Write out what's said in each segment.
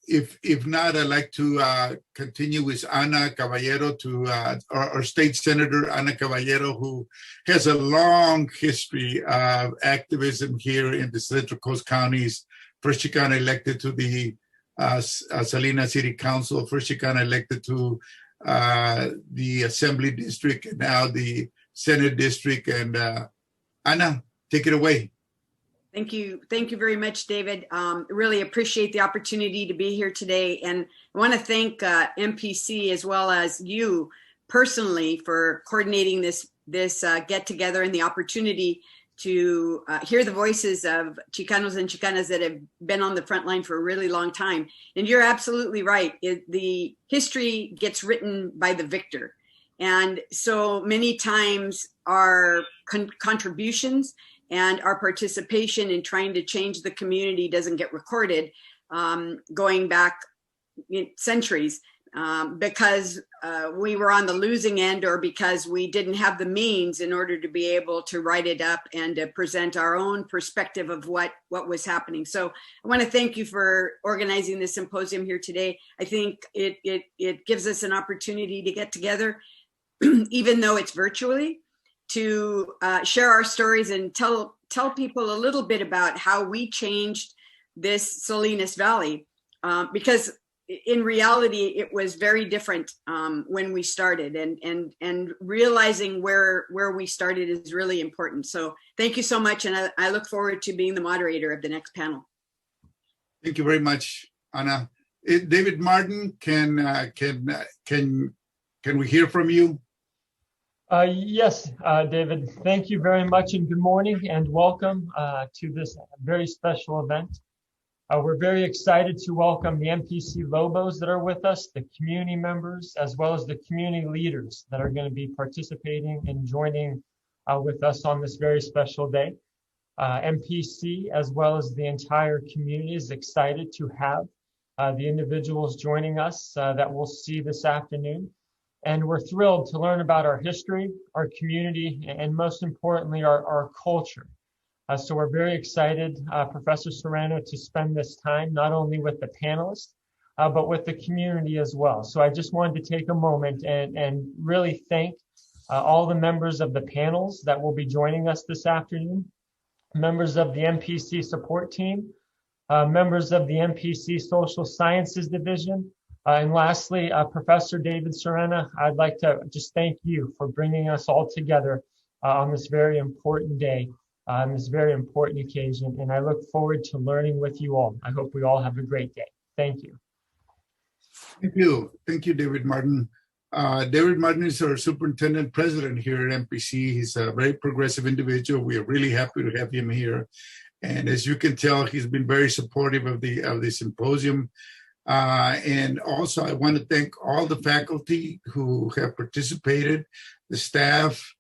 If not, I'd like to continue with Ana Caballero, our state senator, Ana Caballero, who has a long history of activism here in the Central Coast counties. First Chicana elected to the Salinas City Council, first Chicana elected to the Assembly District, and now the Senate District. And Ana, take it away. Thank you. Thank you very much, David. Really appreciate the opportunity to be here today. And I want to thank MPC as well as you personally for coordinating this get together and the opportunity to hear the voices of Chicanos and Chicanas that have been on the front line for a really long time. And you're absolutely right. The history gets written by the victor. And so many times our contributions and our participation in trying to change the community doesn't get recorded, going back centuries, because we were on the losing end, or because we didn't have the means in order to be able to write it up and to present our own perspective of what was happening. So I want to thank you for organizing this symposium here today. I think it gives us an opportunity to get together, even though it's virtually, to share our stories and tell people a little bit about how we changed this Salinas Valley, because in reality it was very different when we started, and realizing where we started is really important. So thank you so much, and I look forward to being the moderator of the next panel. Thank you very much, Ana. David Martin, can we hear from you? Yes, David, thank you very much, and good morning and welcome to this very special event. We're very excited to welcome the MPC Lobos that are with us, the community members, as well as the community leaders that are going to be participating and joining with us on this very special day. MPC, as well as the entire community, is excited to have the individuals joining us that we'll see this afternoon. And we're thrilled to learn about our history, our community, and most importantly, our culture. So we're very excited, Professor Serrano, to spend this time not only with the panelists, but with the community as well. So I just wanted to take a moment and really thank all the members of the panels that will be joining us this afternoon, members of the MPC support team, members of the MPC Social Sciences Division, and lastly, Professor David Serrano, I'd like to just thank you for bringing us all together on this very important day, on this very important occasion, and I look forward to learning with you all. I hope we all have a great day. Thank you. Thank you. Thank you, David Martin. David Martin is our superintendent president here at MPC. He's a very progressive individual. We are really happy to have him here. And as you can tell, he's been very supportive of the symposium. And also, I want to thank all the faculty who have participated, the staff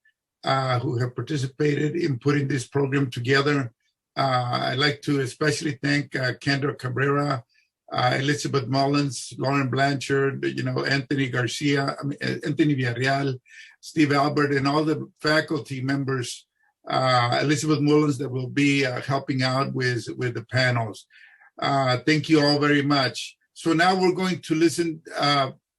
who have participated in putting this program together. I'd like to especially thank Kendra Cabrera, Elizabeth Mullins, Lauren Blanchard, Anthony Garcia, Anthony Villarreal, Steve Albert, and all the faculty members, Elizabeth Mullins, that will be helping out with the panels. Thank you all very much. So now we're going to listen.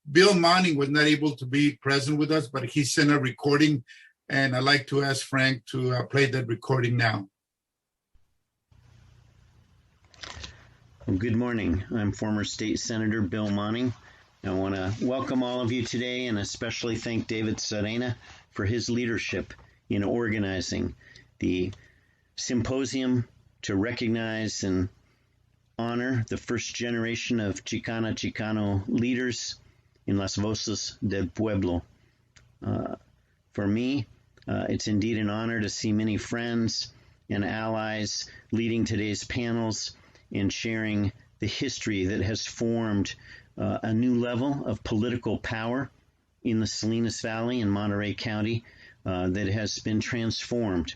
Bill Manning was not able to be present with us, but he sent a recording, and I'd like to ask Frank to play that recording now. Well, good morning. I'm former State Senator Bill Manning. I want to welcome all of you today and especially thank David Serrano for his leadership in organizing the symposium to recognize and honor the first generation of Chicano leaders in Las Voces del Pueblo. For me, it's indeed an honor to see many friends and allies leading today's panels and sharing the history that has formed a new level of political power in the Salinas Valley and Monterey County that has been transformed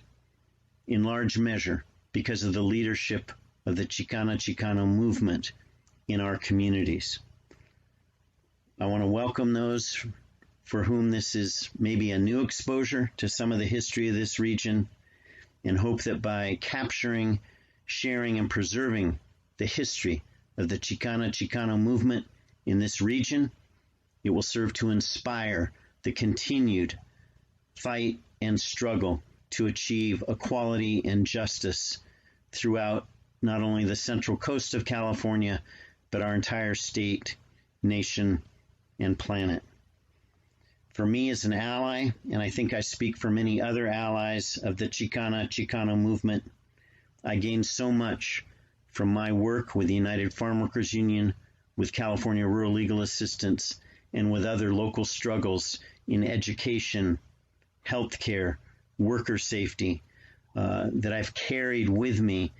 in large measure because of the leadership of the Chicano movement in our communities. I want to welcome those for whom this is maybe a new exposure to some of the history of this region, and hope that by capturing, sharing, and preserving the history of the Chicano movement in this region. It will serve to inspire the continued fight and struggle to achieve equality and justice throughout not only the central coast of California, but our entire state, nation, and planet. For me as an ally, and I think I speak for many other allies of the Chicano movement, I gained so much from my work with the United Farm Workers Union, with California Rural Legal Assistance, and with other local struggles in education, healthcare, worker safety, that I've carried with me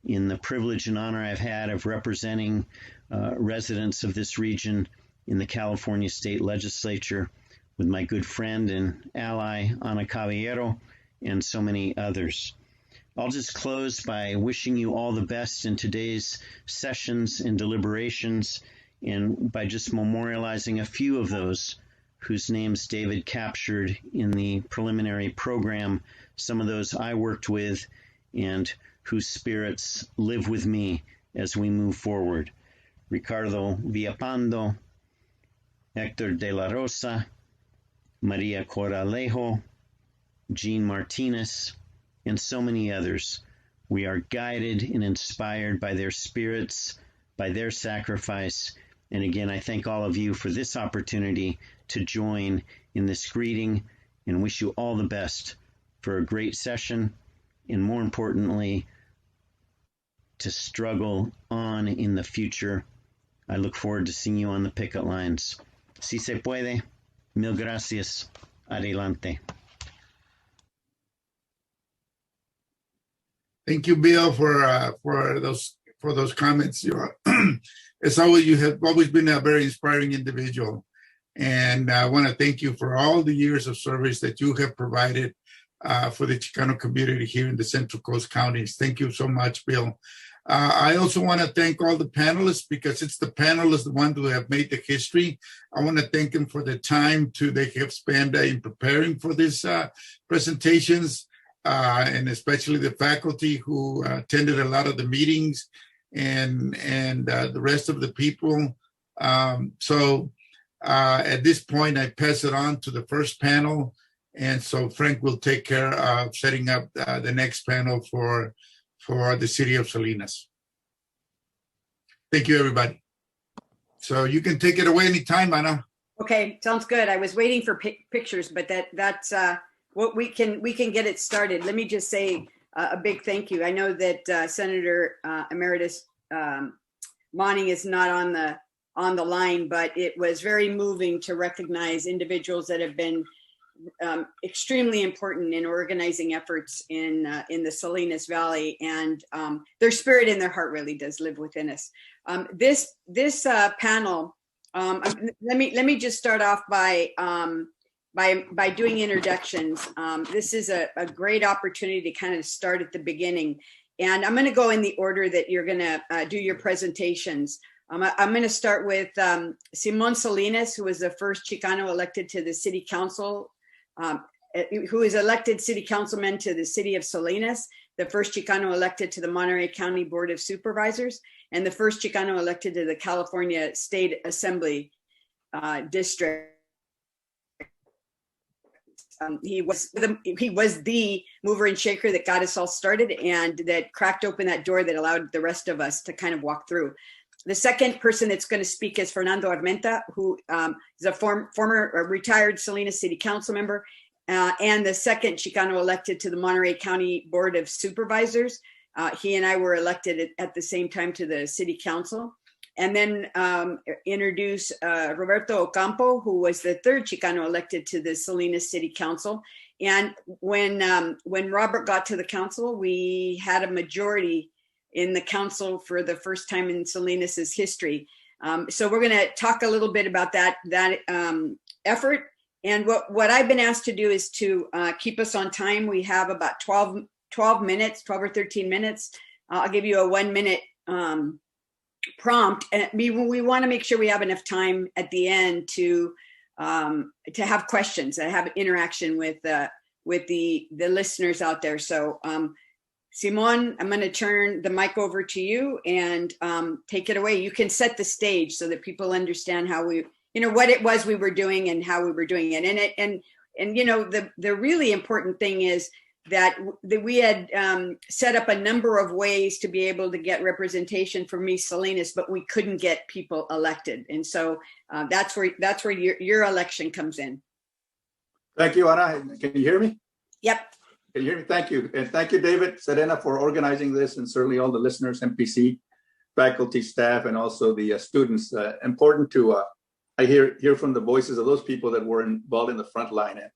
in the privilege and honor I've had of representing residents of this region in the California State Legislature with my good friend and ally, Ana Caballero, and so many others. I'll just close by wishing you all the best in today's sessions and deliberations, and by just memorializing a few of those whose names David captured in the preliminary program, some of those I worked with and whose spirits live with me as we move forward. Ricardo Villapando, Hector de la Rosa, Maria Coralejo, Jean Martinez, and so many others. We are guided and inspired by their spirits, by their sacrifice. And again, I thank all of you for this opportunity to join in this greeting and wish you all the best for a great session, and more importantly, to struggle on in the future. I look forward to seeing you on the picket lines. Si se puede, mil gracias. Adelante. Thank you, Bill, for those comments. As always, you have always been a very inspiring individual, and I want to thank you for all the years of service that you have provided for the Chicano community here in the Central Coast counties. Thank you so much, Bill. I also want to thank all the panelists, because it's the panelists, the ones who have made the history. I want to thank them for the time they have spent in preparing for these presentations, and especially the faculty who attended a lot of the meetings, and the rest of the people. So at this point, I pass it on to the first panel. And so Frank will take care of setting up the next panel for the City of Salinas. Thank you, everybody. So you can take it away anytime, Ana. Okay, sounds good. I was waiting for pictures, but that's what we can get it started. Let me just say a big thank you. I know that Senator Emeritus Monning is not on the line, but it was very moving to recognize individuals that have been extremely important in organizing efforts in the Salinas Valley, and their spirit and their heart really does live within us. This panel, let me just start off by doing introductions. This is a great opportunity to kind of start at the beginning, and I'm going to go in the order that you're going to do your presentations. I'm going to start with Simón Salinas, who was the first Chicano elected to the City Council, who is elected City Councilman to the City of Salinas, the first Chicano elected to the Monterey County Board of Supervisors, and the first Chicano elected to the California State Assembly District. He was the mover and shaker that got us all started, and that cracked open that door that allowed the rest of us to kind of walk through. The second person that's going to speak is Fernando Armenta, who is a former retired Salinas City Council member, and the second Chicano elected to the Monterey County Board of Supervisors. He and I were elected at the same time to the City Council. And then introduce Roberto Ocampo, who was the third Chicano elected to the Salinas City Council. And when Robert got to the council, we had a majority in the council for the first time in Salinas's history. So we're going to talk a little bit about that effort. And what I've been asked to do is to keep us on time. We have about 12 minutes, 12 or 13 minutes. I'll give you a 1 minute prompt, and we want to make sure we have enough time at the end to have questions, to have interaction with the listeners out there. So Simon, I'm going to turn the mic over to you and take it away. You can set the stage so that people understand how we, what it was we were doing and how we were doing it. And the really important thing is that we had set up a number of ways to be able to get representation from East Salinas, but we couldn't get people elected. And so that's where your election comes in. Thank you, Ana. Can you hear me? Yep. Can you hear me? Thank you. And thank you, David Serena, for organizing this, and certainly all the listeners, MPC, faculty, staff, and also the students. Important to, I hear from the voices of those people that were involved in the front line. And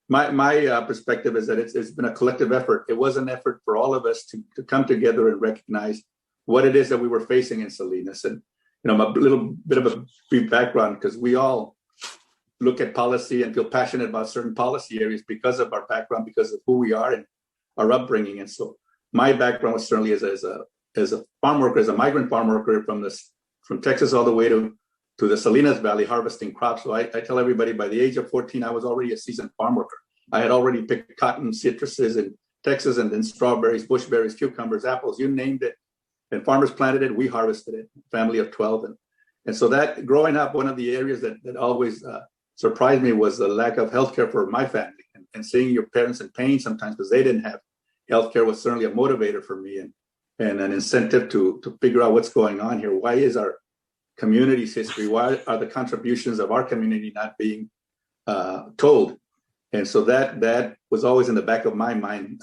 my perspective is that it's been a collective effort. It was an effort for all of us to come together and recognize what it is that we were facing in Salinas. And, a little bit of a brief background, because we all look at policy and feel passionate about certain policy areas because of our background, because of who we are and our upbringing. And so my background was certainly as a farm worker, as a migrant farm worker from Texas all the way to the Salinas Valley harvesting crops. So I tell everybody, by the age of 14, I was already a seasoned farm worker. I had already picked cotton, citruses in Texas, and then strawberries, bushberries, cucumbers, apples, you named it. And farmers planted it, we harvested it, family of 12. And so that, growing up, one of the areas that always surprised me was the lack of healthcare for my family, and seeing your parents in pain sometimes because they didn't have healthcare was certainly a motivator for me, and an incentive to figure out what's going on here. Why is our community's history, why are the contributions of our community not being told? And so that was always in the back of my mind.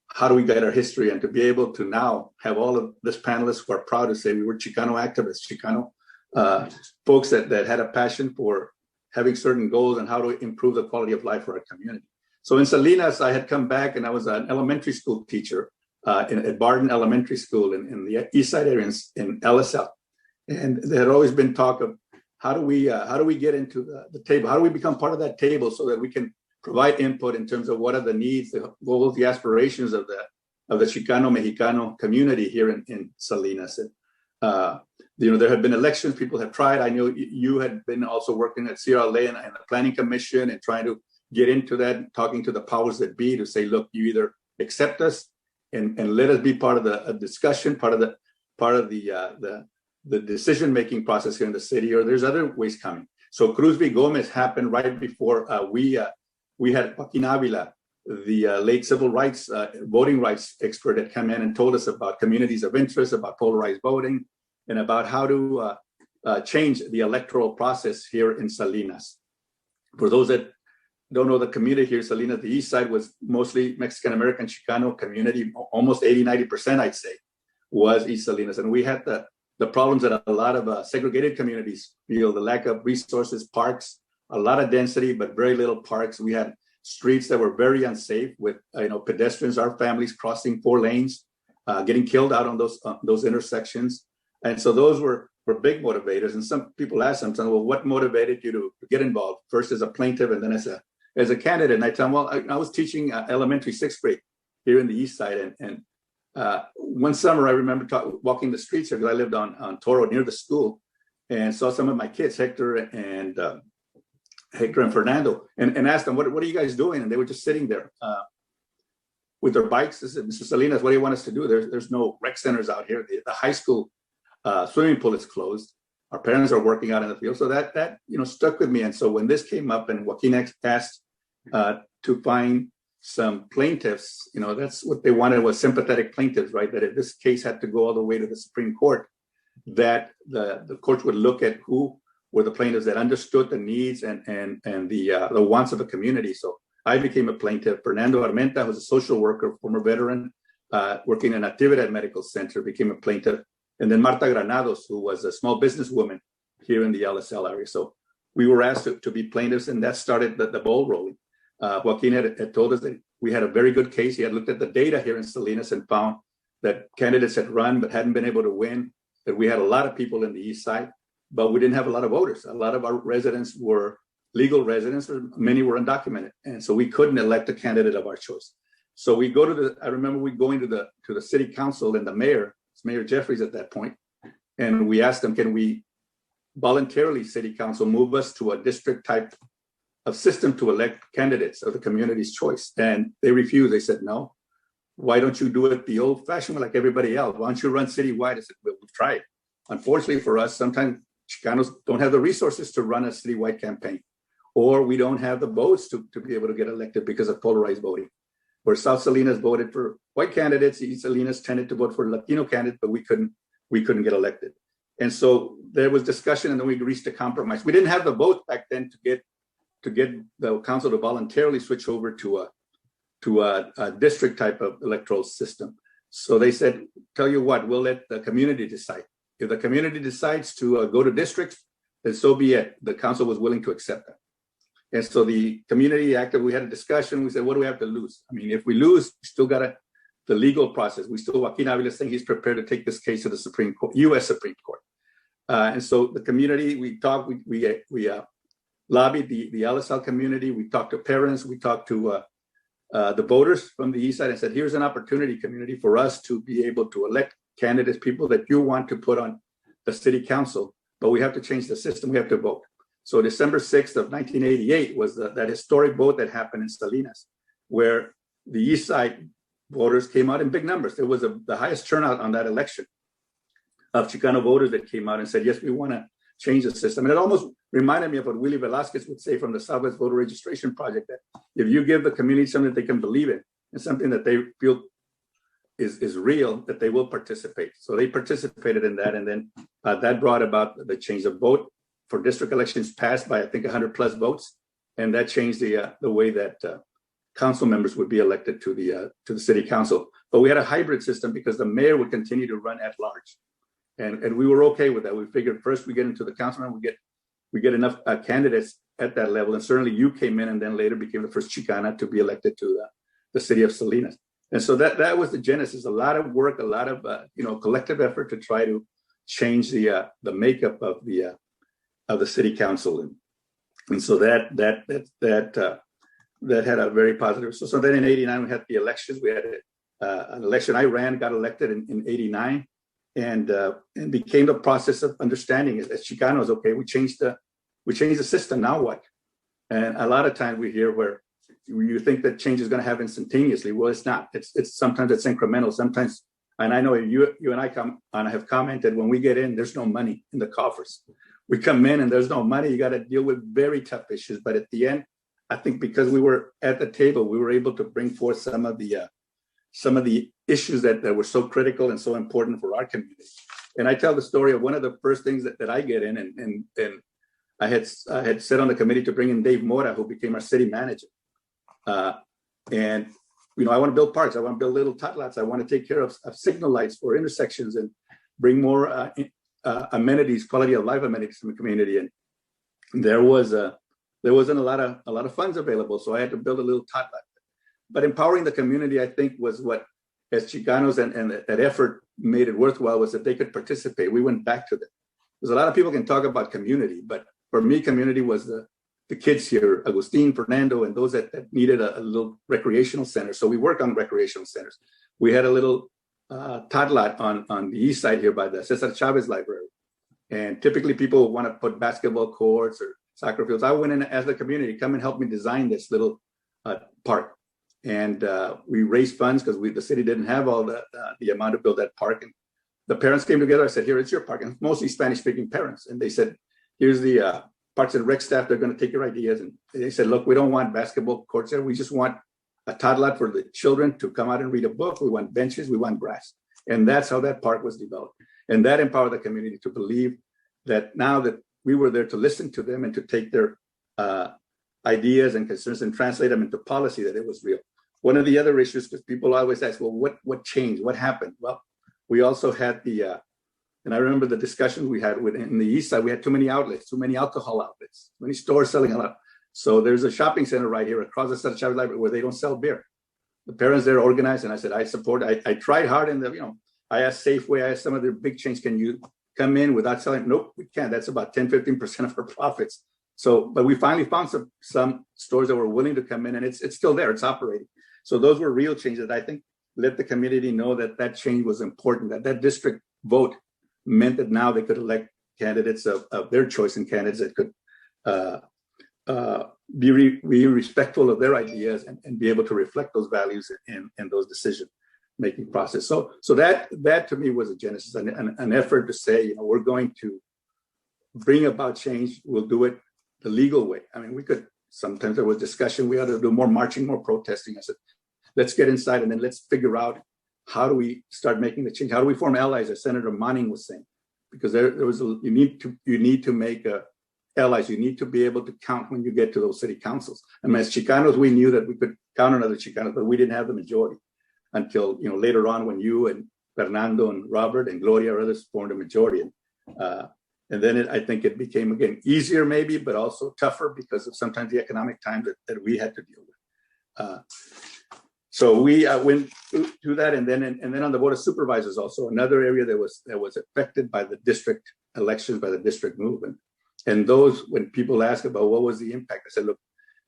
How do we get our history? And to be able to now have all of this panelists who are proud to say we were Chicano activists, Chicano folks that had a passion for having certain goals and how to improve the quality of life for our community. So in Salinas, I had come back and I was an elementary school teacher at Barden Elementary School in the East Side area in LSL. And there had always been talk of how do we get into the table? How do we become part of that table so that we can provide input in terms of what are the needs, the goals, the aspirations of the Chicano Mexicano community here in Salinas. And, there had been elections, people have tried. I know you had been also working at CRLA and the Planning Commission and trying to get into that, talking to the powers that be to say, look, you either accept us and let us be part of the discussion, part of the decision-making process here in the city, or there's other ways coming. So Cruz v. Gomez happened right before we had Joaquin Avila, the late civil rights, voting rights expert, had come in and told us about communities of interest, about polarized voting, and about how to change the electoral process here in Salinas. For those that don't know the community here in Salinas, the east side was mostly Mexican-American Chicano community, almost 80-90%, I'd say, was East Salinas. And we had the problems that a lot of segregated communities feel, the lack of resources, parks, a lot of density, but very little parks. We had streets that were very unsafe with pedestrians, our families crossing 4 lanes, getting killed out on those intersections. And so those were big motivators. And some people ask themselves, well, what motivated you to get involved? First as a plaintiff and then as a candidate. And I tell them, well, I was teaching elementary 6th grade here in the east side. And one summer I remember walking the streets here because I lived on Toro near the school and saw some of my kids, Hector and Fernando, and asked them, what are you guys doing? And they were just sitting there with their bikes. I said, Mr. Salinas, what do you want us to do? There's no rec centers out here. The high school swimming pool is closed. Our parents are working out in the field. So that stuck with me. And so when this came up and Joaquin asked to find some plaintiffs, that's what they wanted, was sympathetic plaintiffs, right? That if this case had to go all the way to the Supreme Court, that the courts would look at who were the plaintiffs that understood the needs and the wants of the community. So I became a plaintiff. Fernando Armenta, who's a social worker, former veteran, working in Natividad Medical Center, became a plaintiff. And then Marta Granados, who was a small businesswoman here in the LSL area. So we were asked to be plaintiffs, and that started the ball rolling. Joaquin had told us that we had a very good case. He had looked at the data here in Salinas and found that candidates had run but hadn't been able to win, that we had a lot of people in the east side, but we didn't have a lot of voters. A lot of our residents were legal residents, or many were undocumented. And so we couldn't elect a candidate of our choice. So we go I remember we going to the city council and the mayor, Mayor Jeffries at that point, and we asked them, can we voluntarily, city council, move us to a district type of system to elect candidates of the community's choice? And they refused. They said no. why don't you do it the old-fashioned way like everybody else? Why don't you run citywide? I said, well, we've tried. Unfortunately for us, sometimes Chicanos don't have the resources to run a citywide campaign, or we don't have the votes to be able to get elected because of polarized voting. Where South Salinas voted for white candidates, East Salinas tended to vote for Latino candidates, but we couldn't get elected. And so there was discussion, and then we reached a compromise. We didn't have the vote back then to get the council to voluntarily switch over to a district type of electoral system. So they said, tell you what, we'll let the community decide. If the community decides to go to districts, then so be it. The council was willing to accept that. And so the community acted, we had a discussion. We said, what do we have to lose? I mean, if we lose, we still got the legal process. We still, Joaquin Avila is saying he's prepared to take this case to the Supreme Court, U.S. Supreme Court. And so the community, we talked, we lobbied the LSL community. We talked to parents. We talked to the voters from the east side and said, here's an opportunity, community, for us to be able to elect candidates, people that you want to put on the city council, but we have to change the system. We have to vote. So December 6th of 1988 was that historic vote that happened in Salinas, where the east side voters came out in big numbers. There was the highest turnout on that election of Chicano voters that came out and said, yes, we want to change the system. And it almost reminded me of what Willie Velasquez would say from the Southwest Voter Registration Project, that if you give the community something that they can believe in and something that they feel is real, that they will participate. So they participated in that. And then that brought about the change of vote for district elections passed by, I think, 100 plus votes. And that changed the way that council members would be elected to the city council. But we had a hybrid system because the mayor would continue to run at large. And we were okay with that. We figured first we get into the council and we get enough candidates at that level. And certainly you came in and then later became the first Chicana to be elected to the city of Salinas. And so that was the genesis, a lot of work, a lot of collective effort to try to change the makeup of the city council. And so that had a very positive. So then in 89, we had the elections. We had an election. I ran, got elected in 89. And became the process of understanding as Chicanos. Okay, we changed the system. Now what? And a lot of times we hear where you think that change is going to happen instantaneously. Well, it's not. It's sometimes it's incremental. Sometimes, and I know you and I have commented, when we get in, there's no money in the coffers. We come in and there's no money. You got to deal with very tough issues. But at the end, I think because we were at the table, we were able to bring forth some of the issues that were so critical and so important for our community. And I tell the story of one of the first things that I get in, and I had said on the committee to bring in Dave Mora, who became our city manager. And I want to build parks. I want to build little tot lots. I want to take care of signal lights for intersections and bring more amenities, quality of life amenities in the community. And there wasn't a lot of funds available, so I had to build a little tot lot. But empowering the community, I think, was what, as Chicanos and that effort made it worthwhile, was that they could participate. We went back to them. Because a lot of people can talk about community, but for me, community was the kids here, Agustin, Fernando, and those that needed a little recreational center. So we work on recreational centers. We had a little tot lot on the east side here by the Cesar Chavez Library. And typically people want to put basketball courts or soccer fields. I went in as the community, come and help me design this little park. And we raised funds because the city didn't have all the amount to build that park. And the parents came together. I said, here, it's your park. And mostly Spanish-speaking parents. And they said, here's the Parks and Rec staff. They're going to take your ideas. And they said, look, we don't want basketball courts there. We just want a tot lot for the children to come out and read a book. We want benches. We want grass. And that's how that park was developed. And that empowered the community to believe that now that we were there to listen to them and to take their ideas and concerns and translate them into policy, that it was real. One of the other issues, because people always ask, well, what changed? What happened? Well, we also had and I remember the discussion we had in the east side, we had too many outlets, too many alcohol outlets, too many stores selling a lot. So there's a shopping center right here across the Cesar Chavez Library where they don't sell beer. The parents there organized, and I said, I tried hard, and I asked Safeway, I asked some of the big chains, can you come in without selling? Nope, we can't. That's about 10-15% of our profits. So, but we finally found some stores that were willing to come in, and it's still there, it's operating. So those were real changes that I think let the community know that change was important, that district vote meant that now they could elect candidates of their choice and candidates that could be respectful of their ideas and be able to reflect those values in those decisions. making process. So that to me was a genesis, an effort to say, we're going to bring about change. We'll do it the legal way. I mean, sometimes there was discussion, we ought to do more marching, more protesting. I said, let's get inside and then let's figure out how do we start making the change? How do we form allies, as Senator Manning was saying? Because you need to make allies. You need to be able to count when you get to those city councils. I mean, as Chicanos, we knew that we could count on other Chicanos, but we didn't have the majority until later on when you and Fernando and Robert and Gloria or others formed a majority. And then I think it became, again, easier maybe, but also tougher because of sometimes the economic times that we had to deal with. So we went through that, and then on the Board of Supervisors also, another area that was affected by the district elections, by the district movement. And those, when people ask about what was the impact, I said, look,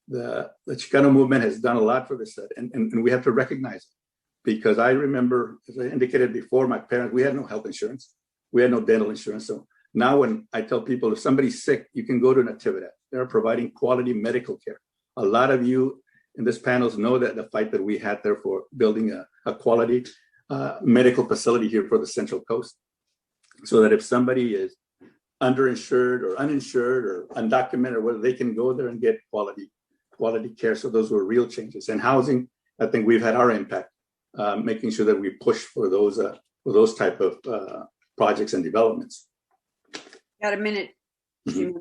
the Chicano movement has done a lot for this, and we have to recognize it. Because I remember, as I indicated before, my parents, we had no health insurance. We had no dental insurance. So now when I tell people, if somebody's sick, you can go to Natividad. They're providing quality medical care. A lot of you in this panels know that the fight that we had there for building a quality medical facility here for the Central Coast. So that if somebody is underinsured or uninsured or undocumented, whether they can go there and get quality care. So those were real changes. And housing, I think we've had our impact, making sure that we push for those type of projects and developments. Got a minute. Mm-hmm.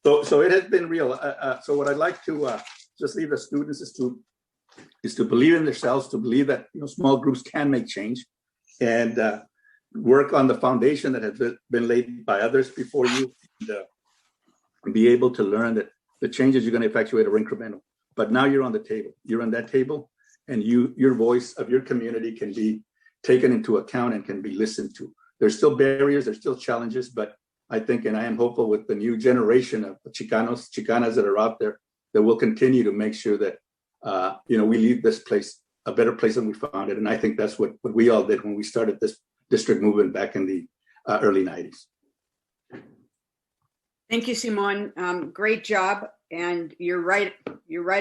So it has been real. So what I'd like to just leave the students is to believe in themselves, to believe that small groups can make change, and work on the foundation that has been laid by others before you, and be able to learn that the changes you're going to effectuate are incremental. But now you're on the table. You're on that table, and your voice of your community can be taken into account and can be listened to. There's still barriers, there's still challenges, but I think, and I am hopeful with the new generation of Chicanas that are out there, that we'll continue to make sure that we leave this place a better place than we found it. And I think that's what we all did when we started this district movement back in the early 90s. Thank you, Simon. Great job. And you're right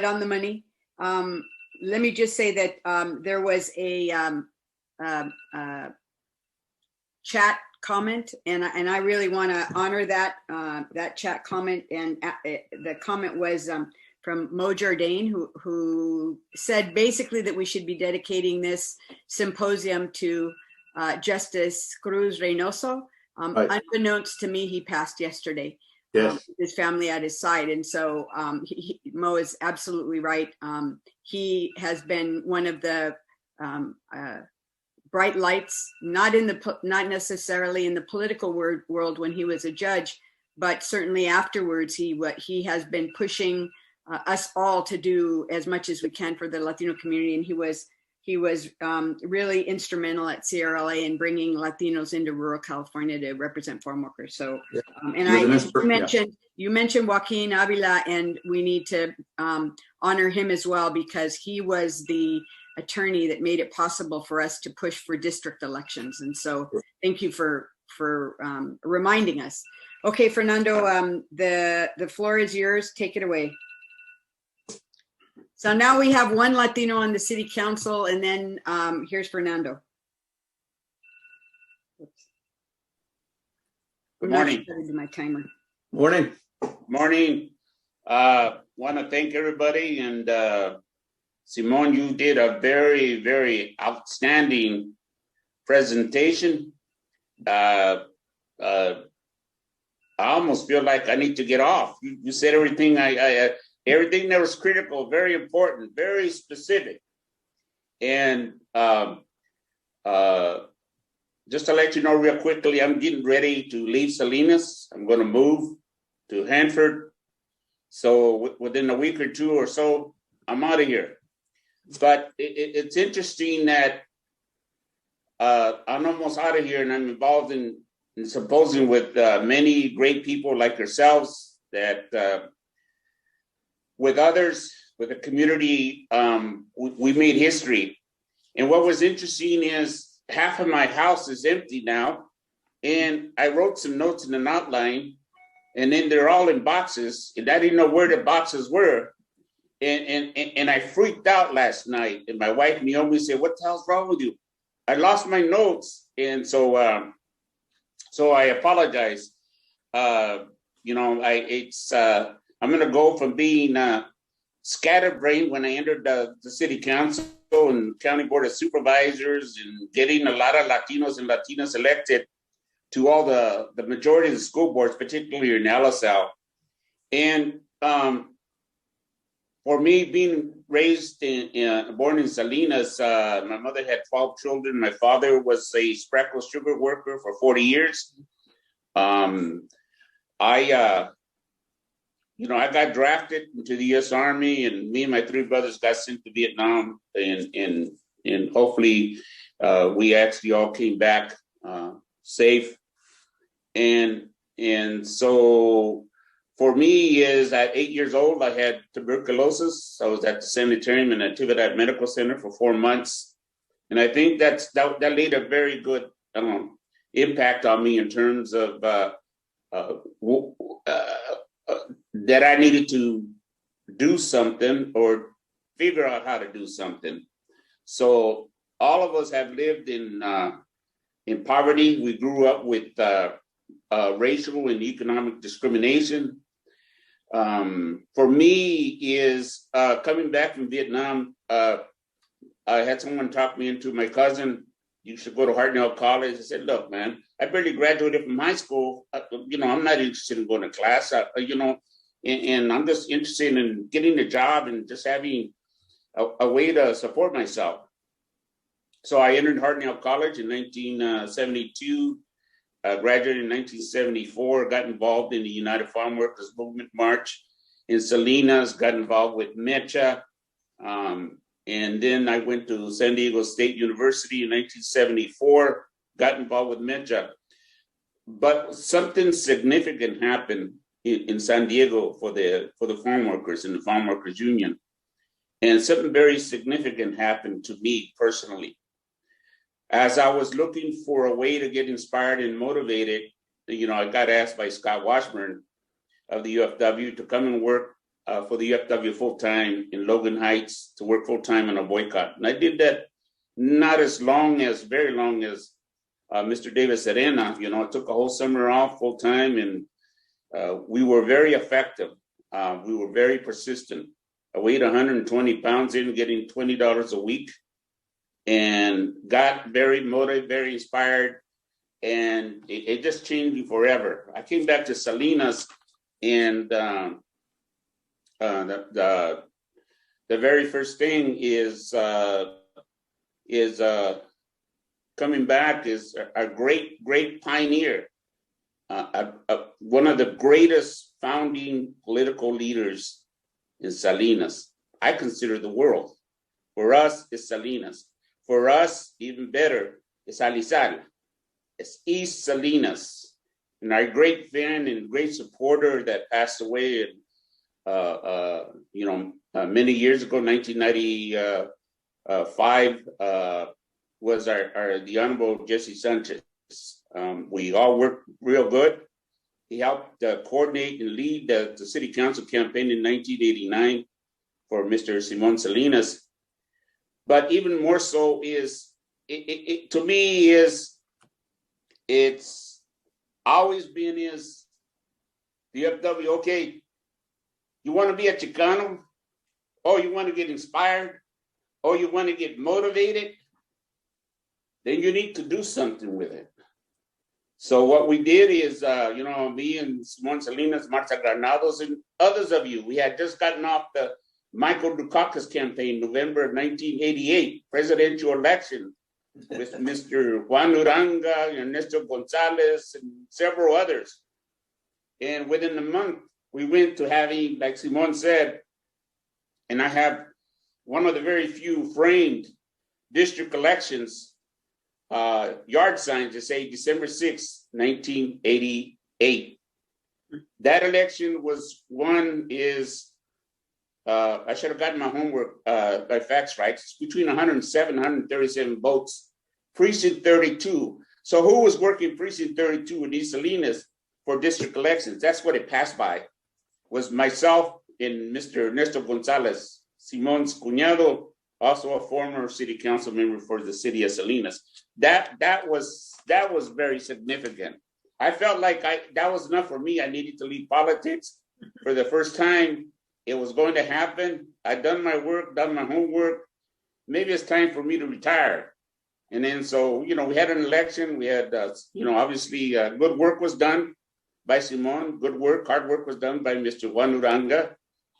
on the money. Let me just say that there was a chat comment, and I really want to honor that chat comment. And the comment was from Mo Jardine, who said basically that we should be dedicating this symposium to Justice Cruz Reynoso. Right. Unbeknownst to me, he passed yesterday. Yes. His family at his side, and so Mo is absolutely right. He has been one of the bright lights, not necessarily in the political world when he was a judge, but certainly afterwards. He has been pushing us all to do as much as we can for the Latino community, and he was really instrumental at CRLA in bringing Latinos into rural California to represent farm workers. So, you mentioned Joaquin Avila, and we need to honor him as well, because he was the attorney that made it possible for us to push for district elections. And so thank you for reminding us. Okay, Fernando, the floor is yours. Take it away. So now we have one Latino on the city council, and then here's Fernando. Oops. Good morning. My timer. Morning. Morning. Want to thank everybody, and Simon, you did a very, very outstanding presentation. I almost feel like I need to get off. You said everything. Everything that was critical, very important, very specific. And just to let you know real quickly, I'm getting ready to leave Salinas. I'm going to move to Hanford. So within a week or two or so, I'm out of here. But it's interesting that I'm almost out of here, and I'm involved in Symposium with many great people like yourselves, that with others, with the community, we made history. And what was interesting is half of my house is empty now. And I wrote some notes in an outline, and then they're all in boxes, and I didn't know where the boxes were. And I freaked out last night. And my wife, Naomi, said, "What the hell's wrong with you?" I lost my notes, and so I apologize. You know, I'm going to go from being scatterbrained when I entered the city council and county board of supervisors and getting a lot of Latinos and Latinas elected to all the majority of the school boards, particularly in LSL. And for me, being raised born in Salinas, my mother had 12 children. My father was a Spreckle sugar worker for 40 years. I got drafted into the U.S. Army, and me and my three brothers got sent to Vietnam, and hopefully we actually all came back safe. And so for me, is at 8 years old, I had tuberculosis. I was at the sanitarium in Natividad Medical Center for 4 months, and I think that laid a very good impact on me in terms of that I needed to do something or figure out how to do something. So all of us have lived in poverty. We grew up with racial and economic discrimination. For me, is coming back from Vietnam, I had someone talk me into, my cousin, you should go to Hartnell College. I said, look, man, I barely graduated from high school. I'm not interested in going to class, and I'm just interested in getting a job and just having a way to support myself. So I entered Hartnell College in 1972, graduated in 1974, got involved in the United Farm Workers Movement March in Salinas, got involved with MECHA, and then I went to San Diego State University in 1974, got involved with MECHA. But something significant happened in San Diego for the farm workers in the Farm Workers Union. And something very significant happened to me personally. As I was looking for a way to get inspired and motivated, I got asked by Scott Washburn of the UFW to come and work for the UFW full-time in Logan Heights, to work full-time on a boycott. And I did that not very long as Mr. David Serena. I took a whole summer off full-time, and we were very effective. We were very persistent. I weighed 120 pounds in, getting $20 a week, and got very motivated, very inspired, and it just changed me forever. I came back to Salinas, and the very first thing is coming back is a great pioneer, one of the greatest founding political leaders in Salinas. I consider the world. For us, it's Salinas. For us, even better, it's Alizal. It's East Salinas. And our great fan and great supporter that passed away, many years ago, 1995, was the Honorable Jesse Sanchez. We all worked real good. He helped coordinate and lead the city council campaign in 1989 for Mr. Simon Salinas. But even more so is, to me, it's always been the FW, okay, you want to be a Chicano, or you want to get inspired, or you want to get motivated, then you need to do something with it. So what we did is, me and Simon Salinas, Marta Granados, and others of you, we had just gotten off the Michael Dukakis campaign, November of 1988, presidential election, with Mr. Juan Uranga, Ernesto Gonzalez, and several others. And within a month, we went to having, like Simon said, and I have one of the very few framed district elections yard signs that say December 6, 1988. That election was won I should have gotten my homework by facts right. It's between 107 and 137 votes, precinct 32. So who was working precinct 32 in East Salinas for district elections? That's what it passed by, was myself and Mr. Ernesto Gonzalez, Simon's cuñado, also a former city council member for the city of Salinas. That was very significant. I felt like that was enough for me. I needed to leave politics for the first time. It was going to happen. I'd done my work, done my homework. Maybe it's time for me to retire. And then, so, we had an election. We had, obviously good work was done by Simon. Good work, hard work was done by Mr. Juan Uranga.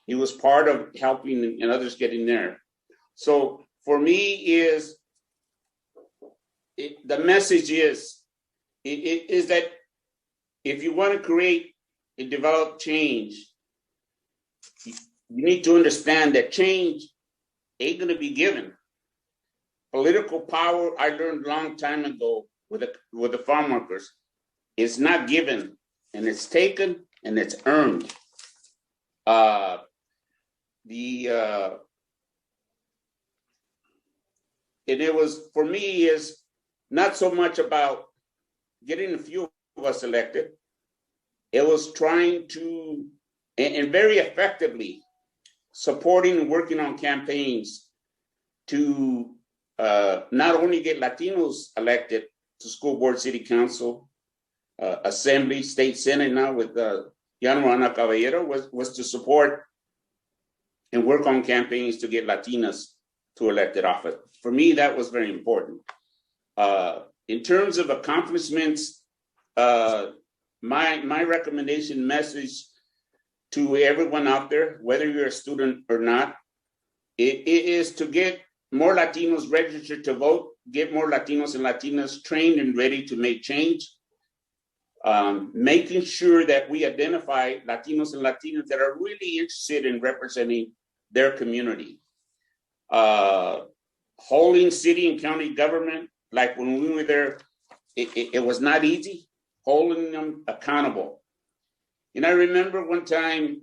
He was part of helping and others getting there. So for me the message is that if you want to create and develop change, you need to understand that change ain't going to be given. Political power, I learned a long time ago with the farm workers, it's not given, and it's taken and it's earned. And it was, for me, is not so much about getting a few of us elected. It was trying to, and very effectively, supporting and working on campaigns to not only get Latinos elected to school board, city council, assembly, state senate now with Yana Ana Caballero, was to support and work on campaigns to get Latinas to elected office. For me, that was very important. In terms of accomplishments, my recommendation message to everyone out there, whether you're a student or not, it is to get more Latinos registered to vote, get more Latinos and Latinas trained and ready to make change, making sure that we identify Latinos and Latinas that are really interested in representing their community. Holding city and county government, like when we were there, it was not easy, holding them accountable. And I remember one time,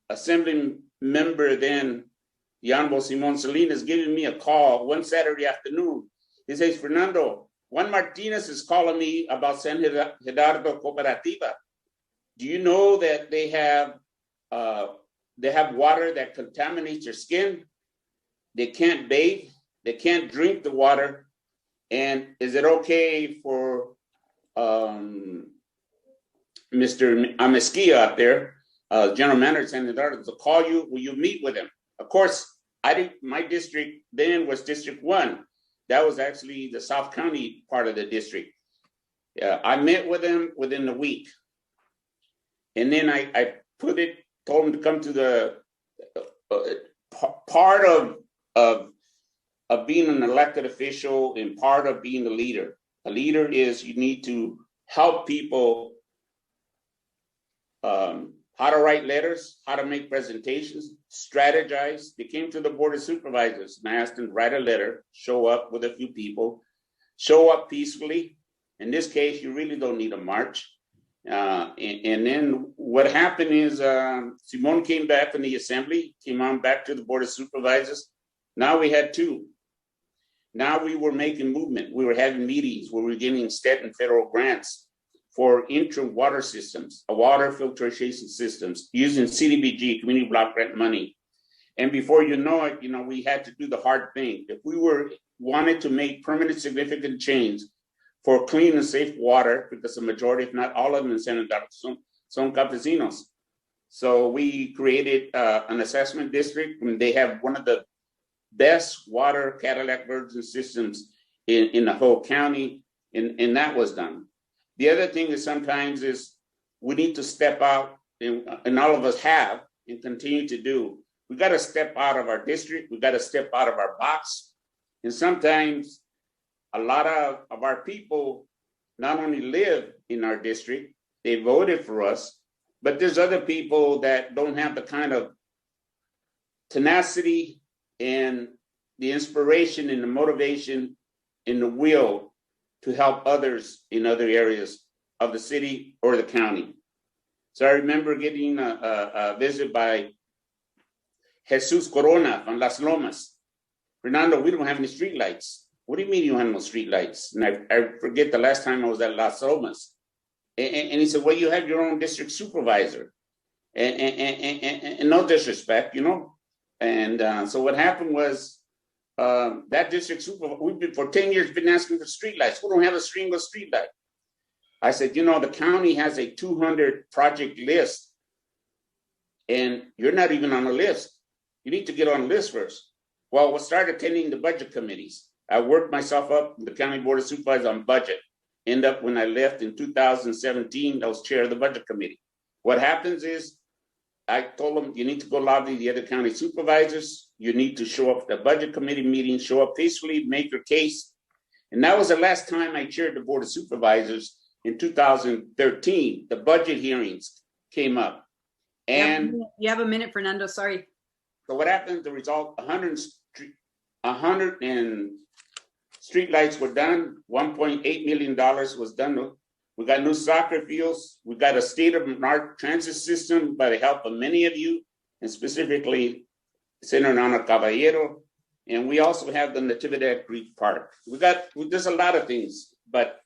Assembly member then, Honorable Simon Salinas, giving me a call one Saturday afternoon. He says, Fernando, Juan Martinez is calling me about San Gerardo Cooperativa. Do you know that they have water that contaminates your skin? They can't bathe, they can't drink the water. And is it okay for Mr. Amesquia out there, general manager of San Gerardo, to call you? Will you meet with him? Of course, my district then was District 1. That was actually the South County part of the district. I met with him within the week. And then I told him to come to the part of being an elected official and part of being a leader. A leader is you need to help people how to write letters, how to make presentations, strategize. They came to the Board of Supervisors and I asked them to write a letter, show up with a few people, show up peacefully. In this case, you really don't need a march. And then what happened is Simon came back from the assembly, came on back to the Board of Supervisors. Now we had two. Now we were making movement. We were having meetings. We were getting state and federal grants for interim water systems, water filtration systems, using CDBG, community block grant money. And before you know it, we had to do the hard thing. If we wanted to make permanent significant change for clean and safe water, because the majority, if not all of them in San Antonio, son campesinos. So we created an assessment district, and they have one of the best water Cadillac version systems in the whole county, and that was done. The other thing is sometimes is we need to step out, and all of us have and continue to do. We got to step out of our district. We got to step out of our box. And sometimes a lot of our people not only live in our district, they voted for us, but there's other people that don't have the kind of tenacity and the inspiration and the motivation and the will to help others in other areas of the city or the county. So I remember getting a visit by Jesus Corona from Las Lomas. Fernando, we don't have any streetlights. What do you mean you don't have no streetlights? And I forget the last time I was at Las Lomas. And he said, well, you have your own district supervisor. And no disrespect, And so what happened was that district supervisor, we've been for 10 years been asking for streetlights. We don't have a single streetlight. I said, you know, the county has a 200 project list, and you're not even on the list. You need to get on the list first. Well, we'll start attending the budget committees. I worked myself up in the county board of supervisors on budget. End up when I left in 2017, I was chair of the budget committee. What happens is I told them, you need to go lobby the other county supervisors. You need to show up at the budget committee meeting, show up peacefully, make your case. And that was the last time I chaired the board of supervisors in 2013. The budget hearings came up. And you have a minute, Fernando, sorry. So what happened, the result, 100 and streetlights were done. $1.8 million was done. We got new soccer fields. We got a state-of-the-art transit system by the help of many of you, and specifically Senator Ana Caballero. And we also have the Natividad Creek Park. There's a lot of things, but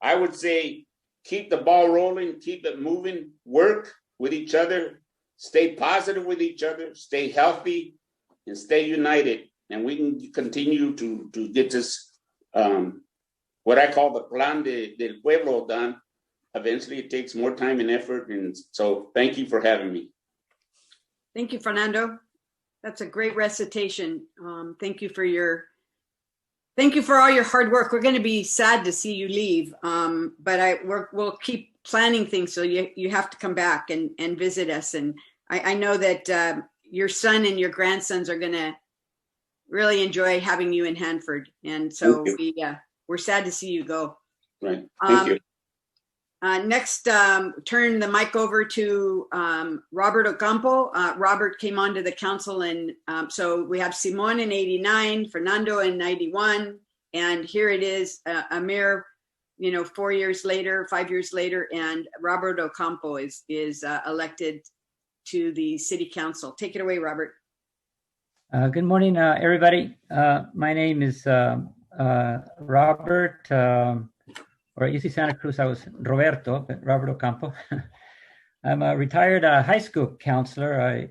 I would say keep the ball rolling, keep it moving, work with each other, stay positive with each other, stay healthy, and stay united. And we can continue to get this, what I call the Plan del Pueblo done. Eventually, it takes more time and effort. And so thank you for having me. Thank you, Fernando. That's a great recitation. Thank you for all your hard work. We're going to be sad to see you leave, but we'll keep planning things, so you have to come back and visit us. And I know that your son and your grandsons are going to really enjoy having you in Hanford, and so we're sad to see you go. Right. Thank you. Next, turn the mic over to Robert Ocampo. Robert came onto the council, and so we have Simon in 89, Fernando in 91, and here it is, a mere 5 years later, and Robert Ocampo is elected to the city council. Take it away, Robert. Good morning, everybody. My name is Robert, or UC Santa Cruz, I was Roberto, but Robert Ocampo. I'm a retired high school counselor.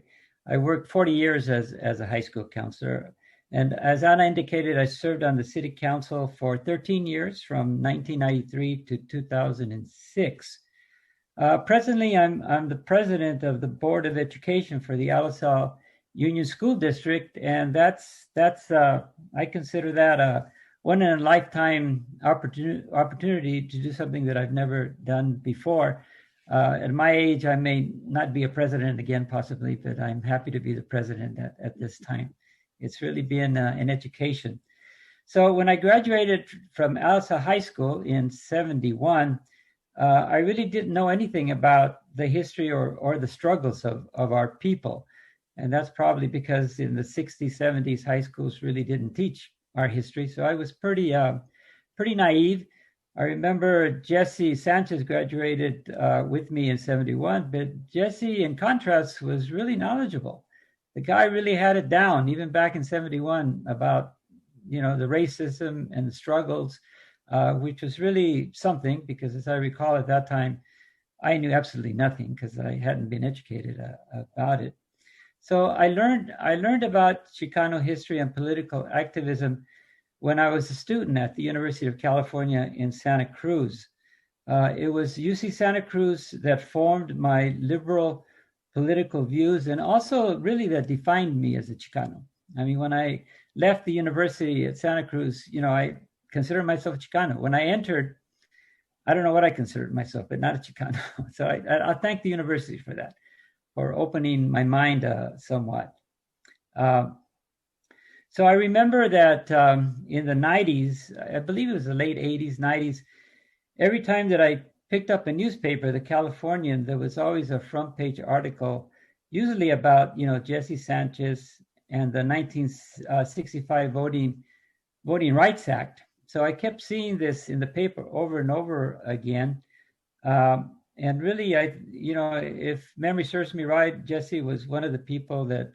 I worked 40 years as a high school counselor. And as Ana indicated, I served on the city council for 13 years, from 1993 to 2006. Presently, I'm the president of the Board of Education for the Alisal Union School District, and that's I consider that a one in a lifetime opportunity to do something that I've never done before. At my age, I may not be a president again, possibly, but I'm happy to be the president at this time. It's really been an education. So when I graduated from Alisal High School in '71, I really didn't know anything about the history or the struggles of our people. And that's probably because in the 60s, 70s, high schools really didn't teach our history. So I was pretty naive. I remember Jesse Sanchez graduated with me in '71, but Jesse, in contrast, was really knowledgeable. The guy really had it down, even back in '71, about the racism and the struggles, which was really something, because as I recall at that time, I knew absolutely nothing because I hadn't been educated about it. So I learned about Chicano history and political activism when I was a student at the University of California in Santa Cruz. It was UC Santa Cruz that formed my liberal political views, and also really that defined me as a Chicano. I mean, when I left the university at Santa Cruz, I considered myself a Chicano. When I entered, I don't know what I considered myself, but not a Chicano. So I thank the university for that, for opening my mind somewhat. So I remember that in the 90s, I believe it was the late 80s, 90s, every time that I picked up a newspaper, the Californian, there was always a front page article, usually about, Jesse Sanchez and the 1965 Voting Rights Act. So I kept seeing this in the paper over and over again. And really, if memory serves me right, Jesse was one of the people that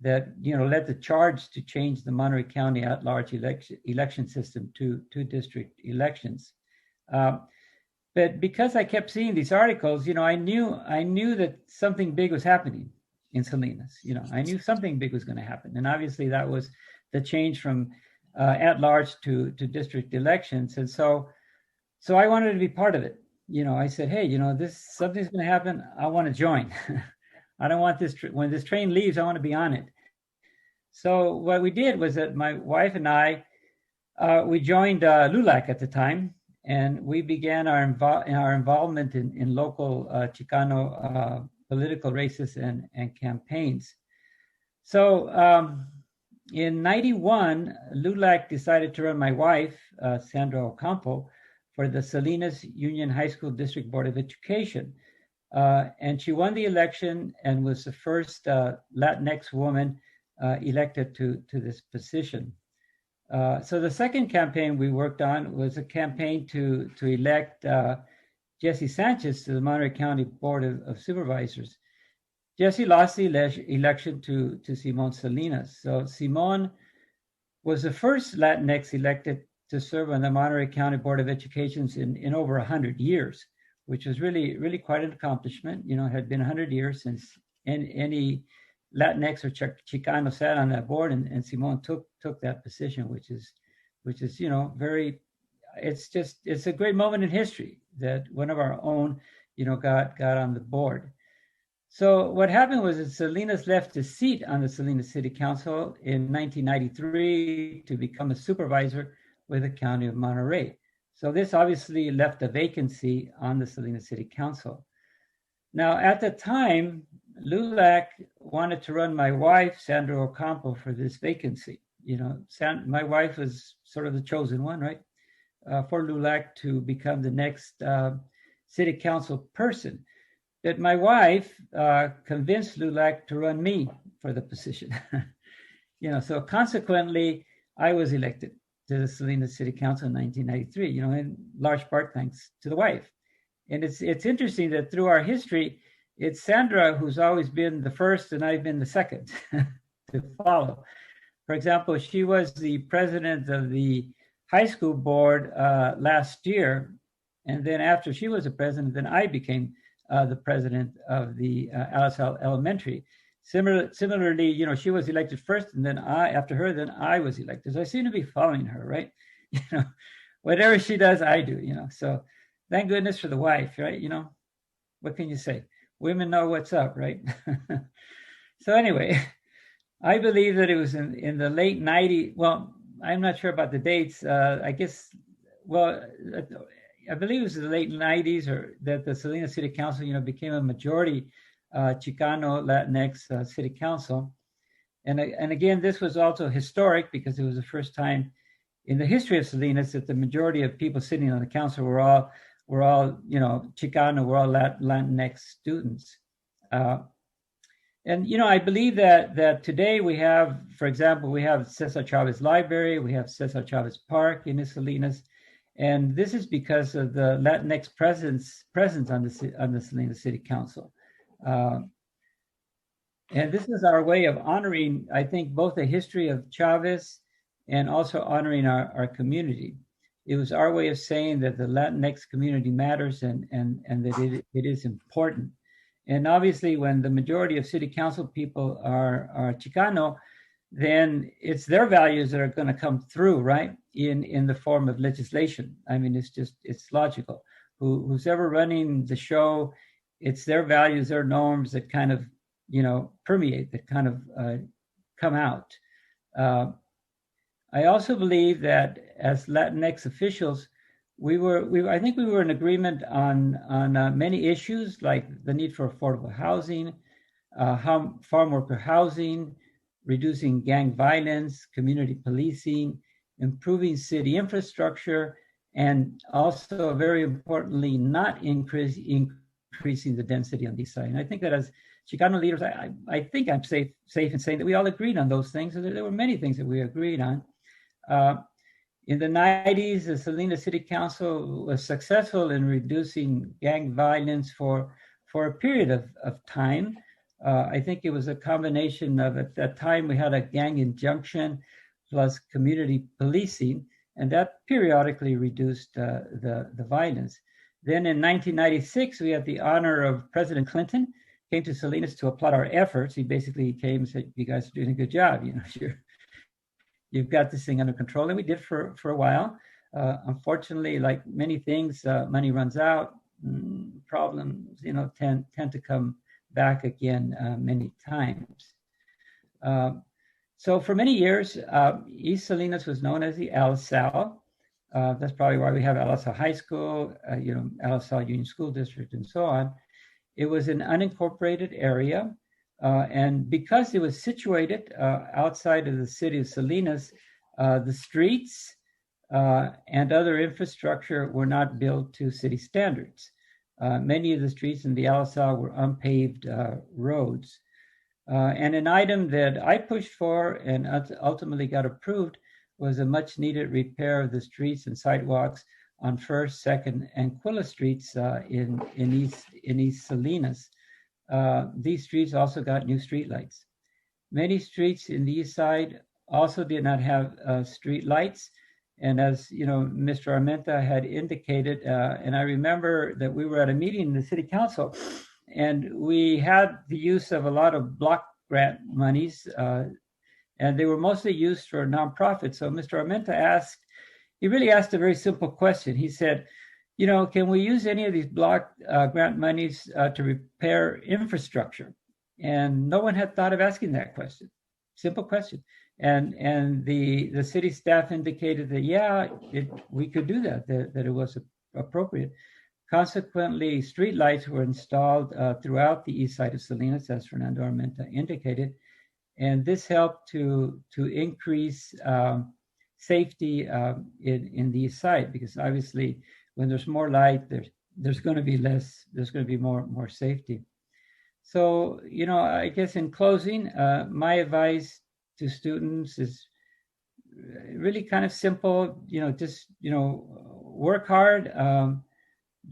led the charge to change the Monterey County at-large election system to district elections. But because I kept seeing these articles, I knew that something big was happening. in Salinas. You know, I knew something big was going to happen. And obviously that was the change from at-large to district elections. And so I wanted to be part of it. You know, I said, hey, you know, something's going to happen. I want to join. I don't want this, when this train leaves, I want to be on it. So what we did was that my wife and I, we joined LULAC at the time, and we began our involvement in local Chicano political races and campaigns. So in '91, LULAC decided to run my wife, Sandra Ocampo, for the Salinas Union High School District Board of Education. And she won the election and was the first Latinx woman elected to this position. So the second campaign we worked on was a campaign to elect Jesse Sanchez to the Monterey County Board of Supervisors. Jesse lost the election to Simon Salinas. So Simon was the first Latinx elected to serve on the Monterey County Board of Education in over 100 years, which was really, really quite an accomplishment. You know, it had been 100 years since any Latinx or Chicano sat on that board, and Simon took that position, which is, you know, it's a great moment in history that one of our own, you know, got on the board. So what happened was that Salinas left his seat on the Salinas City Council in 1993 to become a supervisor with the County of Monterey. So this obviously left a vacancy on the Salinas City Council. Now, at the time, LULAC wanted to run my wife, Sandra Ocampo, for this vacancy. You know, my wife was sort of the chosen one, right, for LULAC to become the next city council person. But my wife convinced LULAC to run me for the position. You know, so consequently, I was elected to the Salinas City Council in 1993, you know, in large part thanks to the wife. And it's interesting that through our history, it's Sandra who's always been the first and I've been the second to follow. For example, she was the president of the high school board last year. And then after she was the president, then I became the president of the Alice Elementary. Similarly, you know, she was elected first, and then after her, then I was elected. So I seem to be following her, right? You know, whatever she does, I do, you know. So thank goodness for the wife, right? You know, what can you say? Women know what's up, right? So anyway, I believe that it was in the late 90s. Well, I'm not sure about the dates. I guess, well, I believe it was the late 90s, or that the Salinas City Council, you know, became a majority Chicano Latinx city council. And again, this was also historic because it was the first time in the history of Salinas that the majority of people sitting on the council were all, you know, Chicano, were all Latinx students. And, you know, I believe that today we have, for example, we have Cesar Chavez Library, we have Cesar Chavez Park in Salinas. And this is because of the Latinx presence on the Salinas City Council. And this is our way of honoring, I think, both the history of Chavez and also honoring our community. It was our way of saying that the Latinx community matters and that it is important. And obviously, when the majority of city council people are Chicano, then it's their values that are going to come through, right, in the form of legislation. I mean, it's logical. Who's ever running the show, it's their values, their norms that kind of, you know, permeate, that kind of come out. I also believe that as Latinx officials, I think we were in agreement on many issues, like the need for affordable housing, farm worker housing, reducing gang violence, community policing, improving city infrastructure, and also, very importantly, not increasing the density on these sites. And I think that as Chicano leaders, I think I'm safe in saying that we all agreed on those things. So there were many things that we agreed on. In the 90s, the Salinas City Council was successful in reducing gang violence for a period of time. I think it was a combination of, at that time, we had a gang injunction plus community policing, and that periodically reduced the violence. Then in 1996, we had the honor of President Clinton came to Salinas to applaud our efforts. He basically came and said, "You guys are doing a good job. You've got this thing under control." And we did for a while. Unfortunately, like many things, money runs out. Problems, tend to come back again many times. So for many years, East Salinas was known as the LaSalle. That's probably why we have LaSalle High School, LaSalle Union School District, and so on. It was an unincorporated area, and because it was situated outside of the city of Salinas, the streets and other infrastructure were not built to city standards. Many of the streets in the LaSalle were unpaved roads. And an item that I pushed for and ultimately got approved was a much needed repair of the streets and sidewalks on 1st, 2nd, and Quilla Streets in East Salinas. These streets also got new streetlights. Many streets in the east side also did not have street lights. And as Mr. Armenta had indicated, and I remember that we were at a meeting in the city council, and we had the use of a lot of block grant monies, and they were mostly used for nonprofits. So Mr. Armenta he really asked a very simple question. He said, can we use any of these block grant monies to repair infrastructure? And no one had thought of asking that question. Simple question. And the city staff indicated that, we could do that it was appropriate. Consequently, streetlights were installed throughout the east side of Salinas, as Fernando Armenta indicated, and this helped to increase safety in the east side, because obviously when there's more light, there's going to be more safety. So, I guess in closing, my advice to students is really kind of simple. Just work hard,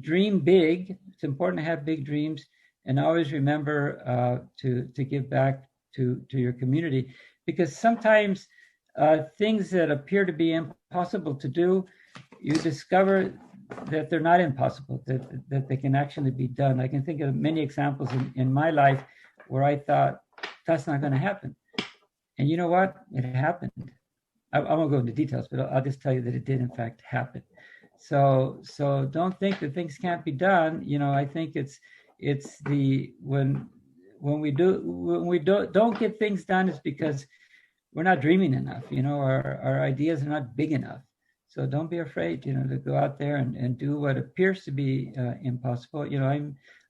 dream big. It's important to have big dreams, and always remember to give back to your community, because sometimes things that appear to be impossible to do, you discover that they're not impossible, that they can actually be done. I can think of many examples in my life where I thought that's not going to happen. And you know what? It happened. I won't go into details, but I'll just tell you that it did in fact happen. So don't think that things can't be done. I think it's when we don't get things done, it's because we're not dreaming enough. Our ideas are not big enough. So don't be afraid, to go out there and do what appears to be impossible.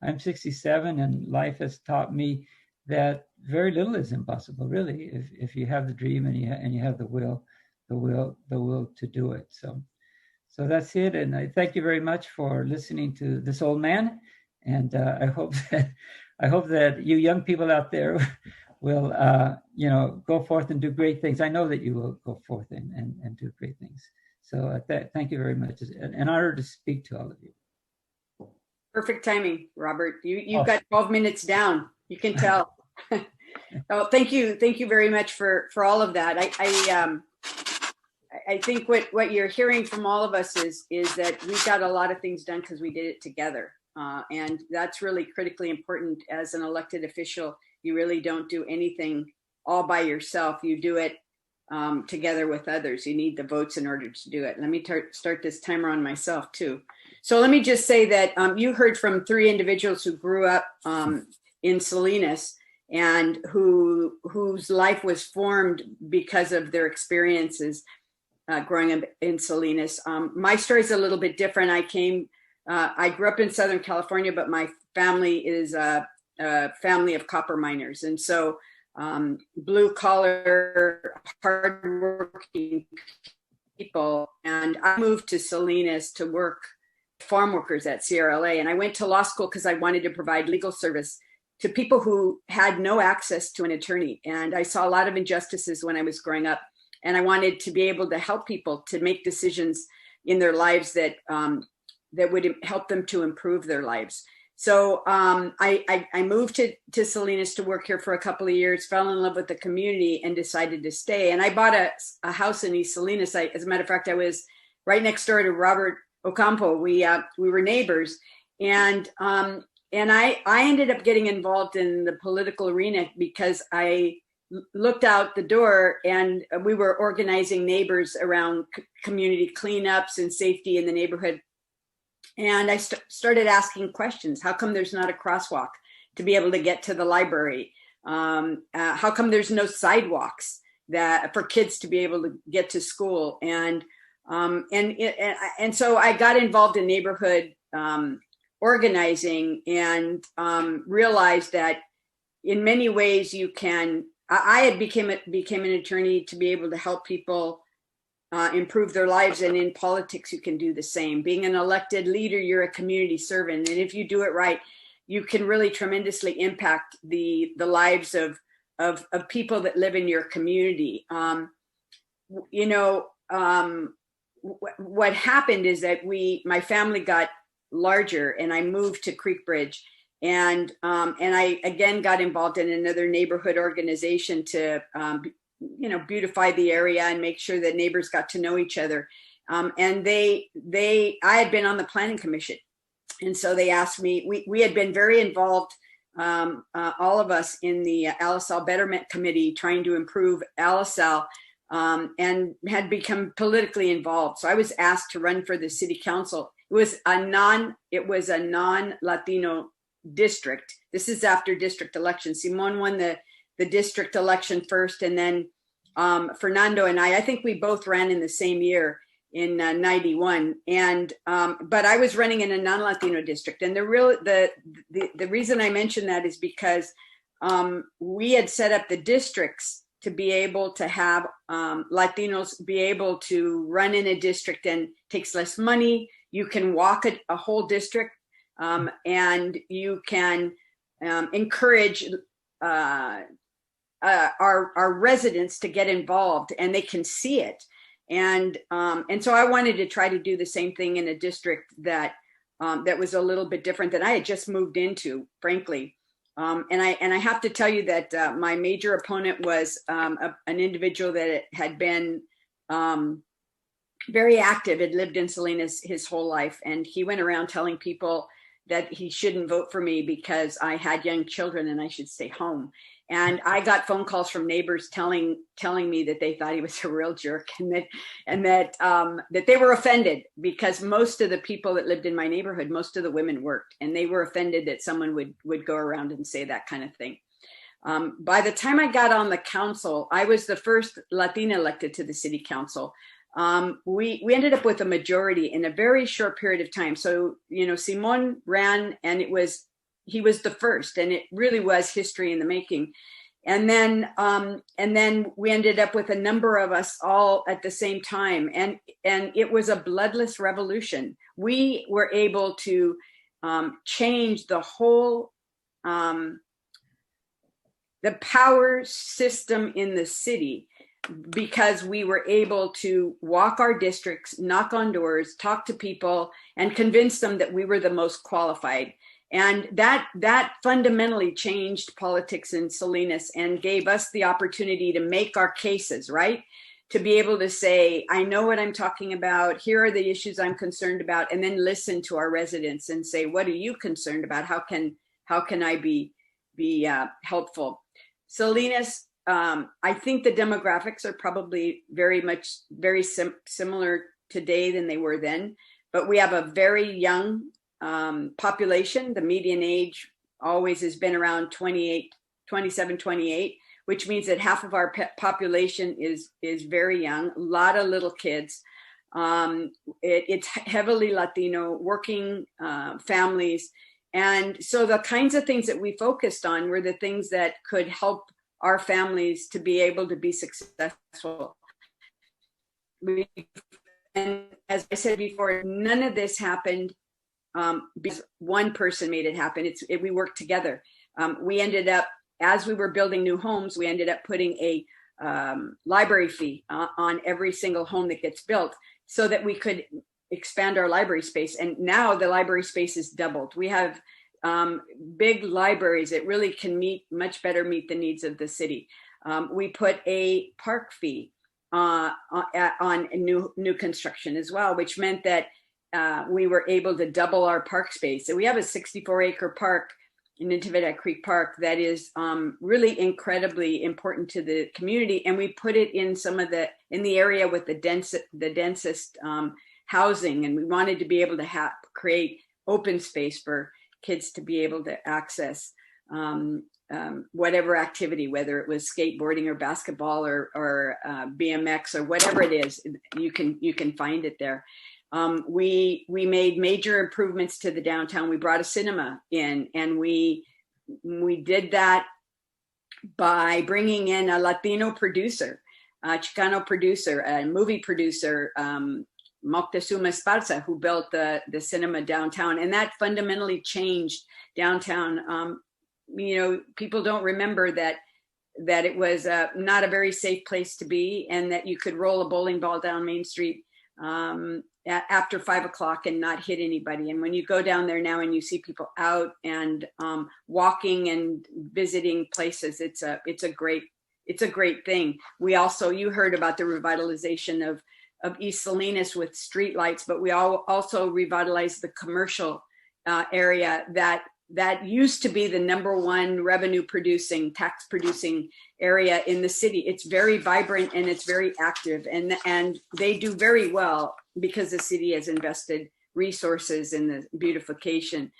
I'm 67, and life has taught me that very little is impossible, really, if you have the dream and you have the will to do it. So that's it. And I thank you very much for listening to this old man. And I hope that you young people out there will, go forth and do great things. I know that you will go forth and do great things. So thank you very much. It's an honor to speak to all of you. Perfect timing, Robert. You've got 12 minutes down. You can tell. Oh, thank you very much for all of that. I think what you're hearing from all of us is that we got a lot of things done because we did it together, and that's really critically important. As an elected official, you really don't do anything all by yourself. You do it together with others. You need the votes in order to do it. Let me start this timer on myself too. So let me just say that you heard from 3 individuals who grew up in Salinas, and whose life was formed because of their experiences growing up in Salinas. My story is a little bit different. I grew up in Southern California, but my family is a family of copper miners. And so blue collar, hardworking people. And I moved to Salinas to work farm workers at CRLA. And I went to law school because I wanted to provide legal service to people who had no access to an attorney. And I saw a lot of injustices when I was growing up. And I wanted to be able to help people to make decisions in their lives that would help them to improve their lives. So I moved to Salinas to work here for a couple of years, fell in love with the community, and decided to stay. And I bought a house in East Salinas. As a matter of fact, I was right next door to Robert Ocampo. We were neighbors. And I ended up getting involved in the political arena because I looked out the door and we were organizing neighbors around community cleanups and safety in the neighborhood. And I started asking questions. How come there's not a crosswalk to be able to get to the library? How come there's no sidewalks for kids to be able to get to school? And so I got involved in neighborhood organizing and realized that in many ways you can. I had became an attorney to be able to help people improve their lives, and in politics you can do the same. Being an elected leader, you're a community servant, and if you do it right, you can really tremendously impact the lives of people that live in your community. What happened is that my family got larger, and I moved to Creek Bridge, and I again got involved in another neighborhood organization to beautify the area and make sure that neighbors got to know each other. And I had been on the planning commission. And so they asked me, we had been very involved, all of us in the Alisal Betterment Committee, trying to improve Alisal, and had become politically involved. So I was asked to run for the city council. It was a non-Latino district. This is after district election. Simon won the district election first, and then Fernando and I think we both ran in the same year in 91. And but I was running in a non-Latino district, and the reason I mention that is because we had set up the districts to be able to have Latinos be able to run in a district, and takes less money. You can walk a whole district, and you can encourage our residents to get involved, and they can see it. And so I wanted to try to do the same thing in a district that was a little bit different than I had just moved into, frankly. And I have to tell you that my major opponent was an individual that had been very active, had lived in Salinas his whole life. And he went around telling people that he shouldn't vote for me because I had young children and I should stay home. And I got phone calls from neighbors telling me that they thought he was a real jerk, and that they were offended because most of the people that lived in my neighborhood, most of the women worked, and they were offended that someone would go around and say that kind of thing. By the time I got on the council, I was the first Latina elected to the city council. We ended up with a majority in a very short period of time. So, Simon ran, and he was the first, and it really was history in the making. And then we ended up with a number of us all at the same time, and it was a bloodless revolution. We were able to change the whole the power system in the city, because we were able to walk our districts, knock on doors, talk to people, and convince them that we were the most qualified. And that fundamentally changed politics in Salinas and gave us the opportunity to make our cases, right? To be able to say, I know what I'm talking about. Here are the issues I'm concerned about. And then listen to our residents and say, what are you concerned about? How can I be helpful? Salinas, I think the demographics are probably very similar today than they were then, but we have a very young population. The median age always has been around 27, 28, which means that half of our population is very young, a lot of little kids. It's heavily Latino, working families. And so the kinds of things that we focused on were the things that could help our families to be able to be successful. And as I said before, none of this happened because one person made it happen. We worked together. We ended up, as we were building new homes, we ended up putting a library fee on every single home that gets built so that we could expand our library space. And now the library space is doubled. We have big libraries that really can much better meet the needs of the city. We put a park fee on new construction as well, which meant that we were able to double our park space. So we have a 64-acre park in Natividad Creek Park that is really incredibly important to the community, and we put it in in the area with the densest housing, and we wanted to be able to create open space for kids to be able to access whatever activity, whether it was skateboarding or basketball or BMX or whatever it is. You can find it there. We made major improvements to the downtown. We brought a cinema in, and we did that by bringing in a Latino producer, a Chicano producer, a movie producer, Moctezuma Esparza, who built the cinema downtown, and that fundamentally changed downtown. People don't remember that it was not a very safe place to be, and that you could roll a bowling ball down Main Street after 5 o'clock and not hit anybody. And when you go down there now and you see people out and walking and visiting places, it's a great thing. We also, you heard about the revitalization of East Salinas with street lights, but we also revitalized the commercial area that used to be the #1 revenue producing, tax producing area in the city. It's very vibrant and it's very active, and they do very well because the city has invested resources in the beautification.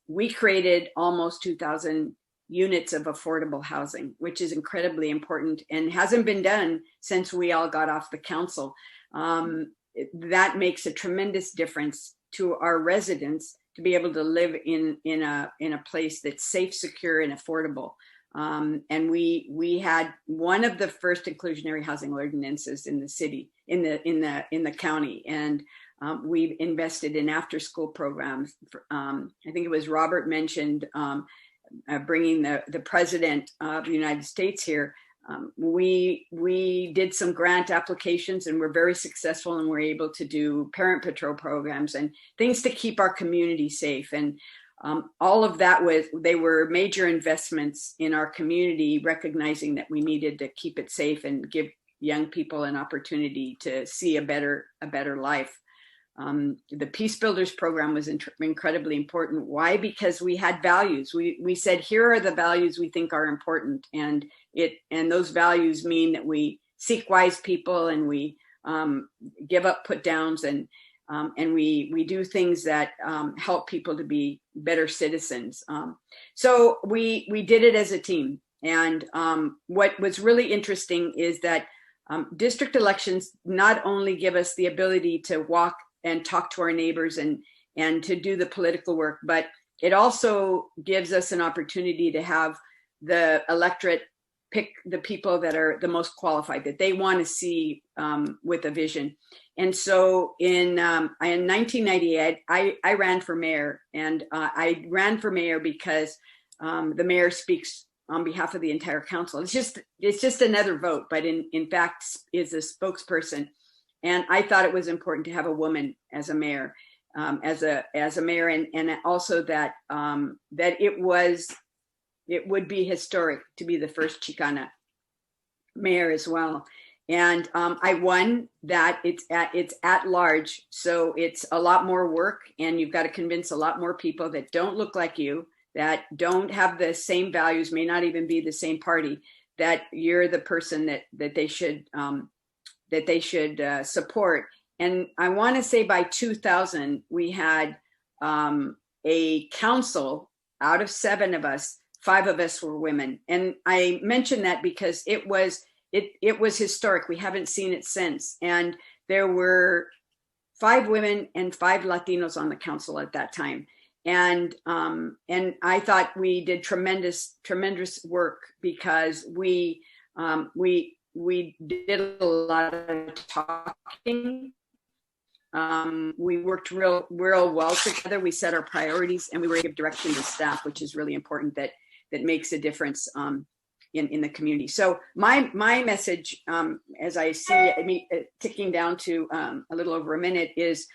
We created almost 2,000 units of affordable housing, which is incredibly important and hasn't been done since we all got off the council. That makes a tremendous difference to our residents to be able to live in a place that's safe, secure, and affordable. And we had one of the first inclusionary housing ordinances in the city, in the county, and we've invested in after-school programs. I think it was Robert mentioned bringing the president of the United States here. We did some grant applications and we're very successful, and we're able to do parent patrol programs and things to keep our community safe. And all of that they were major investments in our community, recognizing that we needed to keep it safe and give young people an opportunity to see a better life. The Peace Builders program was incredibly important. Why? Because we had values. We said, here are the values we think are important, and those values mean that we seek wise people, and we give up put downs, and we do things that help people to be better citizens. So we did it as a team. And what was really interesting is that district elections not only give us the ability to walk and talk to our neighbors and to do the political work, but it also gives us an opportunity to have the electorate pick the people that are the most qualified, that they want to see with a vision. And so in 1998, I ran for mayor, and I ran for mayor because the mayor speaks on behalf of the entire council. It's just another vote, but in fact is a spokesperson. And I thought it was important to have a woman as a mayor, as a mayor, and also that it would be historic to be the first Chicana mayor as well. And I won that. It's at large, so it's a lot more work, and you've got to convince a lot more people that don't look like you, that don't have the same values, may not even be the same party, that you're the person that they should support. And I want to say by 2000, we had a council. Out of 7 of us, 5 of us were women. And I mention that because it was historic. We haven't seen it since. And there were 5 women and 5 Latinos on the council at that time. And I thought we did tremendous work because we did a lot of talking. We worked real well together. We set our priorities, and we were able to give direction to staff, which is really important. That makes a difference in the community. So my message, as I see it, ticking down to a little over a minute, is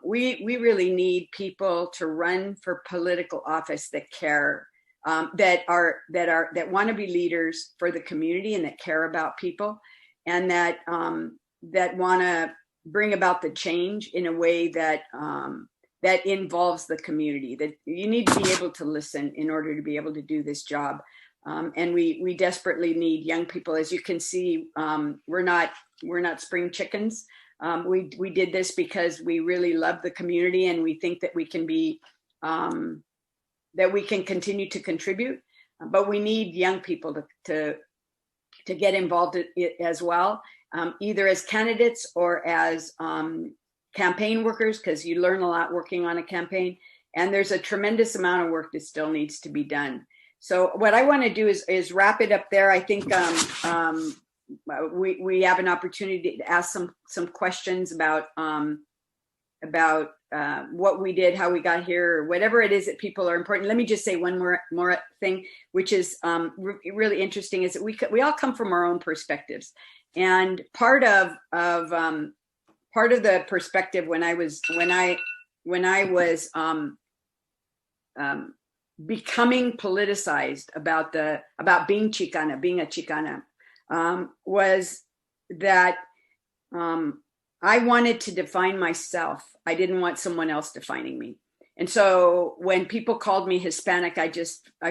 we really need people to run for political office that care. That want to be leaders for the community and that care about people, and that want to bring about the change in a way that that involves the community. That you need to be able to listen in order to be able to do this job. And we desperately need young people. As you can see, we're not spring chickens. We did this because we really love the community, and we think that we can be that we can continue to contribute. But we need young people to get involved as well, either as candidates or as campaign workers, because you learn a lot working on a campaign. And there's a tremendous amount of work that still needs to be done. So what I want to do is wrap it up there. I think we have an opportunity to ask some questions about what we did, how we got here, or whatever it is that people are important. Let me just say one more thing, which is really interesting, is that we all come from our own perspectives, and part of the perspective when I was becoming politicized about being Chicana, being a Chicana, was that I wanted to define myself. I didn't want someone else defining me. And so when people called me Hispanic, I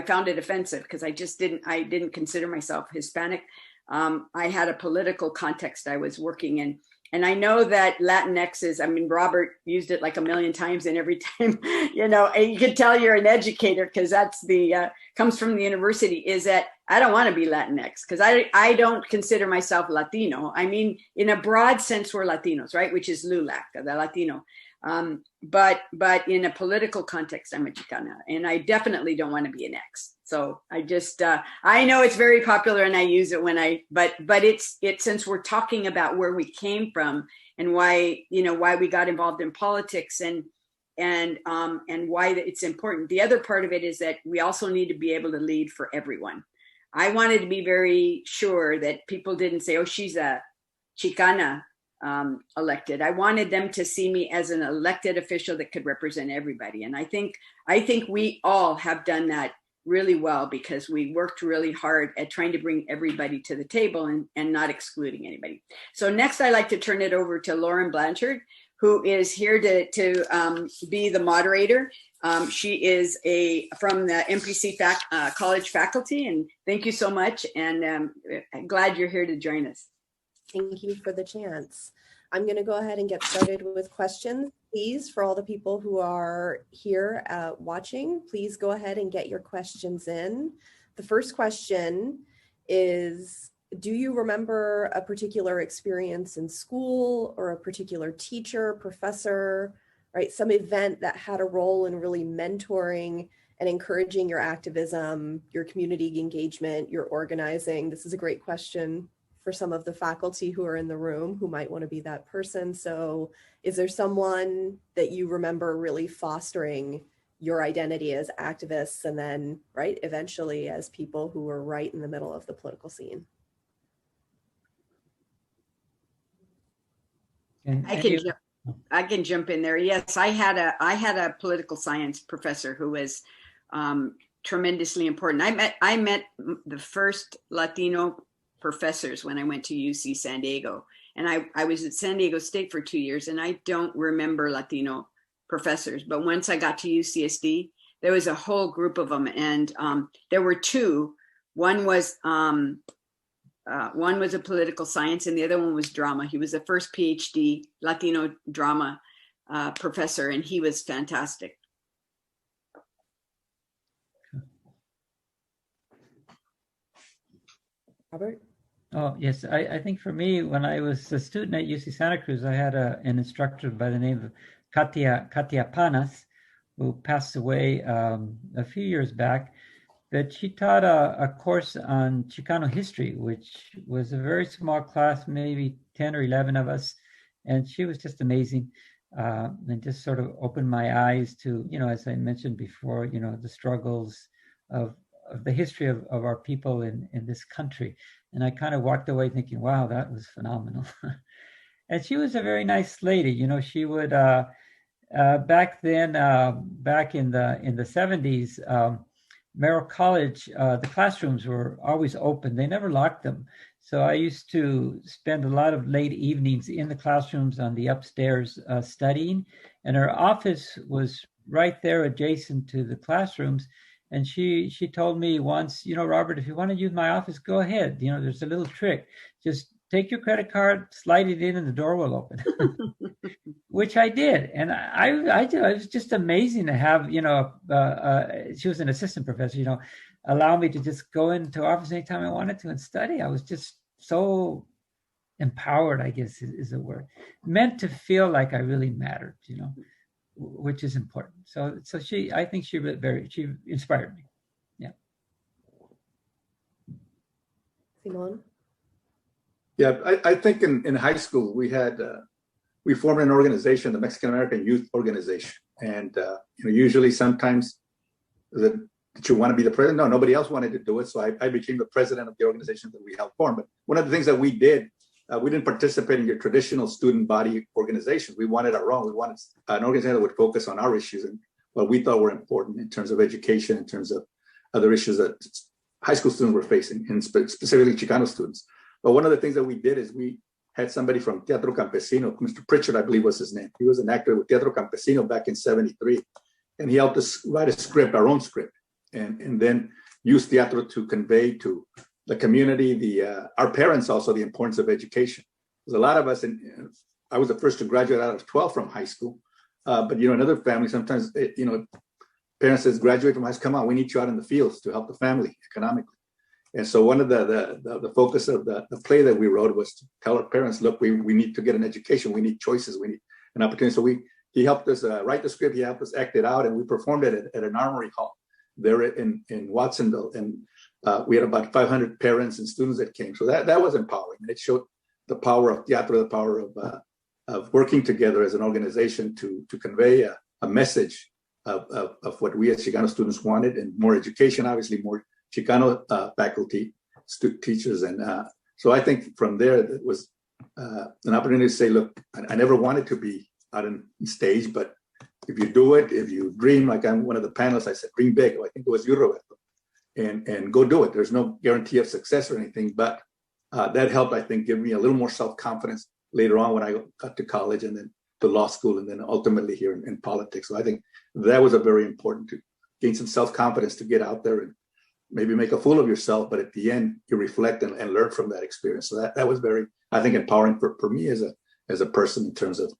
found it offensive, because I didn't consider myself Hispanic. I had a political context I was working in. And I know that Latinx is, Robert used it like a million times, and every time, and you can tell you're an educator, because that's comes from the university, is that I don't want to be Latinx, because I don't consider myself Latino. In a broad sense, we're Latinos, right? Which is LULAC, the Latino. But in a political context, I'm a Chicana, and I definitely don't want to be an X. So I just, I know it's very popular, and I use it but it's since we're talking about where we came from, and why we got involved in politics, and why it's important. The other part of it is that we also need to be able to lead for everyone. I wanted to be very sure that people didn't say, oh, she's a Chicana elected. I wanted them to see me as an elected official that could represent everybody. And I think we all have done that really well, because we worked really hard at trying to bring everybody to the table and not excluding anybody. So next, I'd like to turn it over to Lauren Blanchard, who is here to be the moderator. She is from the MPC college faculty, and thank you so much. And I'm glad you're here to join us. Thank you for the chance. I'm going to go ahead and get started with questions. Please, for all the people who are here watching, please go ahead and get your questions in. The first question is, do you remember a particular experience in school, or a particular teacher, professor, right? Some event that had a role in really mentoring and encouraging your activism, your community engagement, your organizing? This is a great question for some of the faculty who are in the room who might want to be that person. So is there someone that you remember really fostering your identity as activists, and then, right, eventually as people who were right in the middle of the political scene? I can jump in there. Yes, I had a political science professor who was tremendously important. I met the first Latino professors when I went to UC San Diego, and I was at San Diego State for 2 years, and I don't remember Latino professors. But once I got to UCSD, there was a whole group of them, and there were two. One was a political science, and the other one was drama. He was the first PhD Latino drama professor, and he was fantastic. Robert? Oh, yes. I think for me, when I was a student at UC Santa Cruz, I had an instructor by the name of Katia Panas, who passed away a few years back. But she taught a course on Chicano history, which was a very small class, maybe 10 or 11 of us. And she was just amazing, and just sort of opened my eyes to, as I mentioned before, the struggles of the history of our people in this country. And I kind of walked away thinking, wow, that was phenomenal. And she was a very nice lady. She would, back then, back in the 70s, Merrill College, the classrooms were always open. They never locked them. So I used to spend a lot of late evenings in the classrooms on the upstairs studying, and her office was right there adjacent to the classrooms. And she told me once, Robert, if you want to use my office, go ahead. There's a little trick. Just take your credit card, slide it in, and the door will open. Which I did. And I did. It was just amazing to have, she was an assistant professor, allow me to just go into office anytime I wanted to and study. I was just so empowered, I guess is the word. Meant to feel like I really mattered, which is important. So I think she inspired me. Yeah. Simon? Yeah, I think in high school we formed an organization, the Mexican American Youth Organization, and usually sometimes did you want to be the president? No, nobody else wanted to do it, so I became the president of the organization that we helped form. But one of the things that we did, we didn't participate in your traditional student body organizations. We wanted our own. We wanted an organization that would focus on our issues and what we thought were important in terms of education, in terms of other issues that high school students were facing, and specifically Chicano students. But one of the things that we did is we had somebody from Teatro Campesino, Mr. Pritchard, I believe was his name. He was an actor with Teatro Campesino back in '73. And he helped us write a script, our own script, and then use teatro to convey to the community, our parents also, the importance of education. There's a lot of us, and I was the first to graduate out of 12 from high school. But in other families, sometimes, parents says, graduate from high school, come on, we need you out in the fields to help the family economically. And so one of the focus of the play that we wrote was to tell our parents, look, we need to get an education. We need choices. We need an opportunity. So he helped us write the script. He helped us act it out. And we performed it at an armory hall there in Watsonville. And we had about 500 parents and students that came. So that was empowering. It showed the power of teatro, the power of working together as an organization to convey a message of what we as Chicano students wanted, and more education, obviously more Chicano faculty, teachers. And so I think from there, it was an opportunity to say, look, I never wanted to be out on stage, but if you do it, if you dream, like I'm one of the panelists, I said, dream big. I think it was you, Roberto, and go do it. There's no guarantee of success or anything, but that helped, I think, give me a little more self-confidence later on when I got to college and then to law school and then ultimately here in politics. So I think that was a very important to gain some self-confidence to get out there and maybe make a fool of yourself, but at the end you reflect and learn from that experience. So that was very, I think, empowering for me as a person in terms of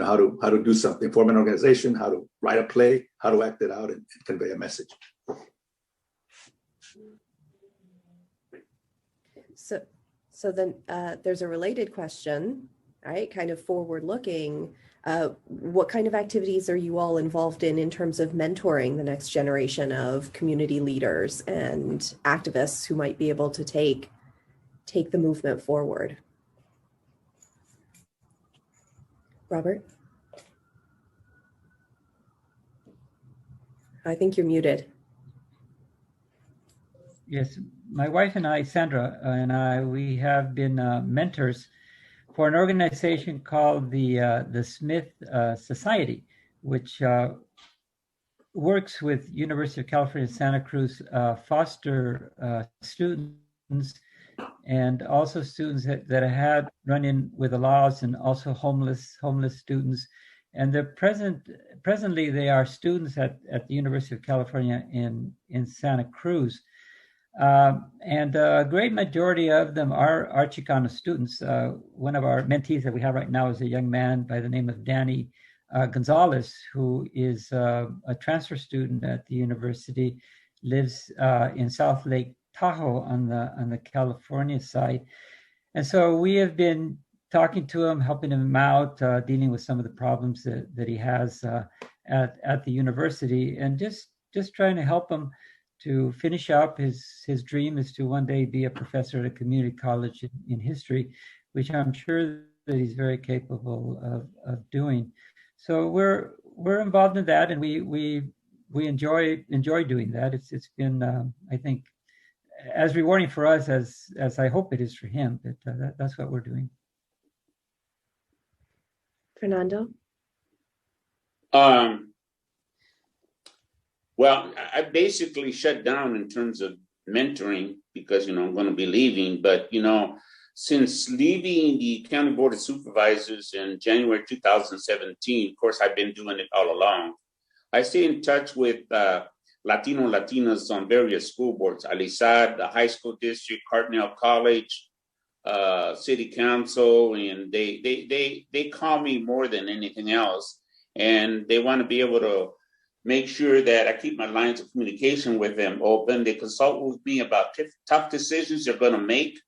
how to do something, form an organization, how to write a play, how to act it out and convey a message. So then there's a related question, right? Kind of forward looking. What kind of activities are you all involved in terms of mentoring the next generation of community leaders and activists who might be able to take the movement forward? Robert? I think you're muted. Yes, my wife and I, Sandra, we have been mentors for an organization called the Smith Society, which works with University of California, Santa Cruz foster students, and also students that have run in with the laws, and also homeless students. And they're presently they are students at the University of California in Santa Cruz. And a great majority of them are Chicano students. One of our mentees that we have right now is a young man by the name of Danny Gonzalez, who is a transfer student at the university, lives in South Lake Tahoe on the California side. And so we have been talking to him, helping him out, dealing with some of the problems that he has at the university, and just trying to help him to finish up. His dream is to one day be a professor at a community college in history, which I'm sure that he's very capable of doing. So we're involved in that, and we enjoy doing that. It's been I think as rewarding for us as I hope it is for him. But that's what we're doing. Fernando? Well, I basically shut down in terms of mentoring because, I'm going to be leaving. But, since leaving the County Board of Supervisors in January 2017, of course, I've been doing it all along. I stay in touch with Latinas on various school boards, Alisad, the high school district, Cardinal College, city council, and they call me more than anything else. And they want to be able to make sure that I keep my lines of communication with them open. They consult with me about tough decisions they're going to make,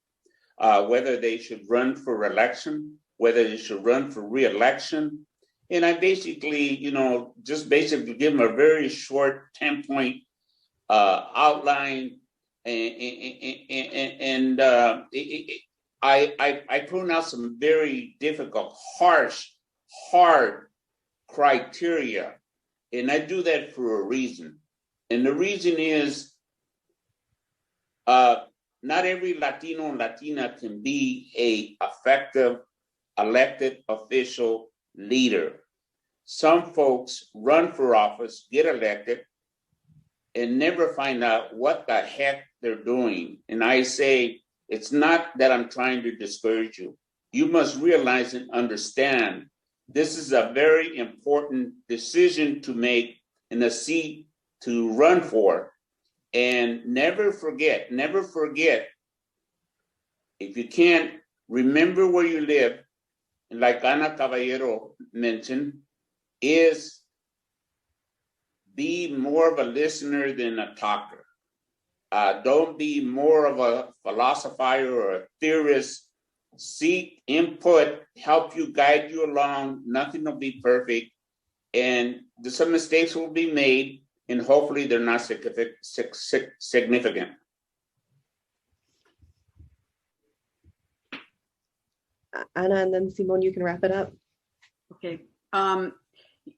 whether they should run for election, whether they should run for re-election. And I basically, just basically give them a very short 10-point outline. And I prune out some very difficult, harsh, hard criteria. And I do that for a reason. And the reason is not every Latino and Latina can be an effective elected official leader. Some folks run for office, get elected, and never find out what the heck they're doing. And I say, it's not that I'm trying to discourage you. You must realize and understand this is a very important decision to make and a seat to run for. And never forget, if you can't, remember where you live, and like Ana Caballero mentioned, is be more of a listener than a talker. Don't be more of a philosopher or a theorist. Seek input, help you, guide you along. Nothing will be perfect. And some mistakes will be made, and hopefully they're not significant. Anna, and then Simone, you can wrap it up. Okay.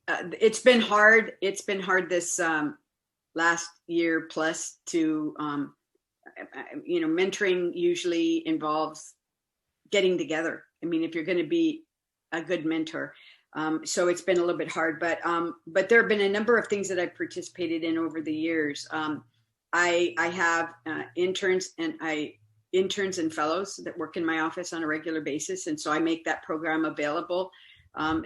It's been hard. It's been hard this last year plus to, mentoring usually involves getting together. I mean, if you're going to be a good mentor. So it's been a little bit hard, but there have been a number of things that I've participated in over the years. I have interns and fellows that work in my office on a regular basis. And so I make that program available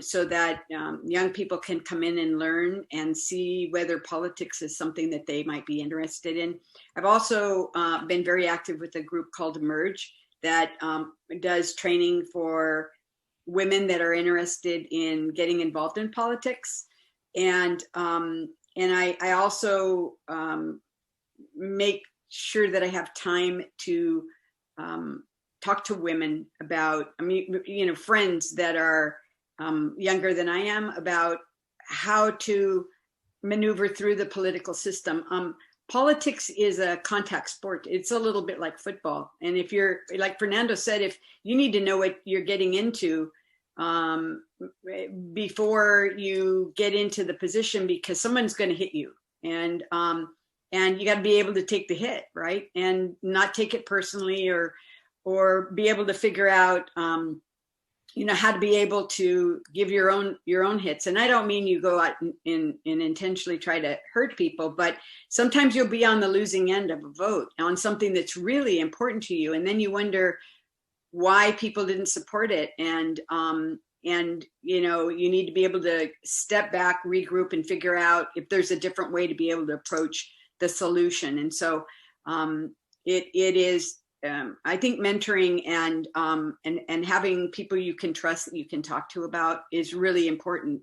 so that young people can come in and learn and see whether politics is something that they might be interested in. I've also been very active with a group called Emerge that does training for women that are interested in getting involved in politics. And I also make sure that I have time to talk to women about, friends that are younger than I am, about how to maneuver through the political system. Politics is a contact sport. It's a little bit like football. And if you're, like Fernando said, if you need to know what you're getting into before you get into the position, because someone's going to hit you, and you got to be able to take the hit, right? And not take it personally, or be able to figure out, how to be able to give your own hits. And I don't mean you go out and intentionally try to hurt people, but sometimes you'll be on the losing end of a vote on something that's really important to you. And then you wonder why people didn't support it. And you need to be able to step back, regroup, and figure out if there's a different way to be able to approach the solution. And so it is, I think mentoring and having people you can trust that you can talk to about is really important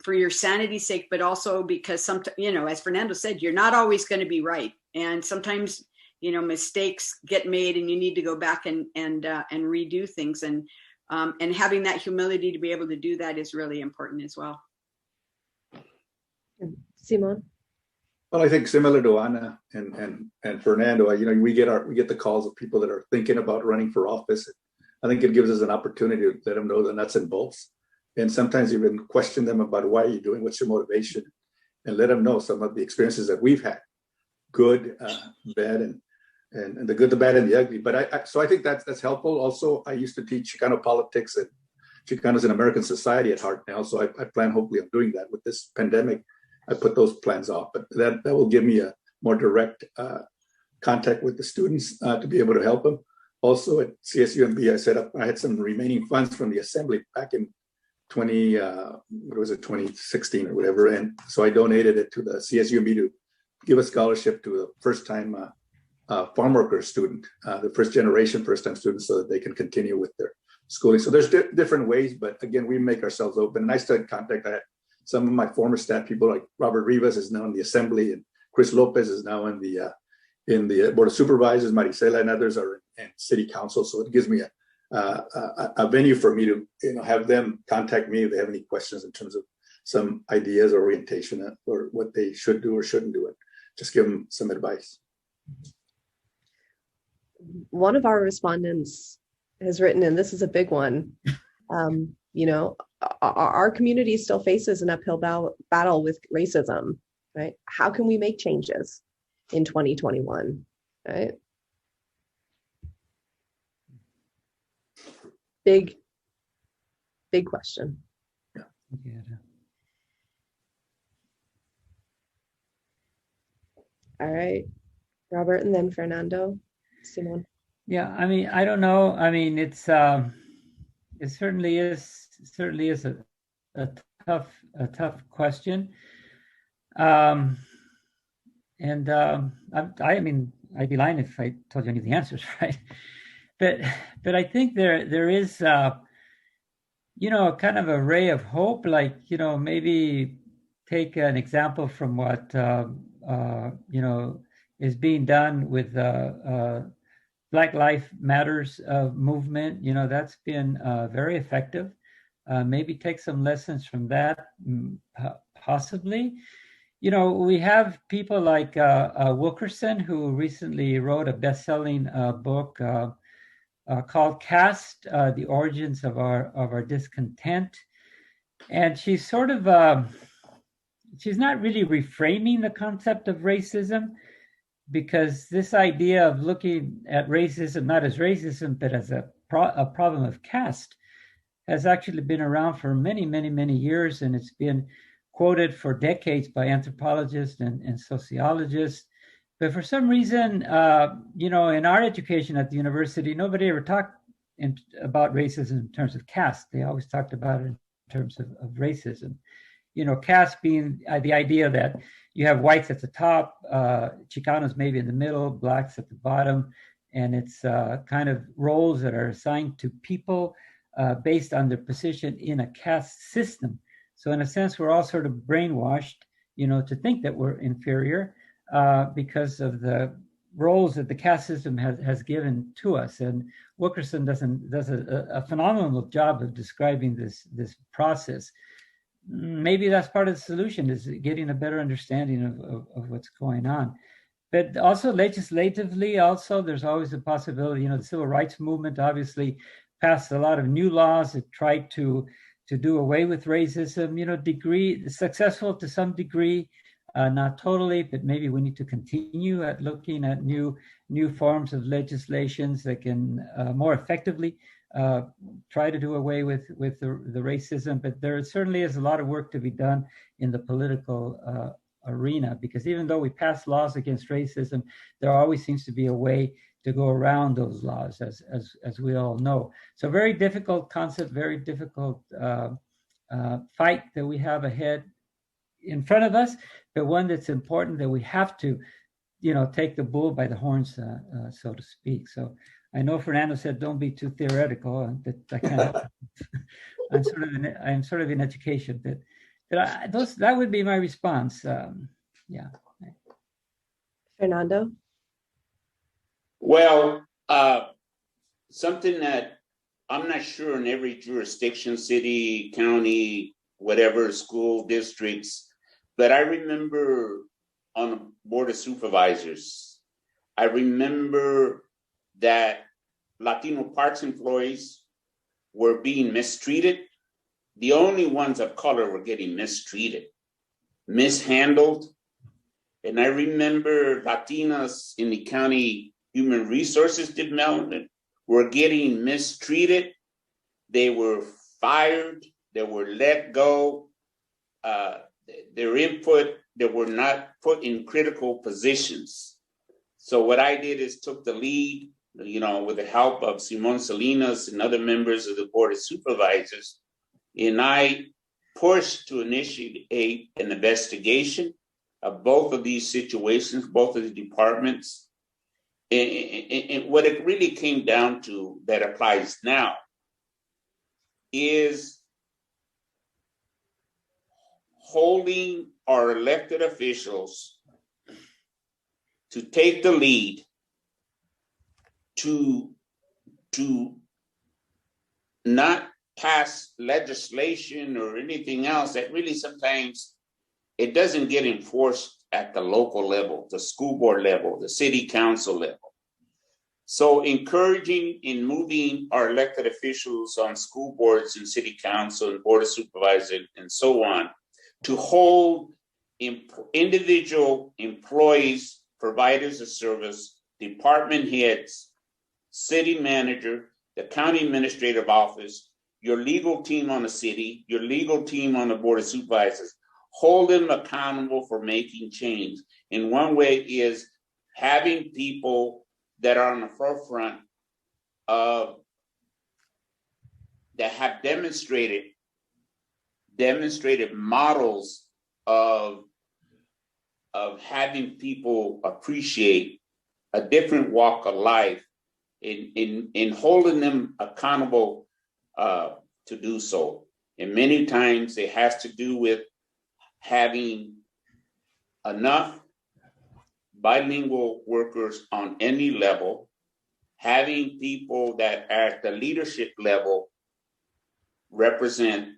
for your sanity's sake, but also because as Fernando said, you're not always going to be right, and sometimes mistakes get made, and you need to go back and redo things, and having that humility to be able to do that is really important as well. Simone? Well, I think similar to Ana and Fernando, we get the calls of people that are thinking about running for office. I think it gives us an opportunity to let them know the nuts and bolts, and sometimes even question them about why are you doing, what's your motivation, and let them know some of the experiences that we've had, good, bad, and the good, the bad, and the ugly. But so I think that's helpful. Also, I used to teach Chicano politics, and Chicanos in American society at heart now. So I plan hopefully on doing that. With this pandemic, I put those plans off, but that will give me a more direct contact with the students to be able to help them. Also at CSUMB, I had some remaining funds from the assembly back in 2016 or whatever. And so I donated it to the CSUMB to give a scholarship to a first-time farm worker student, the first-time students, so that they can continue with their schooling. So there's different ways, but again, we make ourselves open. And I still in contact. I had some of my former staff people, like Robert Rivas is now in the assembly, and Chris Lopez is now in the board of supervisors. Maricela and others are in city council. So it gives me a venue for me to have them contact me if they have any questions in terms of some ideas or orientation or what they should do or shouldn't do, it. Just give them some advice. One of our respondents has written, and this is a big one, our community still faces an uphill battle with racism, right? How can we make changes in 2021, right? Big question. Yeah. All right, Robert, and then Fernando. Simon. Yeah, I mean, I don't know. I mean, it certainly is a tough question. I mean, I'd be lying if I told you any of the answers, right? But I think there is kind of a ray of hope, like maybe take an example from what is being done with Black Lives Matters movement. That's been very effective. Maybe take some lessons from that, possibly. We have people like Wilkerson, who recently wrote a best-selling book called Caste, The Origins of Our Discontent. And she's sort of, she's not really reframing the concept of racism, because this idea of looking at racism not as racism, but as a problem of caste has actually been around for many, many, many years. And it's been quoted for decades by anthropologists and sociologists. But for some reason, in our education at the university, nobody ever talked about racism in terms of caste. They always talked about it in terms of racism. Caste being the idea that you have whites at the top, Chicanos maybe in the middle, blacks at the bottom, and it's kind of roles that are assigned to people based on their position in a caste system. So in a sense, we're all sort of brainwashed, to think that we're inferior because of the roles that the caste system has given to us. And Wilkerson does a phenomenal job of describing this process. Maybe that's part of the solution, is getting a better understanding of what's going on. But also legislatively, there's always a possibility. The civil rights movement obviously passed a lot of new laws that tried to do away with racism, successful to some degree, not totally, but maybe we need to continue at looking at new forms of legislations that can more effectively try to do away with the racism. But there certainly is a lot of work to be done in the political arena, because even though we pass laws against racism, there always seems to be a way to go around those laws, as we all know. So very difficult concept, very difficult fight that we have ahead in front of us, but one that's important, that we have to, take the bull by the horns, so to speak. So I know Fernando said, don't be too theoretical, but I kind of, I'm sort of in education, but that would be my response. Yeah. Fernando? Well, something that I'm not sure in every jurisdiction, city, county, whatever, school districts, but I remember on the board of supervisors, I remember that Latino parks employees were being mistreated. The only ones of color were getting mistreated, mishandled. And I remember Latinas in the county human resources development were getting mistreated. They were fired, they were let go. Their input, they were not put in critical positions. So what I did is took the lead with the help of Simon Salinas and other members of the Board of Supervisors, and I pushed to initiate an investigation of both of these situations, both of the departments. And what it really came down to that applies now is holding our elected officials to take the lead to not pass legislation or anything else that really sometimes it doesn't get enforced at the local level, the school board level, the city council level. So encouraging and moving our elected officials on school boards and city council and board of supervisors and so on to hold individual employees, providers of service, department heads, city manager, the county administrative office, your legal team on the city, your legal team on the board of supervisors, hold them accountable for making change. And one way is having people that are on the forefront of that have demonstrated models of having people appreciate a different walk of life in holding them accountable to do so. And many times it has to do with having enough bilingual workers on any level, having people that at the leadership level represent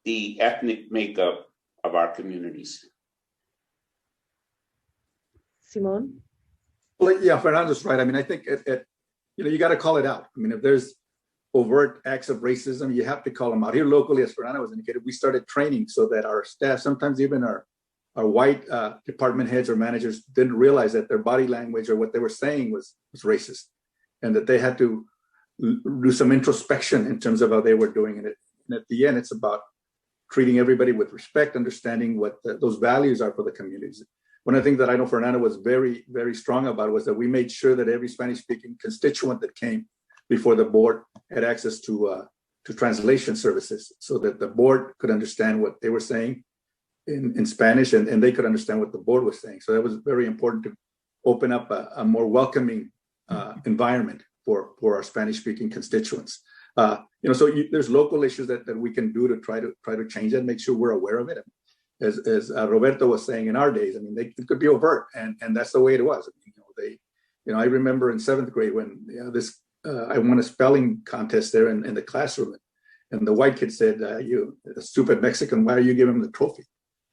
the ethnic makeup of our communities. Simon? Well, yeah, Fernando's right. I mean, I think you got to call it out. I mean, if there's overt acts of racism, you have to call them out. Here locally, as Fernando was indicated, we started training so that our staff, sometimes even our white department heads or managers, didn't realize that their body language or what they were saying was racist, and that they had to do some introspection in terms of how they were doing it. And at the end, it's about treating everybody with respect, understanding what those values are for the communities. One of the things that I know Fernando was very, very strong about was that we made sure that every Spanish-speaking constituent that came before the board had access to translation services, so that the board could understand what they were saying in Spanish, and they could understand what the board was saying. So that was very important to open up a more welcoming environment for our Spanish-speaking constituents. There's local issues that we can do to try to change that, make sure we're aware of it. As Roberto was saying, in our days, I mean, it could be overt, and that's the way it was. I remember in 7th grade when I won a spelling contest there in the classroom, and the white kid said, "You a stupid Mexican, why are you giving him the trophy?"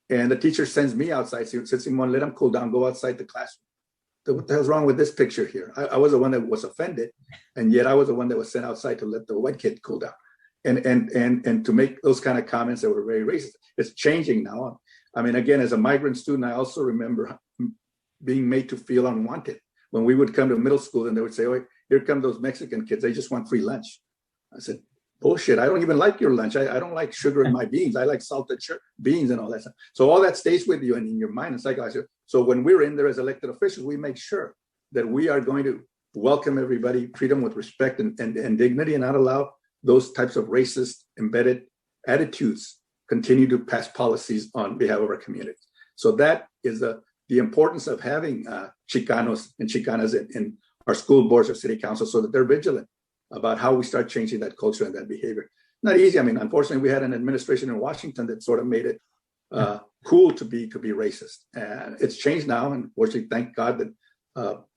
And the teacher sends me outside, says, "Simon, let him cool down, go outside the classroom." So what the hell's wrong with this picture here? I was the one that was offended, and yet I was the one that was sent outside to let the white kid cool down. And to make those kind of comments that were very racist. It's changing now. I mean, again, as a migrant student, I also remember being made to feel unwanted. When we would come to middle school and they would say, "Oh, here come those Mexican kids, they just want free lunch." I said, "Bullshit, I don't even like your lunch. I don't like sugar in my beans. I like salted beans and all that stuff." So all that stays with you and in your mind and psychology. So when we're in there as elected officials, we make sure that we are going to welcome everybody, treat them with respect and dignity, and not allow those types of racist embedded attitudes continue to pass policies on behalf of our communities. So that is the importance of having Chicanos and Chicanas in our school boards or city council, so that they're vigilant about how we start changing that culture and that behavior. Not easy. I mean, unfortunately, we had an administration in Washington that sort of made it cool to be racist. And it's changed now. And fortunately, thank God that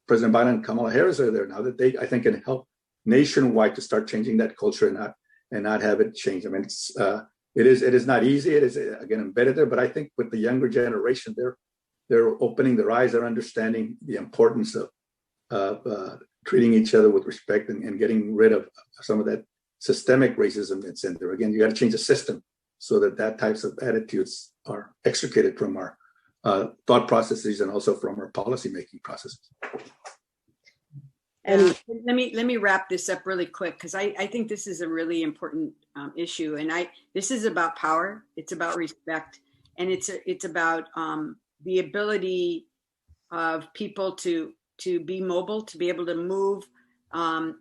President Biden and Kamala Harris are there now, that they, I think, can help nationwide to start changing that culture and not have it change. I mean, it is not easy. It is, again, embedded there. But I think with the younger generation, they're opening their eyes. They're understanding the importance of treating each other with respect and getting rid of some of that systemic racism that's in there. Again, you got to change the system so that types of attitudes are extricated from our thought processes and also from our policy-making processes. And let me wrap this up really quick, because I think this is a really important issue. And this is about power. It's about respect, and it's about the ability of people to be mobile, to be able to move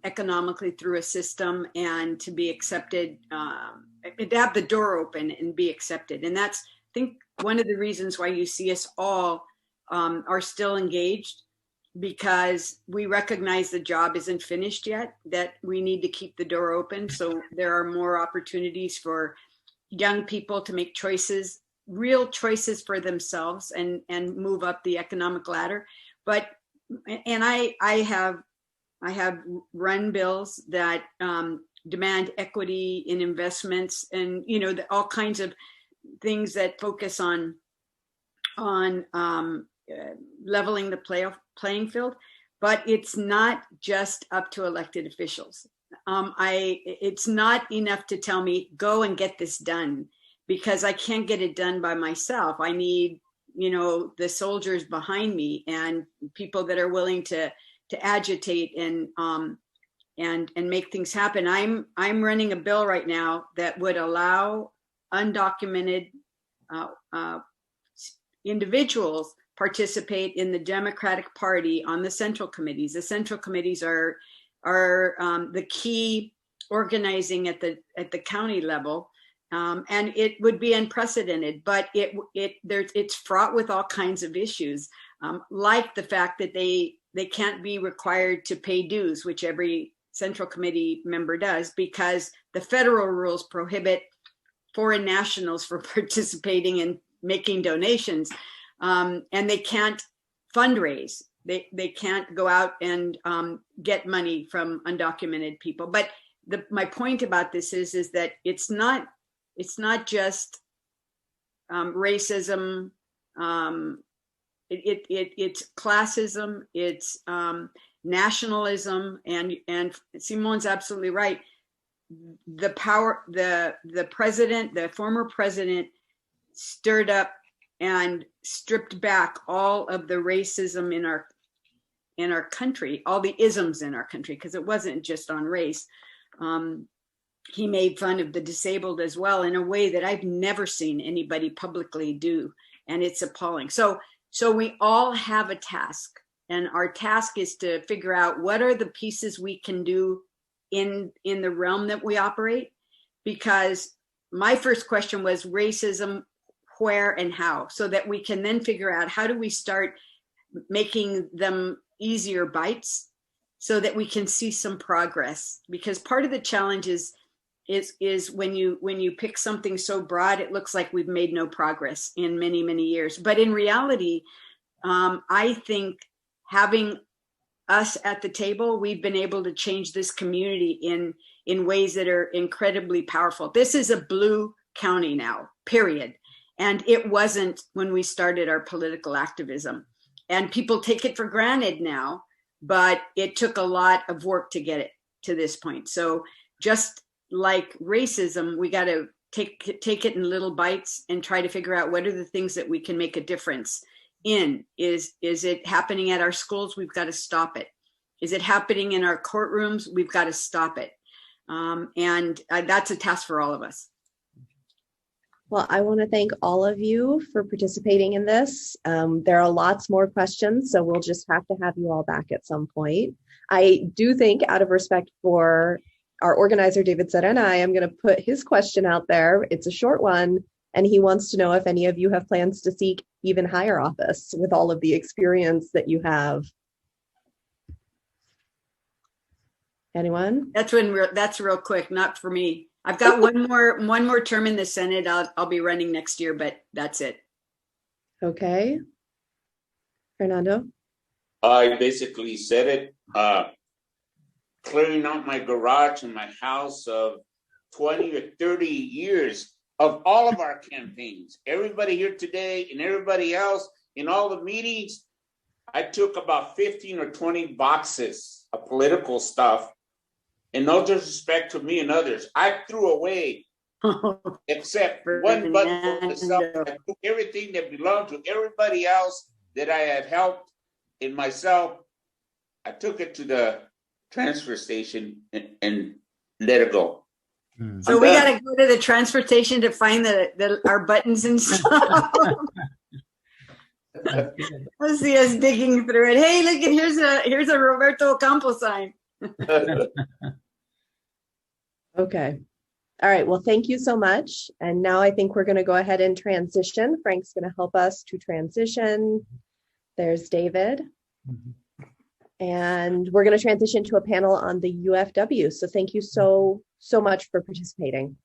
economically through a system and to be accepted, to have the door open and be accepted. And that's, I think, one of the reasons why you see us all are still engaged, because we recognize the job isn't finished yet, that we need to keep the door open. So there are more opportunities for young people to make choices, real choices for themselves, and move up the economic ladder. But, and I have run bills that demand equity in investments, and, you know, all kinds of things that focus on leveling the playing field. But it's not just up to elected officials. It's not enough to tell me, go and get this done, because I can't get it done by myself. I need, you know, the soldiers behind me and people that are willing to agitate and make things happen. I'm running a bill right now that would allow undocumented individuals participate in the Democratic Party on the central committees. The central committees are the key organizing at the county level, and it would be unprecedented. But it's fraught with all kinds of issues, like the fact that they can't be required to pay dues, which every central committee member does, because the federal rules prohibit foreign nationals from participating and making donations, and they can't fundraise. They can't go out and get money from undocumented people. But my point about this is that it's not just racism. It's classism. It's nationalism. And Simon's absolutely right. The president, the former president, stirred up and stripped back all of the racism in our country, all the isms in our country, because it wasn't just on race. He made fun of the disabled as well, in a way that I've never seen anybody publicly do, and it's appalling. So we all have a task, and our task is to figure out what are the pieces we can do in the realm that we operate. Because my first question was racism, where and how, so that we can then figure out how do we start making them easier bites so that we can see some progress. Because part of the challenge is when you pick something so broad, it looks like we've made no progress in many, many years. But in reality, I think having us at the table, we've been able to change this community in ways that are incredibly powerful. This is a blue county now, period. And it wasn't when we started our political activism. And people take it for granted now, but it took a lot of work to get it to this point. So just like racism, we got to take it in little bites and try to figure out what are the things that we can make a difference in. Is it happening at our schools? We've got to stop it. Is it happening in our courtrooms? We've got to stop it. And that's a task for all of us. Well, I want to thank all of you for participating in this. There are lots more questions, so we'll just have to have you all back at some point. I do think, out of respect for our organizer, David Serena, I am going to put his question out there. It's a short one, and he wants to know if any of you have plans to seek even higher office with all of the experience that you have. Anyone? That's real quick, not for me. I've got one more term in the Senate. I'll be running next year, but that's it. Okay. Fernando? I basically said it. Clearing out my garage and my house of 20 or 30 years of all of our campaigns. Everybody here today and everybody else in all the meetings, I took about 15 or 20 boxes of political stuff. And no disrespect to me and others, I threw away, except one button for myself. I threw everything that belonged to everybody else that I had helped in myself. I took it to the transfer station and let it go. So we got to go to the transfer station to find our buttons and stuff. Let's see us digging through it. Hey, look, here's a Roberto Ocampo sign. Okay. All right. Well, thank you so much. And now I think we're going to go ahead and transition. Frank's going to help us to transition. There's David. And we're going to transition to a panel on the UFW. So thank you so much for participating.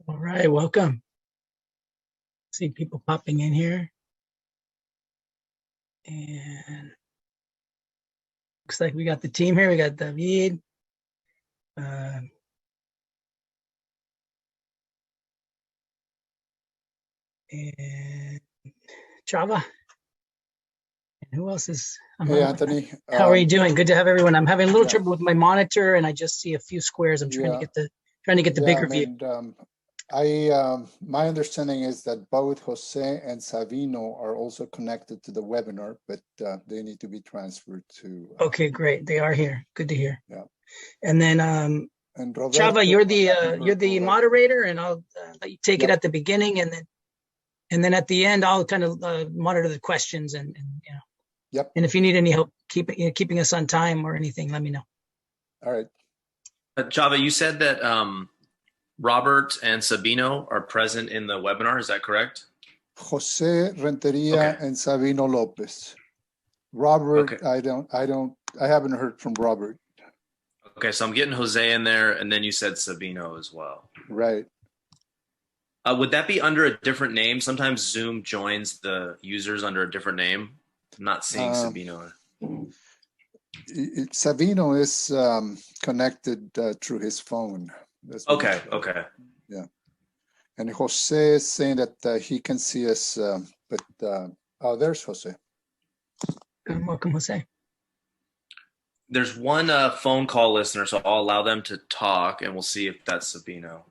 All right, welcome. See people popping in here. And looks like we got the team here. We got David. And Chava. And who else is? Hey, Anthony. How are you doing? Good to have everyone. I'm having a little trouble with my monitor, and I just see a few squares. I'm trying to get the bigger view. My understanding is that both Jose and Savino are also connected to the webinar, but they need to be transferred to. Okay, great. They are here. Good to hear. Yeah. And then and Roberto, Chava, you're the moderator, and I'll let you take it at the beginning, and then at the end I'll kind of monitor the questions and you know. Yep. And if you need any help keeping us on time or anything, let me know. All right. Chava, you said that Robert and Sabino are present in the webinar. Is that correct? Jose Renteria and Savino Lopez. Robert, I haven't heard from Robert. Okay, so I'm getting Jose in there, and then you said Sabino as well. Right. Would that be under a different name? Sometimes Zoom joins the users under a different name. I'm not seeing Sabino. Savino is connected through his phone. Okay. Yeah. And Jose is saying that he can see us, but there's Jose. Welcome, Jose. There's one phone call listener, so I'll allow them to talk, and we'll see if that's Sabino.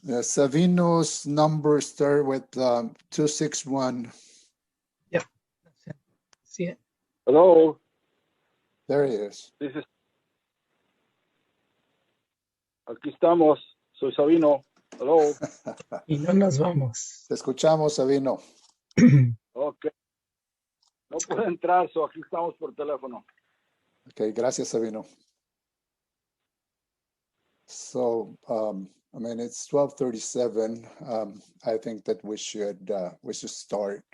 Savino's number start with 261. Yep. That's it. See it? Hello. There he is. Aquí estamos. Soy Sabino. Hello. Y no nos vamos. Te escuchamos, Savino. Okay. No puedo entrar, so aquí estamos por teléfono. Okay, gracias, Savino. So, I mean, it's 12:37. I think that we should start.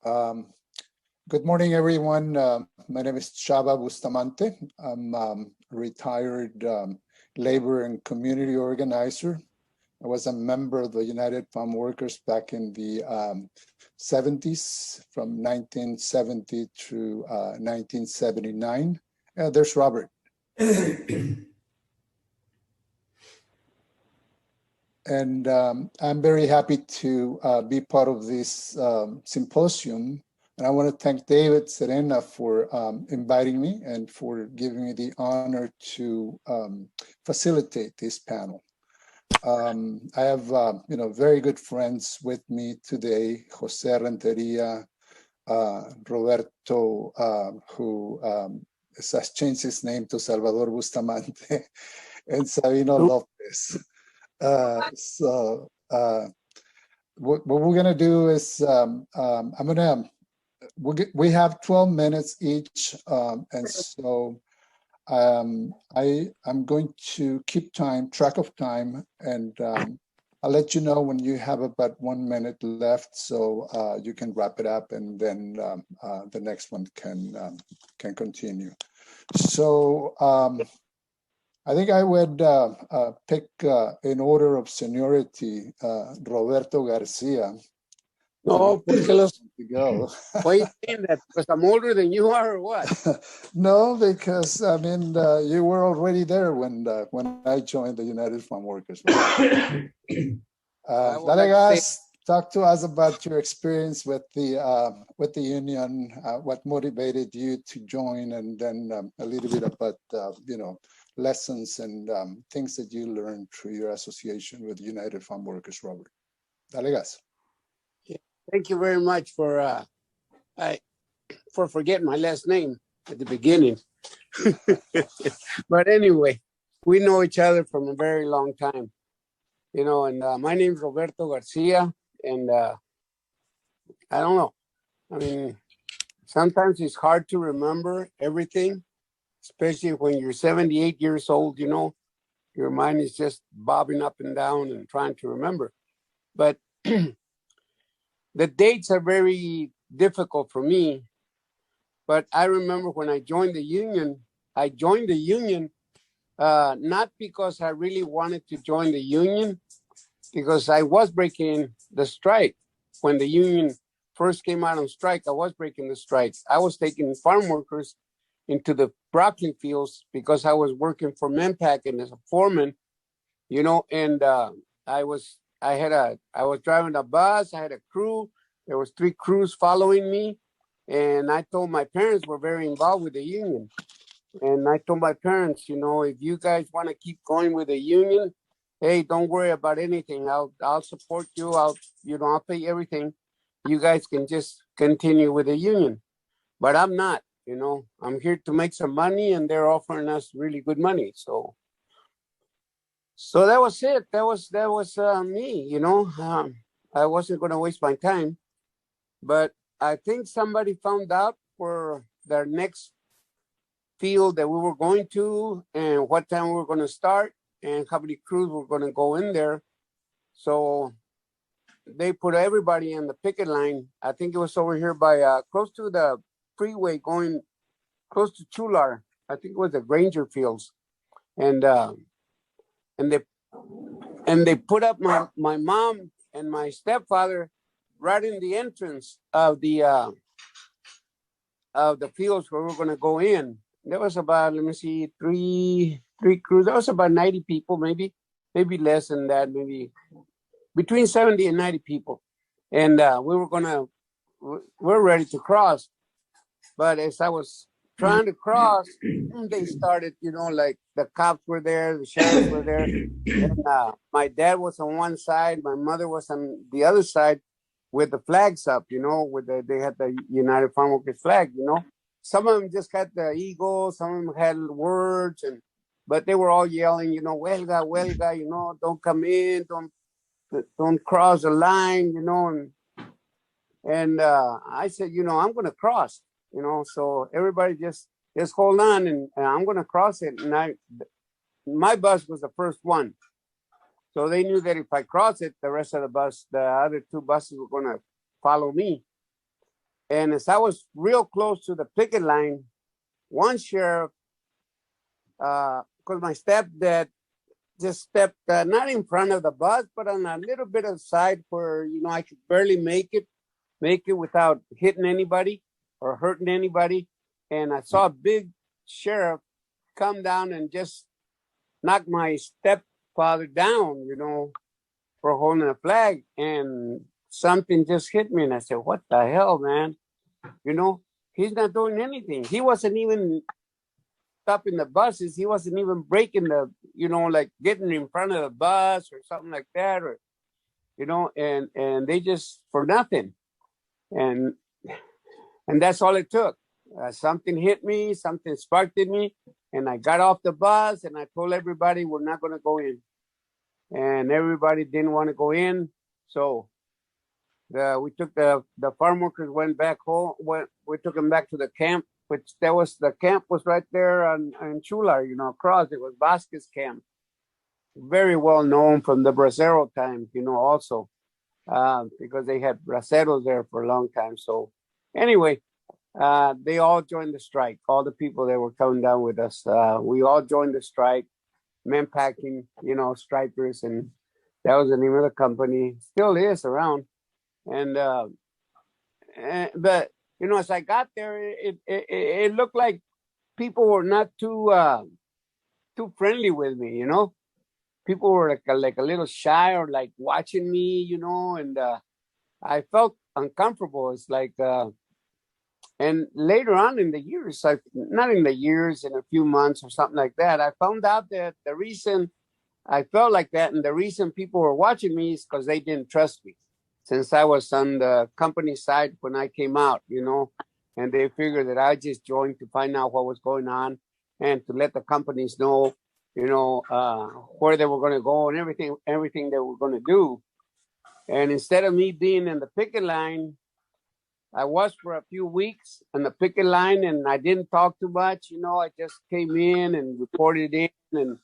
Good morning, everyone. My name is Chava Bustamante. I'm retired labor and community organizer. I was a member of the United Farm Workers back in the 70s, from 1970 to 1979. There's Robert. And I'm very happy to be part of this symposium. And I want to thank David Serena for inviting me and for giving me the honor to facilitate this panel. I have, very good friends with me today, Jose Renteria, Roberto, who has changed his name to Salvador Bustamante, and Sabino Lopez. What we're gonna do is we have 12 minutes each, and so I'm going to keep track of time, and I'll let you know when you have about 1 minute left, so you can wrap it up, and then the next one can continue. So I think I would pick in order of seniority Roberto Garcia, No, porque los. To go. Why are you saying that? Because I'm older than you are, or what? No, because I mean, you were already there when I joined the United Farm Workers. Dalegas, talk to us about your experience with the union, what motivated you to join, and then a little bit about lessons and things that you learned through your association with United Farm Workers, Robert. Dalegas. Yeah, thank you very much for forgetting my last name at the beginning. But anyway, we know each other from a very long time, and my name is Roberto Garcia, and I don't know. I mean, sometimes it's hard to remember everything, especially when you're 78 years old, your mind is just bobbing up and down and trying to remember. But the dates are very difficult for me. But I remember when I joined the union, not because I really wanted to join the union, because I was breaking the strike. When the union first came out on strike, I was breaking the strike. I was taking farm workers into the broccoli fields because I was working for Menpack as a foreman, and I was driving a bus. I had a crew. There was 3 crews following me. And I told my parents were very involved with the union. And I told my parents, if you guys want to keep going with the union, hey, don't worry about anything. I'll support you. I'll pay everything. You guys can just continue with the union. But I'm not, I'm here to make some money, and they're offering us really good money. So that was it. That was me, I wasn't going to waste my time. But I think somebody found out for their next field that we were going to and what time we were going to start and how many crews were going to go in there. So they put everybody in the picket line. I think it was over here by close to the freeway going close to Chular. I think it was the Granger Fields. And they put up my mom and my stepfather right in the entrance of the fields where we're going to go in. There was about, three crews. There was about 90 people, maybe less than that, maybe between 70 and 90 people. And we're ready to cross. But as I was trying to cross, they started, like the cops were there, the sheriffs were there. And my dad was on one side, my mother was on the other side, with the flags up, they had the United Farm Workers flag, Some of them just had the eagle, some of them had words, but they were all yelling, huelga, huelga, don't come in, don't cross the line, and I said, I'm going to cross, so everybody just hold on, and I'm going to cross it. And my bus was the first one. So they knew that if I crossed it, the rest of the other 2 buses were going to follow me. And as I was real close to the picket line, one sheriff, because my stepdad just stepped not in front of the bus, but on a little bit of side where, I could barely make it without hitting anybody or hurting anybody. And I saw a big sheriff come down and just knock my stepfather down, for holding a flag, and something just hit me, and I said, what the hell, man? He's not doing anything. He wasn't even stopping the buses. He wasn't even breaking like getting in front of the bus or something like that, or, and they just, for nothing. And that's all it took. Something hit me, something sparked in me, and I got off the bus and I told everybody we're not going to go in. And everybody didn't want to go in. So we took the farm workers went back home. We took them back to the camp, which the camp was right there on Chular, across. It was Vasquez camp. Very well known from the Bracero times, also, because they had braceros there for a long time. So anyway, they all joined the strike. All the people that were coming down with us, we all joined the strike. Men packing, strikers, and that was the name of the company. Still is around. But you know, as I got there, it looked like people were not too friendly with me. You know, people were like a little shy or like watching me. You know, and I felt uncomfortable. It's like. And later on in the years, not in the years, in a few months or something like that, I found out that the reason I felt like that and the reason people were watching me is because they didn't trust me. Since I was on the company side when I came out, you know, and they figured that I just joined to find out what was going on and to let the companies know, you know, where they were going to go and everything they were going to do. And instead of me being in the picket line, I was for a few weeks on the picket line and I didn't talk too much. You know, I just came in and reported in and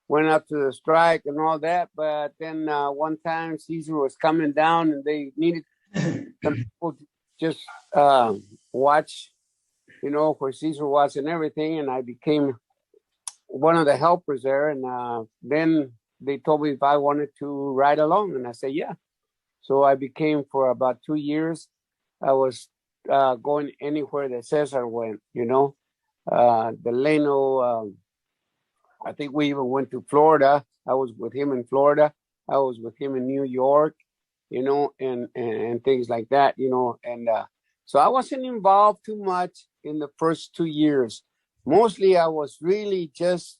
went up to the strike and all that. But then one time Caesar was coming down and they needed some people to just watch, you know, where Caesar was and everything. And I became one of the helpers there. And then they told me if I wanted to ride along. And I said, yeah. So I became for about 2 years. I was going anywhere that Cesar went, you know. Delano, I think we even went to Florida. I was with him in Florida. I was with him in New York, you know, and things like that, you know. And so I wasn't involved too much in the first 2 years. Mostly I was really just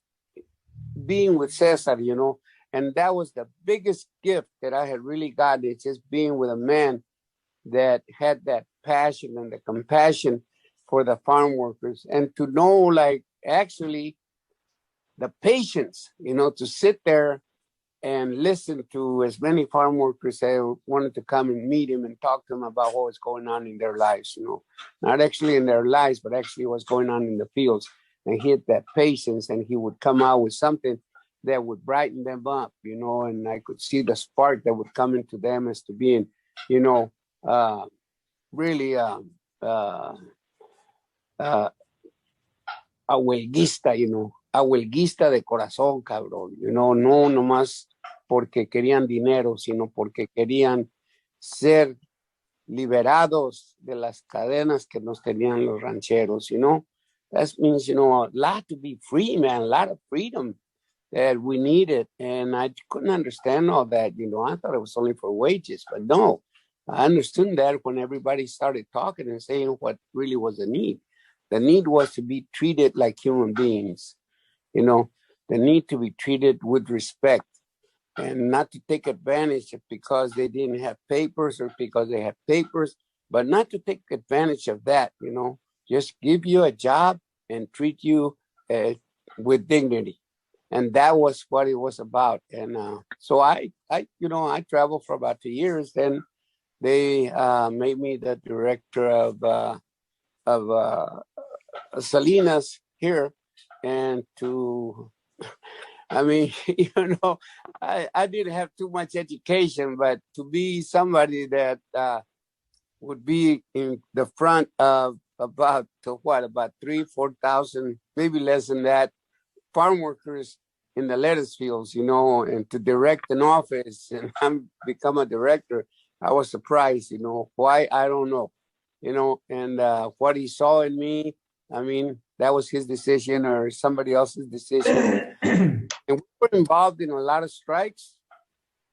being with Cesar, you know. And that was the biggest gift that I had really gotten. It's just being with a man that had that passion and the compassion for the farm workers, and to know, like, actually the patience, you know, to sit there and listen to as many farm workers that wanted to come and meet him and talk to him about what was going on in their lives, you know, not actually in their lives, but actually what's going on in the fields. And he had that patience, and he would come out with something that would brighten them up, you know, and I could see the spark that would come into them as to being, you know, really a huelguista, you know, a huelguista de corazón, cabrón, you know, no nomás porque querían dinero, sino porque querían ser liberados de las cadenas que nos tenían los rancheros, you know. That means, you know, a lot to be free, man, a lot of freedom that we needed. And I couldn't understand all that, you know. I thought it was only for wages, but no. I understood that when everybody started talking and saying what really was the need. The need was to be treated like human beings, you know, the need to be treated with respect and not to take advantage of because they didn't have papers or because they had papers, but not to take advantage of that, you know, just give you a job and treat you with dignity. And that was what it was about. And so I, you know, I traveled for about 2 years. Then they made me the director of Salinas here, and I mean, you know, I didn't have too much education, but to be somebody that would be in the front of about 3,000-4,000, maybe less than that, farm workers in the lettuce fields, you know, and to direct an office and become a director. I was surprised, you know, why, I don't know, you know, and what he saw in me, I mean, that was his decision or somebody else's decision. And we were involved in a lot of strikes.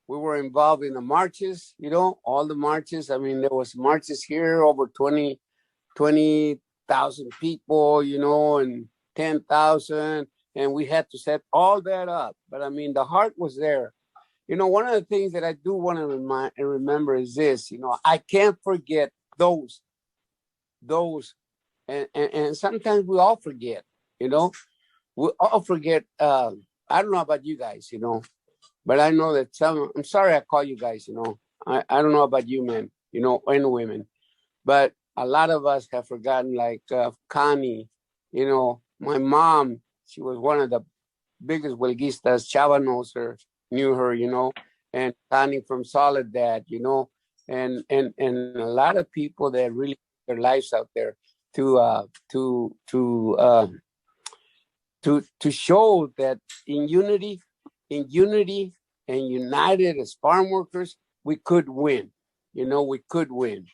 We were involved in the marches, you know, all the marches. I mean, there was marches here, over 20,000 people, you know, and 10,000. And we had to set all that up. But I mean, the heart was there. You know, one of the things that I do want to remember is this, you know, I can't forget those, and sometimes we all forget, you know, we all forget. I don't know about you guys, you know, but I know that I'm sorry I call you guys, you know, I don't know about you men, you know, and women, but a lot of us have forgotten, like Connie, you know, my mom, she was one of the biggest huelguistas. Chava knows her, knew her, you know, and Connie from Soledad, you know, and a lot of people that really put their lives out there to show that in unity and united as farm workers, we could win. we could win.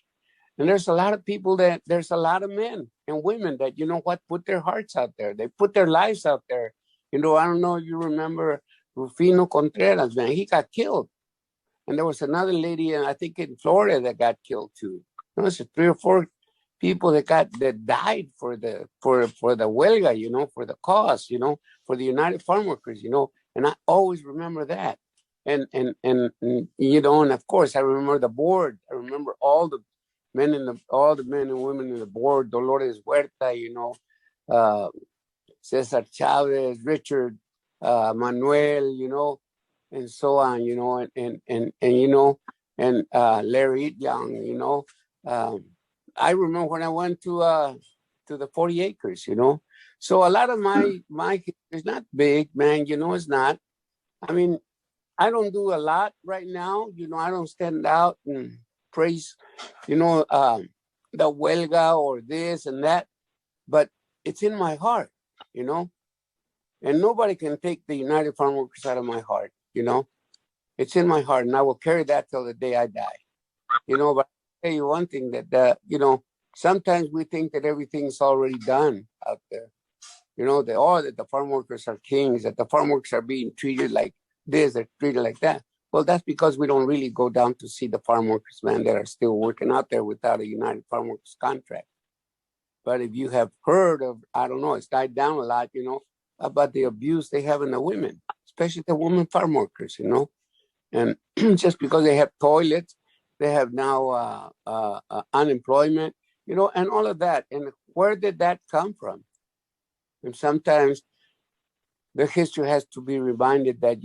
And there's a lot of people there's a lot of men and women that, put their hearts out there. They put their lives out there. I don't know if you remember Rufino Contreras, man, he got killed. And there was another lady, I think in Florida, that got killed too. There was 3 or 4 people that died for the huelga, for the cause, for the United Farm Workers, and I always remember that. And of course I remember the board. I remember all the men and women in the board, Dolores Huerta, Cesar Chavez, Richard, Manuel, and so on, and Larry Young, I remember when I went to the 40 acres, So a lot of my is not big, man, it's not. I mean, I don't do a lot right now, I don't stand out and praise, the huelga or this and that, but it's in my heart, and nobody can take the United Farm Workers out of my heart, It's in my heart, and I will carry that till the day I die, But I'll tell you one thing that, sometimes we think that everything's already done out there, that the farm workers are kings, that the farm workers are being treated like this, they're treated like that. Well, that's because we don't really go down to see the farm workers, man, that are still working out there without a United Farm Workers contract. But if you have heard of, I don't know, it's died down a lot, about the abuse they have in the women, especially the women farm workers, And just because they have toilets, they have now unemployment, and all of that. And where did that come from? And sometimes the history has to be reminded that,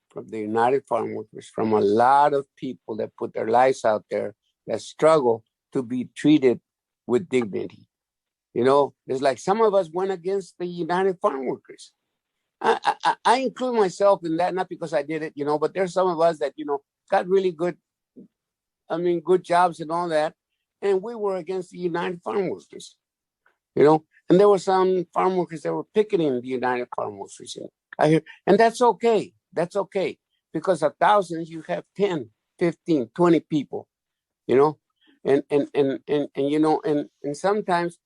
from the United Farm Workers, from a lot of people that put their lives out there, that struggle to be treated with dignity. It's like some of us went against the United Farm Workers. I include myself in that, not because I did it, but there's some of us that, got really good, good jobs and all that. And we were against the United Farm Workers, and there were some farm workers that were picketing the United Farm Workers. I hear, and that's okay. That's okay. Because of thousands, you have 10, 15, 20 people, and sometimes,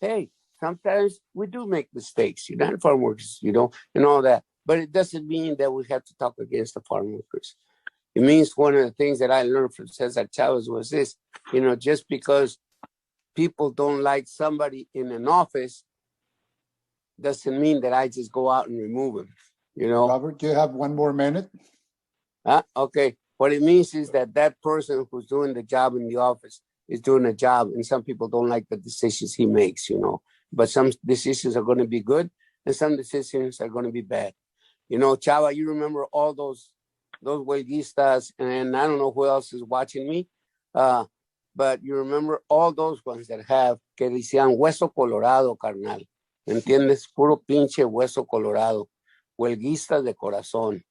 hey, sometimes we do make mistakes, United Farm Workers, and all that. But it doesn't mean that we have to talk against the farm workers. It means one of the things that I learned from Cesar Chavez was this, just because people don't like somebody in an office doesn't mean that I just go out and remove them, Robert, you have 1 more minute. Okay. What it means is that person who's doing the job in the office is doing a job, and some people don't like the decisions he makes, but some decisions are going to be good and some decisions are going to be bad. Chava, you remember all those huelguistas, and I don't know who else is watching me, but you remember all those ones that have, que decían hueso colorado, carnal. ¿Entiendes? Puro pinche hueso colorado. Huelguistas de corazón.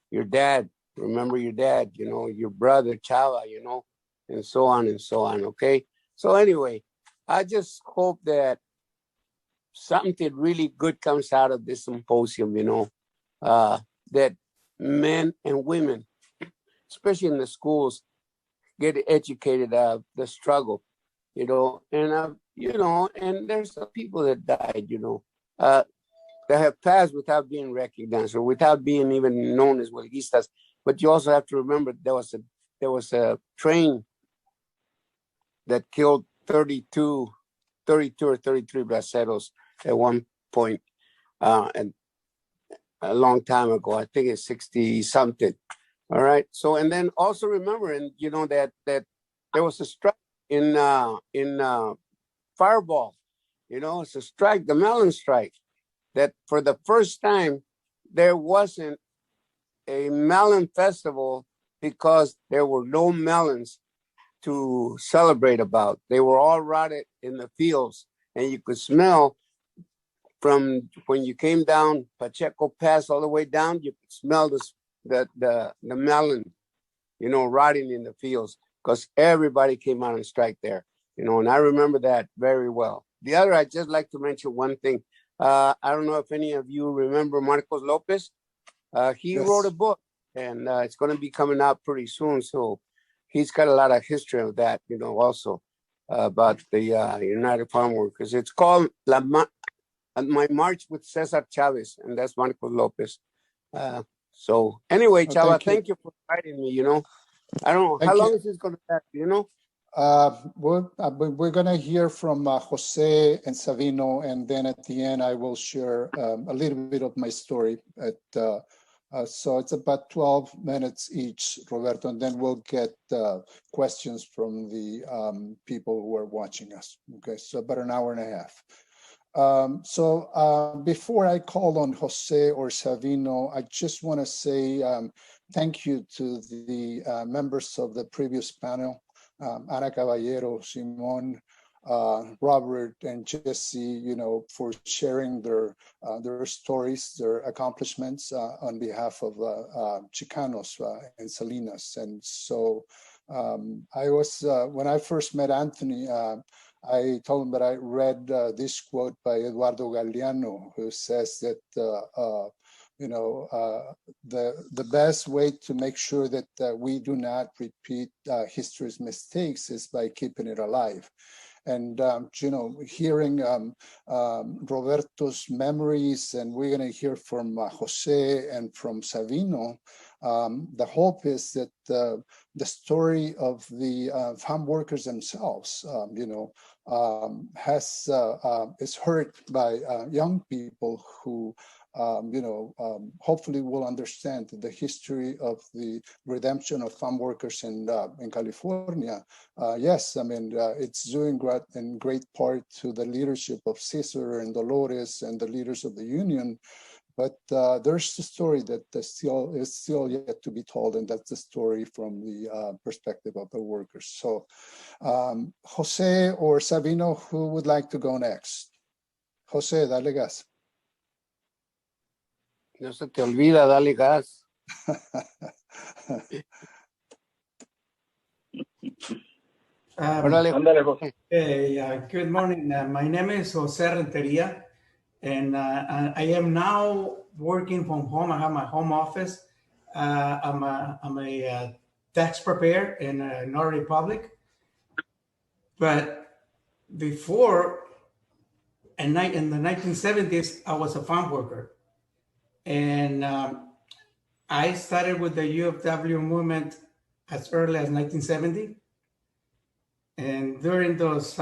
Your dad, remember your dad, your brother, Chava, and so on, okay? So anyway, I just hope that something really good comes out of this symposium, that men and women, especially in the schools, get educated of the struggle, and there's some people that died, that have passed without being recognized or without being even known as huelguistas. But you also have to remember there was a train that killed 32 or 33 braceros at one point, and a long time ago. I think it's 60 something. All right. So, and then also remember, and that there was a strike in Fireball. It's a strike, the melon strike. That for the first time there wasn't a melon festival because there were no melons to celebrate about. They were all rotted in the fields, and you could smell from when you came down Pacheco Pass all the way down. You could smell the melon, rotting in the fields because everybody came out and strike there. And I remember that very well. The other, I'd just like to mention one thing. I don't know if any of you remember Marcos Lopez. He Yes. wrote a book, and it's going to be coming out pretty soon. So he's got a lot of history of that, you know, also about the United Farm Workers. It's called My March with Cesar Chavez, and that's Marco Lopez. So anyway, Chava, thank you for inviting me, you know. I don't know, how long is this going to last, you know? We're going to hear from Jose and Savino, and then at the end, I will share a little bit of my story. So it's about 12 minutes each, Roberto, and then we'll get questions from the people who are watching us. Okay, so about an hour and a half. Before I call on Jose or Savino, I just want to say thank you to the members of the previous panel, Ana Caballero, Simon, Robert, and Jesse, you know, for sharing their stories, their accomplishments on behalf of Chicanos in Salinas. And so I was, when I first met Anthony, I told him that I read this quote by Eduardo Galeano, who says that, you know, the best way to make sure that we do not repeat history's mistakes is by keeping it alive. And, you know, hearing Roberto's memories, and we're going to hear from Jose and from Savino, the hope is that the story of the farm workers themselves, you know, is heard by young people who, you know, hopefully will understand the history of the redemption of farm workers in California. Yes, I mean, it's due in great part to the leadership of Cesar and Dolores and the leaders of the union. But there's a story that is still yet to be told, and that's the story from the perspective of the workers. So, Jose or Savino, who would like to go next? Jose, dale gas. No se te olvida, dale gas. Good morning. My name is Jose Renteria, and I am now working from home. I have my home office. I'm a tax preparer in North Republic. But before, in the 1970s, I was a farm worker. And I started with the UFW movement as early as 1970. And during those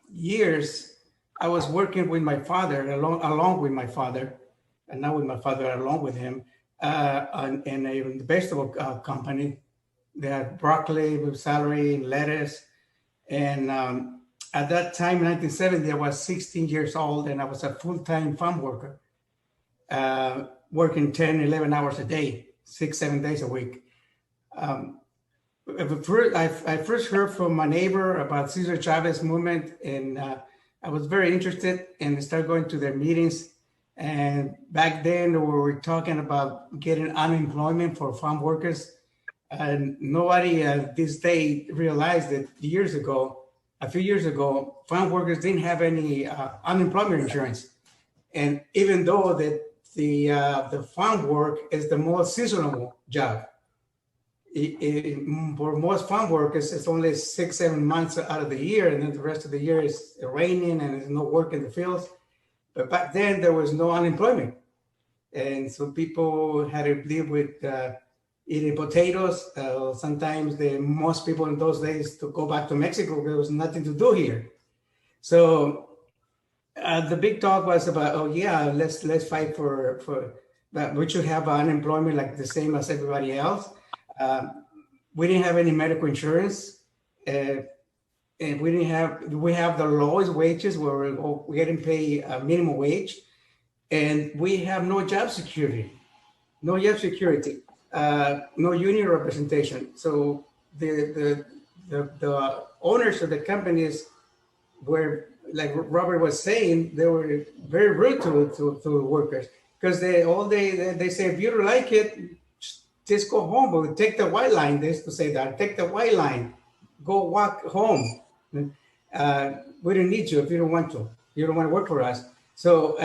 years, I was working with my father, along with my father, and not with my father, along with him, in a vegetable company. They had broccoli with celery and lettuce. And at that time, in 1970, I was 16 years old, and I was a full-time farm worker, working 10, 11 hours a day, 6, 7 days a week. I first heard from my neighbor about Cesar Chavez movement, and I was very interested and started going to their meetings. And back then we were talking about getting unemployment for farm workers. And nobody this day realized that a few years ago, farm workers didn't have any unemployment insurance. And even though that the farm work is the most seasonal job, for most farm workers, it's only 6, 7 months out of the year, and then the rest of the year is raining and there's no work in the fields. But back then there was no unemployment, and so people had to live with eating potatoes. Sometimes most people in those days to go back to Mexico, there was nothing to do here. So the big talk was about, oh yeah, let's fight for that. We should have unemployment like the same as everybody else. We didn't have any medical insurance, and we have the lowest wages where we're getting paid a minimum wage, and we have no job security, no union representation. So the owners of the companies were, like Robert was saying, they were very rude to workers, because they say, if you don't like it, just go home, but take the white line. They used to say that, take the white line, go walk home. We don't need you if you don't want to. You don't want to work for us. So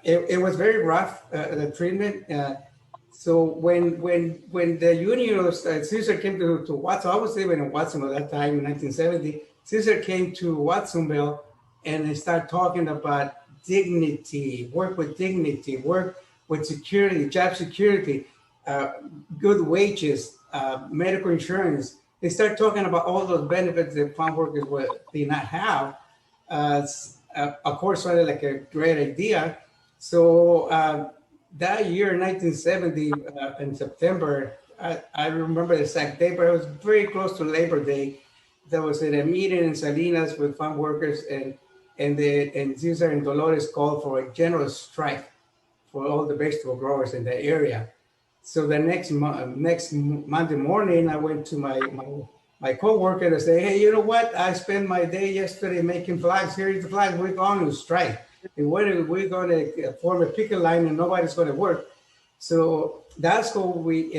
it was very rough, the treatment. So when the union of Caesar came to Watson, I was living in Watson at that time in 1970. Caesar came to Watsonville and they started talking about dignity, work with dignity, work with security, job security, good wages, medical insurance. They start talking about all those benefits that farm workers did not have. Of course, sounded like a great idea. So that year, 1970, in September, I remember the exact day, but it was very close to Labor Day. There was a meeting in Salinas with farm workers, and Cesar and Dolores called for a general strike for all the vegetable growers in the area. So the next Monday morning, I went to my coworker to say, hey, you know what? I spent my day yesterday making flags. Here's the flag. We're going to strike. And we're going to form a picket line, and nobody's going to work. So that's how we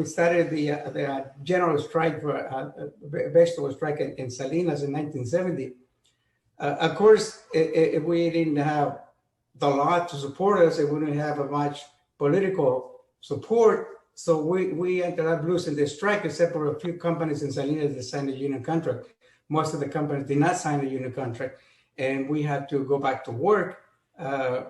started the general strike for vegetable strike in Salinas in 1970. Of course, if we didn't have the law to support us, we wouldn't have much political support. So we ended up losing the strike, except for a few companies in Salinas that signed a union contract. Most of the companies did not sign a union contract, and we had to go back to work. And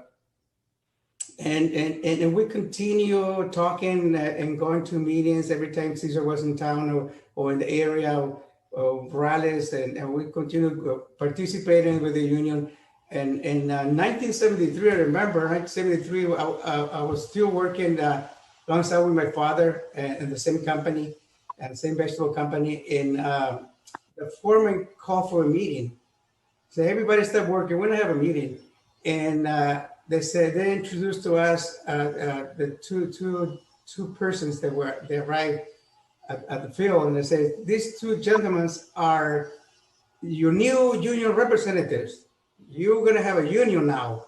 we continue talking and going to meetings every time Cesar was in town or in the area of rallies, and we continue participating with the union. And in 1973, I remember 1973, I was still working alongside with my father in the same company, and the same vegetable company. In the foreman called for a meeting. So everybody stopped working. We're gonna have a meeting, and they introduced to us the two persons that arrived at the field, and they said, these two gentlemen are your new union representatives. You're gonna have a union now.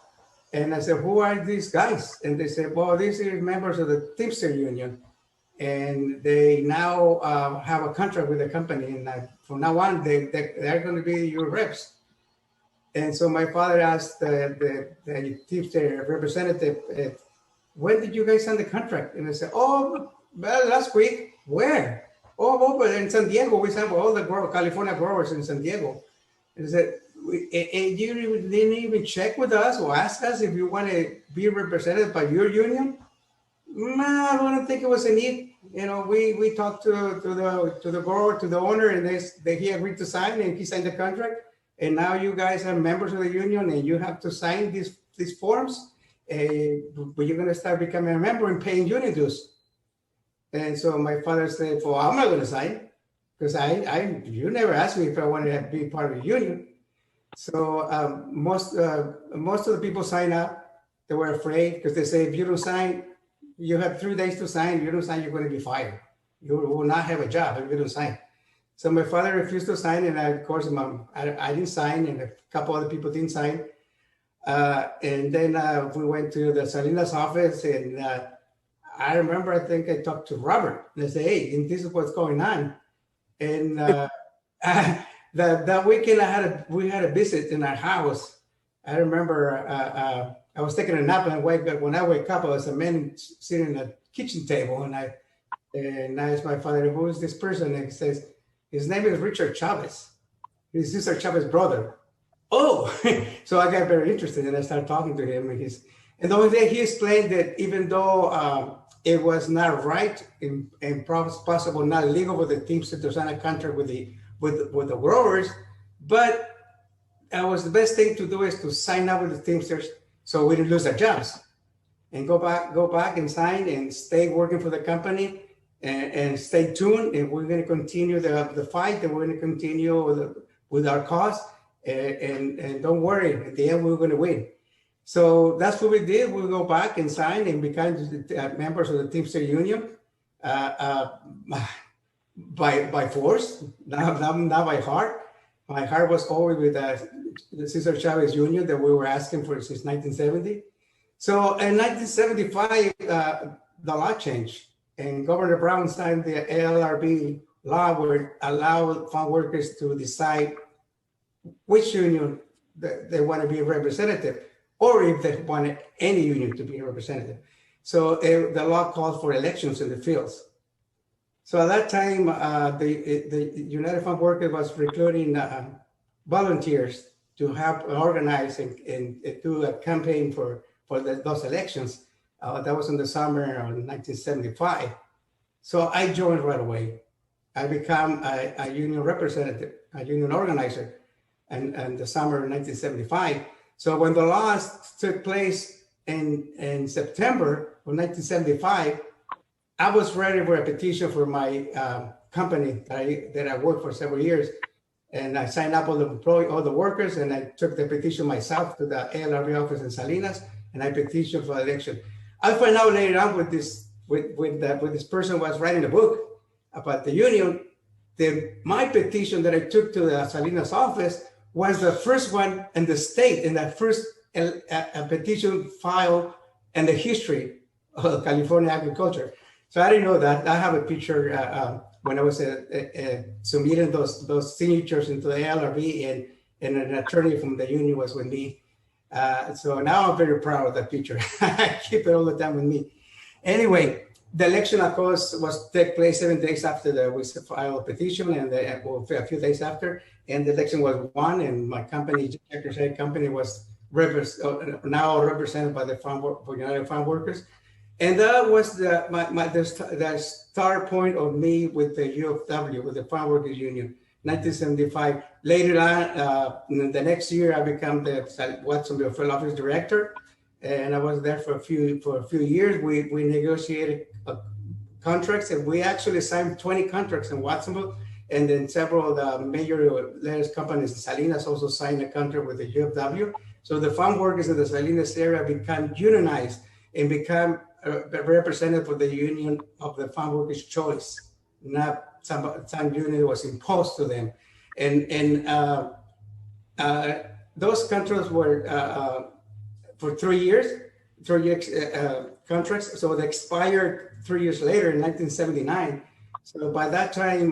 And I said, who are these guys? And they said, well, these are members of the Teamster Union, and they now have a contract with the company, and from now on, they're going to be your reps. And so my father asked the Teamster representative, when did you guys sign the contract? And I said, oh, well, last week. Where? Oh, over in San Diego. We signed for all the California growers in San Diego. And I said, and you didn't even check with us or ask us if you want to be represented by your union? No, I don't think it was a need. You know, we talked to the grower, to the owner, and he agreed to sign, and he signed the contract. And now you guys are members of the union, and you have to sign these forms. But you're going to start becoming a member and paying union dues. And so my father said, well, I'm not going to sign, because you never asked me if I wanted to be part of the union. So most of the people sign up. They were afraid, because they say, if you don't sign, you have 3 days to sign. If you don't sign, you're going to be fired. You will not have a job if you don't sign. So my father refused to sign, and of course, I didn't sign, and a couple other people didn't sign. And then we went to the Salinas office, and I remember, I think I talked to Robert, and I said, hey, and this is what's going on. And that weekend, we had a visit in our house. I remember I was taking a nap, and when I wake up, I was a man sitting at the kitchen table, and I asked my father, who is this person? And he says, his name is Richard Chavez. He's Cesar Chavez's brother. Oh, so I got very interested, and I started talking to him. And the only thing he explained that even though it was not right and possible not legal for the Teamsters to sign a contract with the growers, but that was the best thing to do is to sign up with the Teamsters so we didn't lose our jobs, and go back and sign and stay working for the company, and stay tuned. And we're going to continue the fight, and we're going to continue with our cause, and don't worry, at the end we're going to win. So that's what we did. We go back and sign and become members of the Teamster Union by force, not by heart. My heart was always with the Cesar Chavez Union that we were asking for since 1970. So in 1975, the law changed, and Governor Brown signed the LRB law, which allowed farm workers to decide which union they want to be a representative, or if they wanted any union to be a representative. So the law called for elections in the fields. So at that time, the United Farm Workers was recruiting volunteers to help organize and do a campaign for those elections. That was in the summer of 1975. So I joined right away. I became a union representative, a union organizer, in the summer of 1975. So when the laws took place in September of 1975, I was ready for a petition for my company that I worked for several years. And I signed up all the workers, and I took the petition myself to the ALRB office in Salinas, and I petitioned for election. I find out later on with this person was writing a book about the union. My petition that I took to the Salinas office was the first one in the state, in the first petition file in the history of California agriculture. So I didn't know that. I have a picture when I was submitting those signatures into the ALRB, and an attorney from the union was with me. So now I'm very proud of that picture. I keep it all the time with me. Anyway, the election, of course, took place 7 days after we filed a petition, and a few days after, and the election was won, and my company, Chicana company, was now represented by the United Farm Workers. And that was the start point of me with the UFW, with the Farm Workers Union, 1975. Later on, the next year, I became the Watsonville Field Office Director, and I was there for a few years. We negotiated contracts, and we actually signed 20 contracts in Watsonville, and then several of the major lettuce companies in Salinas also signed a contract with the UFW. So the farm workers in the Salinas area become unionized and become represented for the union of the farm workers' choice, not some union that was imposed to them. And those contracts were for 3 years, contracts. So they expired 3 years later in 1979. So by that time,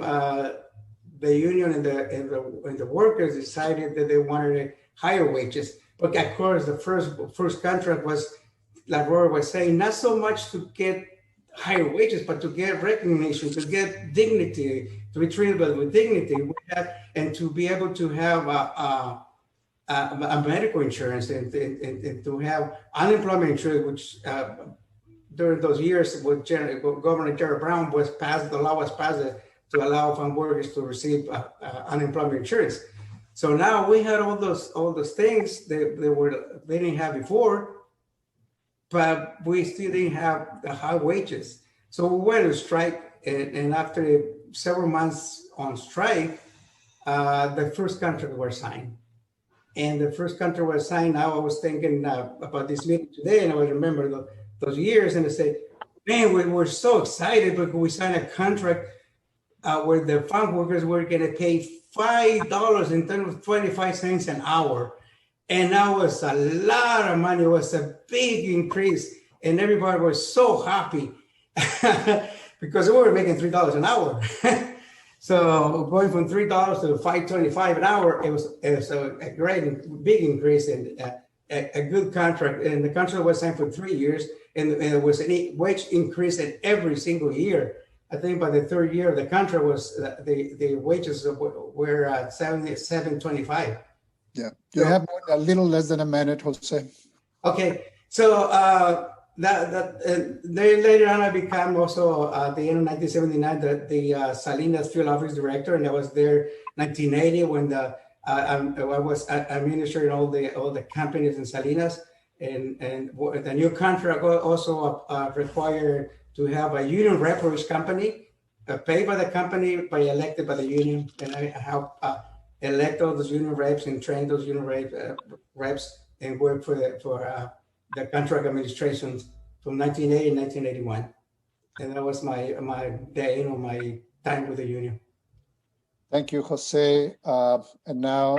the union and the workers decided that they wanted higher wages. But of course, the first contract was, like Rory was saying, not so much to get higher wages, but to get recognition, to get dignity, to be treated with dignity, and to be able to have a medical insurance and to have unemployment insurance, which during those years with Governor Jerry Brown the law was passed to allow farm workers to receive unemployment insurance. So now we had all those things that they didn't have before, but we still didn't have the high wages. So we went to strike, and after several months on strike, the first contract was signed. And the first contract was signed. Now I was thinking about this meeting today, and I remember those years, and I said, man, we were so excited because we signed a contract where the farm workers were going to pay $5 in terms of 25 cents an hour. And that was a lot of money. It was a big increase. And everybody was so happy because we were making $3 an hour. So going from $3 to $5.25 an hour, it was a great, big increase and a good contract. And the contract was signed for 3 years. And it was a wage increase in every single year. I think by the third year, the contract was, the wages were $7.25. Yeah, you have a little less than a minute, Jose. Okay, so then later on, I became also at the end of 1979 the Salinas Field Office Director, and I was there 1980 when I was administering all the companies in Salinas, and the new contract also required to have a union rep for each company, paid by the company, but elected by the union, and I helped elect all those union reps and train those union reps and work for the contract administrations from 1980 to 1981. And that was my day, my time with the union. Thank you, Jose. And now,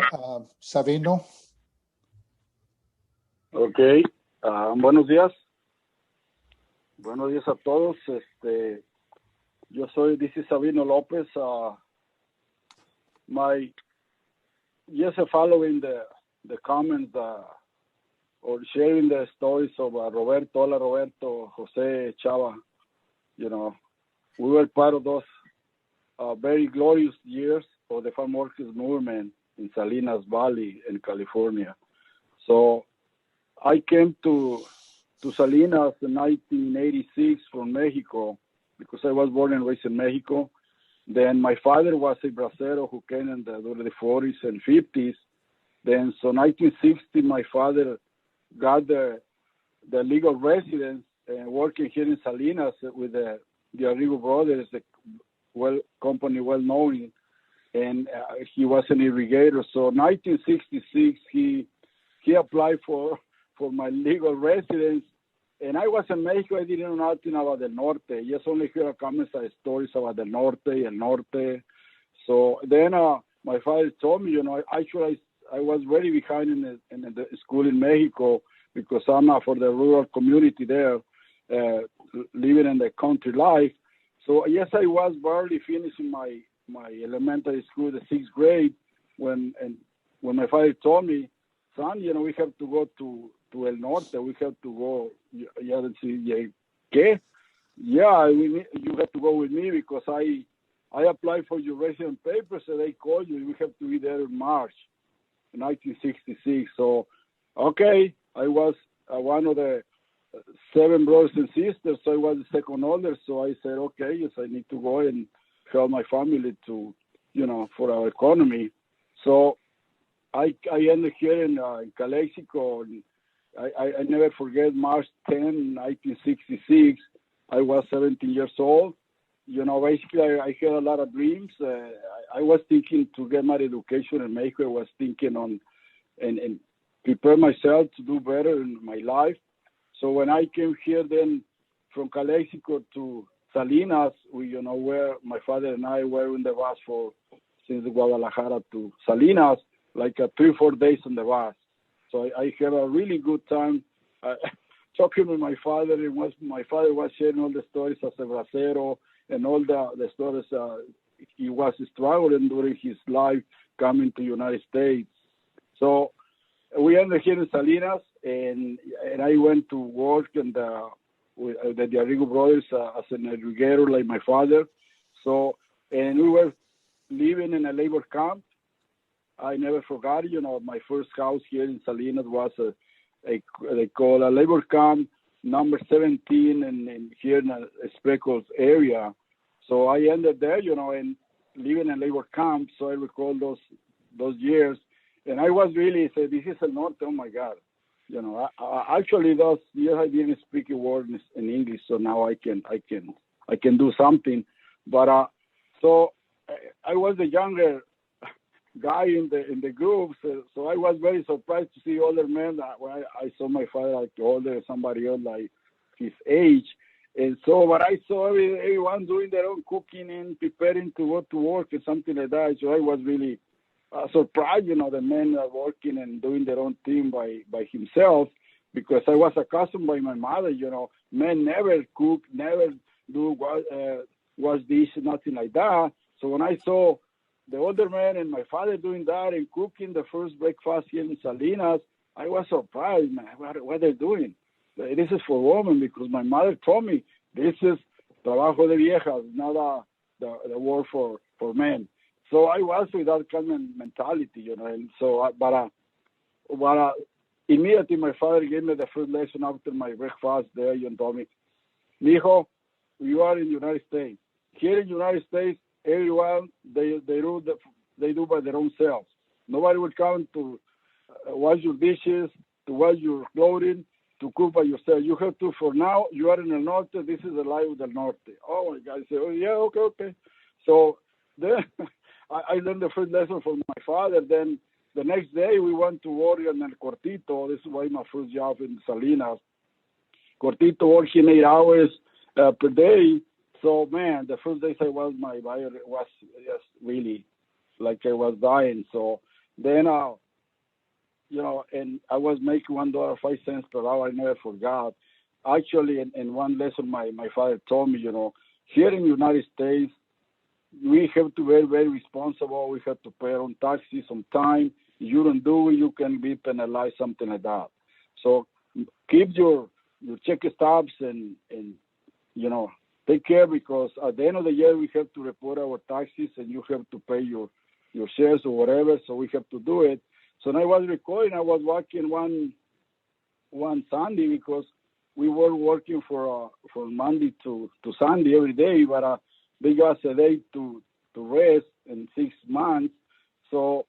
Sabino. Ok. Buenos días. Buenos días a todos. This is Sabino Lopez. Following the comments or sharing the stories of Roberto, hola Roberto, Jose, Chava. You know, we were part of those very glorious years of the farm workers movement in Salinas Valley in California. So I came to Salinas in 1986 from Mexico because I was born and raised in Mexico. Then my father was a bracero who came in during the 40s and 50s. Then, so 1960, my father got the legal residence and working here in Salinas with the Arrigo brothers, the company well known, and he was an irrigator. So 1966, he applied for my legal residence. And I was in Mexico, I didn't know nothing about the Norte. Just only hear comments and stories about the Norte, El Norte. So then my father told me, you know, actually I was very behind in the school in Mexico because I'm for the rural community there, living in the country life. So yes, I was barely finishing my elementary school, the 6th grade, when my father told me, son, you know, we have to go to El Norte. We have to go. ¿Qué? Yeah, you have to go with me because I applied for your resident papers and they called you. We have to be there in March 1966. So, okay, I was one of the 7 brothers and sisters, so I was the second older. So I said, okay, yes, I need to go and help my family to, you know, for our economy. So I ended here in Calexico. I never forget March 10, 1966. I was 17 years old. You know, basically, I had a lot of dreams. I was thinking to get my education in Mexico. I was thinking on and prepare myself to do better in my life. So when I came here then from Calexico to Salinas, you know, where my father and I were in the bus since Guadalajara to Salinas, like 3-4 days on the bus. So I had a really good time talking with my father. My father was sharing all the stories as a bracero and all the stories he was struggling during his life coming to the United States. So we ended here in Salinas, and I went to work with the Arrigo brothers as an irrigator like my father. So, and we were living in a labor camp. I never forgot, you know, my first house here in Salinas was they call a labor camp number 17 and here in a Speckles area. So I ended there, you know, and living in labor camp. So I recall those years. And I was really said, this is a north, oh my God. You know, actually those years I didn't speak a word in English, so now I can do something. But so I was the younger guy in the group, so I was very surprised to see older men. When I saw my father like older, somebody else like his age, and so what I saw everyone doing their own cooking and preparing to go to work and something like that. So I was really surprised, you know, the men are working and doing their own thing by himself, because I was accustomed by my mother, you know, men never cook, never do wash dishes, nothing like that. So when I saw the older man and my father doing that and cooking the first breakfast here in Salinas, I was surprised, man, what they're doing. This is for women, because my mother told me this is trabajo de viejas, not the work for men. So I was with that kind of mentality, you know. And so, but immediately my father gave me the first lesson after my breakfast there and told me, mijo, you are in the United States. Here in the United States, everyone, they do by their own selves. Nobody will come to wash your dishes, to wash your clothing, to cook by yourself. You have to, for now, you are in El Norte, this is the life of the Norte. Oh my God, I say, oh yeah, okay. So then I learned the first lesson from my father. Then the next day we went to work in El Cortito. This was my first job in Salinas. Cortito working 8 hours per day. So man, the first days my body was just really like I was dying. So then, you know, and I was making $1.05 per hour. I never forgot. Actually, in one lesson, my father told me, you know, here in the United States, we have to be very, very responsible. We have to pay our own taxes on time. If you don't do it, you can be penalized, something like that. So keep your check stubs and take care, because at the end of the year we have to report our taxes and you have to pay your shares or whatever. So we have to do it. So when I was recording, I was working one Sunday, because we were working from Monday to Sunday every day, but they got a day to rest in 6 months. So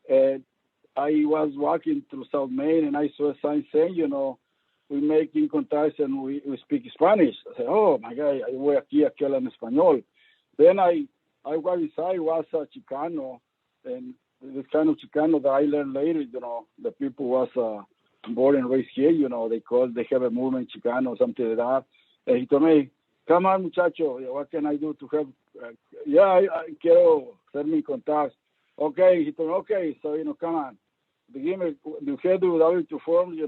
I was walking through South Main and I saw a sign saying, we make income tax and we speak Spanish. I said, oh my God, I voy aquí a que hablan español. Then I was a Chicano, and this kind of Chicano that I learned later, the people was born and raised here, they have a movement Chicano or something like that. And he told me, come on, muchacho, what can I do to help? I quiero hacer mi income tax. Okay, he told me, okay, so, come on. Dime, do you have the W2 forms?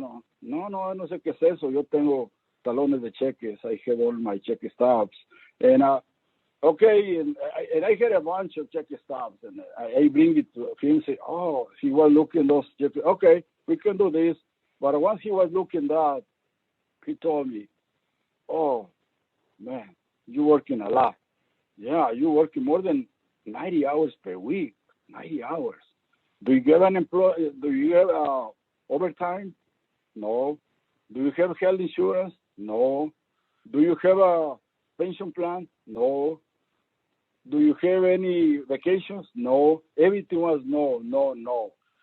No, no sé qué es eso. Yo tengo talones de cheques. I have all my check stubs. And, okay, and I had a bunch of check stubs. And I bring it to him and say, oh, he was looking those check. Okay, we can do this. But once he was looking that, he told me, oh, man, you're working a lot. Yeah, you're working more than 90 hours per week. 90 hours. Do you get an employee? Do you have overtime? No. Do you have health insurance? No. Do you have a pension plan? No. Do you have any vacations? No. Everything was no.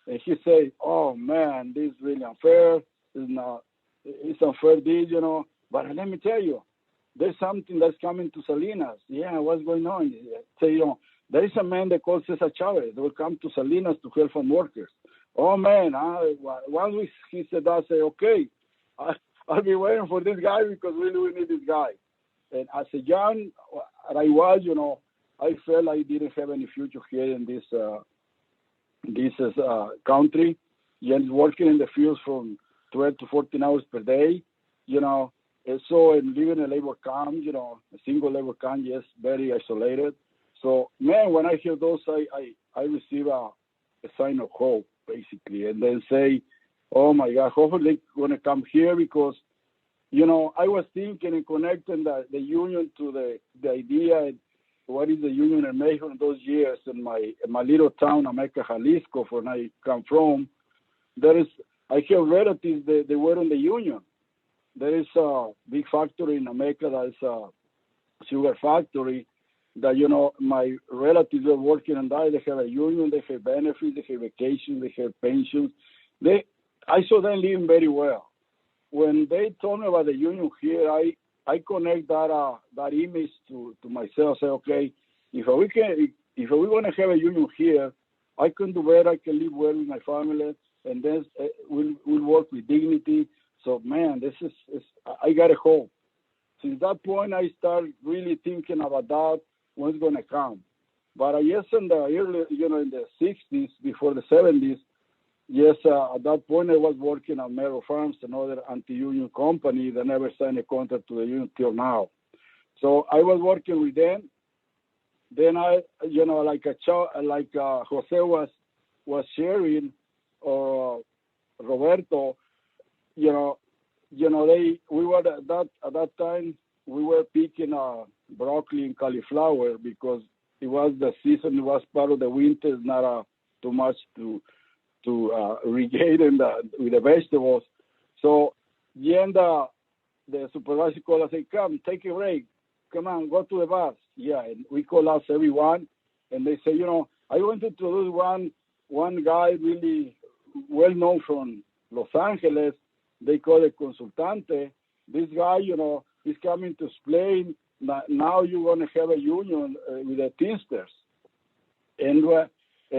And he said, oh man, this is really unfair. It's unfair deal, But let me tell you, there's something that's coming to Salinas. Yeah, what's going on? Say, there is a man they call Cesar Chavez. They will come to Salinas to help farm workers. Oh man, once he said that, I say, okay, I'll be waiting for this guy, because really we need this guy. And as a young, I was, I felt I didn't have any future here in this country. Working in the fields from 12 to 14 hours per day, and so and living in a labor camp, a single labor camp, yes, very isolated. So, man, when I hear those, I receive a sign of hope, basically, and then say, oh, my God, hopefully they're going to come here, because, I was thinking and connecting the union to the idea, what is the union in Mexico in those years in my little town, Ameca, Jalisco, where I come from. I have relatives, they were in the union. There is a big factory in Ameca that is a sugar factory, that, my relatives are working on that. They have a union, they have benefits, they have vacations, they have pensions. I saw them living very well. When they told me about the union here, I connect that image to myself. Say, okay, if we want to have a union here, I can do better. I can live well with my family, and then we'll work with dignity. So, man, this is I got a hope. Since that point, I started really thinking about that. What's going to come? But yes, in the early, in the 60s, before the 70s, yes, at that point I was working at Mero Farms, another anti-union company that never signed a contract to the union till now. So I was working with them. Then I, like Jose was sharing, or Roberto, we were at that time we were picking broccoli and cauliflower, because it was the season, it was part of the winter, not too much to irrigate with the vegetables. So the supervisor called us and said, come, take a break. Come on, go to the bus. Yeah, and we call us everyone, and they say, I want to introduce one guy really well known from Los Angeles. They call it Consultante. This guy, is coming to explain that now you're going to have a union with the Teamsters. And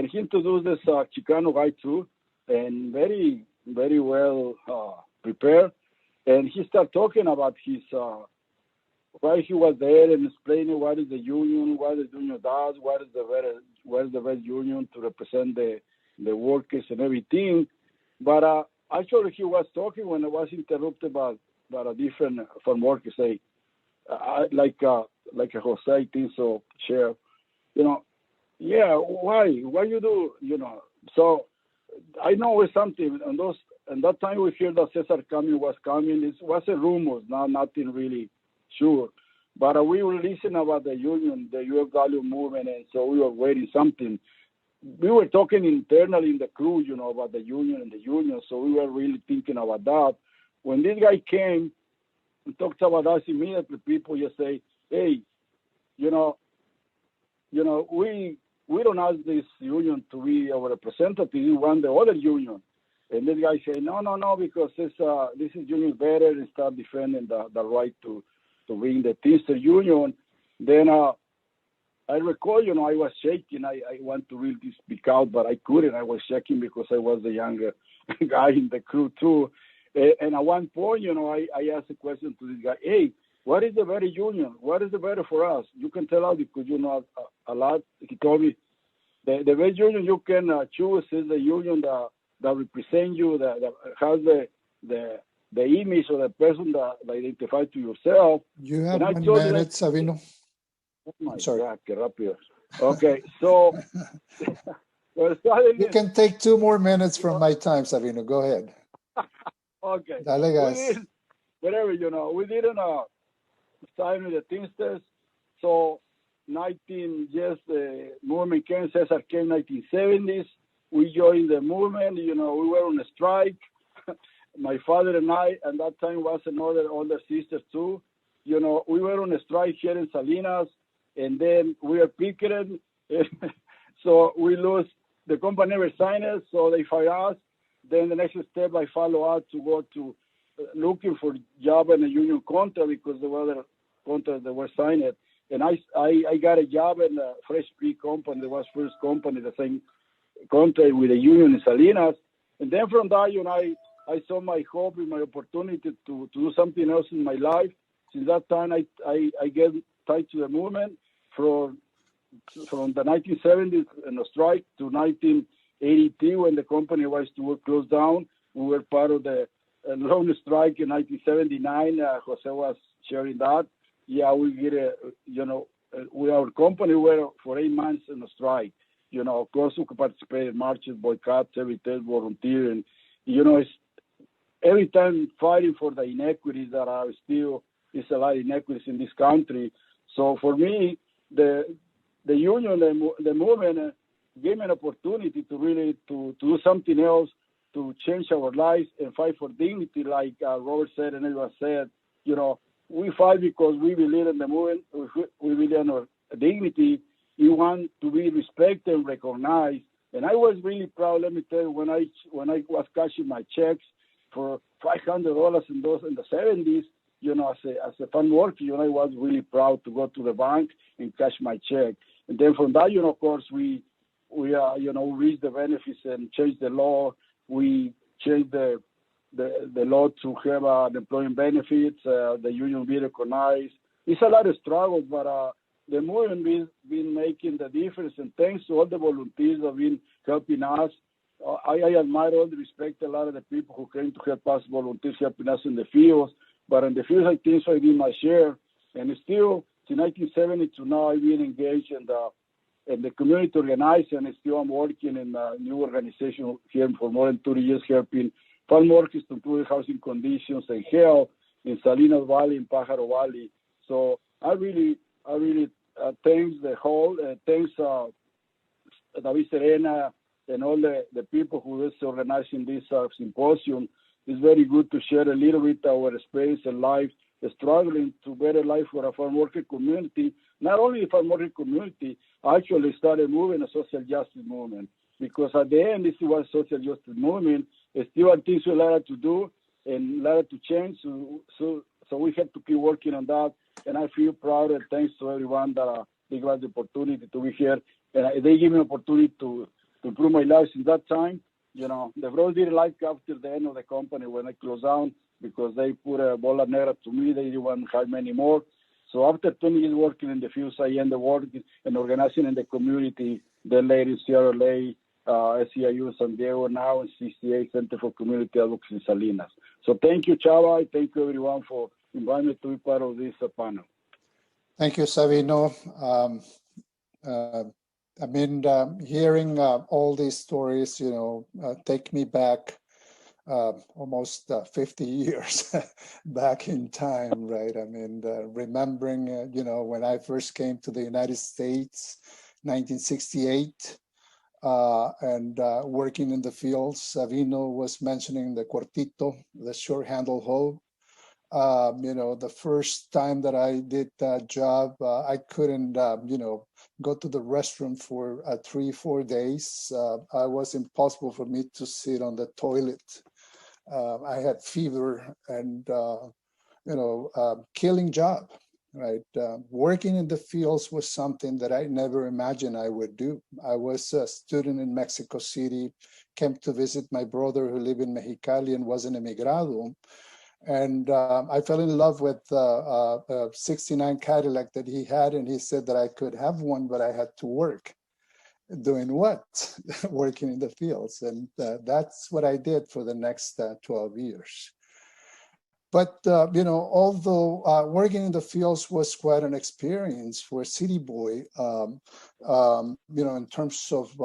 he introduced this Chicano guy too, and very, very well prepared. And he started talking about his why he was there, and explaining what is the union, what the union does, what is the best union to represent the workers and everything. But actually, he was talking when I was interrupted by a different farm worker, say, like a Jose thinks so, share, yeah, why you do, so I know it's something on those and that time we heard that Cesar was coming. It was a rumor, nothing really sure. But we were listening about the union, the UFW movement, and so we were waiting something. We were talking internally in the crew, about the union and the union, so we were really thinking about that. When this guy came and talked about us, immediately people just say, hey, we don't ask this union to be our representative, we want the other union. And this guy said, no, because this is union better, and start defending the right to bring the Teamster union. Then I recall, I was shaking. I want to really speak out, but I couldn't. I was shaking because I was the younger guy in the crew too. And at one point, I asked a question to this guy, hey, what is the better union? What is the better for us? You can tell us because you know a lot. He told me the best union you can choose is the union that represents you, that has the image of the person that identifies to yourself. You have 1 minute, Sabino. Oh my Sorry. God, qué rápido. Okay, so you can take 2 more minutes from my time, Sabino. Go ahead. Okay. Dale, guys. We didn't sign with the Teamsters. So the movement came, Cesar came 1970s. We joined the movement, we were on a strike. My father and I, and that time was another older sister too. We were on a strike here in Salinas, and then we were picketed. So we lose, the company never signed it, so they fired us. Then the next step, I follow up to go to looking for job in a union contract because there were other contracts that were signed. And I got a job in a Fresh Peak company. That was first company, the same contract with the union in Salinas. And then from that, I saw my hope and my opportunity to do something else in my life. Since that time, I get tied to the movement from the 1970s in a strike to 1982 when the company was to close down. We were part of the long strike in 1979. Jose was sharing that. Yeah, we get with our company, we were for 8 months in a strike. Of course, we could participate in marches, boycotts, every day, volunteer. And, it's every time fighting for the inequities that are still, there's a lot of inequities in this country. So for me, the union, the movement gave me an opportunity to really to do something else, to change our lives and fight for dignity, like Robert said and everyone said. We fight because we believe in the movement, we believe in our dignity. We want to be respected and recognized. And I was really proud, let me tell you, when I was cashing my checks for $500 in the 70s, as a farm worker, I was really proud to go to the bank and cash my check. And then from that, of course, we reached the benefits and changed the law. We changed the law to have unemployment benefits, the union be recognized. It's a lot of struggle, but the movement has been making the difference. And thanks to all the volunteers that have been helping us. I admire all the respect a lot of the people who came to help us, volunteers helping us in the fields. But in the fields, I think so I did my share. And still, since 1970 to now, I've been engaged in the community organizing, and still I'm working in a new organization here for more than 30 years, helping farm workers to improve housing conditions and health in Salinas Valley, in Pájaro Valley. So I really thanks the whole, thanks David Serena and all the people who is organizing this symposium. It's very good to share a little bit our experience and life, struggling to better life for a farm worker community. Not only the farm worker community, I actually started moving a social justice movement, because at the end, this was social justice movement. It's still things a lot to do and a lot to change. So we have to keep working on that. And I feel proud and thanks to everyone that they got the opportunity to be here. And they give me an opportunity to improve my life since that time. The bros didn't like after the end of the company when I closed down, because they put a bola negra to me. They didn't want to hire me anymore. So after 20 years working in the fields, I ended working and organizing in the community, then later in CRLA, SEIU in San Diego, now in CCA, Center for Community Advocacy in Salinas. So thank you, Chava. Thank you, everyone, for inviting me to be part of this panel. Thank you, Sabino. Hearing all these stories, take me back almost 50 years back in time, right? I mean, remembering, when I first came to the United States, 1968, and working in the fields. Savino was mentioning the cuartito, the short handle hoe. The first time that I did that job, I couldn't, go to the restroom for 3-4 days. It was impossible for me to sit on the toilet. I had fever and, killing job, right? Working in the fields was something that I never imagined I would do. I was a student in Mexico City, came to visit my brother who lived in Mexicali and was an emigrado. And I fell in love with a 69 Cadillac that he had, and he said that I could have one, but I had to work. Doing what? Working in the fields. And that's what I did for the next 12 years. But, although working in the fields was quite an experience for a city boy, in terms of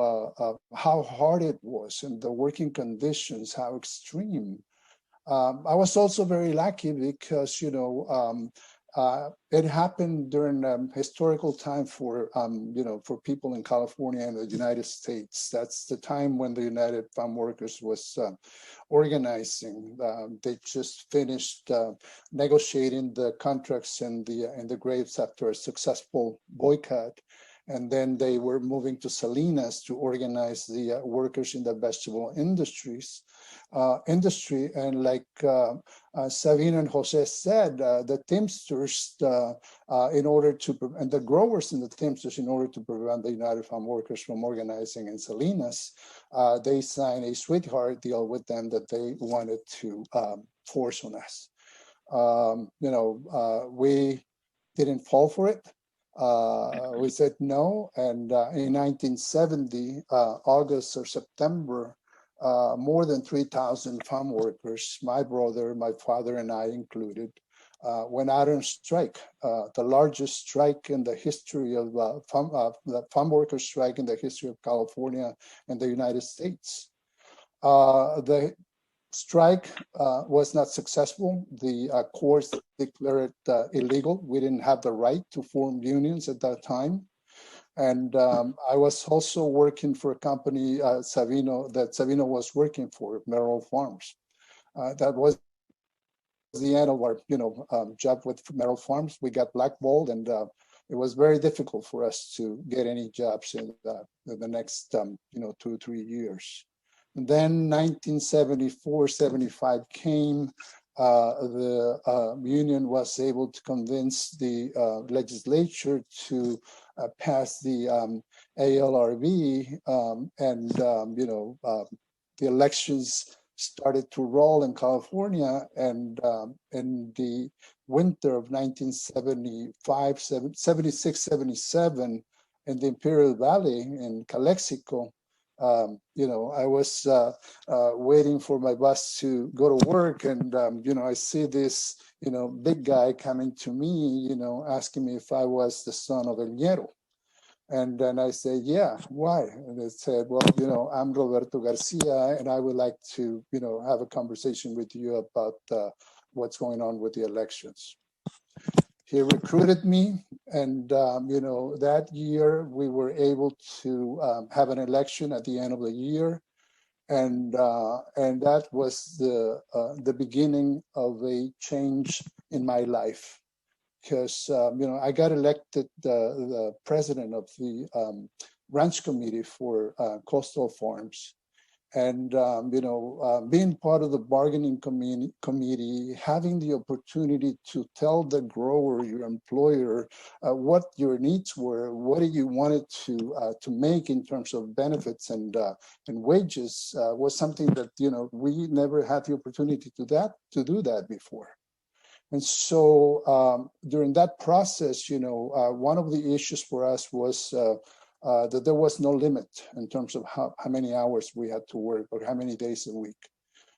how hard it was and the working conditions, how extreme. I was also very lucky because, it happened during historical time for people in California and the United States. That's the time when the United Farm Workers was organizing. They just finished negotiating the contracts in the grapes after a successful boycott. And then they were moving to Salinas to organize the workers in the vegetable industry. And like Savino and Jose said, the Teamsters, and the growers in the Teamsters, in order to prevent the United Farm Workers from organizing in Salinas, they signed a sweetheart deal with them that they wanted to force on us. We didn't fall for it. We said no, and in 1970, August or September, more than 3,000 farm workers, my brother, my father, and I included, went out on strike, the largest strike in the history of the farm workers strike in the history of California and the United States. The strike was not successful. The courts declared it illegal. We didn't have the right to form unions at that time. And I was also working for a company, Savino was working for, Merrill Farms. That was the end of our, job with Merrill Farms. We got blackballed, and it was very difficult for us to get any jobs in the next, 2-3 years. And then 1974-75 came. The union was able to convince the legislature to pass the ALRB, and the elections started to roll in California. And in the winter of 1976-77, in the Imperial Valley in Calexico, I was waiting for my bus to go to work, and I see this big guy coming to me, asking me if I was the son of El Ñero. And then I said, yeah, why? And they said, well, I'm Roberto Garcia, and I would like to have a conversation with you about what's going on with the elections. He recruited me, and that year we were able to have an election at the end of the year, and that was the beginning of a change in my life, because I got elected the president of the ranch committee for coastal farms. And, being part of the bargaining committee, having the opportunity to tell the grower, your employer, what your needs were, what you wanted to make in terms of benefits and wages, was something that, we never had the opportunity to do that before. And so during that process, one of the issues for us was that there was no limit in terms of how many hours we had to work or how many days a week.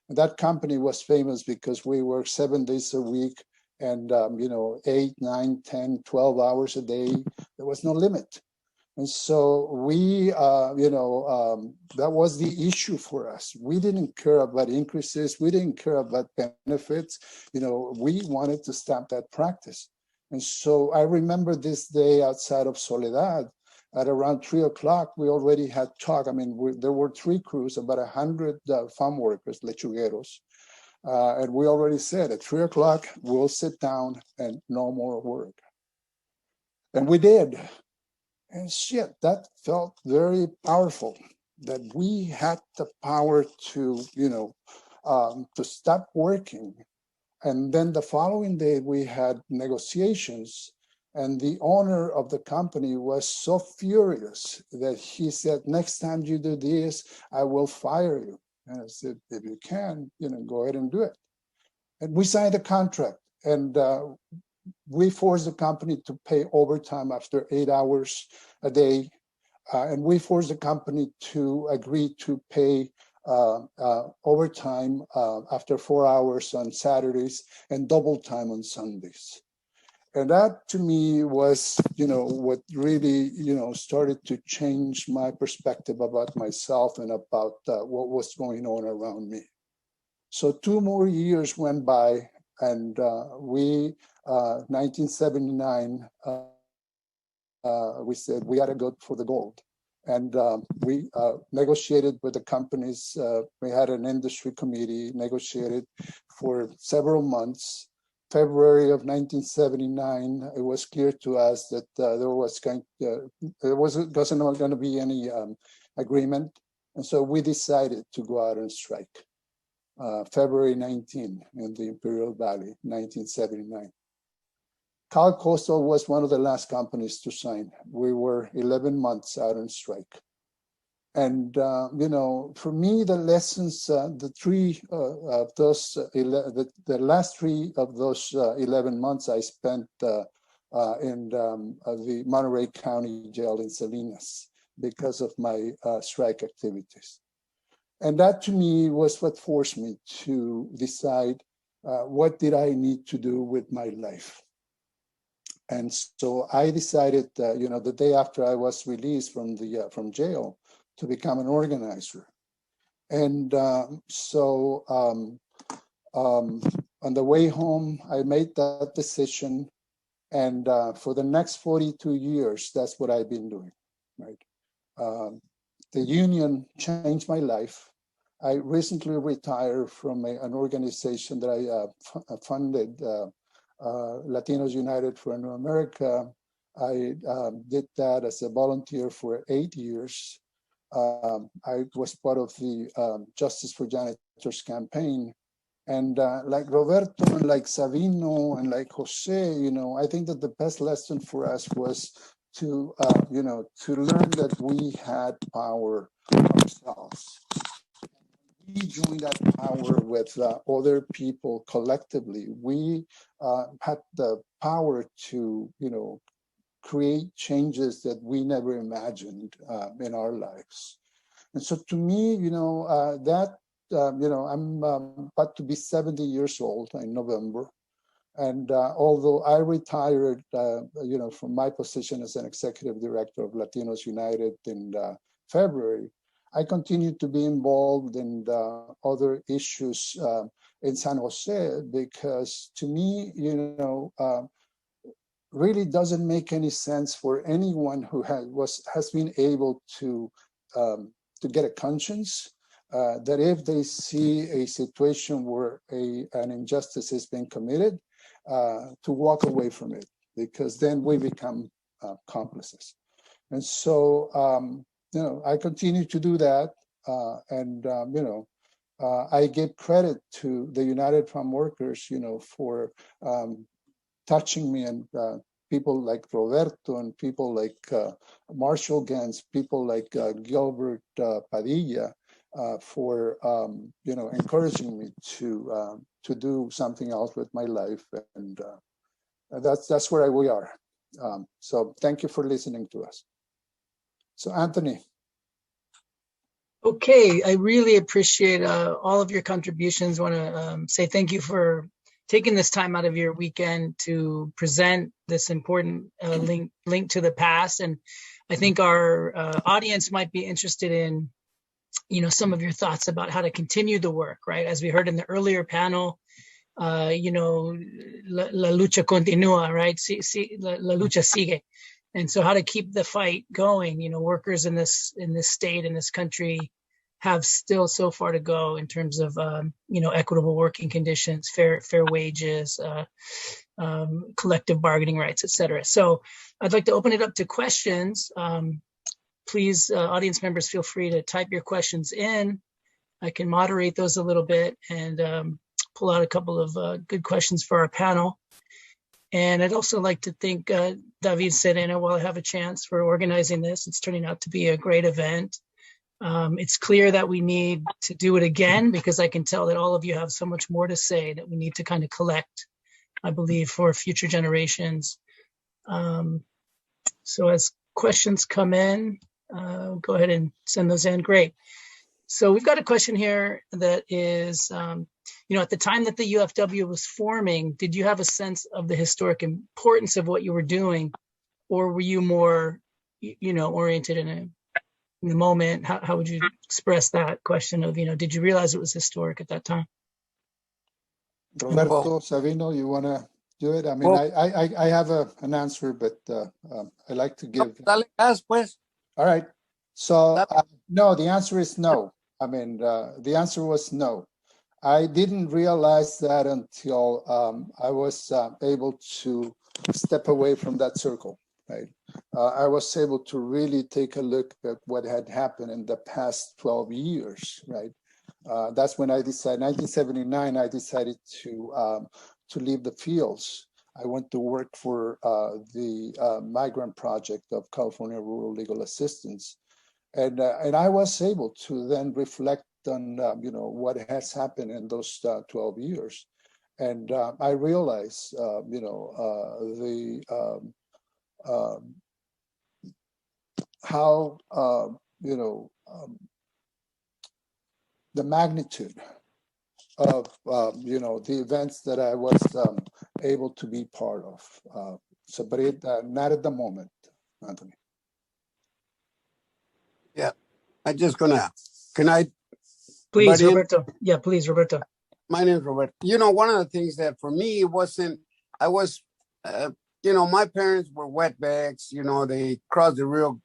And that company was famous because we worked 7 days a week and, 8, 9, 10, 12 hours a day. There was no limit. And so we, that was the issue for us. We didn't care about increases. We didn't care about benefits. We wanted to stop that practice. And so I remember this day outside of Soledad at around 3 o'clock, we already had talk. I mean, there were 3 crews, about 100 farm workers, lechugueros. And we already said at 3 o'clock, we'll sit down and no more work. And we did. And shit, that felt very powerful, that we had the power to, to stop working. And then the following day we had negotiations, and the owner of the company was so furious that he said, next time you do this, I will fire you. And I said, if you can, go ahead and do it. And we signed a contract, and we forced the company to pay overtime after 8 hours a day. And we forced the company to agree to pay overtime after 4 hours on Saturdays and double time on Sundays. And that to me was, what really, started to change my perspective about myself and about what was going on around me. So 2 more years went by, and we, 1979, we said we got to go for the gold. And we negotiated with the companies. We had an industry committee, negotiated for several months. February of 1979, it was clear to us that there wasn't going to be any agreement. And so we decided to go out and strike. February 19 in the Imperial Valley, 1979. Cal Coastal was one of the last companies to sign. We were 11 months out on strike. And, for me, the lessons, the last 3 of those 11 months I spent in the Monterey County Jail in Salinas because of my strike activities. And that to me was what forced me to decide what did I need to do with my life. And so I decided, the day after I was released from jail, to become an organizer. And so on the way home, I made that decision. And for the next 42 years, that's what I've been doing, right? The union changed my life. I recently retired from an organization that I funded, Latinos United for a New America. I did that as a volunteer for 8 years. I was part of the Justice for Janitors campaign. And like Roberto and like Sabino and like Jose, I think that the best lesson for us was to learn that we had power ourselves. We joined that power with other people collectively. We had the power to, create changes that we never imagined in our lives. And so to me, I'm about to be 70 years old in November. And although I retired, from my position as an executive director of Latinos United in February, I continued to be involved in other issues in San Jose because to me, really doesn't make any sense for anyone who has been able to get a conscience that if they see a situation where an injustice has been committed, to walk away from it, because then we become accomplices. And so, I continue to do that, I give credit to the United Farm Workers, for touching me, and people like Roberto and people like Marshall Gans, people like Gilbert Padilla, for encouraging me to do something else with my life, and that's where we are. So thank you for listening to us. So Anthony. Okay, I really appreciate all of your contributions. I want to say thank you for taking this time out of your weekend to present this important link to the past. And I think our audience might be interested in, some of your thoughts about how to continue the work, right? As we heard in the earlier panel, la lucha continua, right? La lucha sigue. And so how to keep the fight going, workers in this state, in this country, have still so far to go in terms of, equitable working conditions, fair wages, collective bargaining rights, et cetera. So I'd like to open it up to questions. Please, audience members, feel free to type your questions in. I can moderate those a little bit and pull out a couple of good questions for our panel. And I'd also like to thank David Serena while I have a chance for organizing this. It's turning out to be a great event. It's clear that we need to do it again because I can tell that all of you have so much more to say that we need to kind of collect, I believe, for future generations. So as questions come in, go ahead and send those in. Great. So we've got a question here that is, at the time that the UFW was forming, did you have a sense of the historic importance of what you were doing, or were you more, oriented in the moment? How would you express that question of, did you realize it was historic at that time? Roberto, Sabino, you want to do it? I mean, I have an answer, but I like to give. All right. So, no, the answer is no. I mean, the answer was no. I didn't realize that until I was able to step away from that circle, right? I was able to really take a look at what had happened in the past 12 years, right? That's when I decided, 1979, I decided to leave the fields. I went to work for the Migrant Project of California Rural Legal Assistance. And I was able to then reflect on, what has happened in those 12 years. And I realized, how, the magnitude of, the events that I was able to be part of. But not at the moment, Anthony. Yeah, I'm just can I? Please, Roberto. Yeah, please, Roberto. My name is Roberto. One of the things that for me, my parents were wetbacks, they crossed the Rio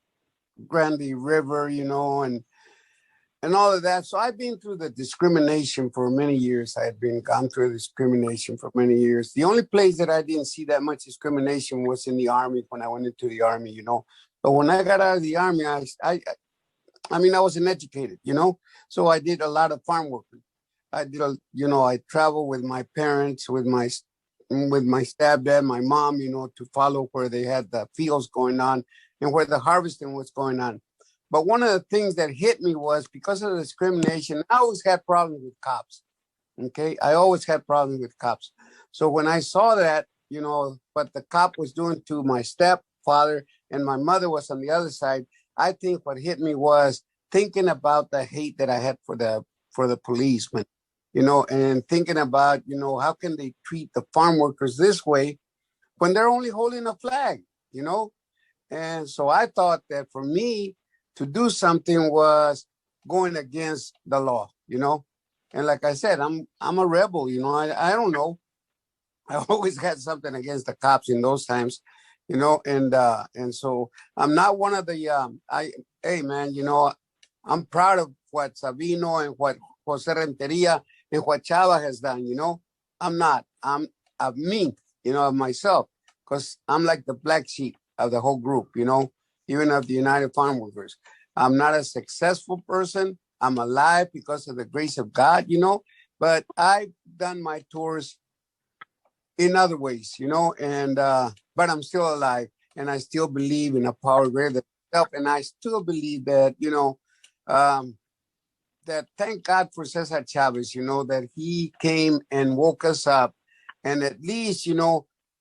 Grande River, and all of that. So I've been through the discrimination for many years. I had gone through discrimination for many years. The only place that I didn't see that much discrimination was in the Army when I went into the Army, But when I got out of the Army, I wasn't educated, so I did a lot of farm work. I did, I traveled with my parents, with my stepdad, my mom, to follow where they had the fields going on and where the harvesting was going on. But one of the things that hit me was because of the discrimination, I always had problems with cops. Okay, I always had problems with cops. So when I saw that, what the cop was doing to my stepfather and my mother was on the other side, I think what hit me was thinking about the hate that I had for the policemen, and thinking about, how can they treat the farm workers this way when they're only holding a flag, And so I thought that for me to do something was going against the law, And like I said, I'm a rebel, I don't know. I always had something against the cops in those times. And so I'm not one of the, hey man, I'm proud of what Sabino and what Jose Renteria and what Chava has done, I'm not, I'm of me, of myself, because I'm like the black sheep of the whole group, even of the United Farm Workers. I'm not a successful person. I'm alive because of the grace of God, but I've done my tours in other ways, and, but I'm still alive and I still believe in a power greater than myself. And I still believe that, that thank God for Cesar Chavez, that he came and woke us up. And at least,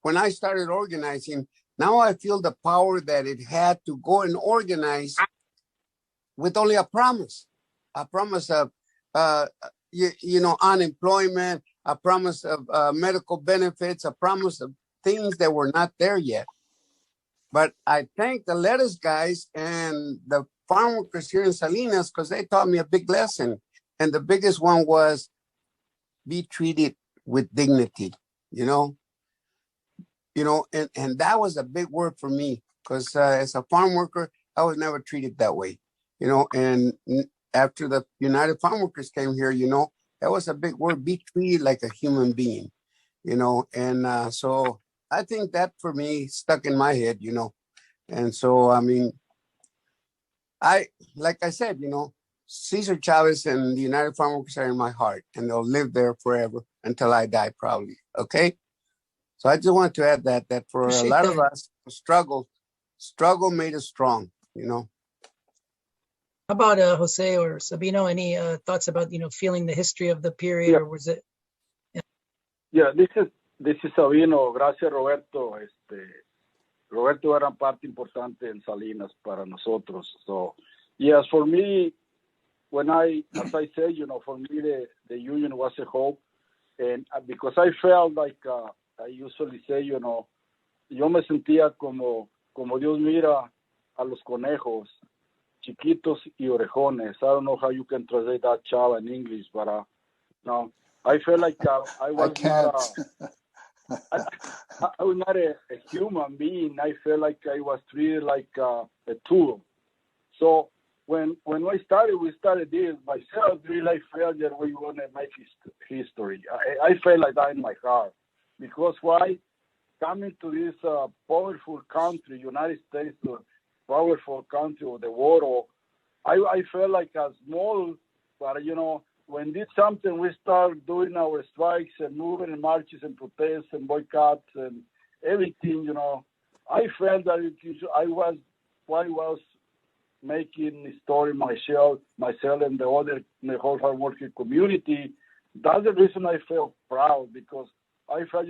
when I started organizing, now I feel the power that it had to go and organize with only a promise of, unemployment, a promise of medical benefits, a promise of things that were not there yet. But I thank the lettuce guys and the farm workers here in Salinas because they taught me a big lesson. And the biggest one was be treated with dignity, you know, and that was a big word for me because as a farm worker, I was never treated that way, and after the United Farm Workers came here, that was a big word, be treated like a human being, and so I think that for me stuck in my head, and so, I mean, like I said, Cesar Chavez and the United Farm Workers are in my heart, and they'll live there forever until I die, probably. Okay. So I just wanted to add that for a lot of us, struggle made us strong, How about Jose or Sabino? Any thoughts about feeling the history of the period, or was it? Yeah, this is Sabino. Gracias, Roberto. Roberto era parte importante en Salinas para nosotros. So, yes, for me, as I say, for me, the union was a hope. And because I felt like, I usually say, yo me sentía como Dios mira a los conejos, chiquitos y orejones. I don't know how you can translate that, Chava, in English, but I felt like I was I was not a human being. I felt like I was treated like a tool. So when we started this, myself really felt that we want to make history. I felt like that in my heart. Because why? Coming to this powerful country, United States, powerful country of the world, I felt like a small, but when did something, we start doing our strikes and moving and marches and protests and boycotts and everything, I felt that I was making a story myself and the whole hard working community. That's the reason I felt proud, because I felt,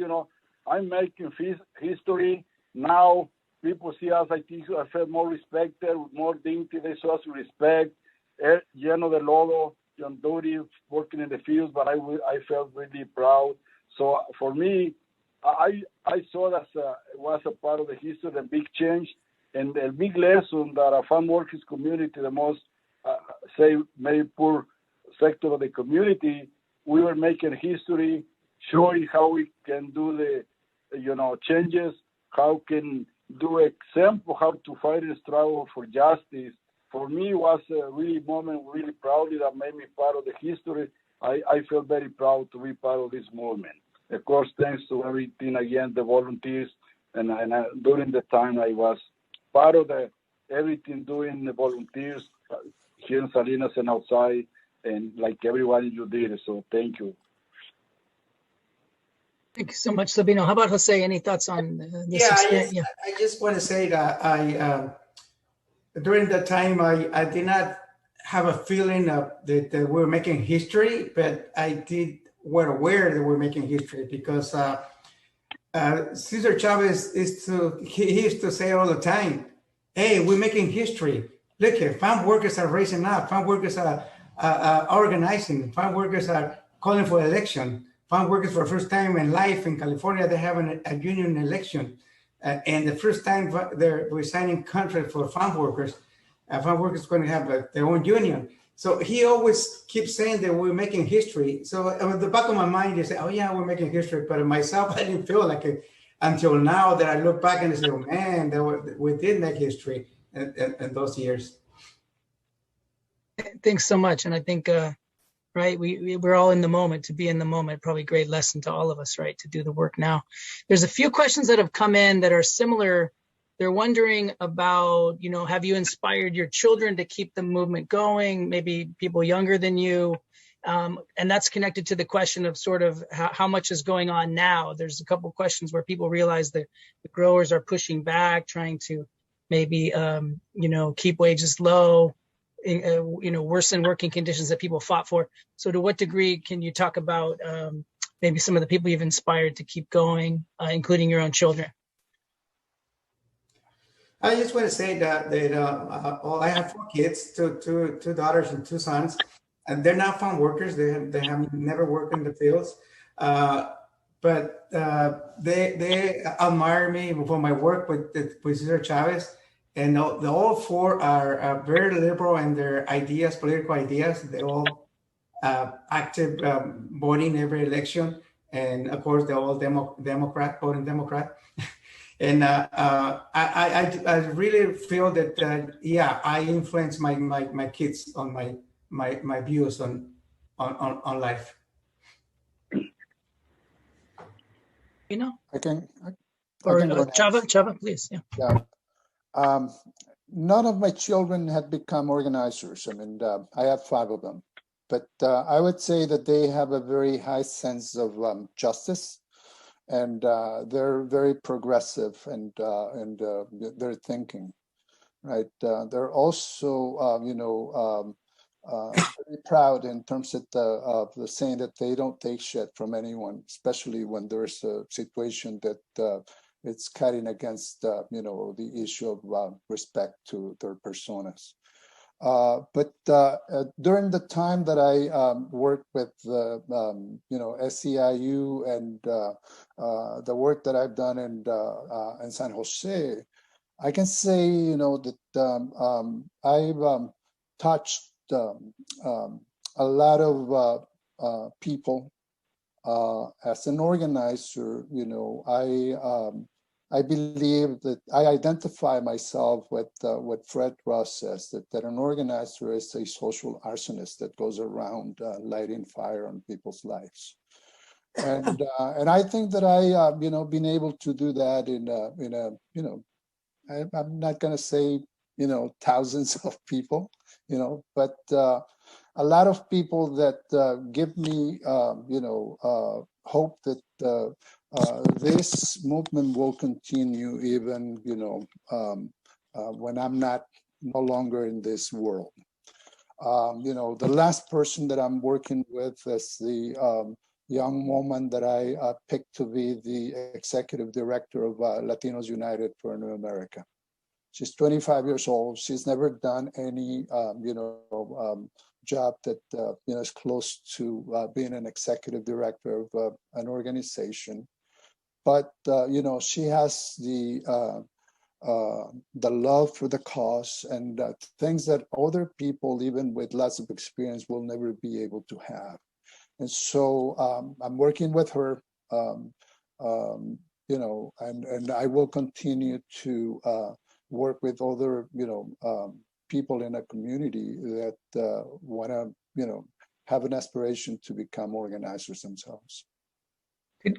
I'm making history. Now people see us, I think I felt more respected, with more dignity. They saw us with respect. Lleno de lodo, on duty, working in the fields, but I felt really proud. So for me, I saw that it was a part of the history, a big change, and a big lesson that a farm workers community, the most, say, maybe poor sector of the community, we were making history, showing how we can do the, changes, how can do example, how to fight and struggle for justice. For me, it was a really moment, really proudly, that made me part of the history. I feel very proud to be part of this movement. Of course, thanks to everything, again, the volunteers, and during the time I was part of everything doing the volunteers here in Salinas and outside, and like everyone you did. So thank you. Thank you so much, Sabino. How about Jose? Any thoughts on this experience? I just want to say that during that time, I did not have a feeling that we're making history, but I were aware that we're making history because Cesar Chavez he used to say all the time, hey, we're making history. Look here, farm workers are raising up, farm workers are organizing, farm workers are calling for election. Farm workers, for the first time in life in California, they're having a union election. And the first time they're signing contract for farm workers. Farm workers going to have their own union. So he always keeps saying that we're making history. So at the back of my mind, you say, oh yeah, we're making history. But myself, I didn't feel like it until now that I look back and say, oh man, we did make history in those years. Thanks so much. And I think, right, we're all in the moment. To be in the moment, probably a great lesson to all of us, right, to do the work now. There's a few questions that have come in that are similar. They're wondering about, have you inspired your children to keep the movement going, maybe people younger than you? And that's connected to the question of sort of how much is going on now. There's a couple of questions where people realize that the growers are pushing back, trying to maybe, keep wages low, worsen working conditions that people fought for. So to what degree can you talk about maybe some of the people you've inspired to keep going, including your own children? I just want to say that I have 4 kids, two daughters and 2 sons, and they're not farm workers. They have never worked in the fields. but they admire me for my work with Cesar Chavez, and the all four are very liberal in their ideas, political ideas. They're all active voting every election, and of course they're all Democrat, voting Democrat. And I really feel that yeah, I influence my kids on my views on life. You know, I can or go next. Chava, please. Yeah. Yeah. None of my children have become organizers. I mean, I have 5 of them, but I would say that they have a very high sense of justice, and they're very progressive and their thinking, right? They're also, very proud in terms of the saying that they don't take shit from anyone, especially when there's a situation that it's cutting against, the issue of respect to their personas. But during the time that I worked with SEIU and the work that I've done in San Jose, I can say, that I've touched a lot of people. As an organizer, I believe that I identify myself with what Fred Ross says, that an organizer is a social arsonist that goes around lighting fire on people's lives. And I think that I, been able to do that I'm not going to say, thousands of people, but a lot of people that give me, hope that this movement will continue even, when I'm no longer in this world. The last person that I'm working with is the young woman that I picked to be the executive director of Latinos United for New America. She's 25 years old. She's never done any, job that, is close to being an executive director of an organization. But, she has the love for the cause and things that other people, even with lots of experience, will never be able to have. And so I'm working with her, and I will continue to work with other, people in a community that want to, have an aspiration to become organizers themselves.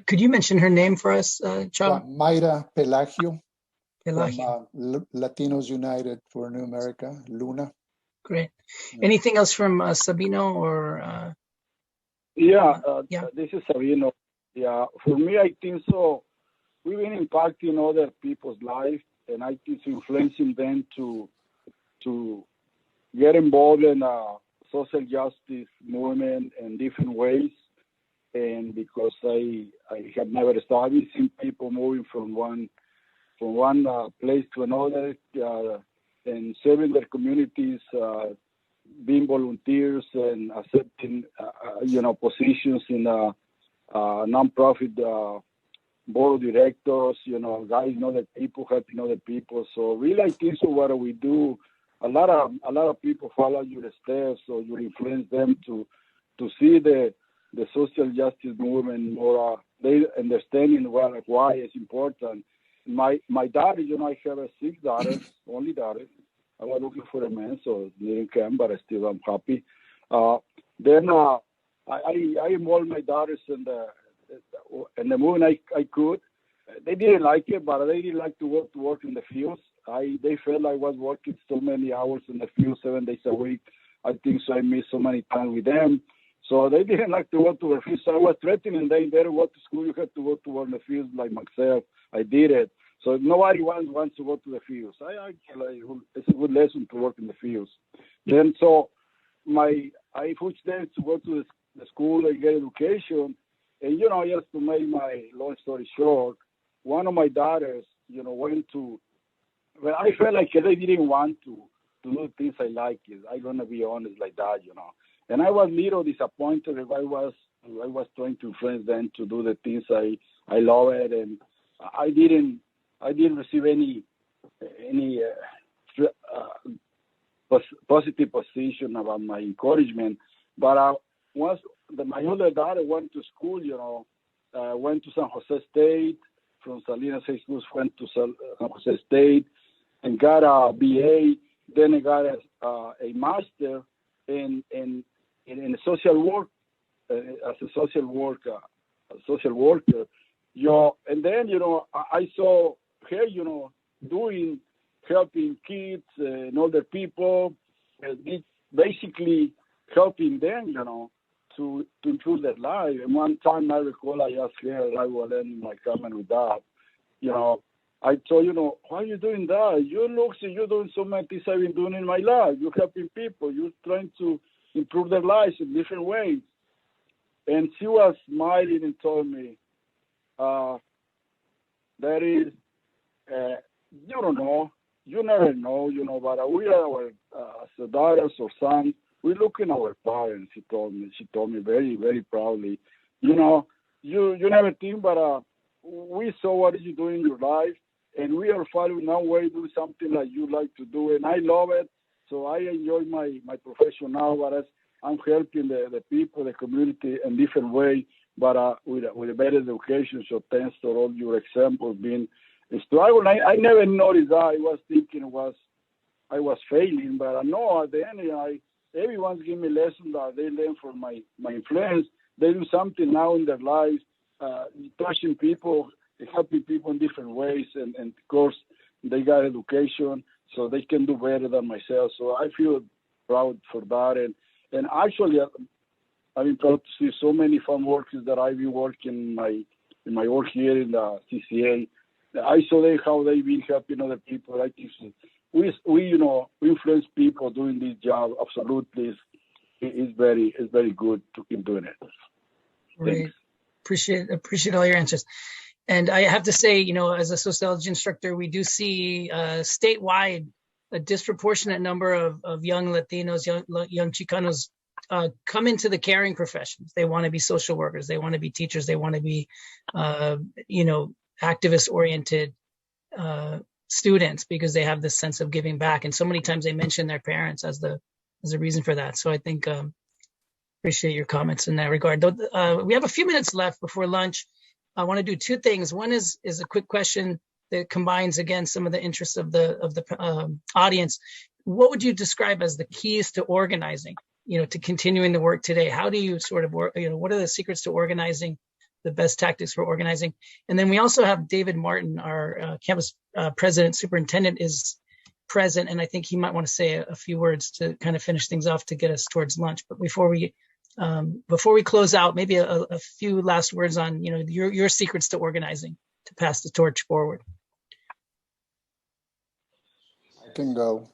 Could you mention her name for us, Chava? Yeah, Mayra Pelagio. Pelagio. From Latinos United for New America, Luna. Great. Anything else from Sabino or? Yeah, this is Sabino. Yeah, for me, I think so. We've been impacting other people's lives, and I think it's influencing them to get involved in social justice movement in different ways. And because I have never started seeing people moving from one place to another, and serving their communities, being volunteers and accepting, positions in nonprofit board of directors, guys know the people, helping other people. So really, I think so what we do, a lot of people follow your steps, so you influence them to see the social justice movement more. They understanding why it's important. My daughter, I have 6 daughters, only daughters. I was looking for a man, so didn't come, but still I'm happy. Then I involved my daughters in the movement I could. They didn't like it, but they didn't like to work in the fields. They felt I was working so many hours in the field, 7 days a week. I think so I missed so many times with them. So they didn't like to work to the fields. So I was threatening them, better go to school, you have to go to work in the fields like myself. I did it. So nobody wants to go to the fields. It's a good lesson to work in the fields. Then so I pushed them to go to the school and get education. And, just to make my long story short, one of my daughters, went to, well, I felt like they didn't want to do things I like. I'm going to be honest like that, And I was little disappointed if I was trying to influence them to do the things I love it, and I didn't receive any positive position about my encouragement. But once my older daughter went to school, went to San Jose State, from Salinas High School, went to San Jose State, and got a BA. Then I got a master in social work, as a social worker. And then I saw her, helping kids and older people, and basically helping them, to improve their life. And one time I recall I asked her, I was ending my comment with that, I told, why are you doing that? You look, you're doing so many things I've been doing in my life. You're helping people. You're trying to improve their lives in different ways. And she was smiling and told me, that is, you don't know. You never know, but we are as daughters or sons, we look in our parents, she told me very, very proudly. You never think, but we saw what you do in your life, and we are following our way, do something like you like to do, and I love it. So I enjoy my profession now, but I'm helping the people, the community in different way, but with a better education. So thanks to all your examples being struggle. I never noticed that. I was thinking I was failing, but I know at the end, everyone's giving me lessons that they learn from my influence. They do something now in their lives, touching people, helping people in different ways, and of course they got education, so they can do better than myself. So I feel proud for that, and actually I've been proud to see so many farm workers that I've been working in my work here in the CCA. I saw how they've been helping other people. I think we influence people doing this job. Absolutely, it's very good to keep doing it. Great. Appreciate all your answers. And I have to say, as a sociology instructor, we do see statewide a disproportionate number of young Latinos, young Chicanos come into the caring professions. They want to be social workers. They want to be teachers. They want to be, activist-oriented students, because they have this sense of giving back. And so many times they mention their parents as the reason for that. So I think appreciate your comments in that regard. We have a few minutes left before lunch. I want to do two things. One is a quick question that combines, again, some of the interests of the audience. What would you describe as the keys to organizing, to continuing the work today? How do you sort of work, what are the secrets to organizing, the best tactics for organizing? And then we also have David Martin, our campus president superintendent, is present, and I think he might want to say a few words to kind of finish things off to get us towards lunch. But before we close out, maybe a few last words on your secrets to organizing to pass the torch forward. I can go.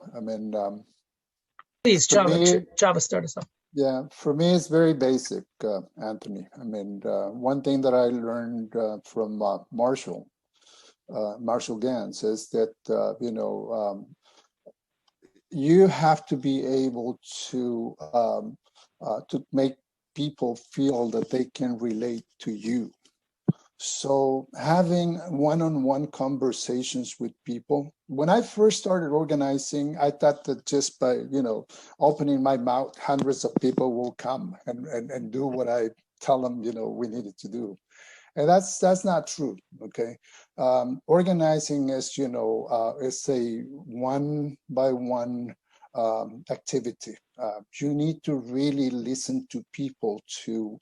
Please, Java, start us off. Yeah, for me, it's very basic, Anthony. One thing that I learned from Marshall Gans is that, you have to be able to make people feel that they can relate to you. So having one-on-one conversations with people. When I first started organizing, I thought that just by, opening my mouth, hundreds of people will come and do what I tell them, we needed to do. And that's not true, okay? Organizing is, it's a one-by-one activity. You need to really listen to people to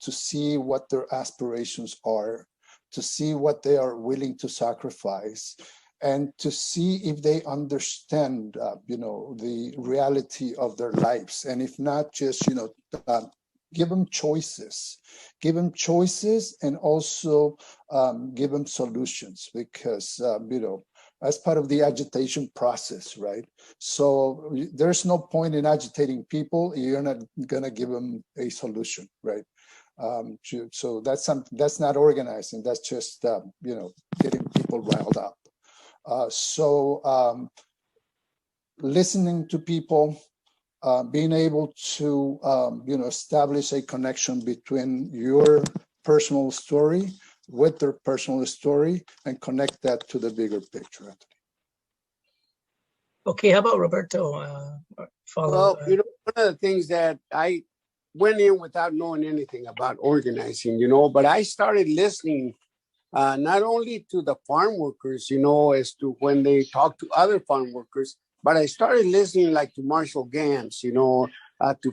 see what their aspirations are, to see what they are willing to sacrifice, and to see if they understand, the reality of their lives. And if not, just, give them choices. Give them choices, and also give them solutions, because, as part of the agitation process, right? So there's no point in agitating people. You're not gonna give them a solution, right? So that's not organizing. That's just, getting people riled up. Listening to people, being able to, establish a connection between your personal story with their personal story and connect that to the bigger picture, Anthony. Okay, how about Roberto? Well, one of the things that I went in without knowing anything about organizing, but I started listening not only to the farm workers, as to when they talk to other farm workers, but I started listening like to Marshall Gans, to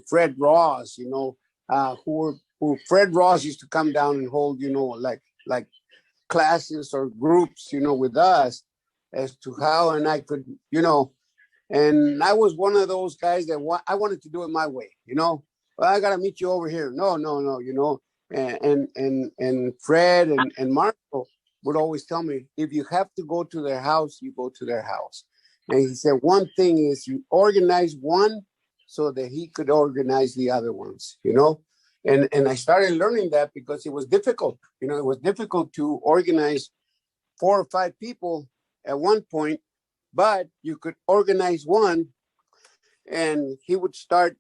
Fred Ross, who Fred Ross used to come down and hold, like classes or groups, with us as to how, and I could, and I was one of those guys that I wanted to do it my way, well, I got to meet you over here. No, and Fred and Marco would always tell me, if you have to go to their house, you go to their house. And he said, one thing is you organize one so that he could organize the other ones, And I started learning that because it was difficult. It was difficult to organize 4 or 5 people at one point, but you could organize one and you start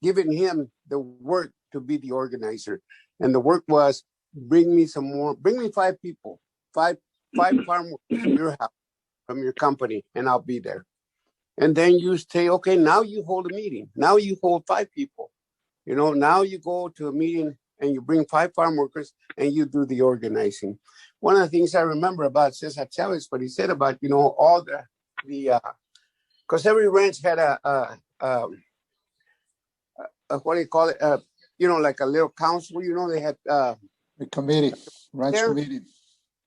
giving him the work to be the organizer. And the work was, bring me 5 people, five farm workers from your house, from your company, and I'll be there. And then you say, okay, now you hold a meeting. Now you hold 5 people. Now you go to a meeting and you bring 5 farm workers and you do the organizing. One of the things I remember about Cesar Chavez, what he said about, all the because every ranch had what do you call it? Like a little council, they had a committee, ranch committee.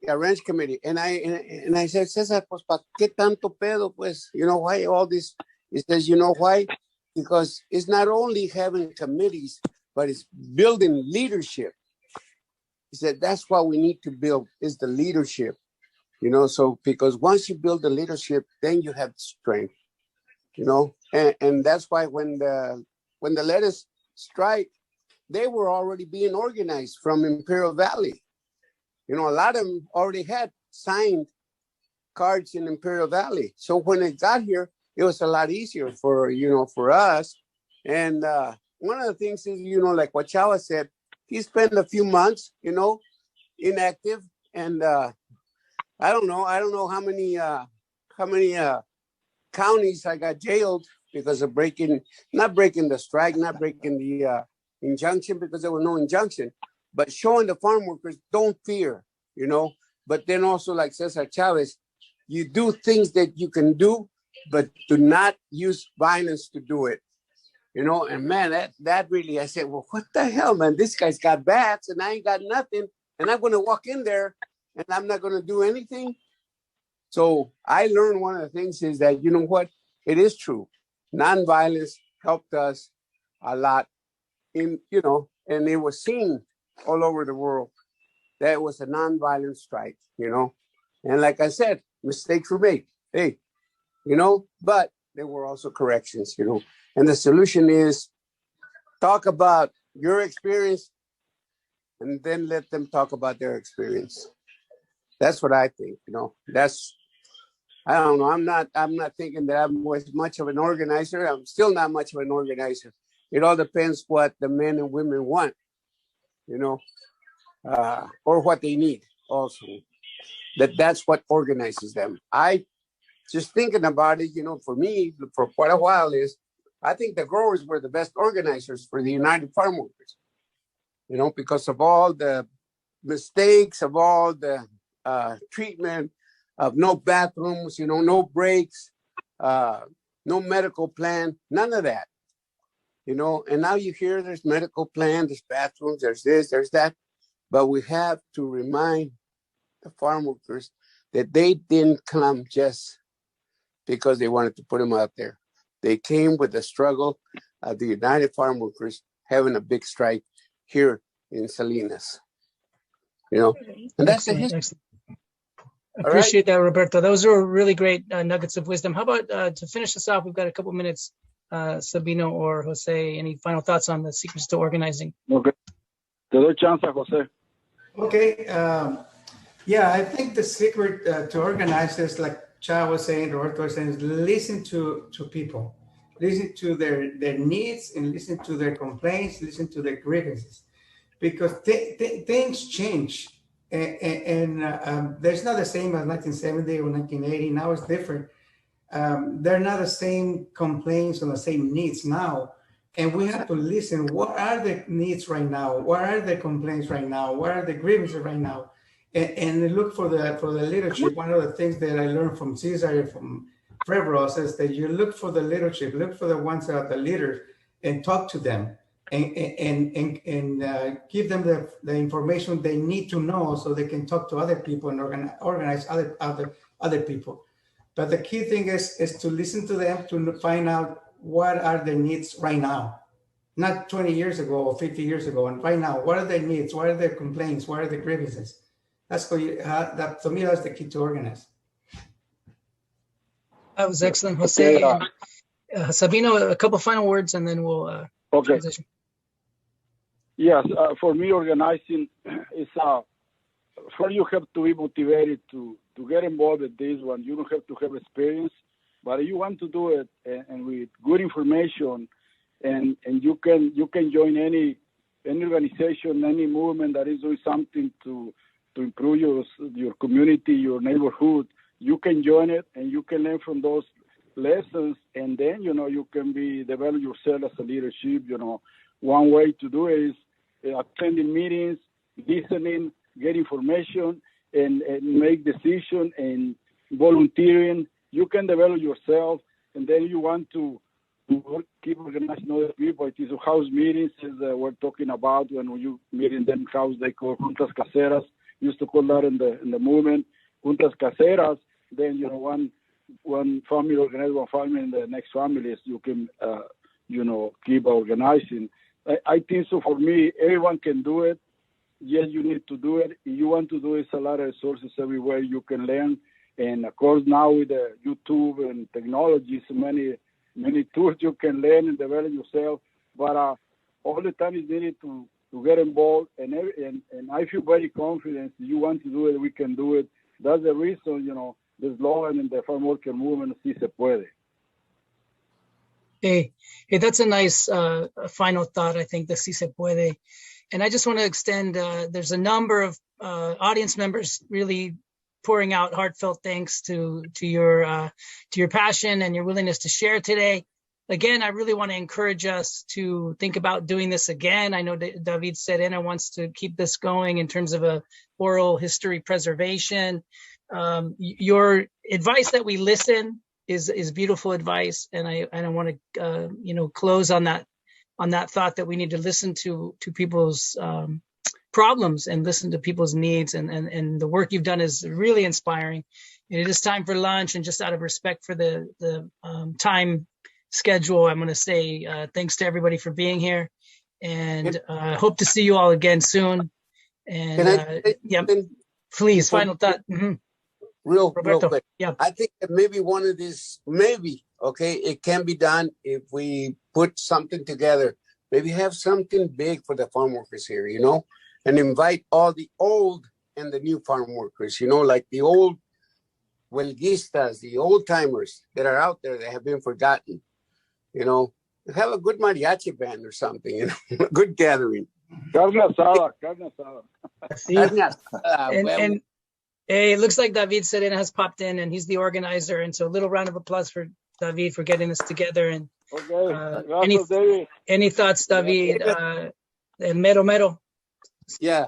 Yeah, ranch committee. And I said, Cesar, pues, ¿pa qué tanto pedo? Pues, why all this? He says, you know why? Because it's not only having committees, but it's building leadership. He said, that's what we need to build, is the leadership. So because once you build the leadership, then you have the strength, and that's why when the lettuce strike, they were already being organized from Imperial Valley. A lot of them already had signed cards in Imperial Valley. So when it got here, it was a lot easier for us. And one of the things is, like what Chava said, he spent a few months, inactive. And I don't know how many counties I got jailed because of not breaking the strike, not breaking the injunction, because there was no injunction, but showing the farm workers, don't fear, But then also, like Cesar Chavez, you do things that you can do, but do not use violence to do it, And man, that really, I said, well, what the hell, man? This guy's got bats and I ain't got nothing, and I'm going to walk in there and I'm not going to do anything. So I learned one of the things is that, you know what? It is true. Nonviolence helped us a lot and it was seen all over the world that it was a nonviolent strike, And like I said, mistakes were made. Hey, but there were also corrections, And the solution is talk about your experience and then let them talk about their experience. That's what I think, I don't know. I'm not thinking that I'm much of an organizer. I'm still not much of an organizer. It all depends what the men and women want, or what they need also. That's what organizes them. I just thinking about it, for me, for quite a while I think the growers were the best organizers for the United Farm Workers, because of all the mistakes, of all the treatment, of no bathrooms, no breaks, no medical plan, none of that, and now you hear there's medical plan, there's bathrooms, there's this, there's that, but we have to remind the farm workers that they didn't come just because they wanted to put them out there. They came with the struggle of the United Farm Workers having a big strike here in Salinas, and that's the history. Appreciate that, Roberto. Those are really great nuggets of wisdom. How about to finish this off? We've got a couple minutes. Sabino or Jose, any final thoughts on the secrets to organizing? Okay. Te doy chance, Jose. Okay. Yeah, I think the secret to organize is, like Cha was saying, Roberto was saying, is listen to people. listen to their needs and listen to their complaints, listen to their grievances, because things change. And there's not the same as 1970 or 1980. Now it's different. They're not the same complaints or the same needs now. And we have to listen. What are the needs right now? What are the complaints right now? What are the grievances right now? And look for the leadership. One of the things that I learned from Cesar, from Febro, is that you look for the leadership, look for the ones that are the leaders, and talk to them, and give them the information they need to know, so they can talk to other people and organize other people. But the key thing is to listen to them, to find out what are their needs right now, not 20 years ago or 50 years ago, and right now, what are their needs? What are their complaints? What are their grievances? That's what that, to me, that's the key to organize. That was excellent, Jose. Okay, Sabino, a couple final words, and then we'll okay. transition. Yes, for me, organizing is first you have to be motivated to get involved with this one. You don't have to have experience, but you want to do it, and with good information, and you can join any organization, any movement that is doing something to improve your community, your neighborhood. You can join it, and you can learn from those lessons, and then you can develop yourself as a leadership. One way to do it is attending meetings, listening, get information, and make decisions, and volunteering. You can develop yourself, and then you want to keep organizing other people. It is house meetings we're talking about when you meet in them house. They call juntas caseras. Used to call that in the movement juntas caseras. Then one family organize one family, and the next family is you can keep organizing. I think so. For me, everyone can do it. Yes, you need to do it. If you want to do it, it's a lot of resources everywhere you can learn. And of course, now with the YouTube and technologies, many tools you can learn and develop yourself. But all the time is needed to get involved. And I feel very confident. If you want to do it, we can do it. That's the reason, the slogan in the farm worker movement, Si Se Puede. Hey, that's a nice final thought, I think, the Si Se Puede. And I just want to extend, there's a number of audience members really pouring out heartfelt thanks to your passion and your willingness to share today. Again, I really want to encourage us to think about doing this again. I know David Serena wants to keep this going in terms of a oral history preservation. Your advice that we listen is beautiful advice, and I want to close on that thought that we need to listen to people's problems and listen to people's needs, and the work you've done is really inspiring. And it is time for lunch, and just out of respect for the time schedule, I'm going to say thanks to everybody for being here, and hope to see you all again soon. And yeah, please, final thought. Mm-hmm. Real quick. Yeah. I think that maybe one of these, it can be done if we put something together. Maybe have something big for the farm workers here, and invite all the old and the new farm workers, like the old huelguistas, the old timers that are out there that have been forgotten. Have a good mariachi band or something, a good gathering. Carne asada. And hey, it looks like David Serena has popped in, and he's the organizer. And so a little round of applause for David for getting this together. And any thoughts, David? El mero mero. Yeah.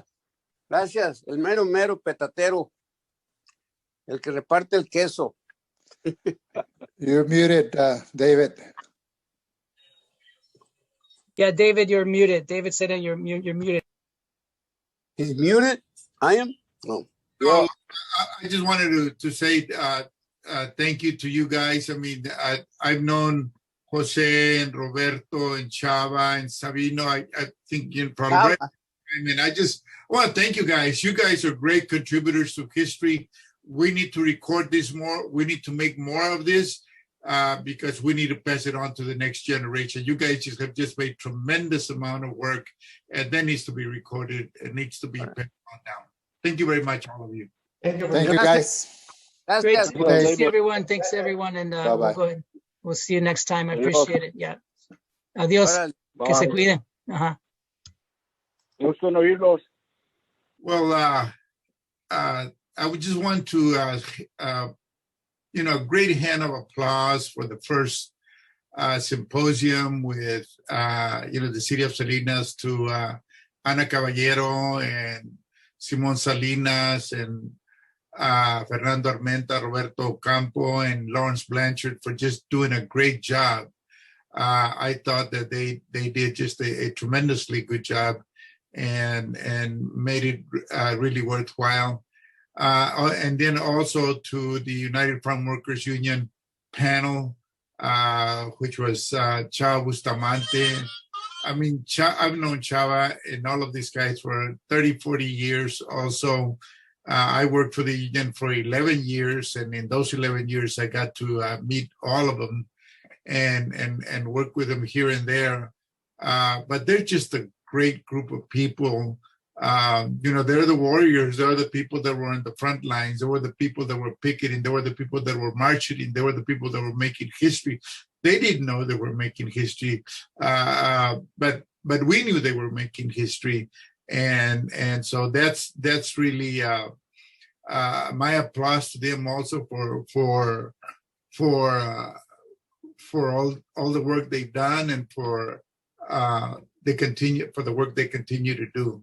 Gracias. El mero mero petatero. El que reparte el queso. You're muted, David. Yeah, David, you're muted. David Serena, you're muted. He's muted? I am? No. Well, I just wanted to say thank you to you guys. I mean, I've known Jose and Roberto and Chava and Sabino. I think probably. I mean, I just want to thank you guys. You guys are great contributors to history. We need to record this more. We need to make more of this because we need to pass it on to the next generation. You guys have just made tremendous amount of work, and that needs to be recorded. It needs to be passed on down. Thank you very much, all of you. Thank you, guys. Great to see everyone. Thanks, everyone. And we'll go ahead. We'll see you next time. I Adios. appreciate it. Yeah. Adios. Órale. Que se Bye. cuiden. Ajá. Gusto en oírlos. Well, I would just want to, great hand of applause for the first symposium with, the City of Salinas to Ana Caballero and Simon Salinas and Fernando Armenta, Roberto Campo, and Lawrence Blanchard for just doing a great job. I thought that they did just a tremendously good job and made it really worthwhile. And then also to the United Farm Workers Union panel, which was Chava Bustamante. I mean, I've known Chava and all of these guys for 30, 40 years. Also, I worked for the union for 11 years. And in those 11 years, I got to meet all of them and work with them here and there. But they're just a great group of people. They're the warriors. They're the people that were on the front lines. They were the people that were picketing. They were the people that were marching. They were the people that were making history. They didn't know they were making history, but we knew they were making history, and so that's really my applause to them also for all the work they've done and for the work they continue to do.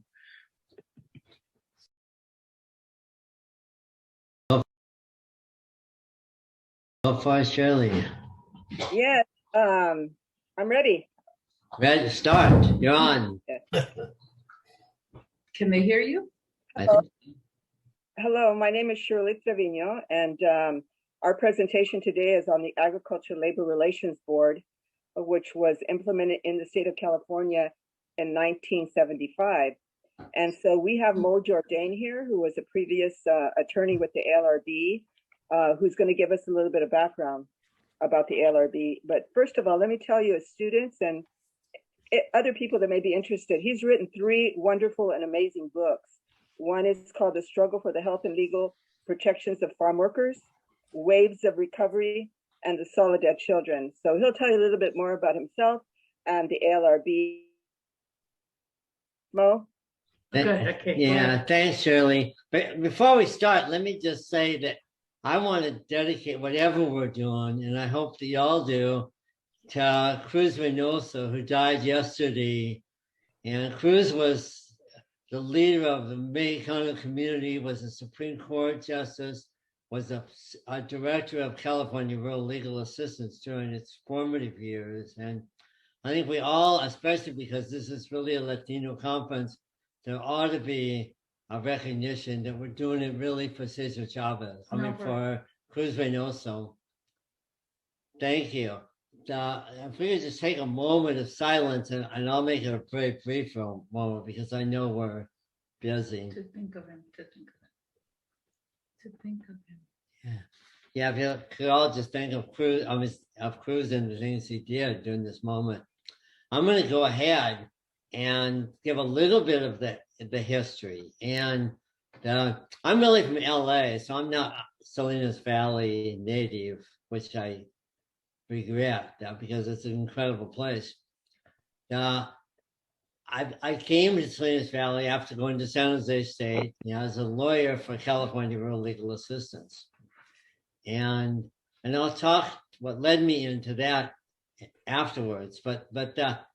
How far, Shirley? Yes, I'm ready. Ready to start. You're on. Can they hear you? Hello, my name is Shirley Trevino, and our presentation today is on the Agriculture Labor Relations Board, which was implemented in the state of California in 1975. And so we have Mo Jourdain here, who was a previous attorney with the ALRB, who's going to give us a little bit of background about the ALRB. But first of all, let me tell you, as students and other people that may be interested, he's written 3 wonderful and amazing books. One is called The Struggle for the Health and Legal Protections of Farm Workers, Waves of Recovery, and The Soledad Children. So he'll tell you a little bit more about himself and the ALRB. Mo? Okay. Yeah, thanks, Shirley. But before we start, let me just say that I want to dedicate whatever we're doing, and I hope that y'all do, to Cruz Reynoso, who died yesterday. And Cruz was the leader of the Mexicano community, was a Supreme Court justice, was a director of California Rural Legal Assistance during its formative years. And I think we all, especially because this is really a Latino conference, there ought to be a recognition that we're doing it really for Cesar Chavez. For Cruz Reynoso. Thank you. If we could just take a moment of silence, and I'll make it a very brief moment because I know we're busy. To think of him. Yeah, if you could all just think of Cruz, Cruz and the things he did during this moment. I'm going to go ahead and give a little bit of the history. And I'm really from LA, so I'm not Salinas Valley native, which I regret because it's an incredible place. I came to Salinas Valley after going to San Jose State as a lawyer for California Rural Legal Assistance. And I'll talk what led me into that afterwards. But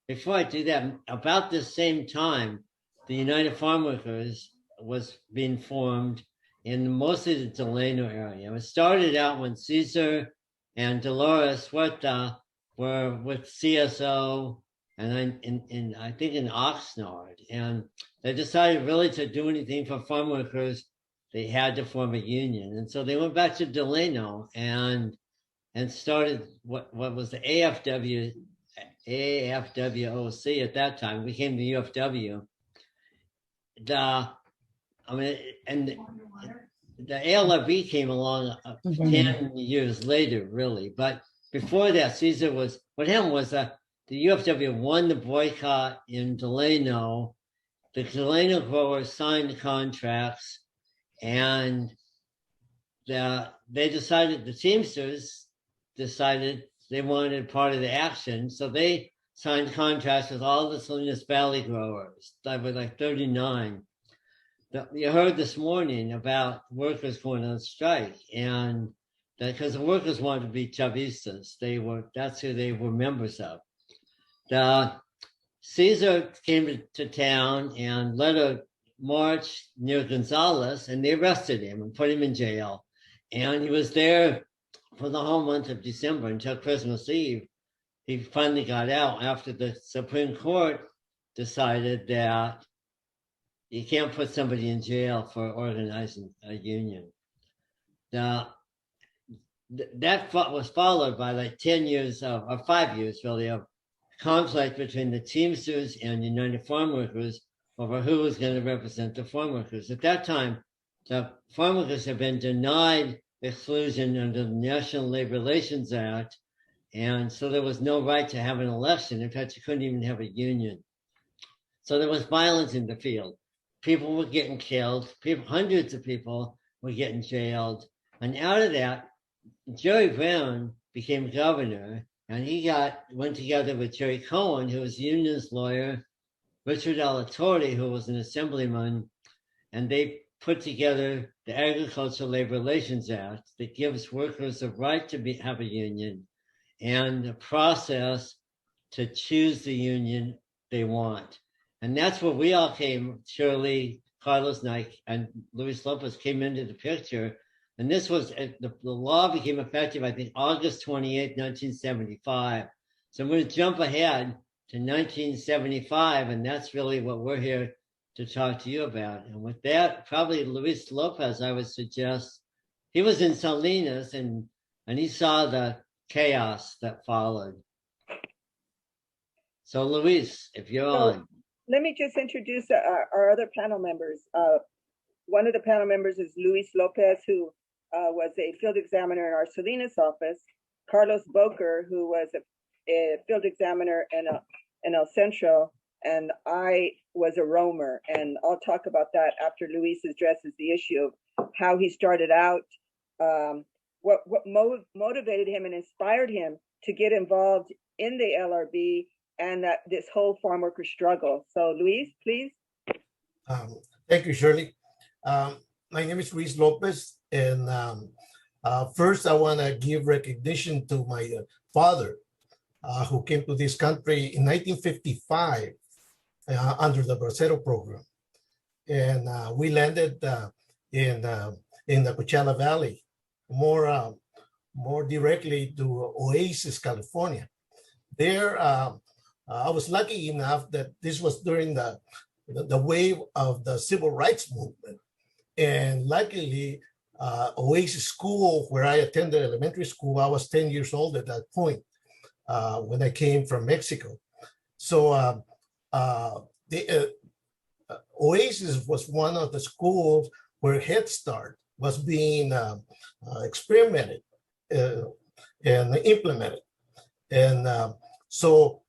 before I do that, about this same time, the United Farm Workers was being formed in mostly the Delano area. It started out when Cesar and Dolores Huerta were with CSO and I think in Oxnard. And they decided really to do anything for farm workers, they had to form a union. And so they went back to Delano and started what was the AFWOC at that time, became the UFW. The ALRB came along 10 years later, really. But before that, Cesar what happened was the UFW won the boycott in Delano. The Delano growers signed the contracts, and the Teamsters decided they wanted part of the action. So they signed contracts with all the Salinas Valley growers. That was like 39. You heard this morning about workers going on strike, and because the workers wanted to be Chavistas, that's who they were members of. Caesar came to town and led a march near Gonzales, and they arrested him and put him in jail. And he was there for the whole month of December until Christmas Eve. He finally got out after the Supreme Court decided that you can't put somebody in jail for organizing a union. Now, that was followed by like 10 years of, or 5 years really, of conflict between the Teamsters and United Farm Workers over who was going to represent the farm workers. At that time, the farm workers had been denied exclusion under the National Labor Relations Act, and so there was no right to have an election. In fact, you couldn't even have a union. So there was violence in the field. People were getting killed. Hundreds of people were getting jailed. And out of that, Jerry Brown became governor, and he went together with Jerry Cohen, who was a unionist lawyer, Richard Alatorre, who was an assemblyman, and they put together the Agricultural Labor Relations Act that gives workers the right to have a union and a process to choose the union they want. And that's where we all came. Shirley, Carlos, and I, and Luis Lopez came into the picture. And this was, the law became effective, I think, August 28, 1975. So I'm going to jump ahead to 1975, and that's really what we're here to talk to you about. And with that, probably Luis Lopez, I would suggest, he was in Salinas, and he saw the chaos that followed. So Luis, if you're on. Let me just introduce our other panel members. One of the panel members is Luis Lopez, who was a field examiner in our Salinas office. Carlos Boker, who was a field examiner in El Centro, and I was a roamer. And I'll talk about that after Luis addresses the issue of how he started out, what motivated him and inspired him to get involved in the LRB and this whole farm worker struggle. So Luis, please. Thank you, Shirley. My name is Luis Lopez, and first I want to give recognition to my father, who came to this country in 1955 under the Bracero program. And we landed in the Coachella Valley, more directly to Oasis, California. There, I was lucky enough that this was during the wave of the civil rights movement. And luckily, Oasis School, where I attended elementary school, I was 10 years old at that point when I came from Mexico. So Oasis was one of the schools where Head Start was being experimented and implemented. And so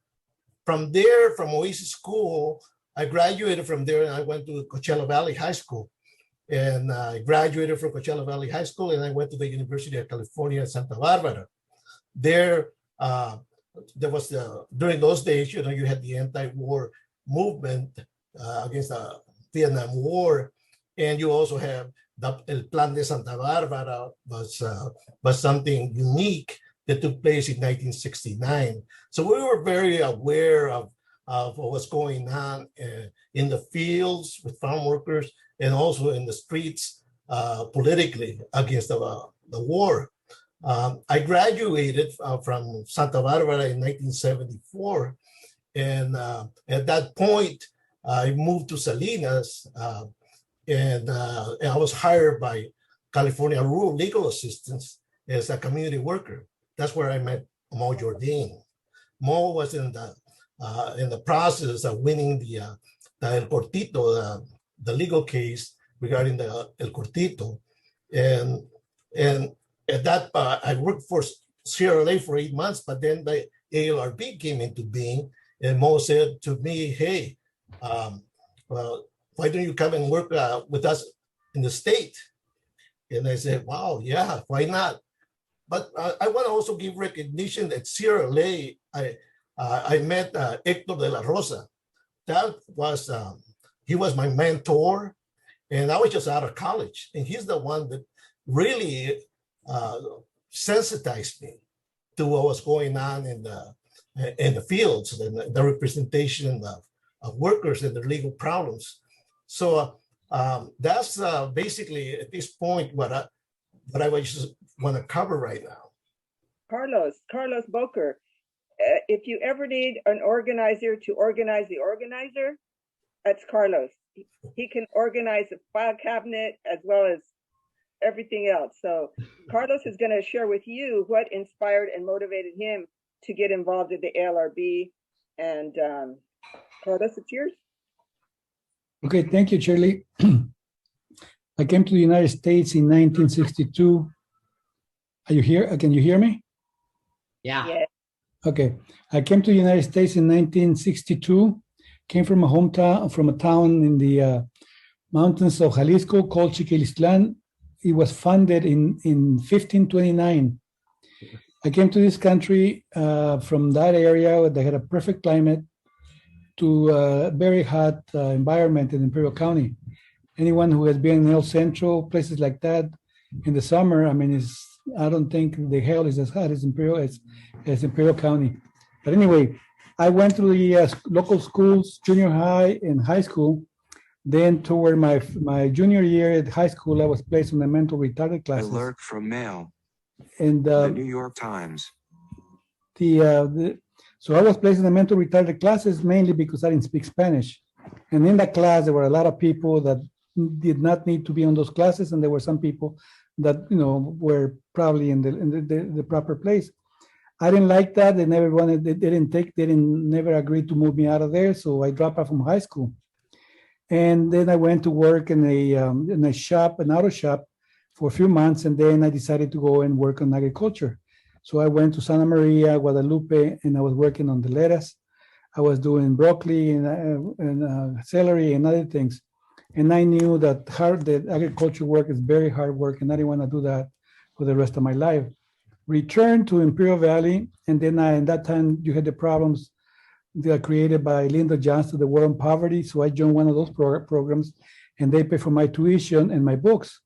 from there, from Oasis School, I graduated from there and I went to Coachella Valley High School. And I graduated from Coachella Valley High School and I went to the University of California, Santa Barbara. There was during those days, you had the anti-war movement against the Vietnam War. And you also have El Plan de Santa Barbara was something unique that took place in 1969. So we were very aware of what was going on in the fields with farm workers and also in the streets politically against the war. I graduated from Santa Barbara in 1974. And at that point, I moved to Salinas and I was hired by California Rural Legal Assistance as a community worker. That's where I met Mo Jordan. Mo was in the process of winning the El Cortito, the legal case regarding the El Cortito. And at that, I worked for CRLA for 8 months, but then the ALRB came into being, and Mo said to me, hey, well, why don't you come and work with us in the state? And I said, wow, yeah, why not? But I want to also give recognition that Sierra Leone, I met Hector de la Rosa. That was, he was my mentor, and I was just out of college. And he's the one that really sensitized me to what was going on in the fields and the representation of workers and their legal problems. So that's basically at this point what I just want to cover right now. Carlos Boker, if you ever need an organizer to organize the organizer, that's Carlos. He can organize a file cabinet as well as everything else. So Carlos is going to share with you what inspired and motivated him to get involved in the ALRB. And Carlos, it's yours. Okay, thank you, Shirley. I came to the United States in 1962. Are you here? Can you hear me? Yeah. Okay. I came to the United States in 1962. Came from a hometown, from a town in the mountains of Jalisco called Chiquilistlan. It was founded in 1529. I came to this country from that area. They had a perfect climate to a very hot environment in Imperial County. Anyone who has been in El Centro, places like that, in the summer, I mean, I don't think the hell is as hot as Imperial County. But anyway, I went to the local schools, junior high and high school. Then toward my junior year at high school, I was placed on the mental retarded classes. Alert from mail. And the New York Times. So I was placed in the mental retarded classes mainly because I didn't speak Spanish. And in that class, there were a lot of people that did not need to be on those classes, and there were some people that were probably in the proper place. I didn't like that. They never wanted. They never agreed to move me out of there. So I dropped out from high school, and then I went to work in a shop, an auto shop, for a few months, and then I decided to go and work on agriculture. So I went to Santa Maria, Guadalupe, and I was working on the lettuce. I was doing broccoli and celery and other things. And I knew that agriculture work is very hard work, and I didn't want to do that for the rest of my life. Returned to Imperial Valley, and then in that time, you had the problems that are created by Lyndon Johnson, the War on Poverty. So I joined one of those programs, and they paid for my tuition and my books.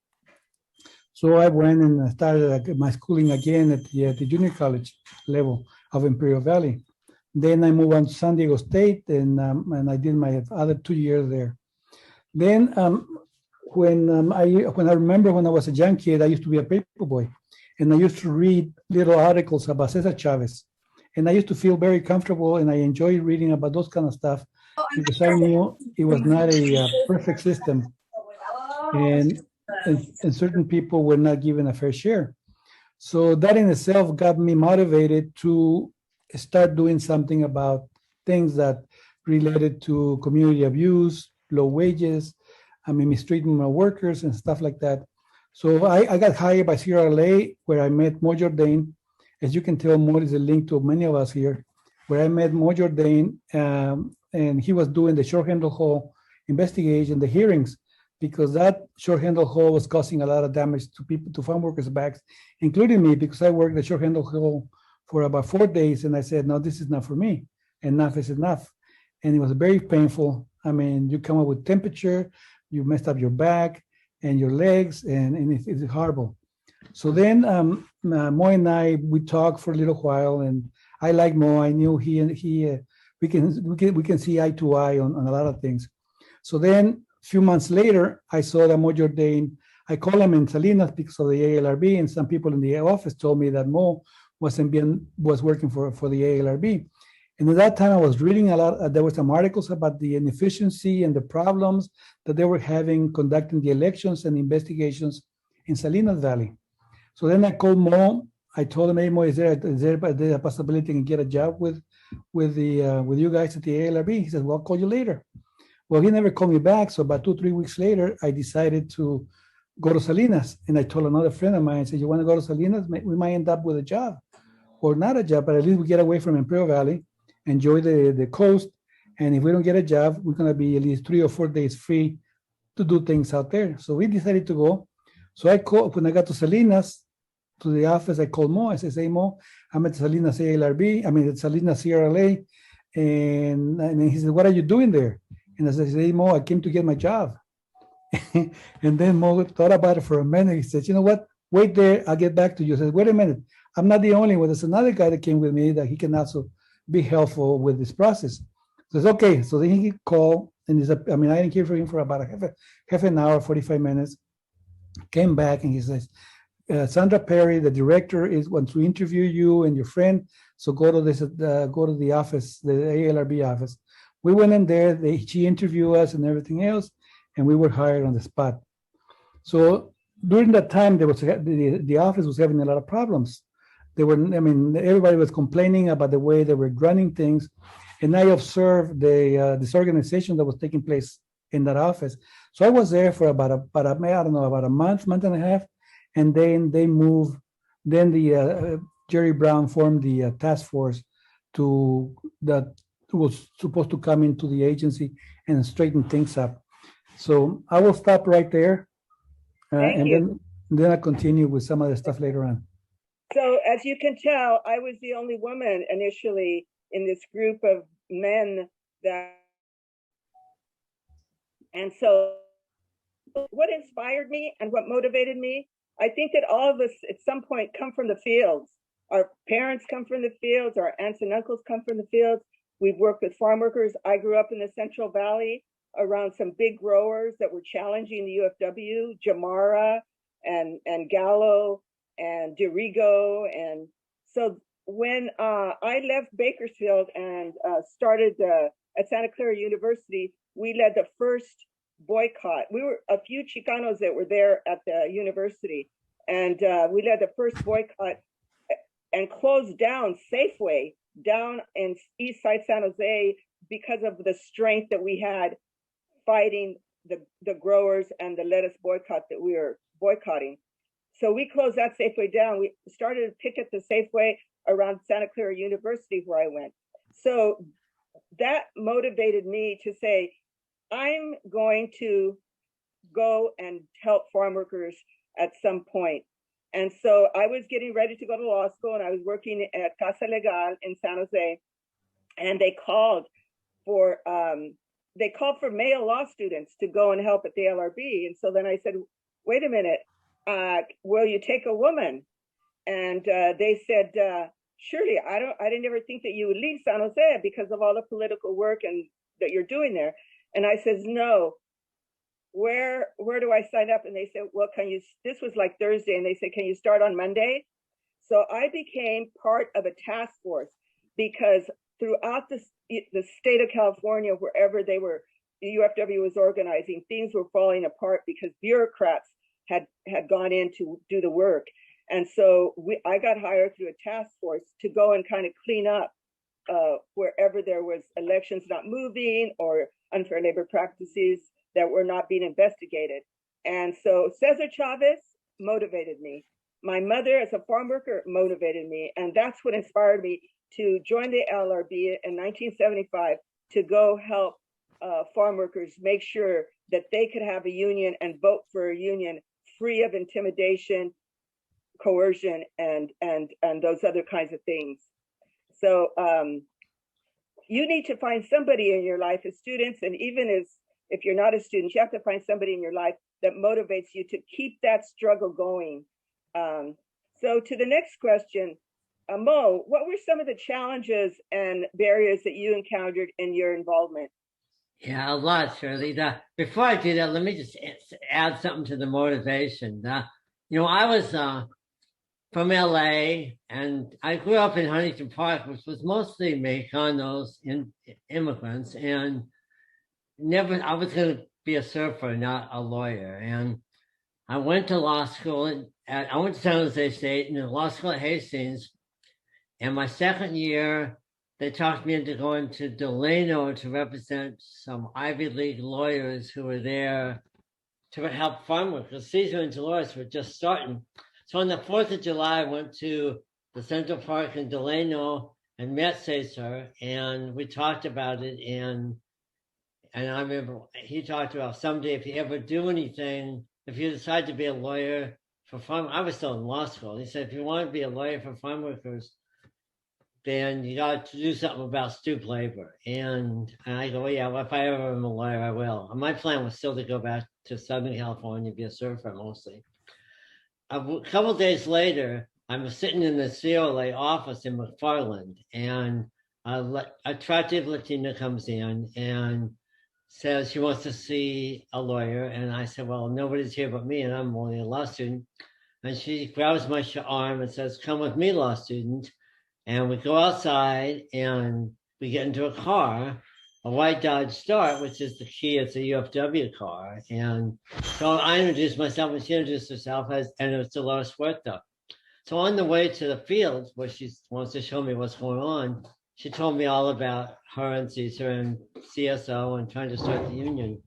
So I went and started my schooling again at the junior college level of Imperial Valley. Then I moved on to San Diego State, and I did my other 2 years there. Then when I remember when I was a young kid, I used to be a paper boy, and I used to read little articles about Cesar Chavez. And I used to feel very comfortable, and I enjoyed reading about those kind of stuff because I knew it was not a perfect system. And certain people were not given a fair share. So that in itself got me motivated to start doing something about things that related to community abuse, low wages, mistreatment of workers and stuff like that. So I got hired by Sierra Leone, where I met Mo Jourdain. As you can tell, Mo is a link to many of us here, where I met Mo Jourdain, and he was doing the short handle haul investigation, the hearings, because that short handle haul was causing a lot of damage to people, to farm workers' backs, including me, because I worked the short handle haul for about 4 days, and I said, no, this is not for me. Enough is enough. And it was very painful. I mean, you come up with temperature, you messed up your back and your legs, and it's horrible. So then Mo and we talked for a little while, and I like Mo. I knew we can see eye to eye on a lot of things. So then a few months later, I saw that Mo Jourdain, I called him in Salinas because of the ALRB, and some people in the office told me that Mo was working for the ALRB. And at that time, I was reading a lot. There were some articles about the inefficiency and the problems that they were having conducting the elections and investigations in Salinas Valley. So then I called Mo. I told him, hey, Mo, is there a possibility I can get a job with you guys at the ALRB? He said, well, I'll call you later. Well, he never called me back. So about 2-3 weeks later, I decided to go to Salinas. And I told another friend of mine, I said, you want to go to Salinas? We might end up with a job or not a job, but at least we get away from Imperial Valley, enjoy the coast. And if we don't get a job, we're going to be at least 3 or 4 days free to do things out there. So we decided to go. So I called, when I got to Salinas, to the office. I called Mo. I said, "Hey Mo, I'm at Salinas ALRB. I mean, at Salinas CRLA." And he said, "What are you doing there?" And I said, "Hey Mo, I came to get my job." And then Mo thought about it for a minute. He said, "You know what? Wait there. I'll get back to you." I said, "Wait a minute. I'm not the only one. There's another guy that came with me that he can also be helpful with this process." So it's okay. So then he called, and I didn't hear from him for about half an hour, 45 minutes. Came back and he says, "Sandra Perry, the director, wants to interview you and your friend. So go to the office, the ALRB office." We went in there. She interviewed us and everything else, and we were hired on the spot. So during that time, the office was having a lot of problems. Everybody was complaining about the way they were running things, and I observed the disorganization that was taking place in that office. So I was there for about a month and a half, and then they moved. Then Jerry Brown formed the task force that was supposed to come into the agency and straighten things up. So I will stop right there, and then I'll continue with some other stuff later on. So as you can tell, I was the only woman initially in this group of men and so what inspired me and what motivated me, I think that all of us at some point come from the fields. Our parents come from the fields, our aunts and uncles come from the fields. We've worked with farm workers. I grew up in the Central Valley around some big growers that were challenging the UFW, Jamara and Gallo and DeRigo. And so when I left Bakersfield and started at Santa Clara University, we led the first boycott. We were a few Chicanos that were there at the university, and we led the first boycott and closed down Safeway down in East Side San Jose because of the strength that we had fighting the growers and the lettuce boycott that we were boycotting. So we closed that Safeway down. We started to picket the Safeway around Santa Clara University where I went. So that motivated me to say, I'm going to go and help farm workers at some point. And so I was getting ready to go to law school, and I was working at Casa Legal in San Jose, and they called for male law students to go and help at the LRB. And so then I said, wait a minute, will you take a woman? And they said, surely, I didn't ever think that you would leave San Jose because of all the political work and that you're doing there. And I says, no, where do I sign up? And they said, well, this was like Thursday, and they said, can you start on Monday? So I became part of a task force because throughout the state of California, wherever the UFW was organizing, things were falling apart because bureaucrats had gone in to do the work. And so I got hired through a task force to go and kind of clean up wherever there was elections not moving or unfair labor practices that were not being investigated. And so Cesar Chavez motivated me. My mother as a farm worker motivated me. And that's what inspired me to join the LRB in 1975 to go help farm workers make sure that they could have a union and vote for a union free of intimidation, coercion, and those other kinds of things. So you need to find somebody in your life as students, and even if you're not a student, you have to find somebody in your life that motivates you to keep that struggle going. So to the next question, Mo, what were some of the challenges and barriers that you encountered in your involvement? Yeah, a lot, Shirley. Before I do that, let me just add something to the motivation. I was from LA, and I grew up in Huntington Park, which was mostly Mexicanos and immigrants, and I was going to be a surfer, not a lawyer. And I went to law school, I went to San Jose State and law school at Hastings. And my second year, they talked me into going to Delano to represent some Ivy League lawyers who were there to help farm workers. Cesar and Dolores were just starting. So on the 4th of July, I went to the Central Park in Delano and met Cesar, and we talked about it. And I remember he talked about someday if you ever do anything, if you decide to be a lawyer, for farm. I was still in law school. He said, if you want to be a lawyer for farm workers, then you got to do something about stoop labor. And I go, well, yeah, well, if I ever am a lawyer, I will. And my plan was still to go back to Southern California, be a surfer mostly. A couple of days later, I'm sitting in the COLA office in McFarland, and an attractive Latina comes in and says she wants to see a lawyer. And I said, well, nobody's here but me, and I'm only a law student. And she grabs my arm and says, come with me, law student. And we go outside and we get into a car, a white Dodge Dart, which is the key. It's a UFW car. And so I introduced myself and she introduced herself and it was Dolores Huerta. So on the way to the field where she wants to show me what's going on, she told me all about her and Caesar and CSO and trying to start the union.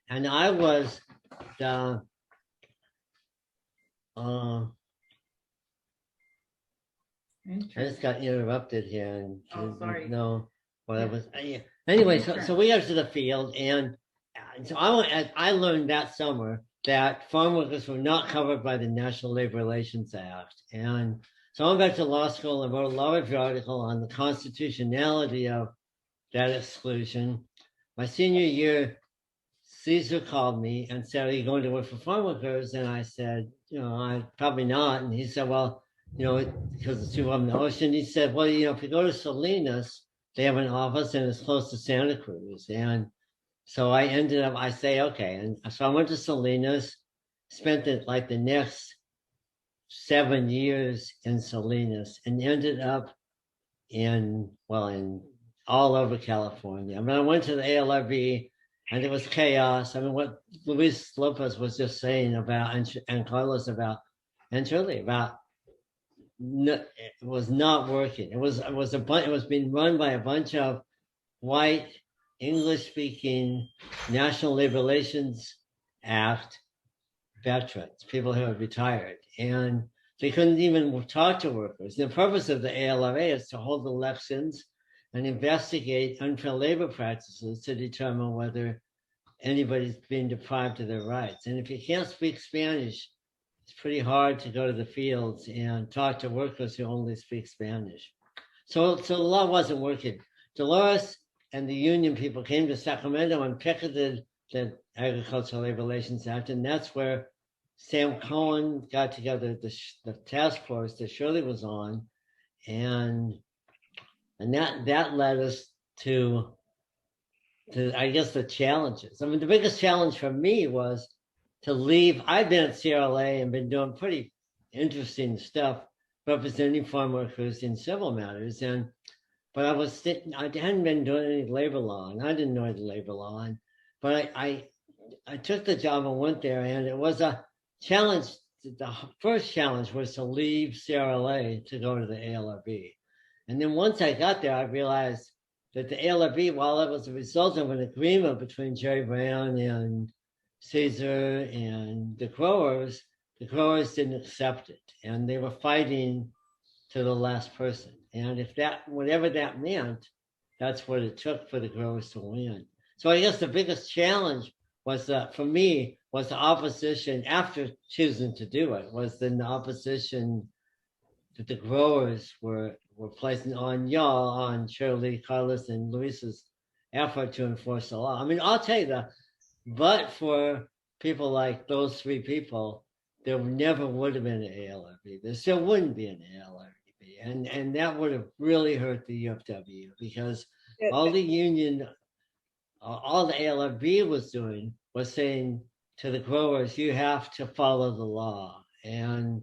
And I was the I just got interrupted here and sorry. No, what I was. Anyway, so we go to the field, and so I learned that summer that farm workers were not covered by the National Labor Relations Act, and so I went back to law school and wrote a law review article on the constitutionality of that exclusion. My senior year, Caesar called me and said, "Are you going to work for farm workers?" And I said, I probably not. And he said, well, because it's too on the ocean, he said, well, if you go to Salinas, they have an office and it's close to Santa Cruz. And so I say, okay. And so I went to Salinas, spent the next 7 years in Salinas and ended up in all over California. I mean, I went to the ALRB and it was chaos. I mean, what Luis Lopez was just saying about, and Carlos about, and Shirley about, it was not working. It was being run by a bunch of white English-speaking National Labor Relations Act veterans, people who had retired, and they couldn't even talk to workers. The purpose of the ALRA is to hold elections and investigate unfair labor practices to determine whether anybody's being deprived of their rights. And if you can't speak Spanish, it's pretty hard to go to the fields and talk to workers who only speak Spanish. So the law wasn't working. Dolores and the union people came to Sacramento and picketed the Agricultural Labor Relations Act, and that's where Sam Cohen got together the task force that Shirley was on, and that led us to I guess the challenges. I mean, the biggest challenge for me was to leave. I've been at CRLA and been doing pretty interesting stuff representing farm workers in civil matters, but I hadn't been doing any labor law, and I didn't know any labor law, but I took the job and went there, and it was a challenge. The first challenge was to leave CRLA to go to the ALRB. And then once I got there, I realized that the ALRB, while it was a result of an agreement between Jerry Brown and Caesar and the growers didn't accept it. And they were fighting to the last person. And whatever that meant, that's what it took for the growers to win. So I guess the biggest challenge was for me was the opposition after choosing to do it, was then the opposition that the growers were placing on y'all, on Shirley, Carlos, and Luis's effort to enforce the law. I mean, I'll tell you but for people like those three people, there never would have been an ALRB. There still wouldn't be an ALRB. And that would have really hurt the UFW, because all the ALRB was doing was saying to the growers, you have to follow the law. And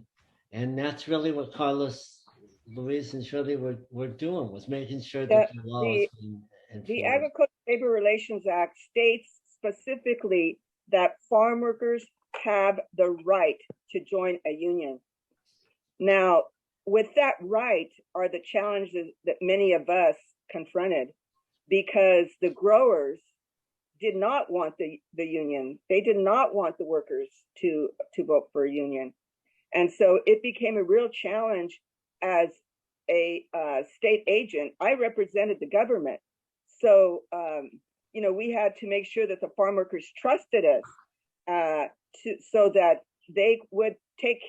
that's really what Carlos, Luis, and Shirley were doing, was making sure that the law was being enforced. The Agricultural Labor Relations Act states specifically that farm workers have the right to join a union. Now, with that right are the challenges that many of us confronted, because the growers did not want the union. They did not want the workers to vote for a union. And so it became a real challenge. As a state agent, I represented the government. So, we had to make sure that the farm workers trusted us so that they would take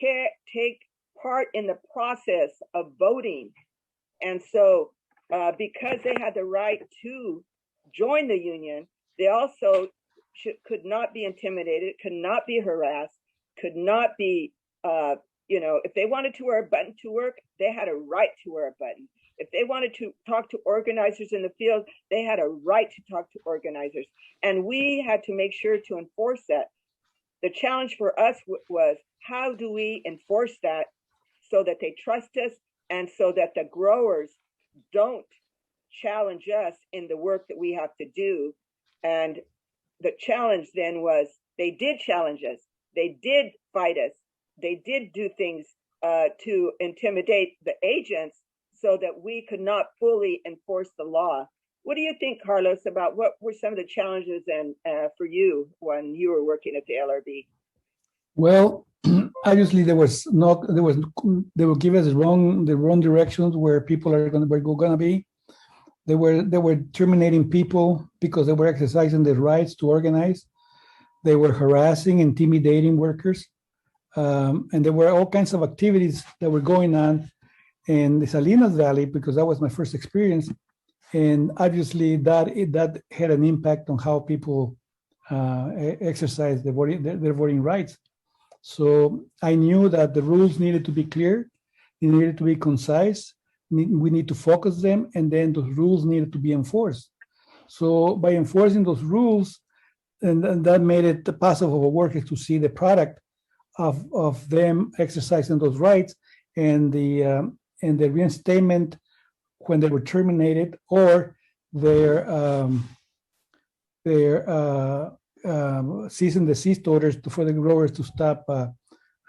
part in the process of voting. And so because they had the right to join the union, they also could not be intimidated, could not be harassed, could not be, if they wanted to wear a button to work, they had a right to wear a button. If they wanted to talk to organizers in the field, they had a right to talk to organizers. And we had to make sure to enforce that. The challenge for us was, how do we enforce that so that they trust us and so that the growers don't challenge us in the work that we have to do? And the challenge then was, they did challenge us. They did fight us. They did do things to intimidate the agents so that we could not fully enforce the law. What do you think, Carlos, about what were some of the challenges and for you when you were working at the LRB? Well, obviously they will give us the wrong directions where people were going to be. They were terminating people because they were exercising their rights to organize. They were harassing, intimidating workers. And there were all kinds of activities that were going on in the Salinas Valley, because that was my first experience. And obviously that had an impact on how people exercise their voting rights. So I knew that the rules needed to be clear, they needed to be concise, we need to focus them, and then those rules needed to be enforced. So by enforcing those rules, and that made it possible for workers to see the product of them exercising those rights and the reinstatement when they were terminated, or their cease and desist orders for the growers to stop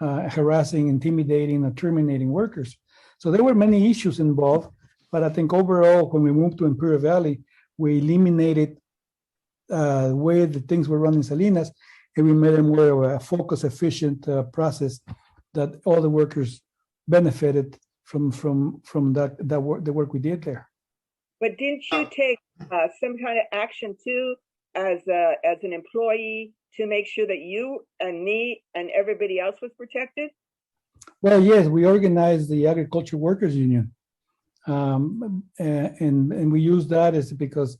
harassing, intimidating, or terminating workers. So there were many issues involved, but I think overall, when we moved to Imperial Valley, we eliminated the way the things were run in Salinas, and we made a more focused, efficient process that all the workers benefited from the work we did there. But didn't you take some kind of action too, as an employee, to make sure that you and me and everybody else was protected? Well, yes, we organized the Agriculture Workers Union, and we used that as because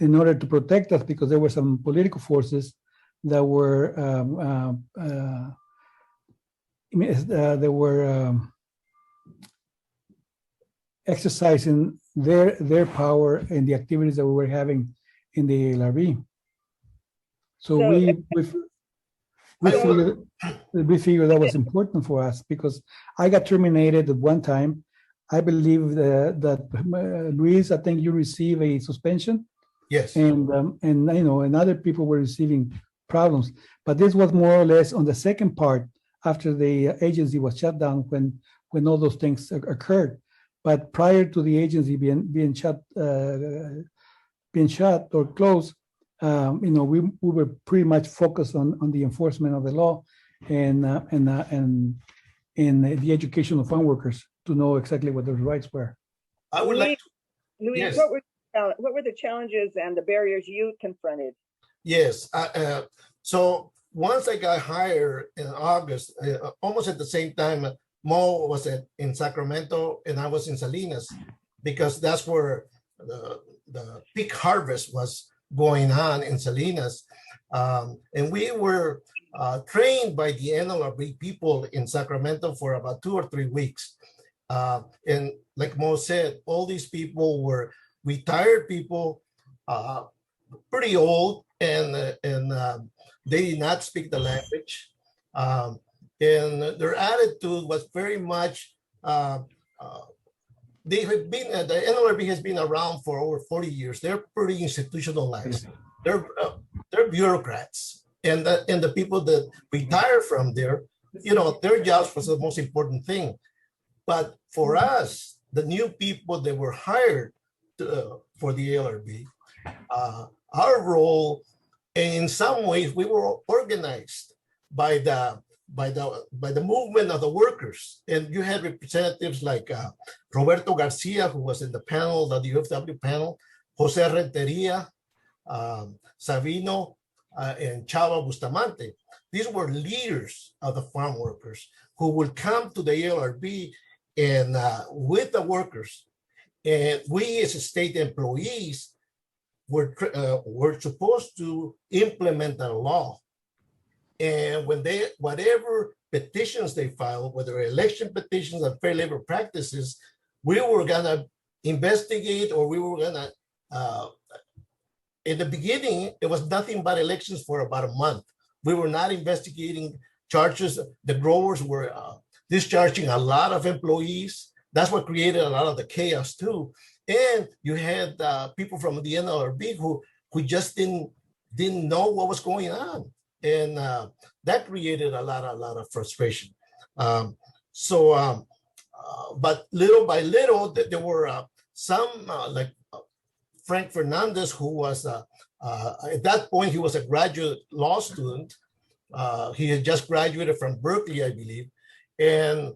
in order to protect us, because there were some political forces that were exercising their power in the activities that we were having in the LRB. So we figured that was important for us, because I got terminated at one time. I believe that Luis, I think you received a suspension. Yes. And other people were receiving problems. But this was more or less on the second part after the agency was shut down, when all those things occurred. But prior to the agency being shut or closed, we were pretty much focused on the enforcement of the law and the education of farm workers to know exactly what their rights were. I would like to, Luis, yes. What were the challenges and the barriers you confronted? Yes. So once I got hired in August, almost at the same time, Mo was in Sacramento and I was in Salinas, because that's where the peak harvest was going on in Salinas. And we were trained by the NLRB people in Sacramento for about 2 or 3 weeks. And like Mo said, all these people were retired people, pretty old, and they did not speak the language. And their attitude was very much, they have been, the NLRB has been around for over 40 years. They're pretty institutionalized. They're bureaucrats. And the people that retire from there, their jobs was the most important thing. But for us, the new people that were hired for the LRB, our role, in some ways, we were organized by the movement of the workers. And you had representatives like Roberto Garcia, who was in the panel, the UFW panel, Jose Renteria, Sabino, and Chava Bustamante. these were leaders of the farm workers who would come to the ALRB and with the workers. And we as state employees were supposed to implement the law. And when whatever petitions they filed, whether election petitions and fair labor practices, we were gonna investigate, or we were gonna, in the beginning, it was nothing but elections for about a month. We were not investigating charges. The growers were discharging a lot of employees. That's what created a lot of the chaos too. And you had people from the NLRB who just didn't know what was going on. And that created a lot of frustration. But little by little, there were some like Frank Fernandez, who was at that point, he was a graduate law student. He had just graduated from Berkeley, I believe. And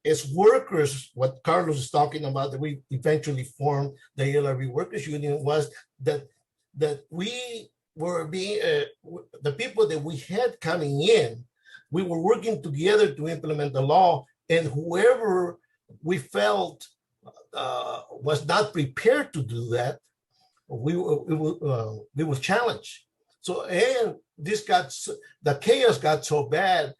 as workers, what Carlos is talking about, that we eventually formed the ALRB Workers Union, was that we were being, the people that we had coming in, we were working together to implement the law, and whoever we felt was not prepared to do that, we were challenged. So, and the chaos got so bad,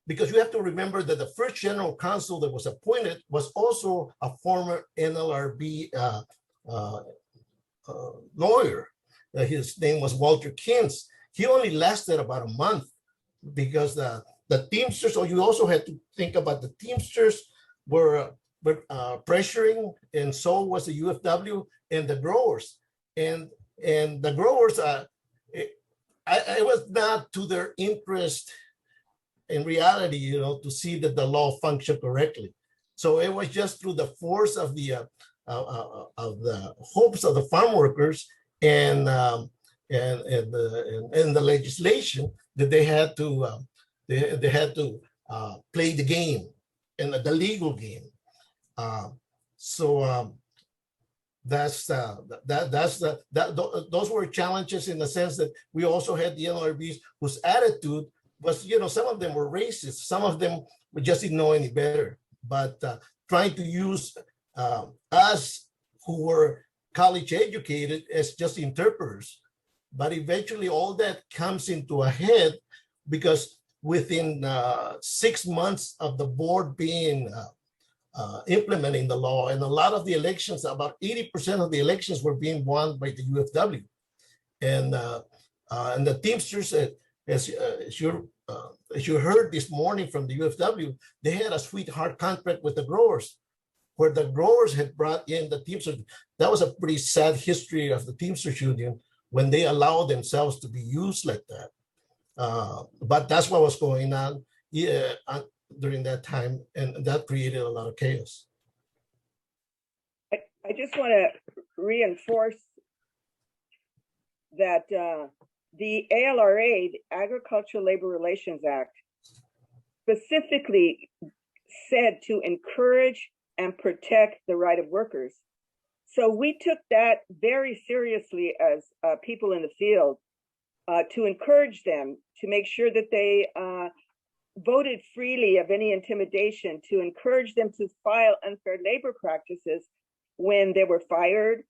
because you have to remember that the first general counsel that was appointed was also a former NLRB lawyer. His name was Walter Kintz. He only lasted about a month, because the Teamsters, or you also had to think about the Teamsters were pressuring, and so was the UFW and the growers. And the growers, it was not to their interest in reality, to see that the law functioned correctly. So it was just through the force of the hopes of the farm workers and the legislation that they had to play the game, and the legal game. Those were challenges, in the sense that we also had the NLRBs whose attitude was, some of them were racist, some of them just didn't know any better, but trying to use us who were college educated as just interpreters. But eventually all that comes into a head, because within 6 months of the board being implementing the law, and a lot of the elections, about 80% of the elections were being won by the UFW. And the Teamsters, as you heard this morning from the UFW, they had a sweetheart contract with the growers, where the growers had brought in the Teamsters. That was a pretty sad history of the Teamsters Union, when they allowed themselves to be used like that. But that's what was going on during that time, and that created a lot of chaos. I just want to reinforce that the ALRA, the Agricultural Labor Relations Act, specifically said to encourage and protect the right of workers. So we took that very seriously as people in the field, to encourage them, to make sure that they voted freely of any intimidation, to encourage them to file unfair labor practices when they were fired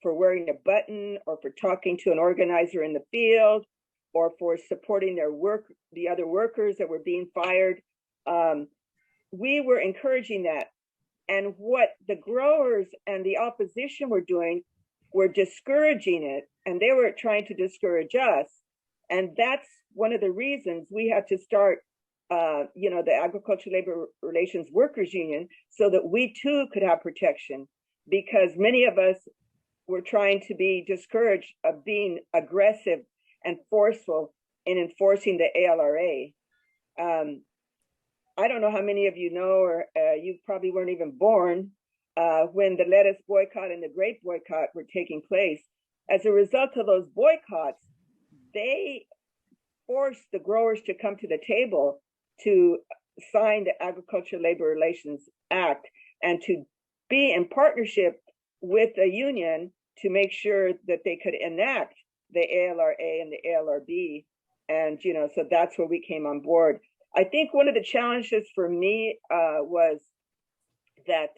for wearing a button, or for talking to an organizer in the field, or for supporting the other workers that were being fired. We were encouraging that. And what the growers and the opposition were doing were discouraging it, and they were trying to discourage us. And that's one of the reasons we had to start the Agricultural Labor Relations Workers Union, so that we too could have protection, because many of us were trying to be discouraged of being aggressive and forceful in enforcing the ALRA. I don't know how many of you know, or you probably weren't even born when the lettuce boycott and the grape boycott were taking place. As a result of those boycotts, they forced the growers to come to the table to sign the Agricultural Labor Relations Act, and to be in partnership with a union to make sure that they could enact the ALRA and the ALRB. And, so that's where we came on board. I think one of the challenges for me was that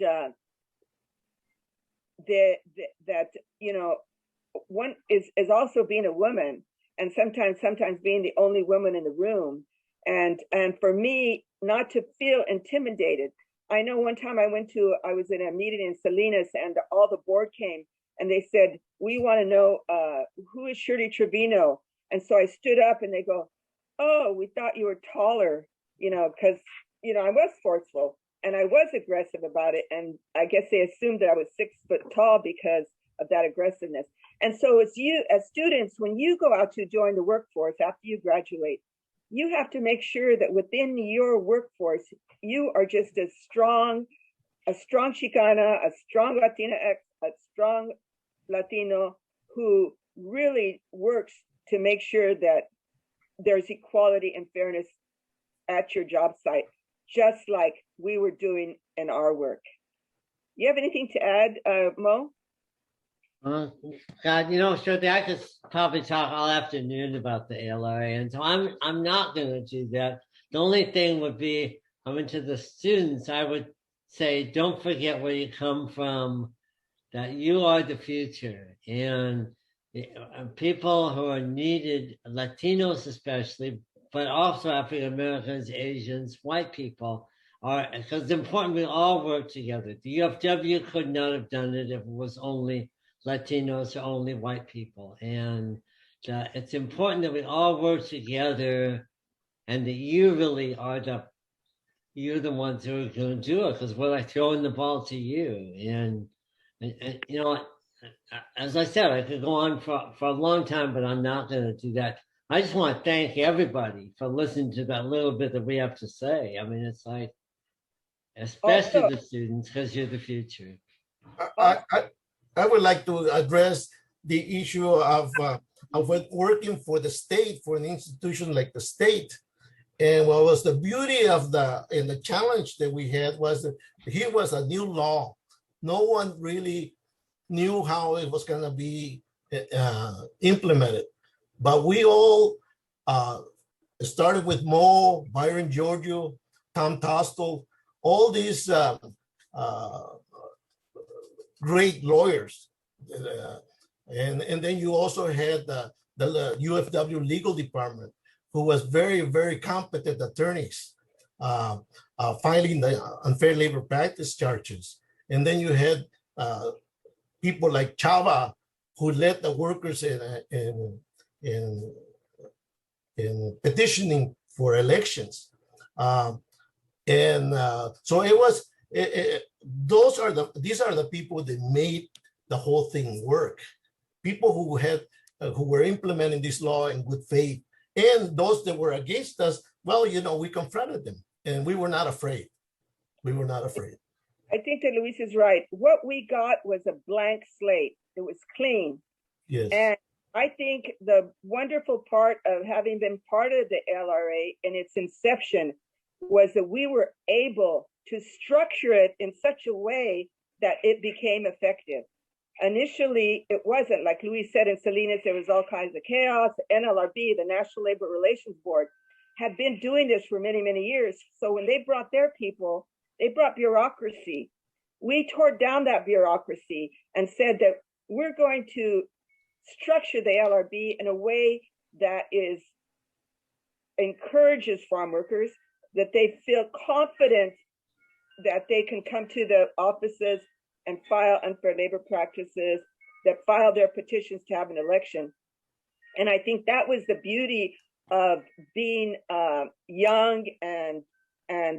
one is also being a woman, and sometimes being the only woman in the room, and for me not to feel intimidated. I know one time I was in a meeting in Salinas, and all the board came, and they said, "We want to know who is Shirley Trevino." And so I stood up, and they go, "Oh, we thought you were taller," because I was forceful and I was aggressive about it, and I guess they assumed that I was 6 foot tall because of that aggressiveness. And so as students, when you go out to join the workforce after you graduate, you have to make sure that within your workforce, you are just a strong Chicana, a strong Latina, a strong Latino who really works to make sure that there's equality and fairness at your job site, just like we were doing in our work. You have anything to add, Mo? God, Shirley, I could probably talk all afternoon about the ALRA, and so I'm not going to do that. The only thing would be, to the students, I would say, don't forget where you come from, that you are the future, and people who are needed, Latinos especially, but also African Americans, Asians, white people, because it's important we all work together. The UFW could not have done it if it was only Latinos or only white people. And it's important that we all work together, and that you really are you're the ones who are going to do it, because we're like throwing the ball to you. And as I said, I could go on for a long time, but I'm not going to do that. I just want to thank everybody for listening to that little bit that we have to say. It's like, especially the students, because you're the future. I would like to address the issue of working for the state, for an institution like the state. And what was the beauty of the challenge that we had was that here was a new law. No one really knew how it was going to be implemented. But we all started with Mo, Byron Giorgio, Tom Tostel, all these great lawyers. And then you also had the UFW legal department, who was very, very competent attorneys filing the unfair labor practice charges. And then you had people like Chava, who led the workers in petitioning for elections. So it was, these are the people that made the whole thing work. People who were implementing this law in good faith, and those that were against us, well, we confronted them, and we were not afraid. We were not afraid. I think that Luis is right. What we got was a blank slate. It was clean. Yes. And I think the wonderful part of having been part of the LRA in its inception was that we were able to structure it in such a way that it became effective. Initially, it wasn't. Like Luis said, in Salinas, there was all kinds of chaos. NLRB, the National Labor Relations Board, had been doing this for many, many years. So when they brought their people, they brought bureaucracy. We tore down that bureaucracy and said that we're going to structure the LRB in a way that encourages farm workers, that they feel confident that they can come to the offices and file unfair labor practices, that file their petitions to have an election. And I think that was the beauty of being young and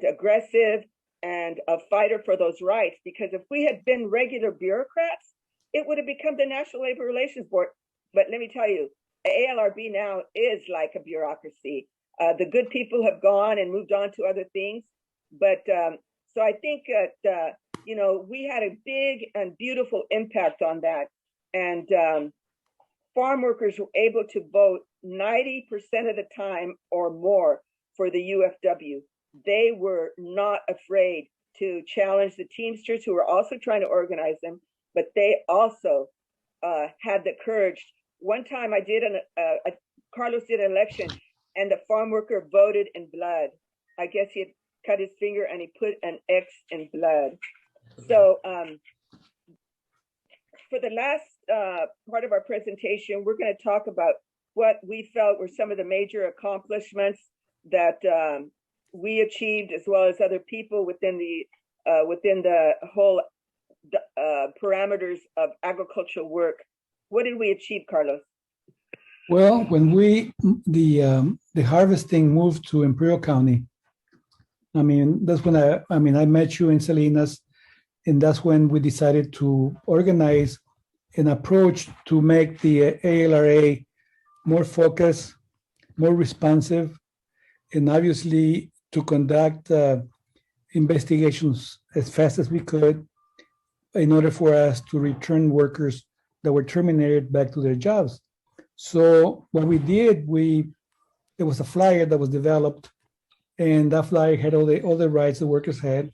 aggressive and a fighter for those rights. Because if we had been regular bureaucrats, it would have become the National Labor Relations Board. But let me tell you, ALRB now is like a bureaucracy. The good people have gone and moved on to other things. But so I think that, we had a big and beautiful impact on that. And farm workers were able to vote 90% of the time or more for the UFW. They were not afraid to challenge the Teamsters, who were also trying to organize them, but they also had the courage. One time I did Carlos did an election, and the farm worker voted in blood. I guess he had cut his finger and he put an X in blood. So for the last part of our presentation, we're going to talk about what we felt were some of the major accomplishments that we achieved, as well as other people within the whole parameters of agricultural work. What did we achieve, Carlos? Well, when the harvesting moved to Imperial County, I mean, that's when I met you in Salinas, and that's when we decided to organize an approach to make the ALRA more focused, more responsive, and obviously to conduct investigations as fast as we could in order for us to return workers that were terminated back to their jobs. So what we did, there was a flyer that was developed, and that flyer had all the rights the workers had.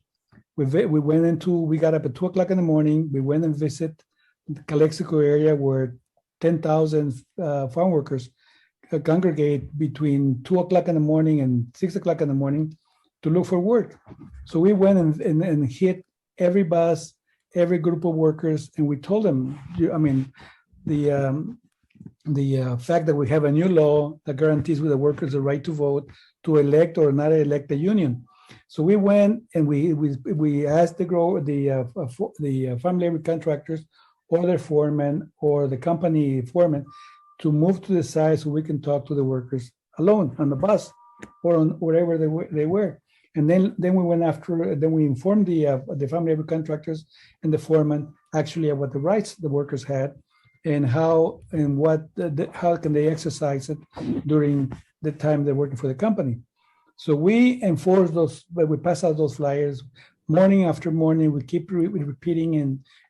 We got up at 2 o'clock in the morning. We went and visited the Calexico area where 10,000 farm workers congregate between 2 o'clock in the morning and 6 o'clock in the morning to look for work. So we went and hit every bus, every group of workers, and we told them, I mean, the fact that we have a new law that guarantees the workers the right to vote, to elect or not elect a union. So we went and we asked the farm labor contractors or their foreman or the company foreman to move to the side so we can talk to the workers alone on the bus or on wherever they were. And then we informed the farm labor contractors and the foreman actually of what the rights the workers had and how can they exercise it during the time they're working for the company. So we enforce those, we pass out those flyers morning after morning. We keep repeating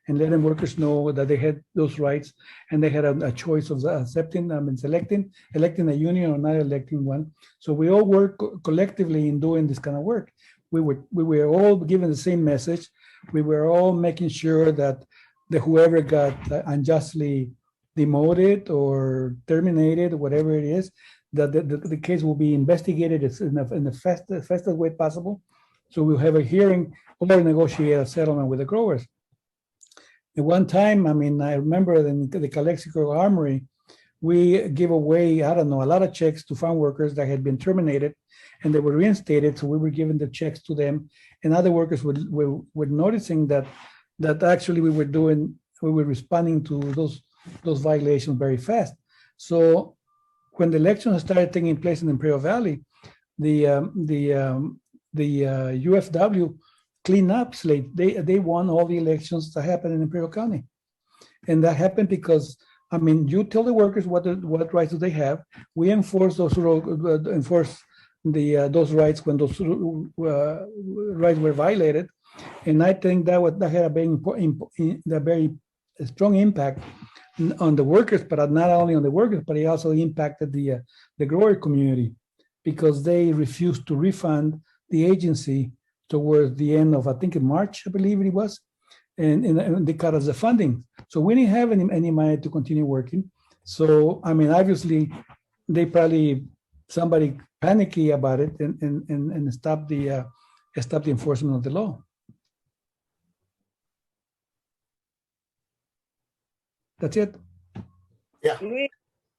and letting workers know that they had those rights and they had a choice of electing a union or not electing one. So we all work collectively in doing this kind of work. We were all given the same message. We were all making sure that whoever got unjustly demoted or terminated, whatever it is, that the case will be investigated in the fastest way possible. So we'll have a hearing or negotiate a settlement with the growers. At one time, I mean, I remember in the Calexico Armory, we give away, I don't know, a lot of checks to farm workers that had been terminated and they were reinstated. So we were giving the checks to them, and other workers were noticing that actually we were responding to those violations very fast. So when the elections started taking place in the Imperial Valley, the UFW cleaned up slate. They won all the elections that happened in Imperial County, and that happened because, I mean, you tell the workers what rights do they have. We enforce those rights when those rights were violated, and I think that had a very strong impact on the workers, but not only on the workers, but it also impacted the grower community because they refused to refund the agency towards the end of, I think in March, I believe it was, and they cut us the funding. So we didn't have any money to continue working. So, I mean, obviously, somebody panicky about it and stopped the enforcement of the law. That's it. Yeah. Luis,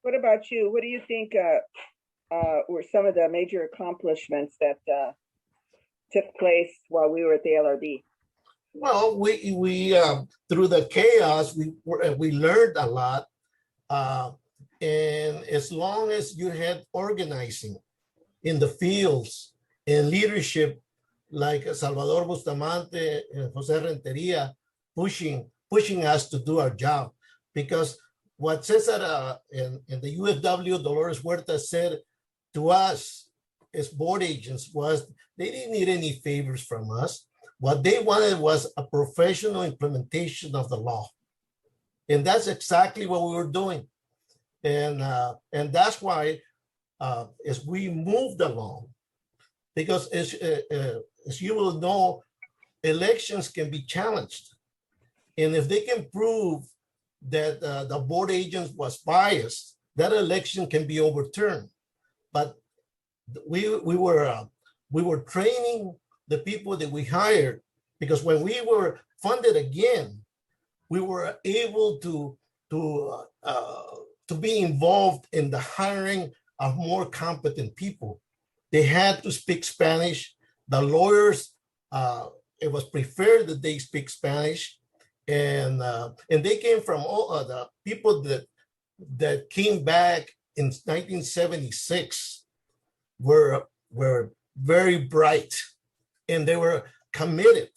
what about you? What do you think were some of the major accomplishments that took place while we were at the LRB? Well, we through the chaos, we learned a lot. And as long as you had organizing in the fields and leadership like Salvador Bustamante and Jose Renteria pushing us to do our job. Because what Cesar and the UFW, Dolores Huerta, said to us as board agents was they didn't need any favors from us. What they wanted was a professional implementation of the law. And that's exactly what we were doing. And that's why as we moved along, because as you will know, elections can be challenged. And if they can prove that the board agent was biased, that election can be overturned. But we were training the people that we hired, because when we were funded again, we were able to be involved in the hiring of more competent people. They had to speak Spanish. The lawyers, it was preferred that they speak Spanish, and they came from all the people that came back in 1976 were very bright, and they were committed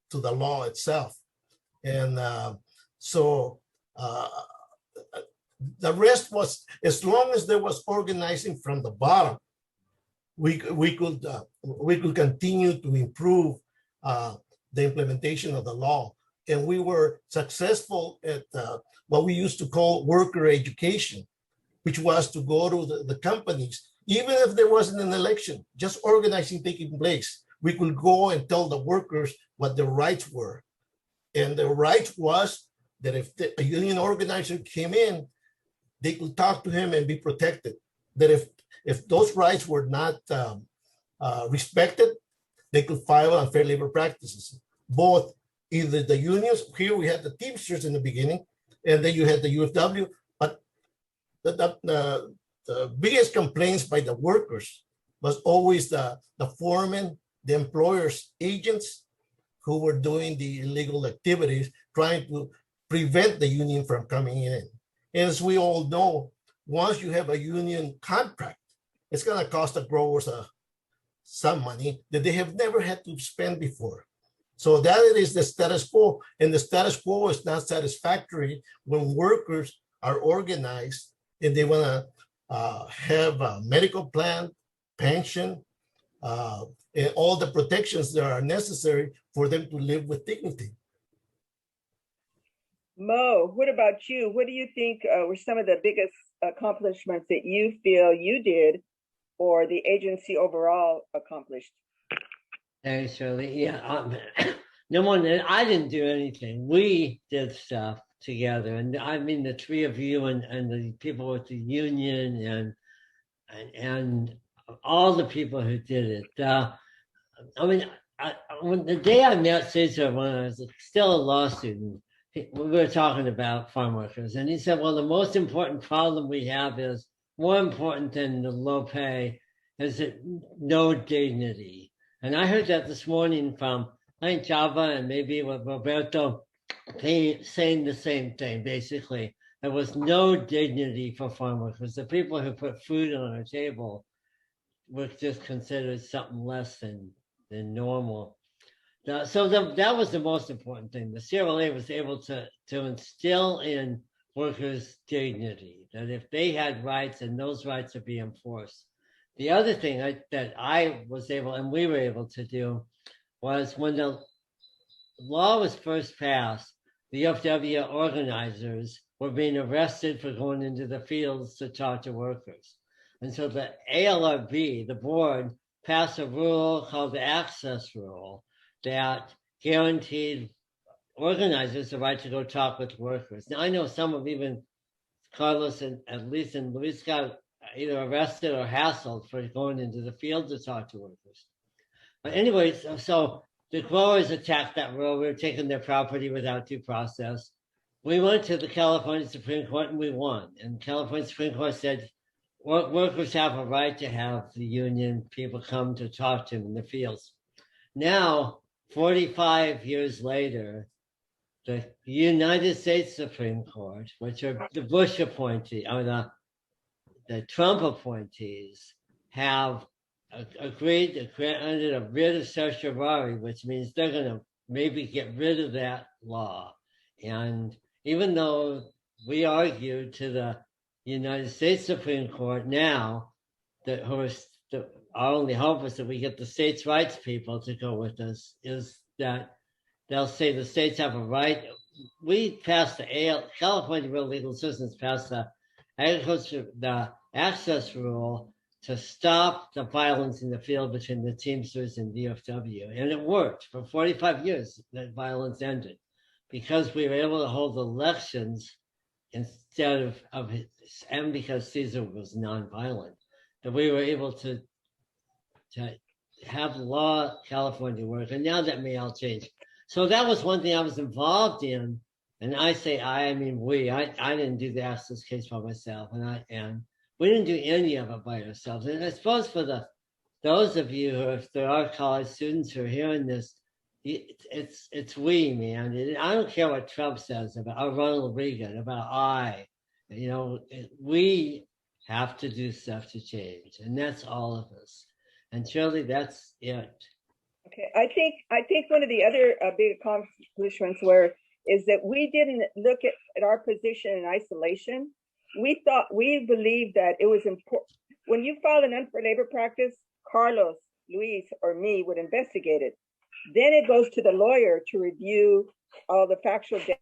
to the law itself. And so the rest was, as long as there was organizing from the bottom, we could continue to improve the implementation of the law. And we were successful at what we used to call worker education, which was to go to the companies, even if there wasn't an election, just organizing taking place. We could go and tell the workers what their rights were. And the right was that if a union organizer came in, they could talk to him and be protected. That if those rights were not respected, they could file unfair labor practices. Both either the unions, here we had the Teamsters in the beginning, and then you had the UFW, but the biggest complaints by the workers was always the foremen, the employers' agents who were doing the illegal activities, trying to prevent the union from coming in. And as we all know, once you have a union contract, it's going to cost the growers some money that they have never had to spend before. So that is the status quo, and the status quo is not satisfactory when workers are organized and they want to have a medical plan, pension, and all the protections that are necessary for them to live with dignity. Mo, what about you? What do you think were some of the biggest accomplishments that you feel you did or the agency overall accomplished? Thanks, Shirley. Yeah, number one, I didn't do anything. We did stuff together, and I mean the three of you and the people with the union and all the people who did it. When the day I met Cesar, when I was still a law student, we were talking about farm workers, and he said, well, the most important problem we have is, more important than the low pay, is that no dignity. And I heard that this morning from, I think, Java and maybe with Roberto saying the same thing, basically. There was no dignity for farm workers. The people who put food on our table were just considered something less than normal. So that was the most important thing. The CRLA was able to instill in workers' dignity, that if they had rights, and those rights would be enforced. The other thing that I was able, and we were able to do, was when the law was first passed, the UFW organizers were being arrested for going into the fields to talk to workers. And so the ALRB, the board, passed a rule called the access rule that guaranteed organizers the right to go talk with workers. Now, I know some of even Carlos and at least and Luis got either arrested or hassled for going into the field to talk to workers. But anyways, so the growers attacked that rule. We were taking their property without due process. We went to the California Supreme Court and we won. And California Supreme Court said workers have a right to have the union people come to talk to them in the fields. Now, 45 years later, the United States Supreme Court, which are the Bush appointees, or the Trump appointees, have agreed to grant a writ of certiorari, which means they're going to maybe get rid of that law. And even though we argued to the United States Supreme Court now, that our only hope is that we get the states' rights people to go with us, is that they'll say the states have a right. We passed the California Real Legal Assistance passed the access rule to stop the violence in the field between the Teamsters and DFW. And it worked. For 45 years, that violence ended because we were able to hold elections instead of and because Caesar was nonviolent, that we were able to to have law California work. And now that may all change. So that was one thing I was involved in. And I say I mean we. I didn't do the access case by myself, and we didn't do any of it by ourselves. And I suppose for those of you who, if there are college students who are hearing this, it's we, man. I don't care what Trump says about Ronald Reagan, about we have to do stuff to change, and that's all of us. And Shirley, that's it. Okay, I think one of the other big accomplishments is that we didn't look at our position in isolation. We believed that it was important. When you filed an unfair labor practice, Carlos, Luis, or me would investigate it. Then it goes to the lawyer to review all the factual data,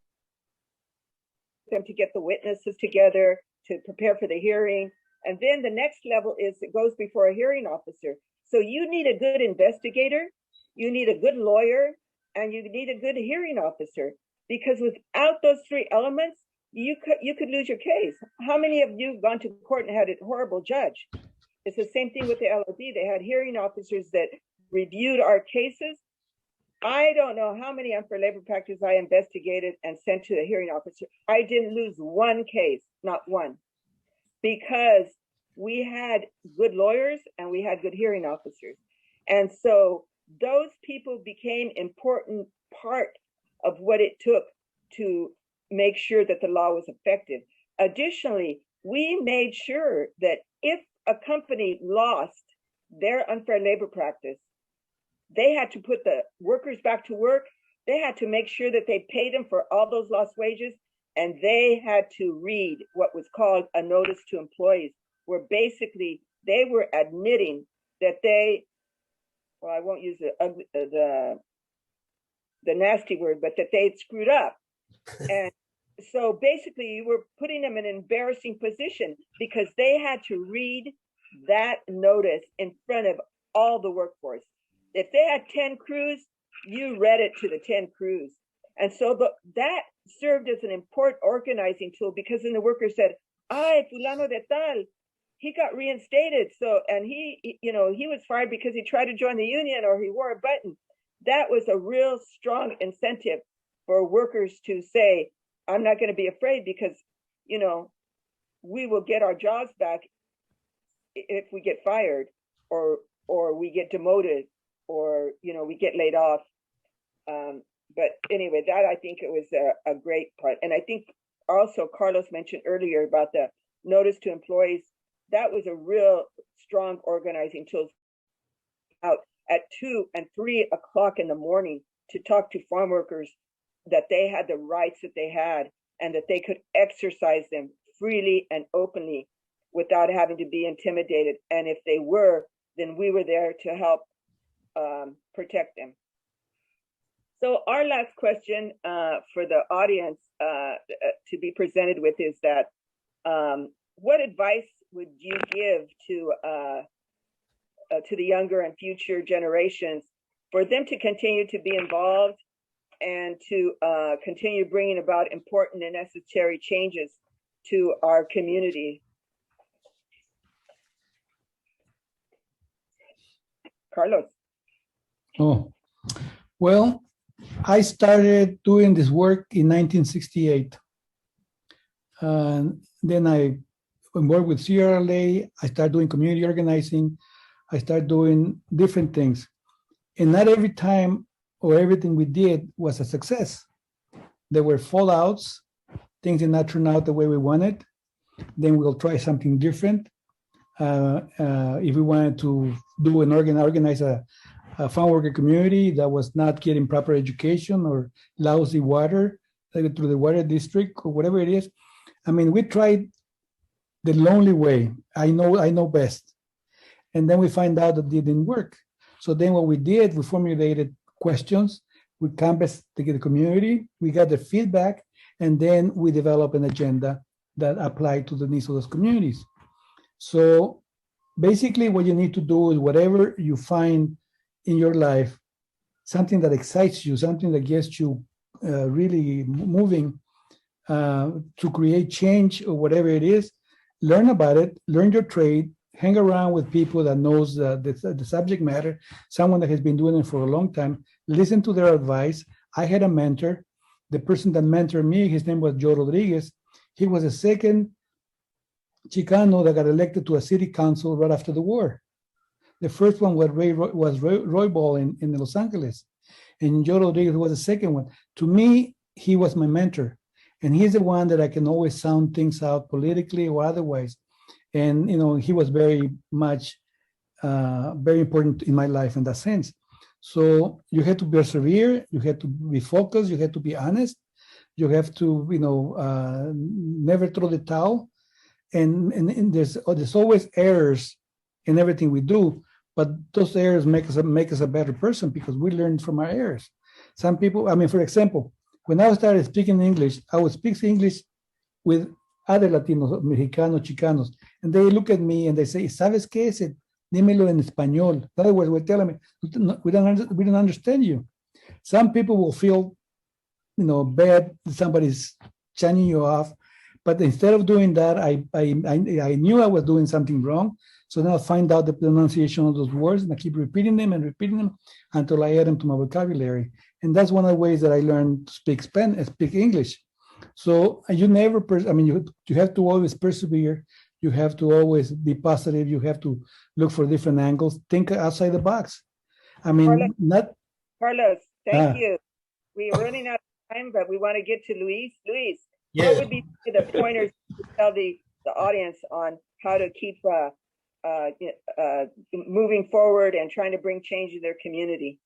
them to get the witnesses together, to prepare for the hearing. And then the next level is it goes before a hearing officer. So you need a good investigator, you need a good lawyer, and you need a good hearing officer. Because without those three elements, you could lose your case. How many of you have gone to court and had a horrible judge? It's the same thing with the LOD. They had hearing officers that reviewed our cases. I don't know how many unfair labor practices I investigated and sent to the hearing officer. I didn't lose one case, not one, because we had good lawyers and we had good hearing officers. And so those people became important part of what it took to make sure that the law was effective. Additionally, we made sure that if a company lost their unfair labor practice, they had to put the workers back to work. They had to make sure that they paid them for all those lost wages. And they had to read what was called a notice to employees, where basically they were admitting that I won't use the nasty word, but that they'd screwed up. And so basically you were putting them in an embarrassing position because they had to read that notice in front of all the workforce. If they had 10 crews, you read it to the 10 crews. And so that served as an important organizing tool, because then the worker said, ay, fulano de tal, he got reinstated. So, and he was fired because he tried to join the union or he wore a button. That was a real strong incentive for workers to say, I'm not going to be afraid because, we will get our jobs back if we get fired or we get demoted or, we get laid off. But anyway, that I think it was a great part. And I think also Carlos mentioned earlier about the notice to employees. That was a real strong organizing tool out at 2 and 3 o'clock in the morning to talk to farm workers that they had the rights that they had and that they could exercise them freely and openly without having to be intimidated. And if they were, then we were there to help protect them. So our last question for the audience to be presented with is that what advice would you give to the younger and future generations for them to continue to be involved and to continue bringing about important and necessary changes to our community? Carlos. Oh, well, I started doing this work in 1968. Then I worked with CRLA. I started doing community organizing. I started doing different things. And not every time or everything we did was a success. There were fallouts. Things did not turn out the way we wanted. Then we'll try something different. If we wanted to do organize a farm worker community that was not getting proper education or lousy water through the water district or whatever it is. I mean, we tried the lonely way. I know best. And then we find out that it didn't work. So then what we did, we formulated questions, we canvassed the community, we got the feedback, and then we developed an agenda that applied to the needs of those communities. So basically what you need to do is whatever you find in your life, something that excites you, something that gets you really moving to create change or whatever it is, learn about it, learn your trade, hang around with people that knows the subject matter, someone that has been doing it for a long time, listen to their advice. I had a mentor. The person that mentored me, his name was Joe Rodriguez. He was the second Chicano that got elected to a city council right after the war. The first one was Roy Ball in Los Angeles. And Joe Rodriguez was the second one. To me, he was my mentor. And he's the one that I can always sound things out politically or otherwise. And, he was very much, very important in my life in that sense. So you have to persevere, you have to be focused, you have to be honest, you have to, never throw the towel. And there's always errors in everything we do, but those errors make us a better person because we learn from our errors. Some people, for example, when I started speaking English, I would speak English with other Latinos, Mexicanos, Chicanos, and they look at me and they say, ¿sabes qué? Dímelo en español. In other words, we're telling me, we don't understand you. Some people will feel, bad that somebody's churning you off, but instead of doing that, I knew I was doing something wrong. So then I'll find out the pronunciation of those words and I keep repeating them until I add them to my vocabulary. And that's one of the ways that I learned to speak English. So you never, you have to always persevere. You have to always be positive. You have to look for different angles. Think outside the box. Carlos, thank you. We're running out of time, but we want to get to Luis. Luis, what would be the pointers to tell the audience on how to keep moving forward and trying to bring change in their community?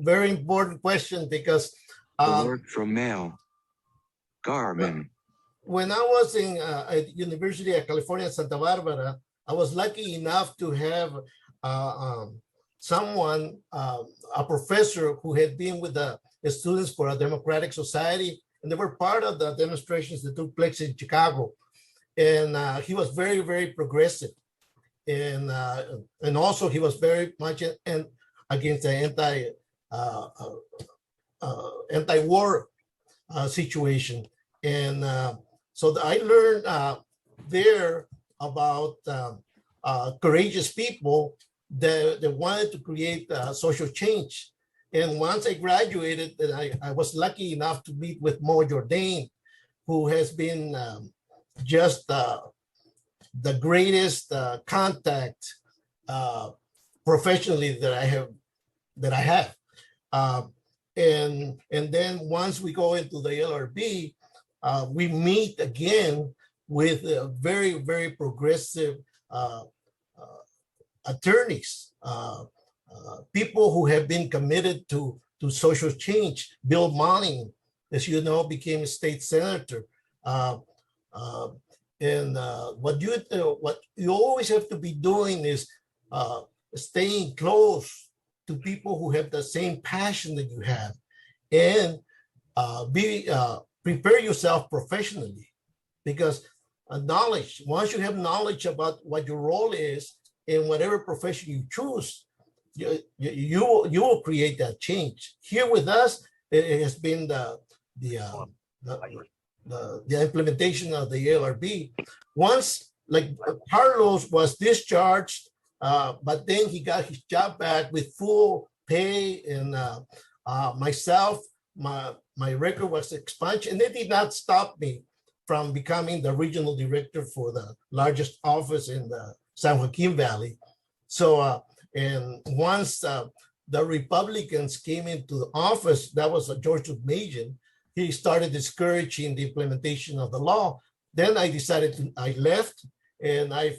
Very important question because word from mail. Garmin. When I was in at University of California, Santa Barbara, I was lucky enough to have someone, a professor who had been with the Students for a Democratic Society, and they were part of the demonstrations that took place in Chicago. And he was very, very progressive. And also he was very much against the anti-war situation. And so I learned there about courageous people that wanted to create social change. And once I graduated, I was lucky enough to meet with Mo Jourdain, who has been just the greatest contact professionally that I have. And then once we go into the LRB, we meet again with very, very progressive attorneys, people who have been committed to social change. Bill Manning, as you know, became a state senator. And what you always have to be doing is staying close to people who have the same passion that you have, and prepare yourself professionally, because knowledge, once you have knowledge about what your role is in whatever profession you choose, you will create that change. Here with us, it has been the implementation of the LRB. Once, like Carlos was discharged, but then he got his job back with full pay, and myself, my record was expunged, and it did not stop me from becoming the regional director for the largest office in the San Joaquin Valley. So, and once the Republicans came into the office, that was George Majan, he started discouraging the implementation of the law. Then I decided I left, and I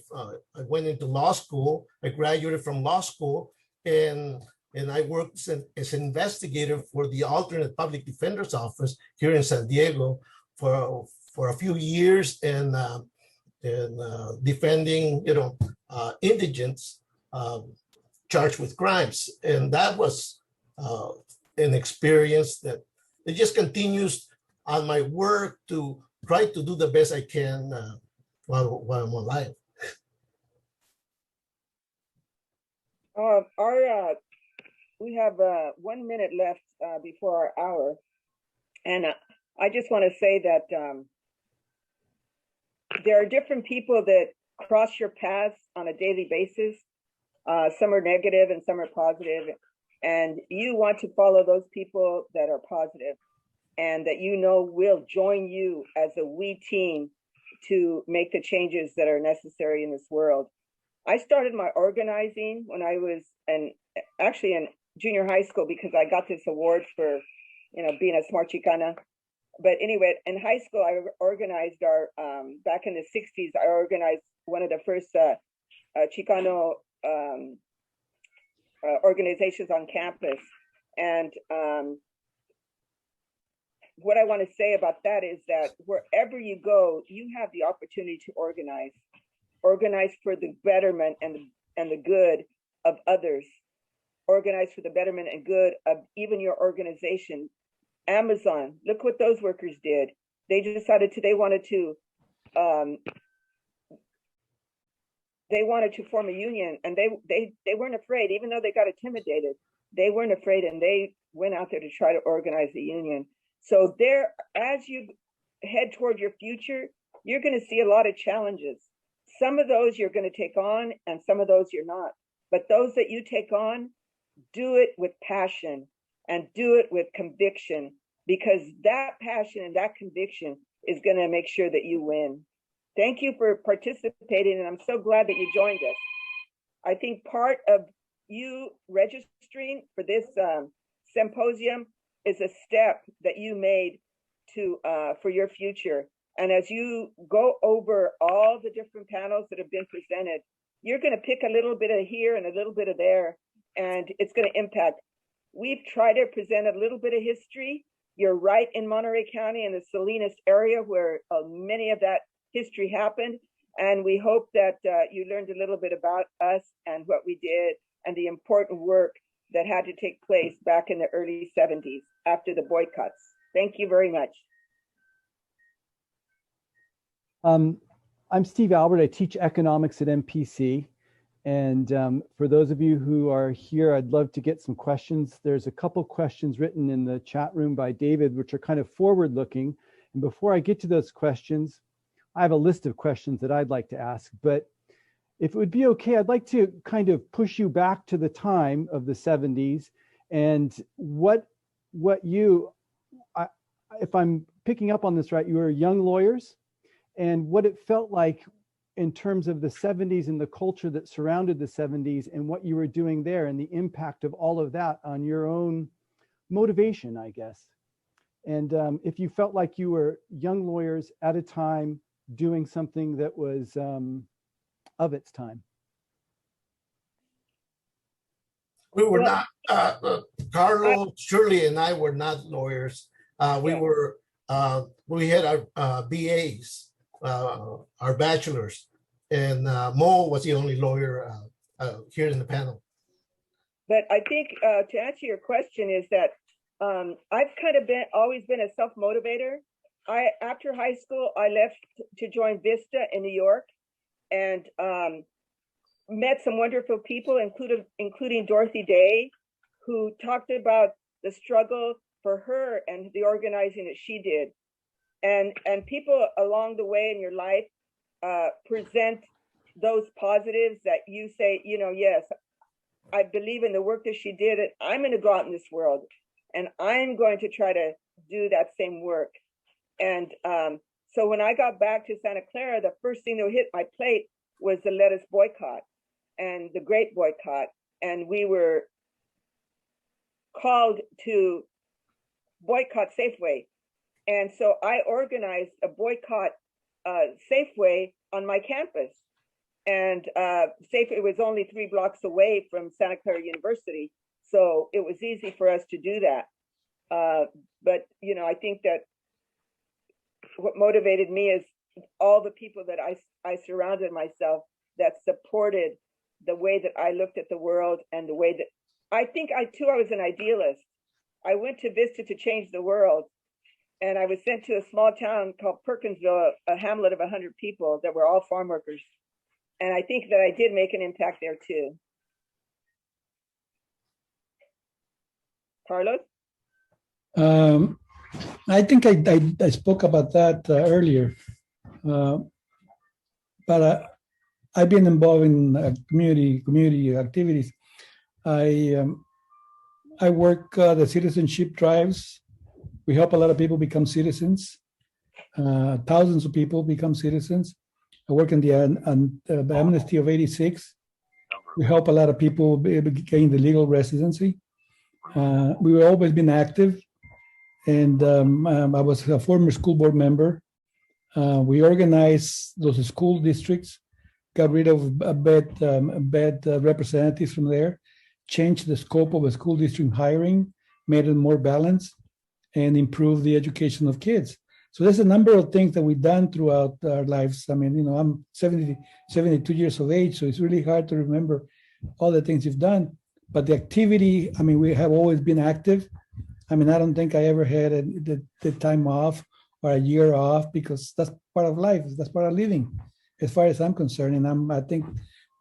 went into law school. I graduated from law school, and I worked as an investigator for the alternate public defender's office here in San Diego for a few years, and defending indigents charged with crimes. And that was an experience that it just continues on my work to try to do the best I can while I'm alive. We have 1 minute left before our hour, and I just want to say that there are different people that cross your paths on a daily basis. Some are negative and some are positive. And you want to follow those people that are positive and that you know will join you as a we team to make the changes that are necessary in this world. I started my organizing when I was actually in junior high school because I got this award for, being a smart Chicana. But anyway, in high school, I organized back in the 60s, I organized one of the first Chicano organizations on campus. And what I want to say about that is that wherever you go, you have the opportunity to organize for the betterment and the good of others, organize for the betterment and good of even your organization. Amazon, look what those workers did. They decided they wanted to form a union, and they weren't afraid, even though they got intimidated. They weren't afraid, and they went out there to try to organize a union. So as you head toward your future, you're going to see a lot of challenges. Some of those you're going to take on, and some of those you're not. But those that you take on, do it with passion and do it with conviction, because that passion and that conviction is going to make sure that you win. Thank you for participating, and I'm so glad that you joined us. I think part of you registering for this symposium is a step that you made for your future. And as you go over all the different panels that have been presented, you're going to pick a little bit of here and a little bit of there, and it's going to impact. We've tried to present a little bit of history. You're right in Monterey County in the Salinas area where many of that history happened. And we hope that you learned a little bit about us and what we did and the important work that had to take place back in the early 70s after the boycotts. Thank you very much. I'm Steve Albert. I teach economics at MPC. And for those of you who are here, I'd love to get some questions. There's a couple questions written in the chat room by David, which are kind of forward-looking. And before I get to those questions, I have a list of questions that I'd like to ask. But if it would be okay, I'd like to kind of push you back to the time of the 70s and if I'm picking up on this right, you were young lawyers, and what it felt like in terms of the 70s and the culture that surrounded the 70s and what you were doing there and the impact of all of that on your own motivation, I guess. And if you felt like you were young lawyers at a time doing something that was of its time. We were not, Carlos, Shirley, and I were not lawyers. We had our BAs, our bachelors, and Mo was the only lawyer here in the panel. But I think to answer your question is that I've kind of always been a self-motivator. After high school, I left to join Vista in New York and met some wonderful people, including Dorothy Day, who talked about the struggle for her and the organizing that she did. And people along the way in your life present those positives that you say, yes, I believe in the work that she did, and I'm going to go out in this world, and I'm going to try to do that same work. And so when I got back to Santa Clara, the first thing that hit my plate was the lettuce boycott and the grape boycott. And we were called to boycott Safeway. And so I organized a boycott Safeway on my campus. And Safeway was only 3 blocks away from Santa Clara University. So it was easy for us to do that. But, I think that what motivated me is all the people that I surrounded myself that supported the way that I looked at the world and the way that I think I was an idealist. I went to Vista to change the world, and I was sent to a small town called Perkinsville, a hamlet of 100 people that were all farm workers. And I think that I did make an impact there too. Carlos? I think I spoke about that earlier, but I've been involved in community activities. I work the citizenship drives. We help a lot of people become citizens. Thousands of people become citizens. I work in the Amnesty of '86. We help a lot of people gain the legal residency. We've always been active, and I was a former school board member. We organized those school districts, got rid of bad representatives from there, changed the scope of a school district hiring, made it more balanced, and improved the education of kids. So there's a number of things that we've done throughout our lives. I mean, I'm 72 years of age, so it's really hard to remember all the things you've done. But the activity, I mean, we have always been active. I mean, I don't think I ever had the time off or a year off, because that's part of life. That's part of living, as far as I'm concerned. And I think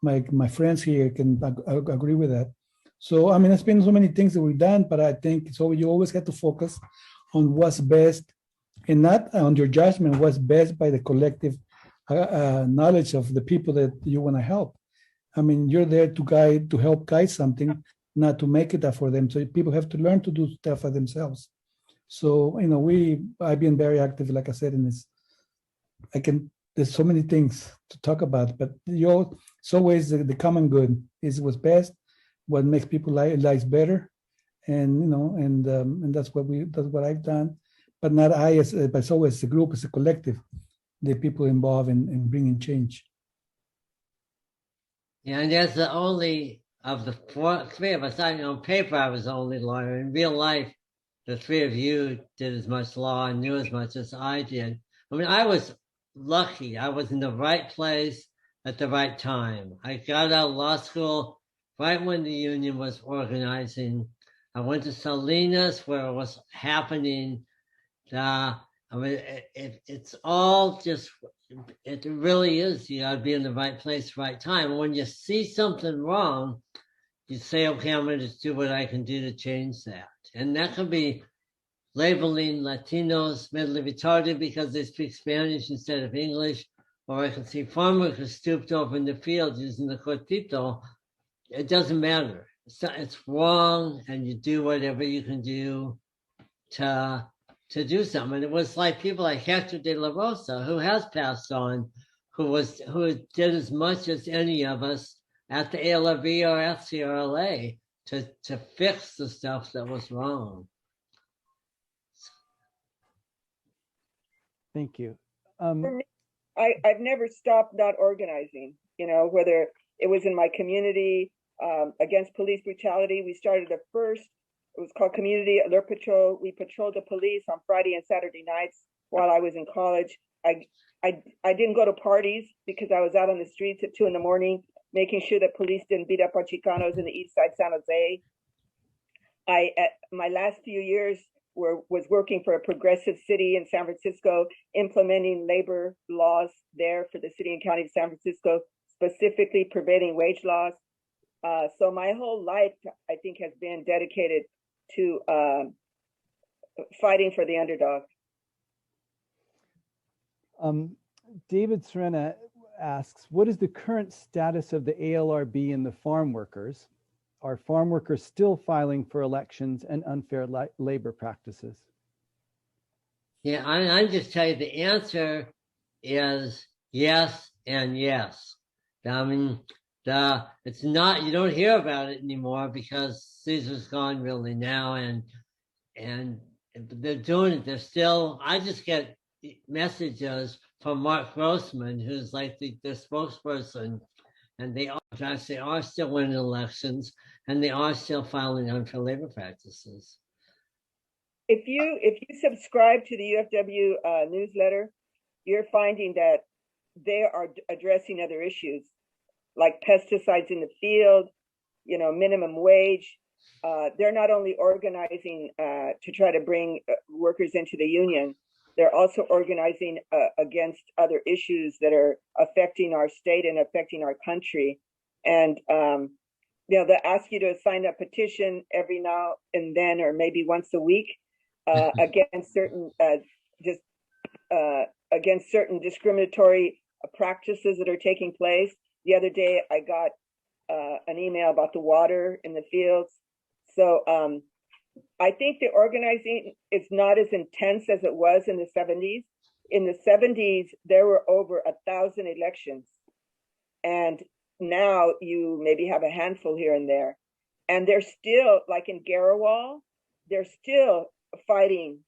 my friends here can agree with that. So, I mean, it's been so many things that we've done, but I think so you always have to focus on what's best, and not on your judgment, what's best by the collective knowledge of the people that you want to help. I mean, you're there to help guide something, not to make it up for them. So people have to learn to do stuff for themselves. So, I've been very active, like I said, in this. There's so many things to talk about, but it's always the common good is what's best, what makes people lives better, and that's what I've done. But not I, but it's always a group, it's a collective, the people involved in bringing change. Yeah, and that's the only of the three of us. On paper, I was the only lawyer. In real life, the three of you did as much law and knew as much as I did. I mean, I was lucky. I was in the right place at the right time. I got out of law school right when the union was organizing. I went to Salinas, where it was happening. I mean, it's all just, it really is, you gotta be in the right place, right time. And when you see something wrong, you say, okay, I'm gonna just do what I can do to change that. And that could be labeling Latinos mentally retarded because they speak Spanish instead of English, or I can see farm workers stooped over in the field using the cortito. It doesn't matter. It's wrong, and you do whatever you can do to do something. And it was like people like Hector de la Rosa, who has passed on, who did as much as any of us at the ALRB or at CRLA to fix the stuff that was wrong. Thank you. For me, I've never stopped not organizing, whether it was in my community against police brutality. We started the first, it was called Community Alert Patrol. We patrolled the police on Friday and Saturday nights while I was in college. I didn't go to parties because I was out on the streets at 2 a.m, making sure that police didn't beat up our Chicanos in the East Side San Jose. At my last few years was working for a progressive city in San Francisco, implementing labor laws there for the city and county of San Francisco, specifically prevailing wage laws. So my whole life, I think, has been dedicated to fighting for the underdog. David Serena asks, what is the current status of the ALRB and the farm workers? Are farm workers still filing for elections and unfair labor practices? Yeah, I just tell you the answer is yes and yes. I mean, it's not, you don't hear about it anymore because Caesar's gone really now, and they're doing it. They're still, I just get messages from Mark Grossman, who's like the spokesperson, and they are still winning elections, and they are still filing unfair labor practices. If you subscribe to the UFW newsletter, you're finding that they are addressing other issues like pesticides in the field, minimum wage. They're not only organizing to try to bring workers into the union, they're also organizing against other issues that are affecting our state and affecting our country. And they'll ask you to sign a petition every now and then, or maybe once a week, against certain against certain discriminatory practices that are taking place. the other day I got an email about the water in the fields. So I think the organizing is not as intense as it was in the 70s. In the 70s, there were over 1,000 elections. And now you maybe have a handful here and there. And they're still, like in Garawal, they're still fighting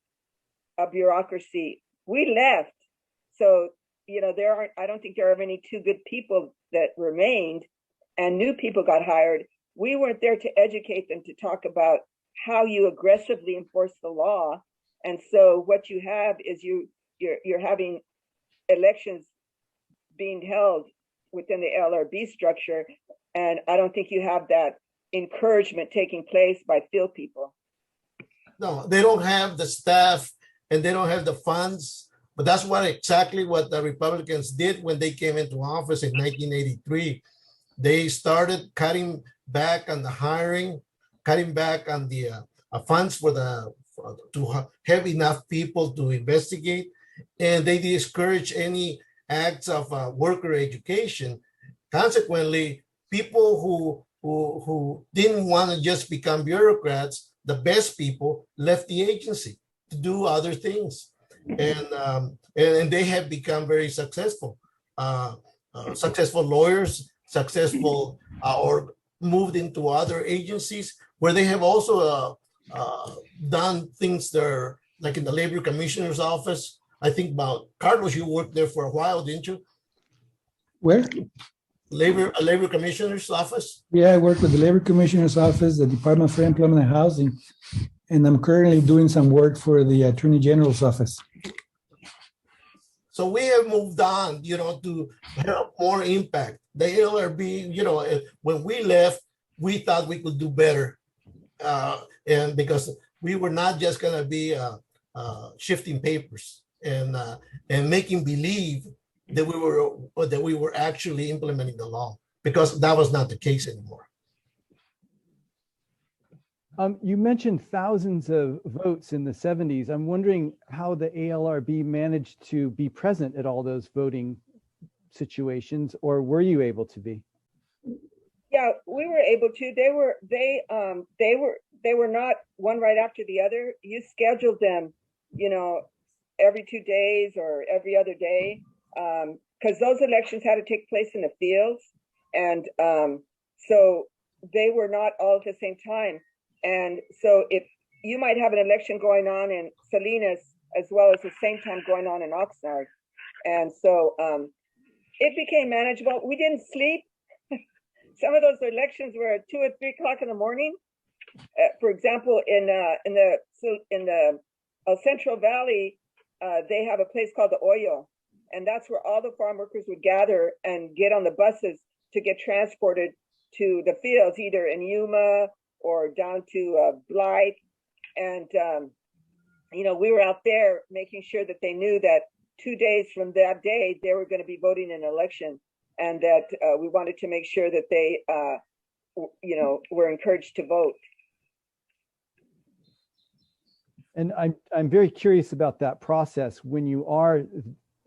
a bureaucracy. We left. So, I don't think there are any too good people that remained, and new people got hired. We weren't there to educate them, to talk about how you aggressively enforce the law. And so what you have is you're having elections being held within the LRB structure. And I don't think you have that encouragement taking place by field people. No, they don't have the staff and they don't have the funds. But that's exactly what the Republicans did when they came into office in 1983. They started cutting back on the hiring, cutting back on the funds to have enough people to investigate, and they discouraged any acts of worker education. Consequently, people who didn't want to just become bureaucrats, the best people left the agency to do other things, and they have become very successful. Successful lawyers, successful or moved into other agencies where they have also done things that are like in the labor commissioner's office. I think about Carlos, you worked there for a while, didn't you? Where? Labor commissioner's office. Yeah, I work with the Labor Commissioner's Office, the Department for Employment and Housing, and I'm currently doing some work for the Attorney General's office. So we have moved on, to have more impact. The LRB, when we left, we thought we could do better. And because we were not just going to be shifting papers and making believe that we were actually implementing the law, because that was not the case anymore. You mentioned thousands of votes in the 70s. I'm wondering how the ALRB managed to be present at all those voting situations, or were you able to be? Yeah, we were able to. They were not one right after the other. You scheduled them, every 2 days or every other day, because those elections had to take place in the fields, and so they were not all at the same time. And so if you might have an election going on in Salinas as well as the same time going on in Oxnard. And so it became manageable. We didn't sleep. Some of those elections were at 2 or 3 o'clock in the morning. For example, in the Central Valley, they have a place called the Oyo, and that's where all the farm workers would gather and get on the buses to get transported to the fields, either in Yuma or down to Blythe. And, we were out there making sure that they knew that 2 days from that day, they were going to be voting in an election, and that we wanted to make sure that they, were encouraged to vote. And I'm very curious about that process. When you are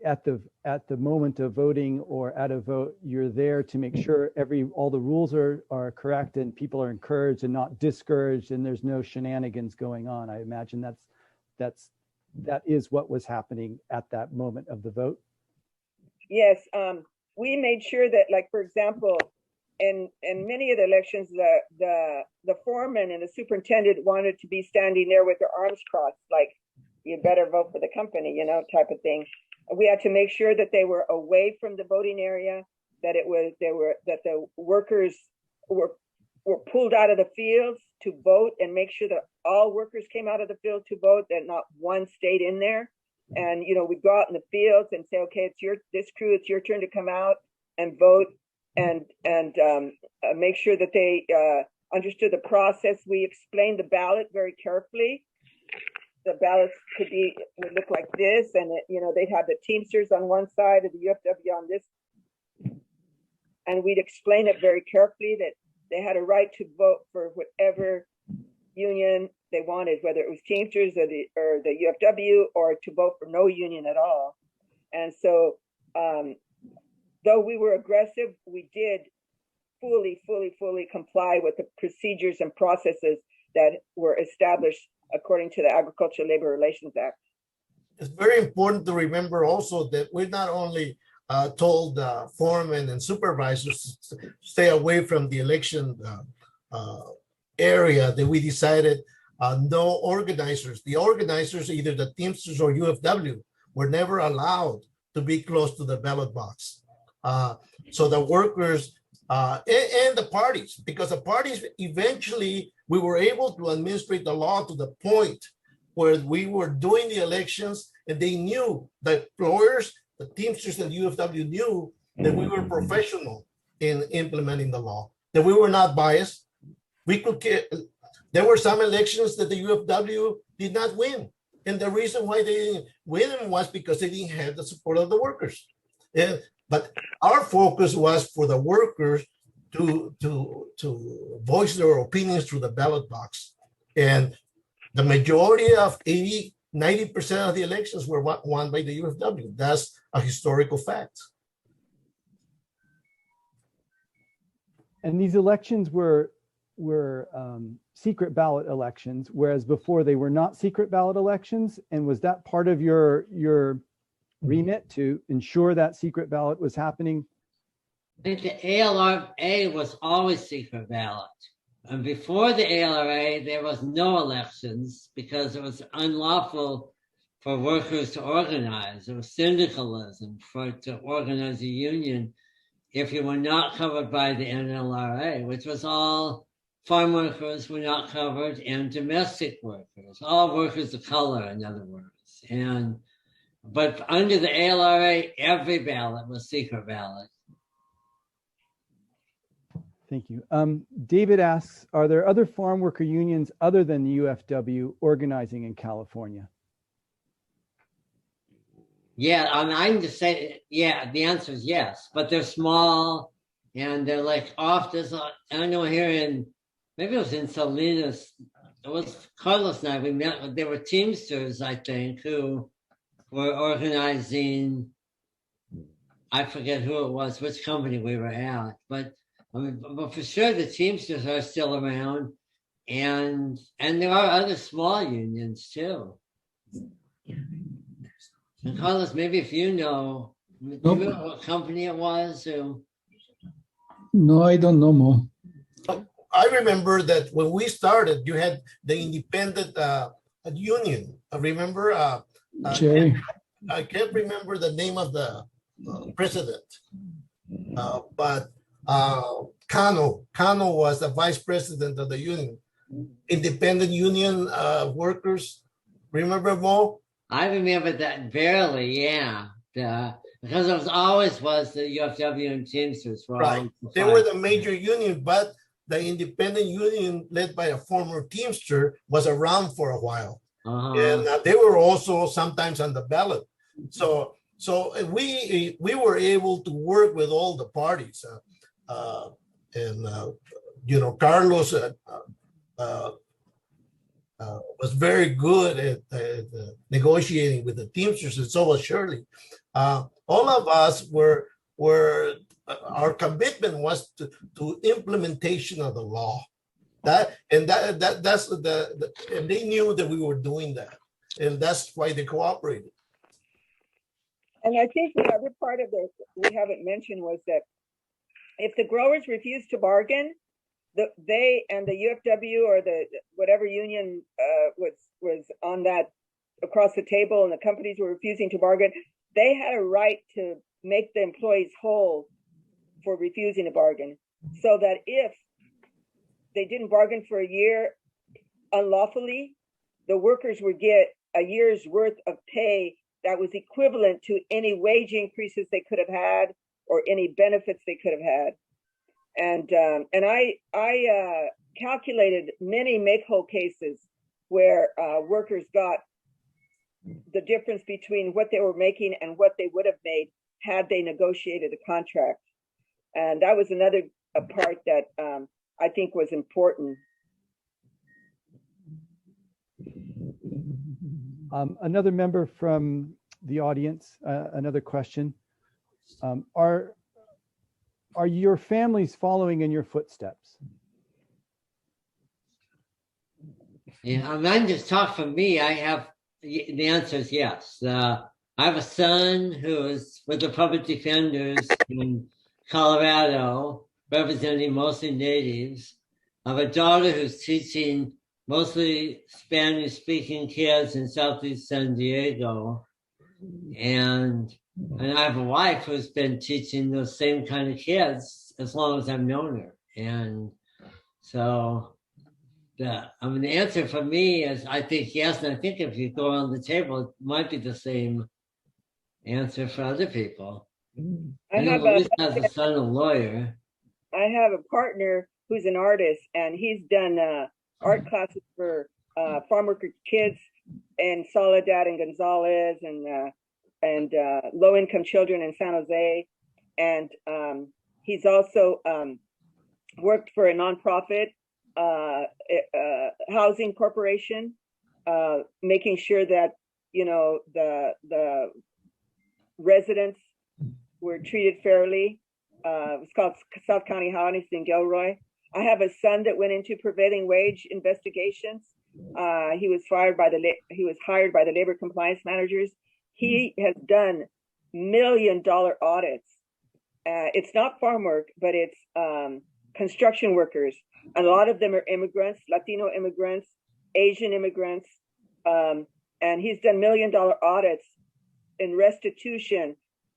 at the moment of voting or at a vote, you're there to make sure all the rules are correct and people are encouraged and not discouraged, and there's no shenanigans going on. I imagine that is what was happening at that moment of the vote. Yes, we made sure that, like, for example, in many of the elections, the foreman and the superintendent wanted to be standing there with their arms crossed, like, you better vote for the company, type of thing. We had to make sure that they were away from the voting area, that the workers were pulled out of the fields to vote, and make sure that all workers came out of the field to vote, that not one stayed in there. And we'd go out in the fields and say, okay, it's your turn to come out and vote, and make sure that they understood the process. We explained the ballot very carefully. The ballots would look like this, and they'd have the Teamsters on one side and the UFW on this, and we'd explain it very carefully that they had a right to vote for whatever union they wanted, whether it was Teamsters or the UFW, or to vote for no union at all. And so though we were aggressive, we did fully comply with the procedures and processes that were established according to the Agricultural Labor Relations Act. It's very important to remember also that we're not only told foremen and supervisors to stay away from the election area, that we decided no organizers. The organizers, either the Teamsters or UFW, were never allowed to be close to the ballot box. So the workers and the parties, because the parties eventually, we were able to administrate the law to the point where we were doing the elections and they knew, the employers, the Teamsters and UFW knew that we were professional in implementing the law, that we were not biased. We could care. There were some elections that the UFW did not win. And the reason why they didn't win was because they didn't have the support of the workers. But our focus was for the workers to voice their opinions through the ballot box. And the majority of 90% of the elections were won by the UFW. That's a historical fact. And these elections were secret ballot elections, whereas before they were not secret ballot elections. And was that part of your remit to ensure that secret ballot was happening? I think the ALRA was always secret ballot. And before the ALRA, there was no elections because it was unlawful for workers to organize. It was syndicalism to organize a union if you were not covered by the NLRA, which was all farm workers were not covered and domestic workers, all workers of color, in other words. But under the ALRA, every ballot was secret ballot. Thank you. David asks, are there other farm worker unions other than the UFW organizing in California? Yeah, I'm just saying, yeah, the answer is yes, but they're small and they're like off this. I know here in, maybe it was in Salinas, it was Carlos and I, we met, there were Teamsters, I think, who were organizing, I forget who it was, which company we were at, but for sure the Teamsters are still around, and there are other small unions too. And Carlos, maybe if you know, do you know what company it was? No, I don't know, Mo. I remember that when we started, you had the independent union. Remember? Jerry. I can't remember the name of the president, but Cano was the vice president of the union. Independent union workers. Remember, Mo? I remember that barely, yeah. Because it was always the UFW and Teamsters. Right. They were the major union, but the independent union led by a former Teamster was around for a while. And they were also sometimes on the ballot. So we were able to work with all the parties. Carlos was very good at negotiating with the Teamsters, and so was Shirley. All of us were our commitment was to implementation of the law. And they knew that we were doing that, and that's why they cooperated. And I think the other part of this we haven't mentioned was that if the growers refused to bargain, they and the UFW or the whatever union was on that across the table, and the companies were refusing to bargain, they had a right to make the employees whole for refusing to bargain, so that if they didn't bargain for a year unlawfully, the workers would get a year's worth of pay that was equivalent to any wage increases they could have had or any benefits they could have had. And I calculated many make-whole cases where workers got the difference between what they were making and what they would have made had they negotiated a contract. And that was another part that I think was important. Another member from the audience, another question. Are are your families following in your footsteps? Yeah, I'm just talking for me. The answer is yes. I have a son who is with the public defenders in Colorado, representing mostly natives. I have a daughter who's teaching mostly Spanish-speaking kids in Southeast San Diego. And I have a wife who's been teaching those same kind of kids as long as I've known her. And so the answer for me is I think yes, and I think if you go on the table, it might be the same answer for other people. I know Luis has a son, a lawyer. I have a partner who's an artist, and he's done art classes for farm worker kids in Soledad and Gonzales and low-income children in San Jose. And he's also worked for a nonprofit housing corporation, making sure that, you know, the residents were treated fairly. It's called South County Housing in Gilroy. I have a son that went into prevailing wage investigations. He was hired by the labor compliance managers. He has done $1 million audits. It's not farm work, but it's construction workers. A lot of them are immigrants, Latino immigrants, Asian immigrants. And he's done $1 million audits in restitution.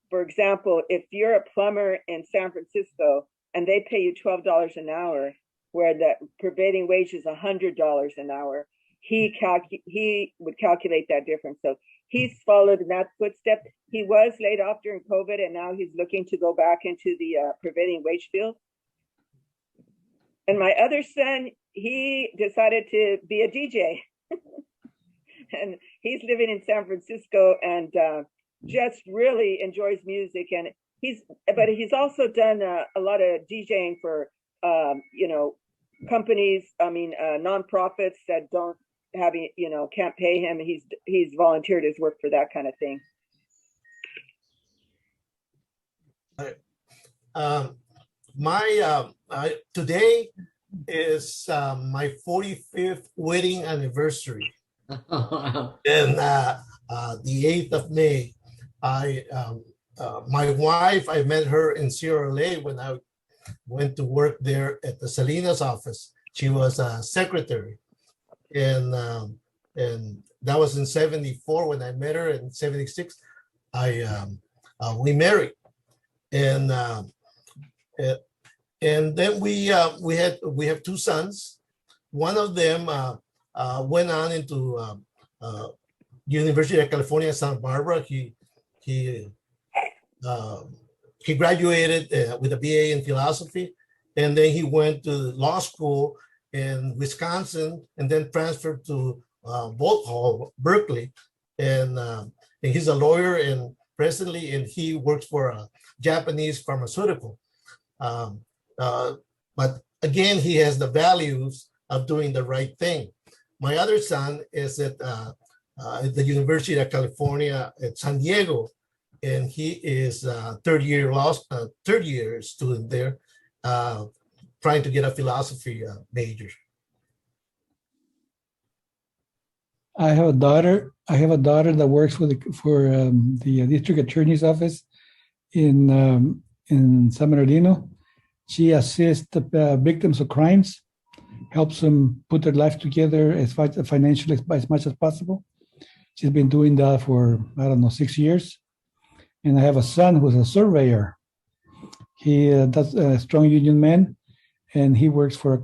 For example, if you're a plumber in San Francisco and they pay you $12 an hour, where the prevailing wage is $100 an hour, he would calculate that difference. So he's followed in that footstep. He was laid off during COVID, and now he's looking to go back into the prevailing wage field. And my other son, he decided to be a DJ. And he's living in San Francisco and just really enjoys music. And he's also done a lot of DJing for, you know, companies, nonprofits that don't have, you know, can't pay him. He's volunteered his work for that kind of thing. Today is my 45th wedding anniversary. And the 8th of May, my wife, I met her in Sierra Leone when I went to work there at the Salinas office. She was a secretary, and that was in '74 when I met her. In '76, we married, and then we have two sons. One of them went on into University of California, Santa Barbara. He graduated with a BA in philosophy, and then he went to law school in Wisconsin, and then transferred to Berkeley, and he's a lawyer and presently, and he works for a Japanese pharmaceutical. But again, he has the values of doing the right thing. My other son is at the University of California at San Diego, and he is a third year student there, trying to get a philosophy major. I have a daughter that works for the district attorney's office in San Bernardino. She assists victims of crimes, helps them put their life together as financially as much as possible. She's been doing that for, 6 years. And I have a son who's a surveyor. He does a strong union man, and he works for a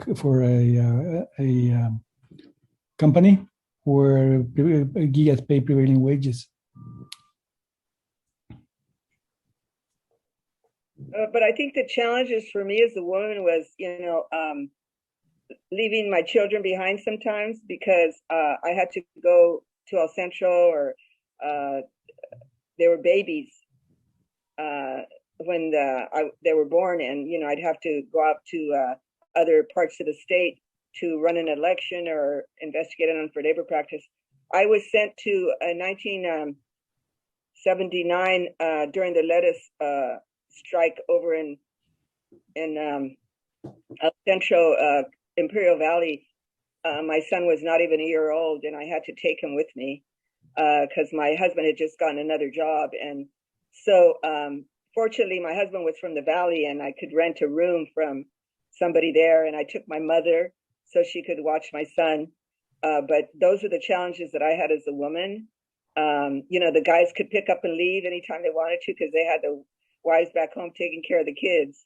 company where he gets paid prevailing wages. But I think the challenges for me as a woman was, leaving my children behind sometimes, because I had to go to El Centro, or they were babies when they were born, and I'd have to go out to other parts of the state to run an election or investigate an unfair labor practice. I was sent to 1979 during the lettuce strike over in Central Imperial Valley. My son was not even a year old, and I had to take him with me because my husband had just gotten another job. And so fortunately, my husband was from the Valley, and I could rent a room from somebody there. And I took my mother so she could watch my son. But those are the challenges that I had as a woman. The guys could pick up and leave anytime they wanted to because they had the wives back home taking care of the kids.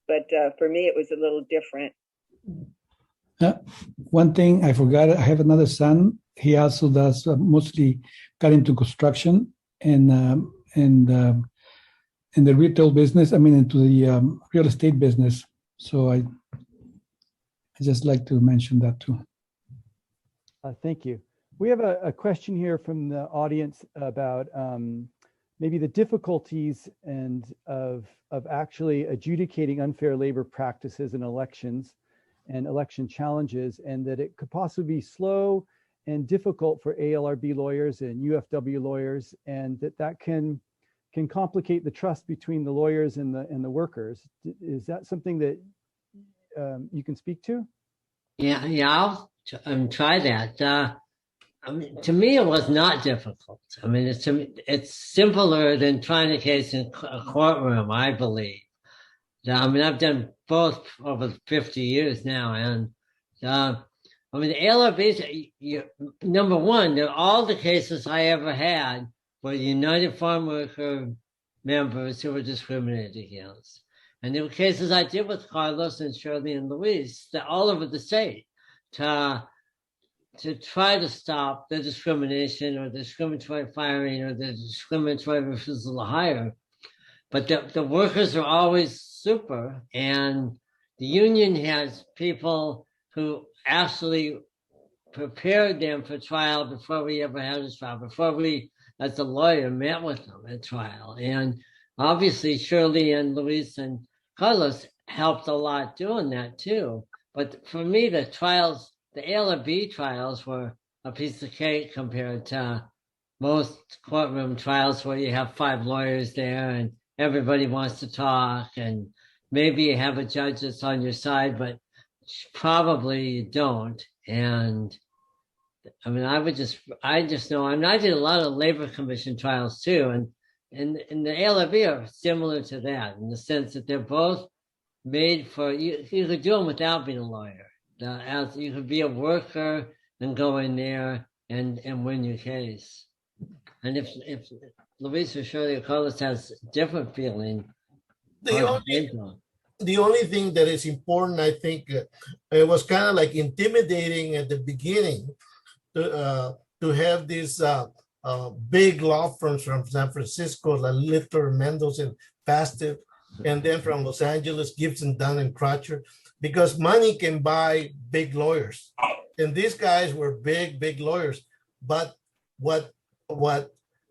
But for me, it was a little different. One thing I forgot, I have another son. He also does mostly got into construction and in the retail business. I mean, into the real estate business. So I just like to mention that too. Thank you. We have a question here from the audience about maybe the difficulties of actually adjudicating unfair labor practices in elections and election challenges, and that it could possibly be slow and difficult for ALRB lawyers and UFW lawyers, and that can complicate the trust between the lawyers and the workers. Is that something that you can speak to? Yeah, I'll try that. I mean, to me, it was not difficult. I mean, it's simpler than trying a case in a courtroom, I believe. I mean, I've done both over 50 years now, and I mean, the ALRBs, number one, all the cases I ever had were United Farm Worker members who were discriminated against. And there were cases I did with Carlos and Shirley and Luis all over the state to try to stop the discrimination or the discriminatory firing or the discriminatory refusal to hire. But the workers are always super, and the union has people who actually prepared them for trial before we ever had a trial, before we, as a lawyer, met with them at trial. And obviously, Shirley and Luis and Carlos helped a lot doing that too. But for me, the trials, the ALRB trials were a piece of cake compared to most courtroom trials where you have 5 lawyers there and everybody wants to talk, and maybe you have a judge that's on your side, but probably you don't. And I mean, I just know, I mean, I did a lot of labor commission trials too, and the ALRB are similar to that in the sense that they're both made for, you could do them without being a lawyer. As you could be a worker and go in there and win your case. And if Luis or Shirley or Carlos has different feeling, the only thing that is important, I think, it was kind of like intimidating at the beginning to have these big law firms from San Francisco, like Litter, Mendoza, and Fastiv, and then from Los Angeles, Gibson, Dunn, and Crutcher, because money can buy big lawyers. And these guys were big lawyers. But what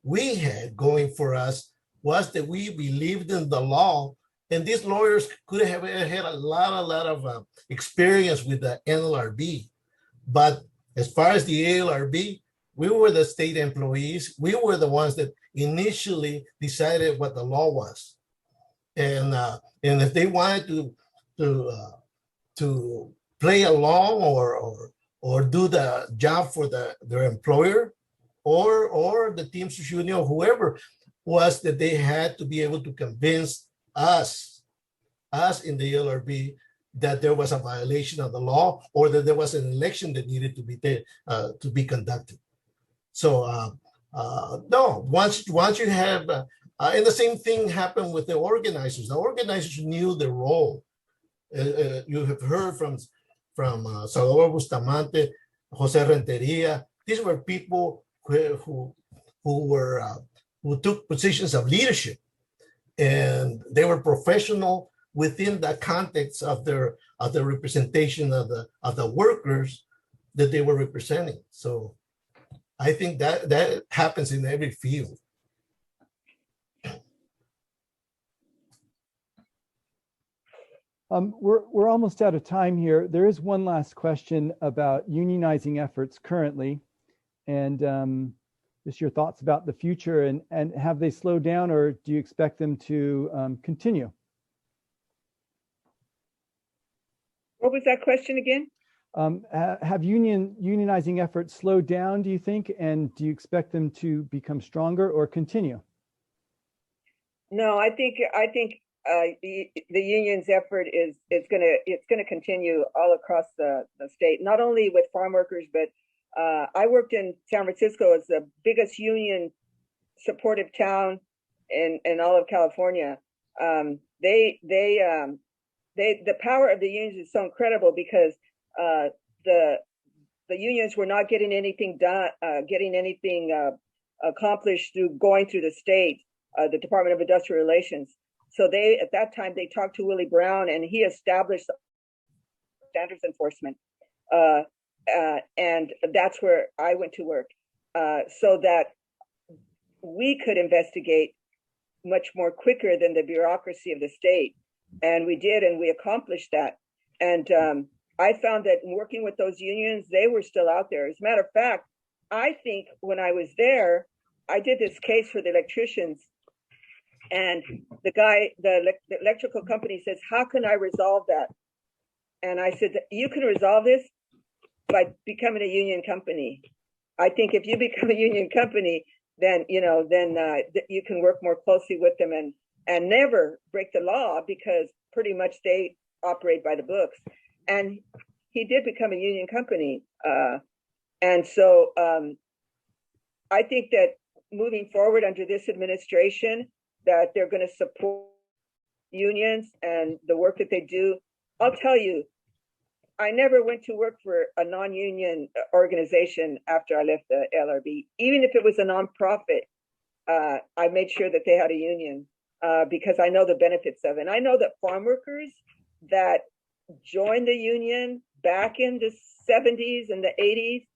we had going for us was that we believed in the law, and these lawyers could have had a lot of experience with the NLRB. But as far as the ALRB, we were the state employees. We were the ones that initially decided what the law was. And if they wanted to play along or do the job for their employer or the Teamsters Union or whoever, was that they had to be able to convince us in the LRB that there was a violation of the law or that there was an election that needed to be conducted. So no, once you have, and the same thing happened with the organizers. The organizers knew their role. You have heard from Salvador Bustamante, Jose Renteria. These were people who took positions of leadership, and they were professional within the context of the representation of the workers that they were representing. So I think that happens in every field. We're almost out of time here. There is one last question about unionizing efforts currently, and just your thoughts about the future, and have they slowed down, or do you expect them to continue? What was that question again? Have unionizing efforts slowed down, do you think? And do you expect them to become stronger or continue? No, I think the union's effort is gonna continue all across the state, not only with farm workers, but I worked in San Francisco. It's the biggest union supportive town in all of California. The power of the unions is so incredible because the unions were not getting anything done, accomplished through going through the state, the Department of Industrial Relations. So at that time they talked to Willie Brown, and he established standards enforcement, and that's where I went to work, so that we could investigate much more quicker than the bureaucracy of the state. And we did, and we accomplished that. And I found that in working with those unions, they were still out there. As a matter of fact, I think when I was there, I did this case for the electricians, and the guy, the electrical company says, "How can I resolve that?" And I said, "You can resolve this by becoming a union company. I think if you become a union company, then you can work more closely with them and never break the law, because pretty much they operate by the books." And he did become a union company. And so I think that moving forward under this administration, that they're going to support unions and the work that they do. I'll tell you, I never went to work for a non-union organization after I left the LRB. Even if it was a nonprofit, I made sure that they had a union, because I know the benefits of it. And I know that farm workers that joined the union back in the 70s and the 80s,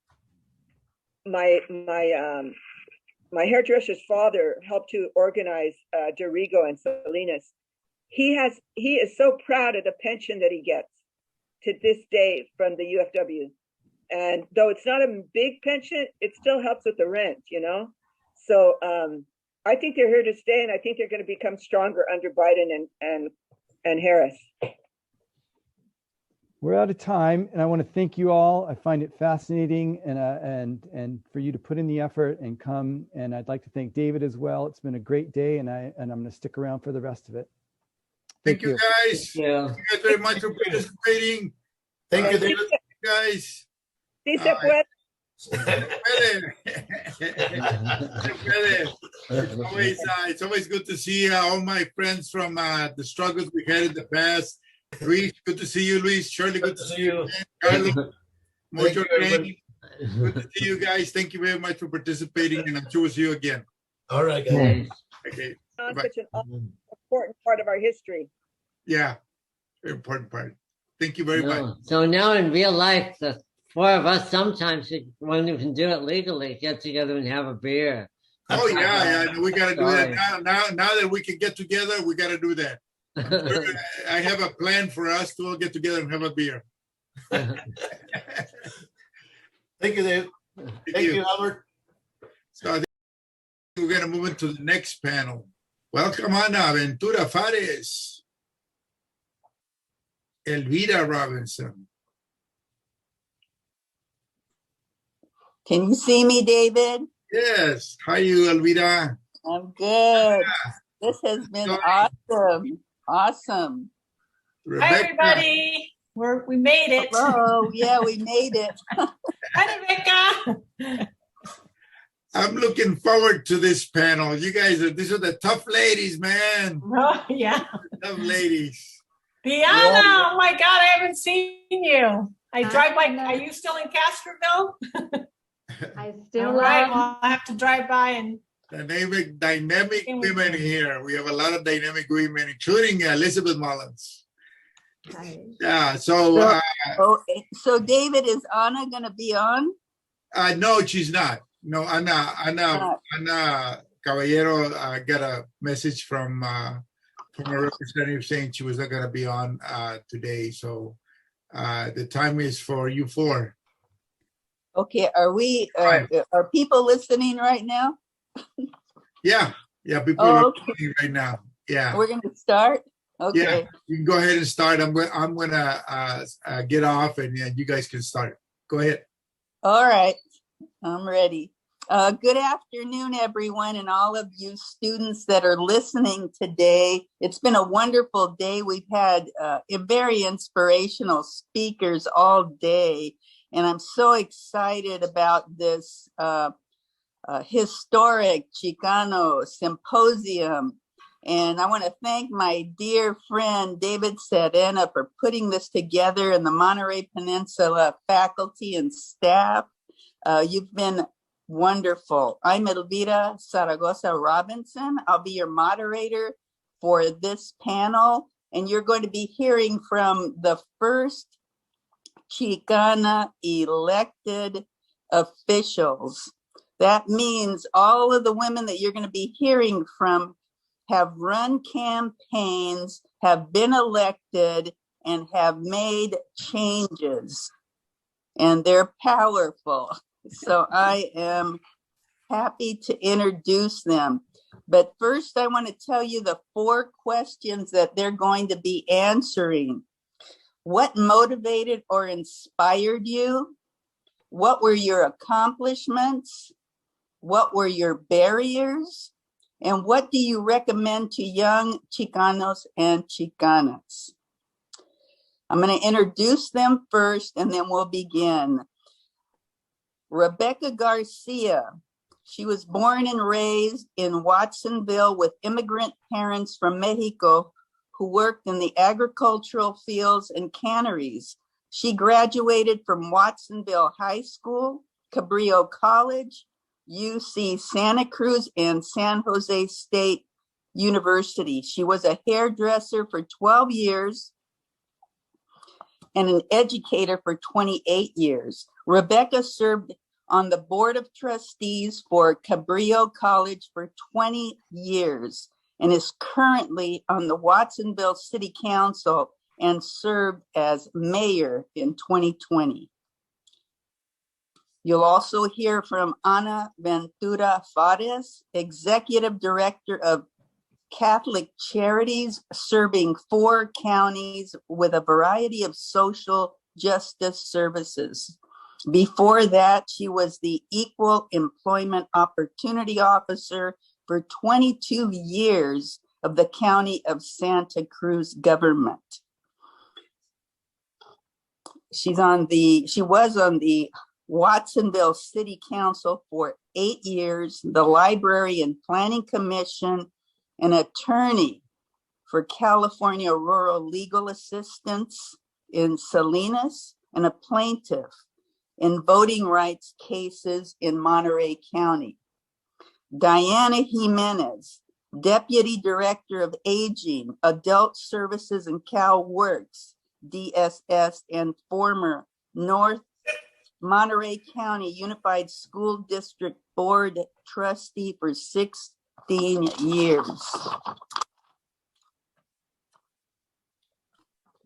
my hairdresser's father helped to organize Dorigo and Salinas. He is so proud of the pension that he gets to this day from the UFW. And though it's not a big pension, it still helps with the rent, So I think they're here to stay, and I think they're going to become stronger under Biden and Harris. We're out of time, and I want to thank you all. I find it fascinating, and for you to put in the effort and come. And I'd like to thank David as well. It's been a great day, and I'm going to stick around for the rest of it. Thank you, guys. Thank you guys very much for participating. Thank you, David. Guys. Sí se puede. It's always good to see all my friends from the struggles we had in the past. Luis, good to see you, Luis. Shirley, good to see you. Carlos, Mojo, good to see you guys. Thank you very much for participating, and I'm sure we'll see you again. All right, guys. Okay. Such an important part of our history. Yeah, very important part. Thank you very much. So now in real life, the four of us sometimes, when we can do it legally, get together and have a beer. Oh yeah, we got to do that now. Now that we can get together, we got to do that. Sure I have a plan for us to all get together and have a beer. Thank you, Dave. Thank you, Albert. So I think we're going to move into the next panel. Welcome, Ana Ventura Fares. Elvira Robinson. Can you see me, David? Yes. How are you, Elvira? I'm good. This has been awesome. Awesome. Rebecca. Hi, everybody. We made it. Hello. Yeah, we made it. Hi, Rebecca. I'm looking forward to this panel. You guys these are the tough ladies, man. Oh, yeah. Tough ladies. Diana, oh my God, I haven't seen you. I drive by. Are you still in Castroville? I still All right, well, I have to drive by and. Dynamic women here. We have a lot of dynamic women, including Elizabeth Mullins. Yeah. So David, is Ana going to be on? No, she's not. No, Ana Caballero got a message from a representative saying she was not going to be on today. So the time is for you four. Okay. Are people listening right now? Yeah, people are listening right now. Yeah. We're going to start? Okay. Yeah, you can go ahead and start. I'm gonna get off, and you guys can start. Go ahead. All right. I'm ready. Good afternoon, everyone, and all of you students that are listening today. It's been a wonderful day. We've had very inspirational speakers all day, and I'm so excited about this historic Chicano Symposium. And I want to thank my dear friend, David Serena, for putting this together, and the Monterey Peninsula faculty and staff. You've been wonderful. I'm Elvira Zaragoza Robinson. I'll be your moderator for this panel, and you're going to be hearing from the first Chicana elected officials. That means all of the women that you're going to be hearing from have run campaigns, have been elected, and have made changes. And they're powerful. So I am happy to introduce them. But first, I want to tell you the 4 questions that they're going to be answering. What motivated or inspired you? What were your accomplishments? What were your barriers? And what do you recommend to young Chicanos and Chicanas? I'm going to introduce them first, and then we'll begin. Rebecca Garcia. She was born and raised in Watsonville with immigrant parents from Mexico who worked in the agricultural fields and canneries. She graduated from Watsonville High School, Cabrillo College, UC Santa Cruz, and San Jose State University. She was a hairdresser for 12 years and an educator for 28 years. Rebecca served on the board of trustees for Cabrillo College for 20 years and is currently on the Watsonville City Council and served as mayor in 2020. You'll also hear from Ana Ventura Fares, Executive Director of Catholic Charities, serving 4 counties with a variety of social justice services. Before that, she was the Equal Employment Opportunity Officer for 22 years of the County of Santa Cruz government. She was on the Watsonville City Council for 8 years, the Library and Planning Commission, an attorney for California Rural Legal Assistance in Salinas, and a plaintiff in voting rights cases in Monterey County. Diana Jimenez, Deputy Director of Aging, Adult Services and CalWorks, DSS, and former North Monterey County Unified School District Board Trustee for 16 years.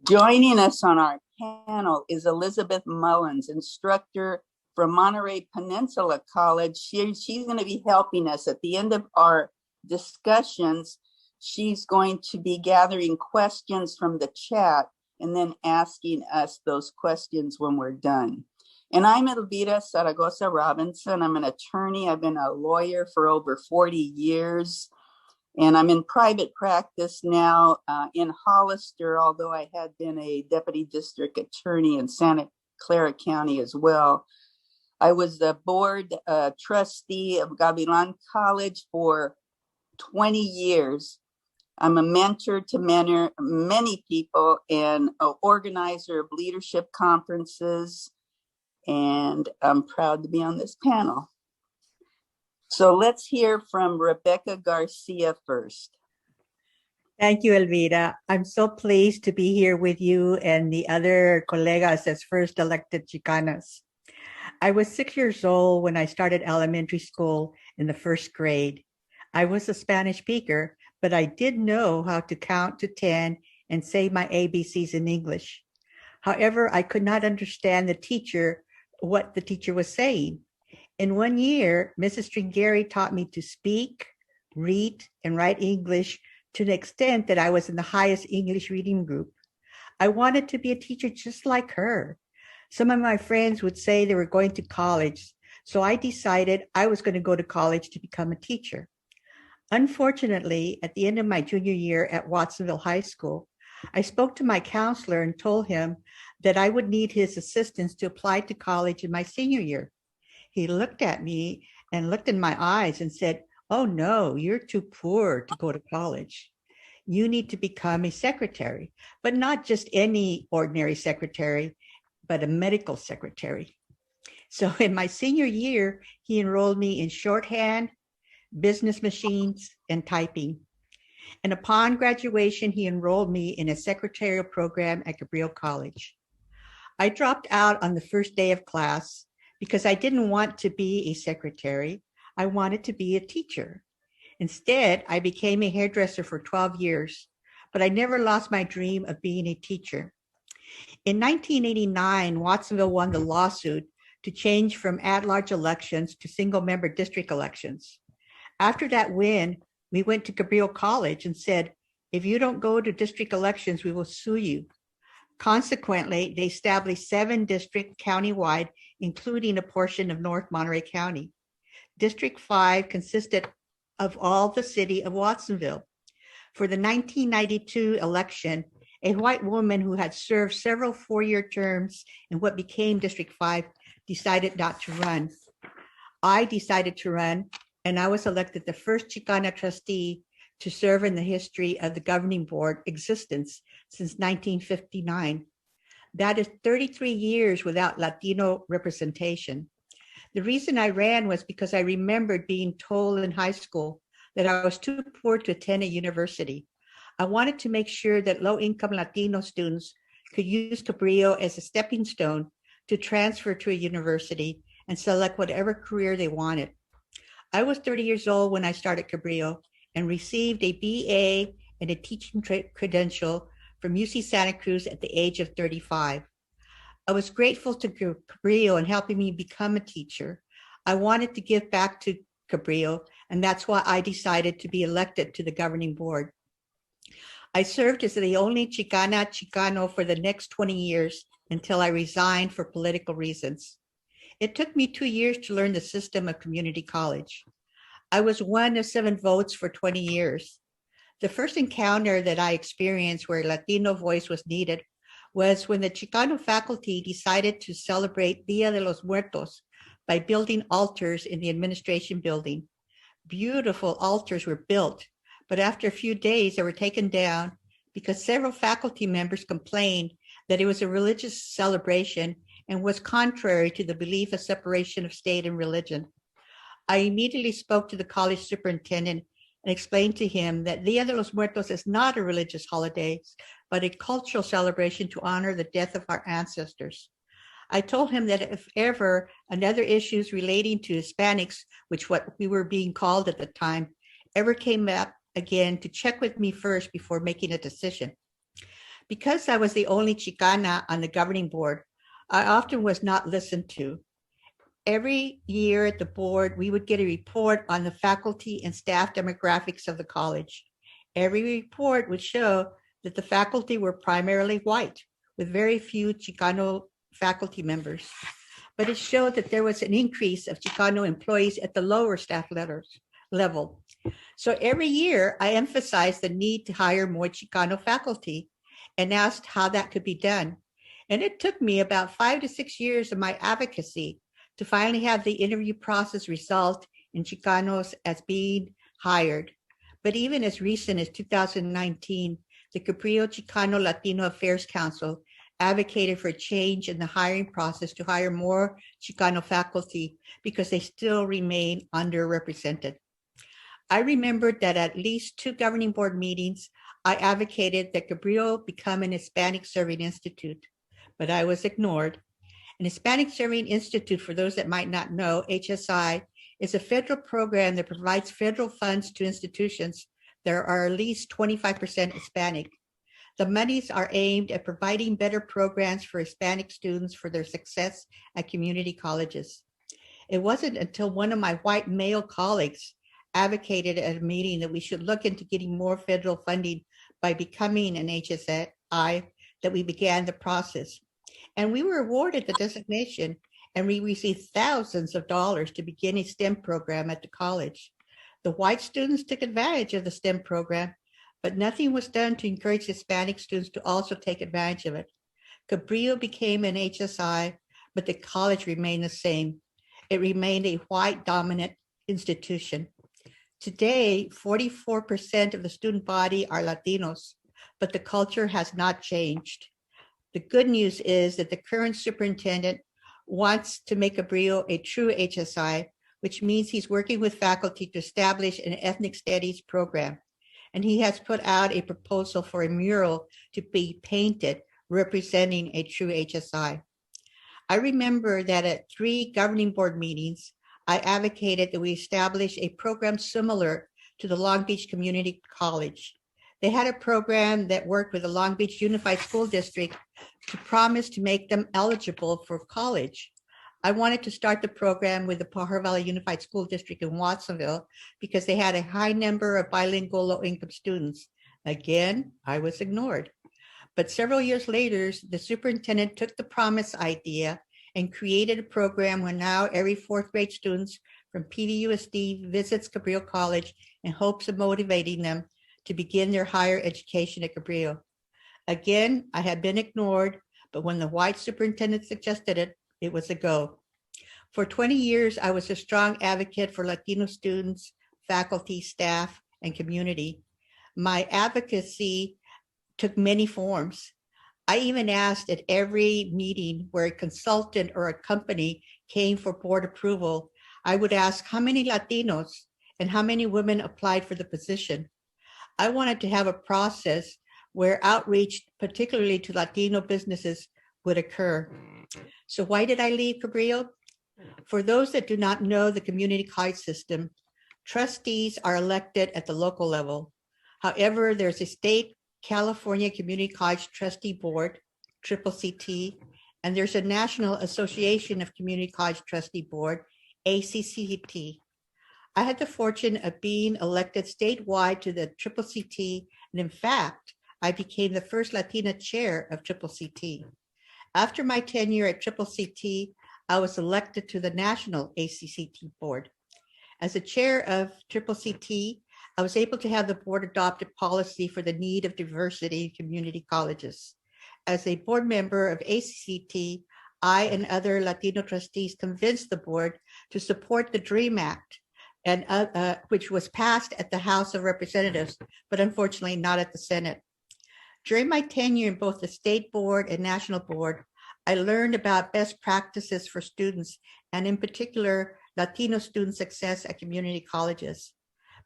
Joining us on our panel is Elizabeth Mullins, instructor from Monterey Peninsula College. She's going to be helping us at the end of our discussions. She's going to be gathering questions from the chat and then asking us those questions when we're done. And I'm Elvira Zaragoza Robinson. I'm an attorney. I've been a lawyer for over 40 years. And I'm in private practice now in Hollister, although I had been a deputy district attorney in Santa Clara County as well. I was the board trustee of Gavilan College for 20 years. I'm a mentor to many people and an organizer of leadership conferences. And I'm proud to be on this panel. So let's hear from Rebecca Garcia first. Thank you, Elvira. I'm so pleased to be here with you and the other colegas as first elected Chicanas. I was 6 years old when I started elementary school in the 1st grade. I was a Spanish speaker, but I did know how to count to 10 and say my ABCs in English. However, I could not understand what the teacher was saying. In 1 year, Mrs. Stringari taught me to speak, read, and write English to the extent that I was in the highest English reading group. I wanted to be a teacher just like her. Some of my friends would say they were going to college, so I decided I was going to go to college to become a teacher. Unfortunately, at the end of my junior year at Watsonville High School, I spoke to my counselor and told him that I would need his assistance to apply to college in my senior year. He looked at me and looked in my eyes and said, "Oh no, you're too poor to go to college. You need to become a secretary, but not just any ordinary secretary, but a medical secretary." So in my senior year, he enrolled me in shorthand, business machines, and typing. And upon graduation, he enrolled me in a secretarial program at Cabrillo College. I dropped out on the first day of class because I didn't want to be a secretary. I wanted to be a teacher. Instead, I became a hairdresser for 12 years, but I never lost my dream of being a teacher. In 1989, Watsonville won the lawsuit to change from at-large elections to single-member district elections. After that win, we went to Cabrillo College and said, "If you don't go to district elections, we will sue you." Consequently, they established 7 districts countywide, including a portion of North Monterey County. District 5 consisted of all the city of Watsonville. For the 1992 election, a white woman who had served several 4-year terms in what became District 5 decided not to run. I decided to run, and I was elected the first Chicana trustee to serve in the history of the governing board existence since 1959. That is 33 years without Latino representation. The reason I ran was because I remembered being told in high school that I was too poor to attend a university. I wanted to make sure that low-income Latino students could use Cabrillo as a stepping stone to transfer to a university and select whatever career they wanted. I was 30 years old when I started Cabrillo and received a BA and a teaching credential from UC Santa Cruz at the age of 35. I was grateful to Cabrillo in helping me become a teacher. I wanted to give back to Cabrillo, and that's why I decided to be elected to the governing board. I served as the only Chicano for the next 20 years until I resigned for political reasons. It took me 2 years to learn the system of community college. I was one of 7 votes for 20 years. The first encounter that I experienced where Latino voice was needed was when the Chicano faculty decided to celebrate Dia de los Muertos by building altars in the administration building. Beautiful altars were built, but after a few days they were taken down because several faculty members complained that it was a religious celebration and was contrary to the belief of separation of state and religion. I immediately spoke to the college superintendent and explained to him that Dia de los Muertos is not a religious holiday, but a cultural celebration to honor the death of our ancestors. I told him that if ever another issues relating to Hispanics, which what we were being called at the time, ever came up again, to check with me first before making a decision. Because I was the only Chicana on the governing board, I often was not listened to. Every year at the board, we would get a report on the faculty and staff demographics of the college. Every report would show that the faculty were primarily white, with very few Chicano faculty members. But it showed that there was an increase of Chicano employees at the lower staff level. So every year, I emphasized the need to hire more Chicano faculty and asked how that could be done. And it took me about 5 to 6 years of my advocacy to finally have the interview process result in Chicanos as being hired. But even as recent as 2019, the Cabrillo Chicano Latino Affairs Council advocated for a change in the hiring process to hire more Chicano faculty because they still remain underrepresented. I remembered that at least 2 governing board meetings, I advocated that Cabrillo become an Hispanic Serving Institute, but I was ignored. An Hispanic Serving Institute, for those that might not know, HSI, is a federal program that provides federal funds to institutions that are at least 25% Hispanic. The monies are aimed at providing better programs for Hispanic students for their success at community colleges. It wasn't until one of my white male colleagues advocated at a meeting that we should look into getting more federal funding by becoming an HSI, that we began the process. And we were awarded the designation, and we received thousands of dollars to begin a STEM program at the college. The white students took advantage of the STEM program, but nothing was done to encourage Hispanic students to also take advantage of it. Cabrillo became an HSI, but the college remained the same. It remained a white dominant institution. Today, 44% of the student body are Latinos, but the culture has not changed. The good news is that the current superintendent wants to make Cabrillo a true HSI, which means he's working with faculty to establish an ethnic studies program. And he has put out a proposal for a mural to be painted representing a true HSI. I remember that at 3 governing board meetings, I advocated that we establish a program similar to the Long Beach Community College. They had a program that worked with the Long Beach Unified School District to promise to make them eligible for college. I wanted to start the program with the Pajaro Valley Unified School District in Watsonville because they had a high number of bilingual low-income students. Again, I was ignored. But several years later, the superintendent took the promise idea and created a program where now every 4th grade students from PVUSD visits Cabrillo College in hopes of motivating them to begin their higher education at Cabrillo. Again, I had been ignored, but when the white superintendent suggested it, it was a go. For 20 years, I was a strong advocate for Latino students, faculty, staff, and community. My advocacy took many forms. I even asked at every meeting where a consultant or a company came for board approval, I would ask how many Latinos and how many women applied for the position. I wanted to have a process where outreach, particularly to Latino businesses, would occur. So why did I leave Cabrillo? For those that do not know the community college system, trustees are elected at the local level. However, there's a state California Community College Trustee Board, CCCT, and there's a National Association of Community College Trustee Board, ACCT. I had the fortune of being elected statewide to the CCCT, and in fact, I became the first Latina chair of CCCT. After my tenure at CCCT, I was elected to the National ACCT Board. As the chair of CCCT, I was able to have the board adopt a policy for the need of diversity in community colleges. As a board member of ACCT, I and other Latino trustees convinced the board to support the DREAM Act, and which was passed at the House of Representatives, but unfortunately not at the Senate. During my tenure in both the state board and national board, I learned about best practices for students, and in particular, Latino student success at community colleges.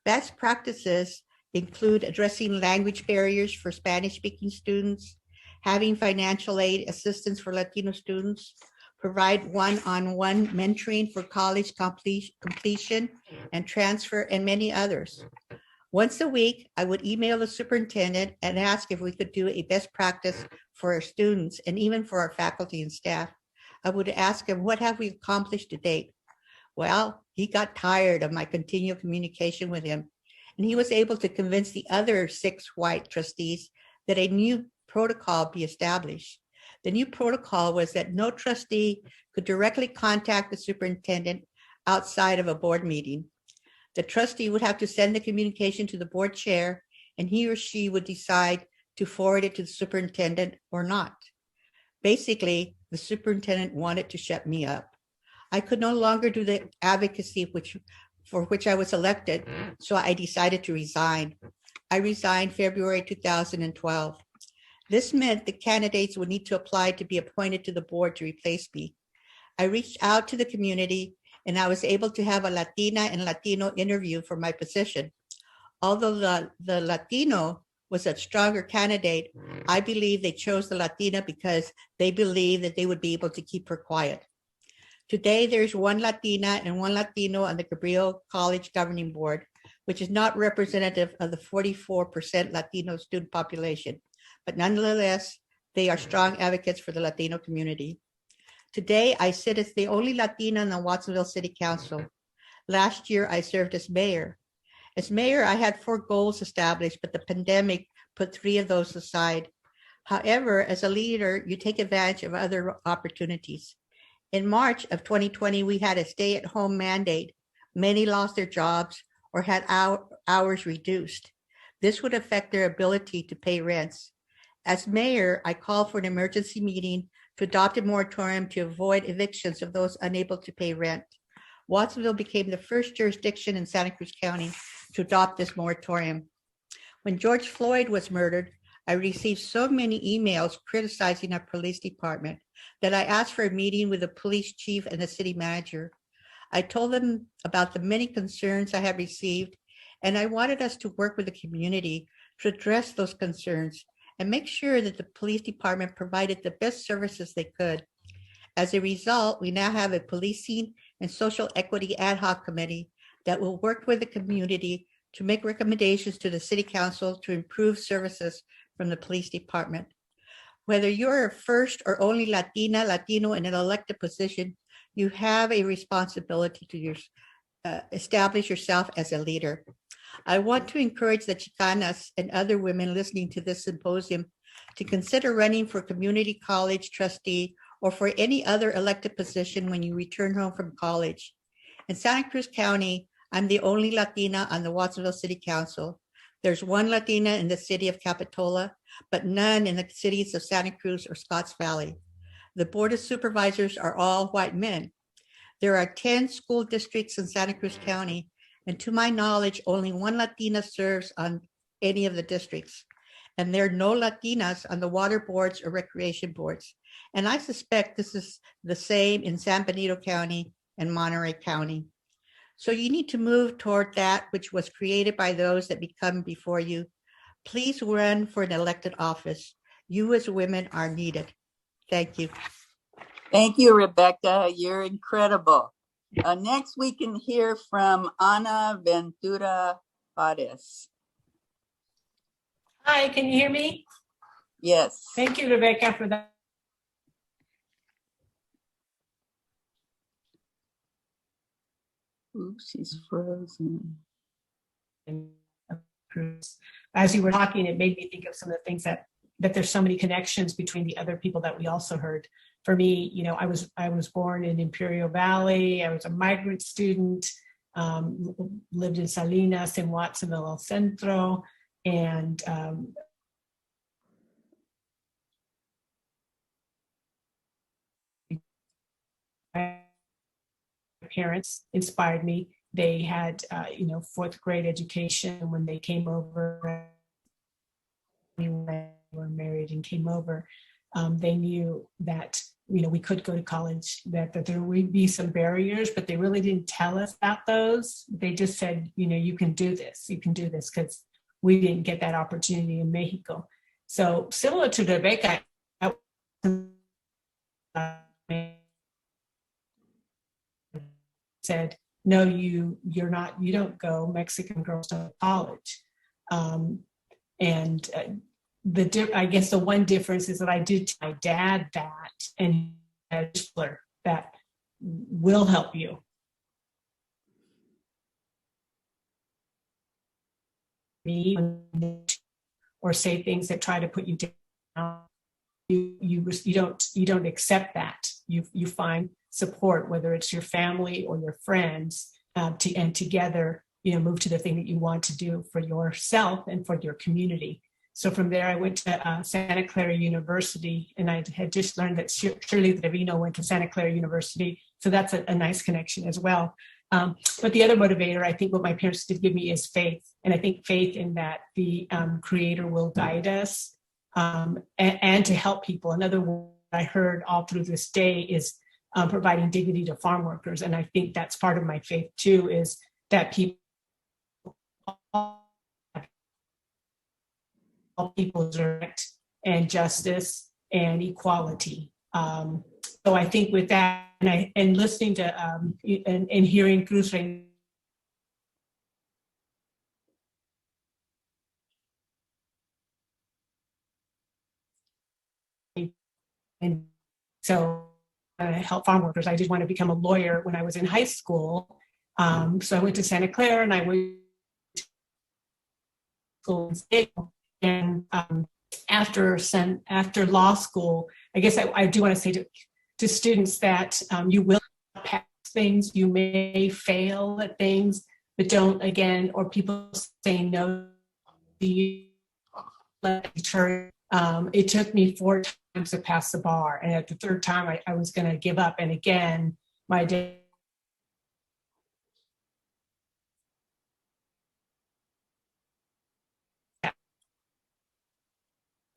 Best practices include addressing language barriers for Spanish-speaking students, having financial aid assistance for Latino students, provide one-on-one mentoring for college completion and transfer, and many others. Once a week, I would email the superintendent and ask if we could do a best practice for our students and even for our faculty and staff. I would ask him, what have we accomplished to date? Well, he got tired of my continual communication with him, and he was able to convince the other 6 white trustees that a new protocol be established. The new protocol was that no trustee could directly contact the superintendent outside of a board meeting. The trustee would have to send the communication to the board chair, and he or she would decide to forward it to the superintendent or not. Basically, the superintendent wanted to shut me up. I could no longer do the advocacy for which I was elected, so I decided to resign. I resigned February 2012. This meant the candidates would need to apply to be appointed to the board to replace me. I reached out to the community, and I was able to have a Latina and Latino interview for my position. Although the Latino was a stronger candidate, I believe they chose the Latina because they believed that they would be able to keep her quiet. Today, there's 1 Latina and 1 Latino on the Cabrillo College Governing Board, which is not representative of the 44% Latino student population. But nonetheless, they are strong advocates for the Latino community. Today, I sit as the only Latina in the Watsonville City Council. Last year, I served as mayor. As mayor, I had 4 goals established, but the pandemic put 3 of those aside. However, as a leader, you take advantage of other opportunities. In March of 2020, we had a stay-at-home mandate. Many lost their jobs or had hours reduced. This would affect their ability to pay rents. As mayor, I called for an emergency meeting to adopt a moratorium to avoid evictions of those unable to pay rent. Watsonville became the first jurisdiction in Santa Cruz County to adopt this moratorium. When George Floyd was murdered, I received so many emails criticizing our police department that I asked for a meeting with the police chief and the city manager. I told them about the many concerns I had received, and I wanted us to work with the community to address those concerns and make sure that the police department provided the best services they could. As a result, we now have a policing and social equity ad hoc committee that will work with the community to make recommendations to the city council to improve services from the police department. Whether you're a first or only Latina, Latino in an elected position, you have a responsibility to establish yourself as a leader. I want to encourage the Chicanas and other women listening to this symposium to consider running for community college trustee or for any other elected position when you return home from college. In Santa Cruz County, I'm the only Latina on the Watsonville City Council. There's 1 Latina in the city of Capitola, but none in the cities of Santa Cruz or Scotts Valley. The Board of Supervisors are all white men. There are 10 school districts in Santa Cruz County, and to my knowledge, only 1 Latina serves on any of the districts. And there are no Latinas on the water boards or recreation boards. And I suspect this is the same in San Benito County and Monterey County. So you need to move toward that which was created by those that become before you. Please run for an elected office. You as women are needed. Thank you. Thank you, Rebecca. You're incredible. Next, we can hear from Ana Ventura Juarez. Hi, can you hear me? Yes. Thank you, Rebecca, for that. Oops, she's frozen. As you were talking, it made me think of some of the things that there's so many connections between the other people that we also heard. For me, you know, I was born in Imperial Valley. I was a migrant student, lived in Salinas, in Watsonville, El Centro, and my parents inspired me. They had, 4th grade education when they came over. When they were married and came over, they knew that, we could go to college, that there would be some barriers, but they really didn't tell us about those. They just said, you can do this, because we didn't get that opportunity in Mexico. So similar to Rebecca, said, no, you don't go. Mexican girls don't go to college. I guess the one difference is that I did tell my dad that, and that will help you. Me, or say things that try to put you down. You don't accept that. You find support, whether it's your family or your friends, and together, move to the thing that you want to do for yourself and for your community. So from there, I went to Santa Clara University, and I had just learned that Shirley Trevino went to Santa Clara University. So that's a nice connection as well. But the other motivator, I think what my parents did give me is faith. And I think faith in that the Creator will guide us and to help people. Another word I heard all through this day is providing dignity to farm workers. And I think that's part of my faith too, is that people deserve and justice and equality. So I think with that, and listening to and hearing Cruz Rey, and so help farm workers. I did want to become a lawyer when I was in high school. So I went to Santa Clara, and I went school in Seattle. And after law school, I guess I do want to say to students that you will pass things, you may fail at things, but don't again, or people say no to you. It took me 4 times to pass the bar, and at the 3rd time, I was going to give up. And again, my day.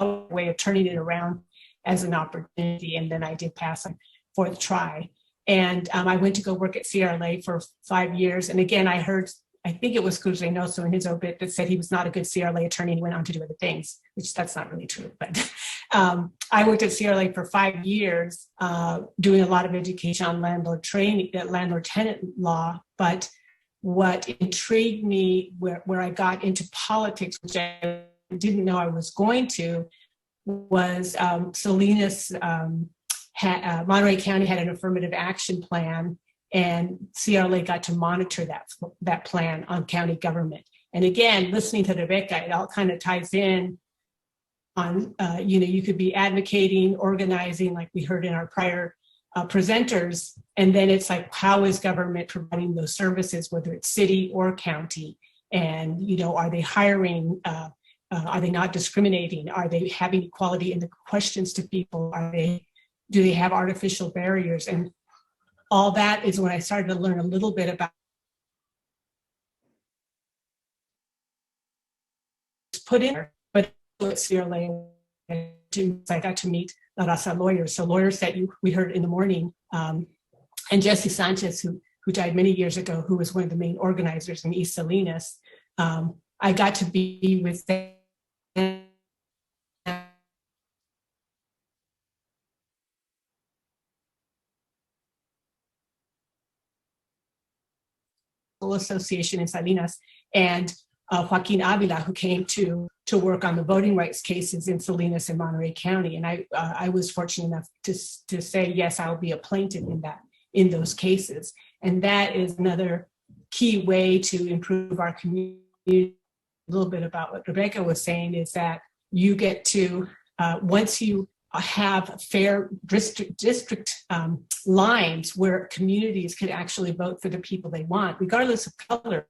Way of turning it around as an opportunity, and then I did pass on 4th try. And I went to go work at CRLA for 5 years. And again, I think it was Cruz Reynoso in his obit that said he was not a good CRLA attorney and he went on to do other things, which that's not really true. But I worked at CRLA for 5 years, doing a lot of education on landlord training, landlord-tenant law. But what intrigued me, where I got into politics, which I didn't know I was going to, was Salinas, Monterey County had an affirmative action plan, and CRLA got to monitor that plan on county government. And again, listening to Rebecca, it all kind of ties in on, you could be advocating, organizing, like we heard in our prior presenters, and then it's like, how is government providing those services, whether it's city or county? And, are they hiring, are they not discriminating? Are they having equality in the questions to people? Do they have artificial barriers? And all that is when I started to learn a little bit about put in, but at CRLA, I got to meet La Raza lawyers. So lawyers that we heard in the morning, and Jesse Sanchez, who died many years ago, who was one of the main organizers in East Salinas. I got to be with them. Association in Salinas, and Joaquin Avila, who came to work on the voting rights cases in Salinas and Monterey County. And I was fortunate enough to say, yes, I'll be a plaintiff in those cases. And that is another key way to improve our community. A little bit about what Rebecca was saying is that you get to, once you have fair district lines where communities can actually vote for the people they want, regardless of color.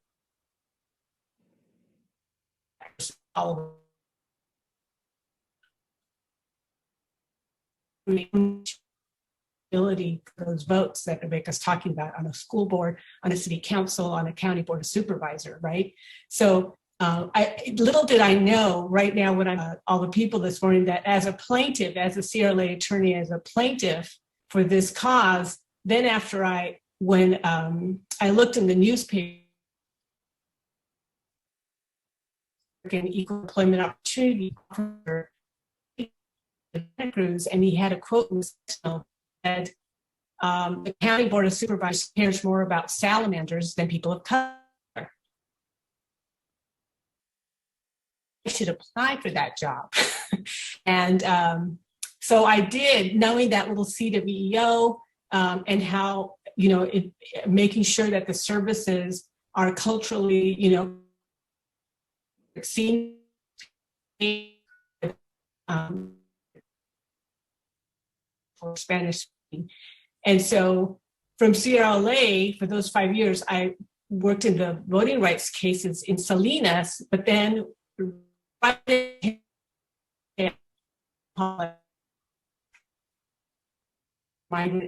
Ability for those votes that Rebecca's talking about on a school board, on a city council, on a county board of supervisor, right? So little did I know right now when I'm all the people this morning that as a plaintiff, as a CRLA attorney, as a plaintiff for this cause, then after when I looked in the newspaper, an equal employment opportunity for Cruz, and he had a quote in the said, the county board of supervisors cares more about salamanders than people of color. I should apply for that job. And so I did, knowing that little seed of EEO and how, making sure that the services are culturally, seen for Spanish speaking. And so from CRLA, for those 5 years, I worked in the voting rights cases in Salinas, but then migrant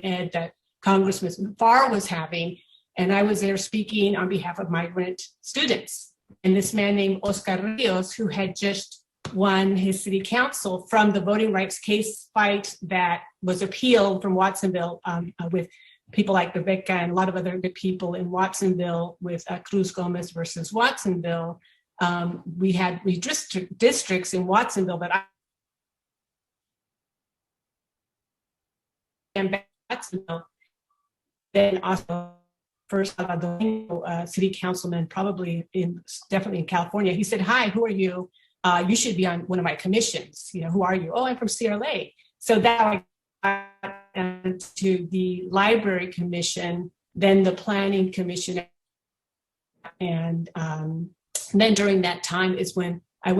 ed that Congressman Farr was having, and I was there speaking on behalf of migrant students. And this man named Oscar Rios, who had just won his city council from the voting rights case fight that was appealed from Watsonville with people like Rebecca and a lot of other good people in Watsonville with Cruz Gomez versus Watsonville. We had districts in Watsonville that Watsonville, then also first city councilman, definitely in California. He said, "Hi, who are you? You should be on one of my commissions. Who are you? Oh, I'm from CRLA." So that I got to the library commission, then the planning commission, and then during that time is when I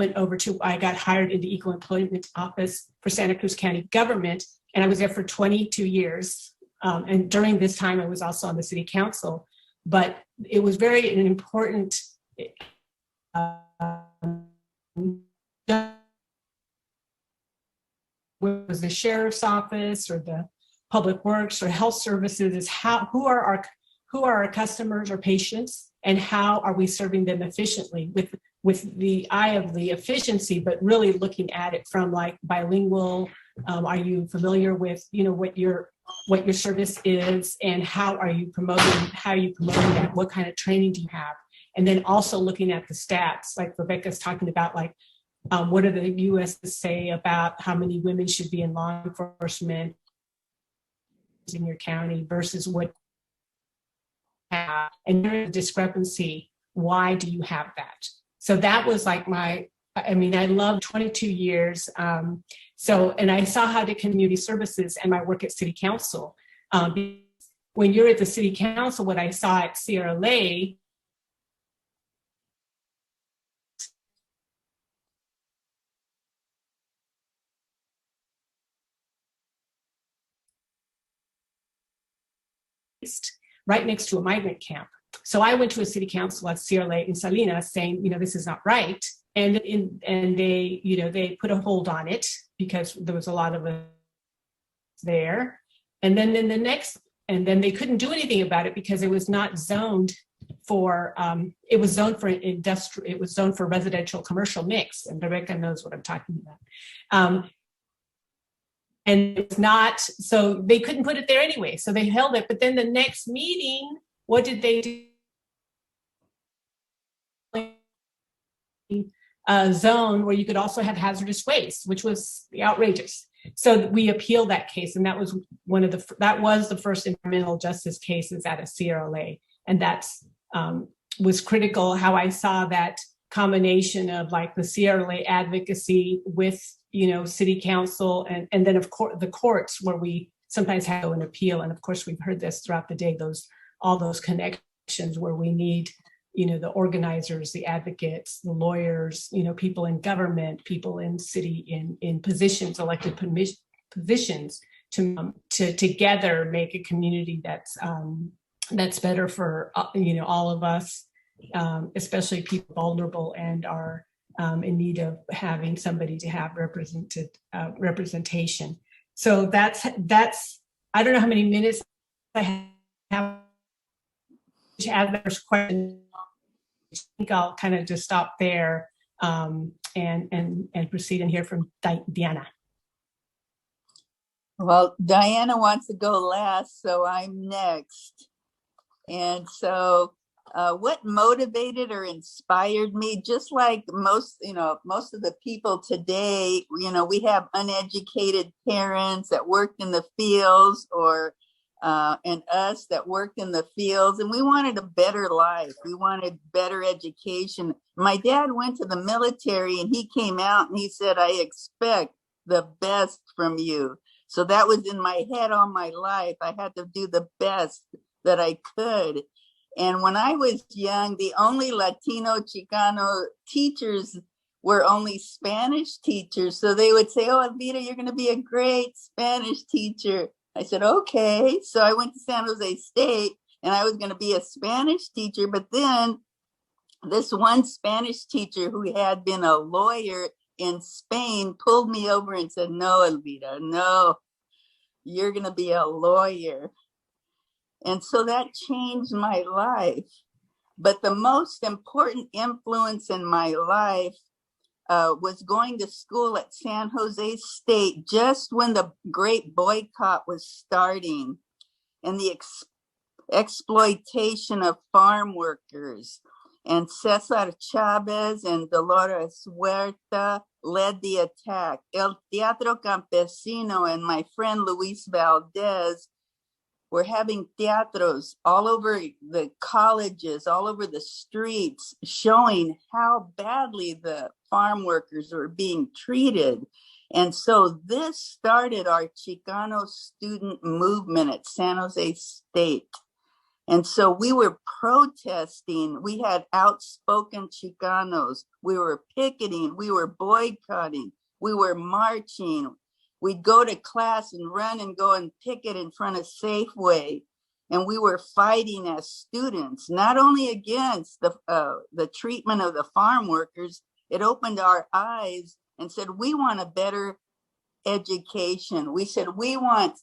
got hired in the Equal Employment Office for Santa Cruz County government, and I was there for 22 years. And during this time, I was also on the city council, but it was very an important was the sheriff's office or the public works or health services is who are our customers or patients, and how are we serving them efficiently with the eye of the efficiency, but really looking at it from like bilingual. Are you familiar with what your service is, and how are you promoting that? What kind of training do you have? And then also looking at the stats, like Rebecca's talking about, like what do the U.S. say about how many women should be in law enforcement in your county versus what you have, and there's a discrepancy. Why do you have that? So that was like I loved 22 years. And I saw how the community services and my work at city council. When you're at the city council, what I saw at CRLA, right next to a migrant camp. So I went to a city council at CRLA in Salinas saying, this is not right. And they put a hold on it because there was a lot of us there. And then they couldn't do anything about it because it was not zoned for, it was zoned for industrial, it was zoned for residential commercial mix. And Rebecca knows what I'm talking about. And it's not, so they couldn't put it there anyway. So they held it. But then the next meeting, what did they do? A zone where you could also have hazardous waste, which was outrageous. So we appealed that case, and that was the first environmental justice cases at a CRLA, and that's was critical. How I saw that combination of like the CRLA advocacy with city council, and then of course the courts where we sometimes have an appeal, and of course we've heard this throughout the day. All those connections where we need the organizers, the advocates, the lawyers, people in government, people in city, in positions, elected positions, to together make a community that's better for all of us, especially people vulnerable and are in need of having somebody to have representation. So that's I don't know how many minutes I have to add the first question. I think I'll kind of just stop there and proceed and hear from Diana. Well, Diana wants to go last, so I'm next. And so what motivated or inspired me, just like most of the people today, we have uneducated parents that work in the fields and us that worked in the fields, and we wanted a better life. We wanted better education. My dad went to the military, and he came out and he said, I expect the best from you. So that was in my head all my life. I had to do the best that I could. And when I was young, the only Latino Chicano teachers were only Spanish teachers. So they would say, oh, Elvira, you're going to be a great Spanish teacher. I said, okay. So I went to San Jose State, and I was going to be a Spanish teacher. But then this one Spanish teacher who had been a lawyer in Spain pulled me over and said, no, Elvira, no, you're going to be a lawyer. And so that changed my life. But the most important influence in my life was going to school at San Jose State just when the great boycott was starting, and the exploitation of farm workers. And Cesar Chavez and Dolores Huerta led the attack. El Teatro Campesino and my friend Luis Valdez were having teatros all over the colleges, all over the streets, showing how badly the farm workers were being treated. And so this started our Chicano student movement at San Jose State. And so we were protesting. We had outspoken Chicanos. We were picketing. We were boycotting. We were marching. We'd go to class and run and go and picket in front of Safeway. And we were fighting as students, not only against the treatment of the farm workers. It opened our eyes and said, we want a better education. We said, we want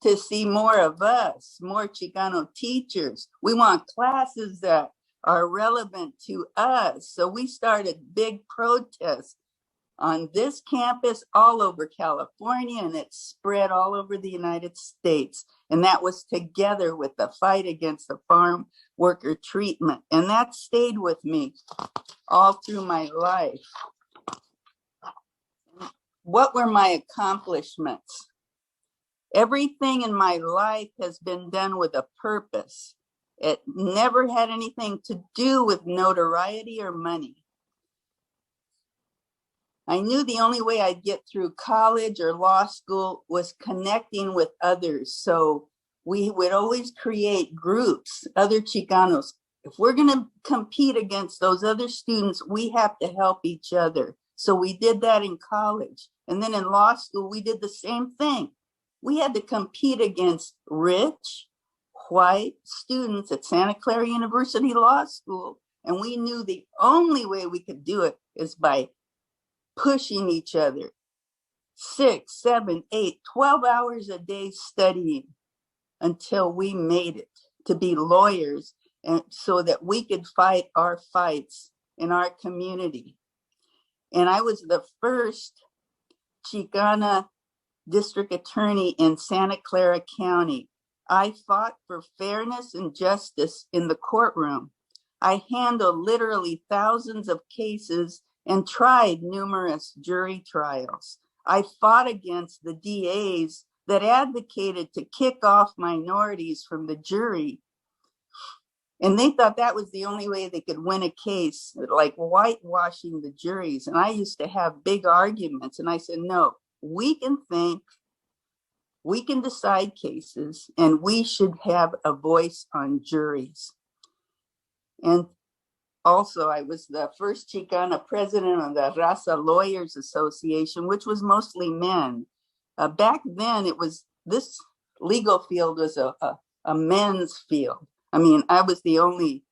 to see more of us, more Chicano teachers. We want classes that are relevant to us. So we started big protests on this campus all over California, and it spread all over the United States. And that was together with the fight against the farm worker treatment. And that stayed with me all through my life. What were my accomplishments? Everything in my life has been done with a purpose. It never had anything to do with notoriety or money. I knew the only way I'd get through college or law school was connecting with others. So we would always create groups, other Chicanos. If we're going to compete against those other students, we have to help each other. So we did that in college. And then in law school, we did the same thing. We had to compete against rich, white students at Santa Clara University Law School. And we knew the only way we could do it is by pushing each other 6, 7, 8, 12 hours a day studying until we made it to be lawyers, and so that we could fight our fights in our community. And I was the first Chicana district attorney in Santa Clara County. I fought for fairness and justice in the courtroom. I handled literally thousands of cases and tried numerous jury trials. I fought against the DAs that advocated to kick off minorities from the jury. And they thought that was the only way they could win a case, like whitewashing the juries. And I used to have big arguments. And I said, no, we can think, we can decide cases, and we should have a voice on juries. And also, I was the first Chicana president of the Raza Lawyers Association, which was mostly men. Back then, it was, this legal field was a men's field. I mean, I was the only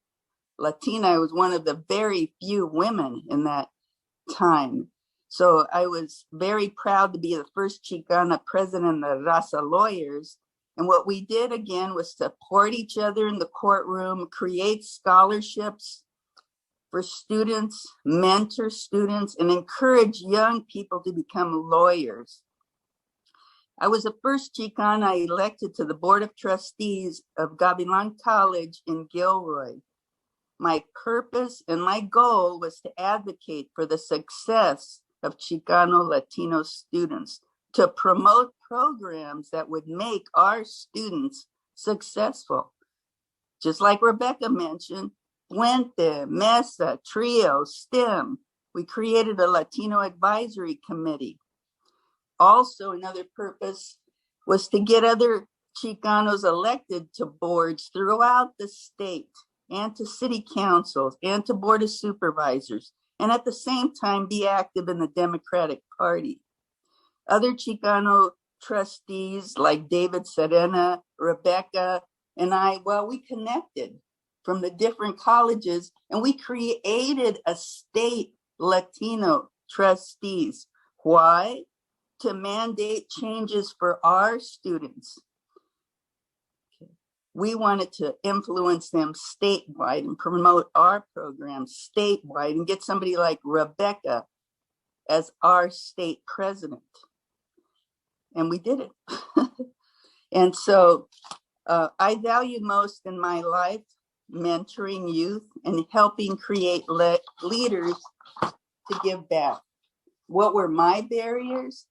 Latina. I was one of the very few women in that time. So I was very proud to be the first Chicana president of the Raza Lawyers. And what we did again was support each other in the courtroom, create scholarships for students, mentor students, and encourage young people to become lawyers. I was the first Chicana elected to the Board of Trustees of Gavilan College in Gilroy. My purpose and my goal was to advocate for the success of Chicano Latino students, to promote programs that would make our students successful. Just like Rebecca mentioned, Puente, Mesa, Trio, STEM. We created a Latino advisory committee. Also, another purpose was to get other Chicanos elected to boards throughout the state, and to city councils, and to board of supervisors, and at the same time be active in the Democratic Party. Other Chicano trustees like David Serena, Rebecca, and I, well, we connected from the different colleges, and we created a state Latino trustees. Why? To mandate changes for our students. We wanted to influence them statewide and promote our programs statewide and get somebody like Rebecca as our state president. And we did it. And so I value most in my life mentoring youth and helping create leaders to give back. What were my barriers?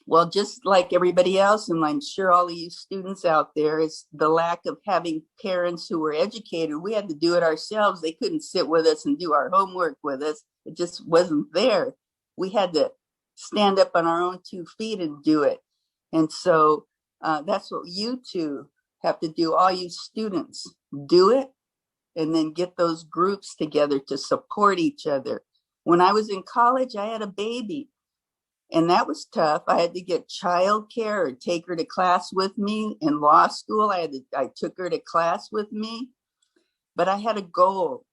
Well, just like everybody else, and I'm sure all of you students out there, is the lack of having parents who were educated. We had to do it ourselves. They couldn't sit with us and do our homework with us. It just wasn't there. We had to stand up on our own 2 feet and do it. And so that's what you two have to do. All you students, do it, and then get those groups together to support each other. When I was in college, I had a baby, and that was tough. I had to get childcare or take her to class with me. In law school, I took her to class with me, but I had a goal.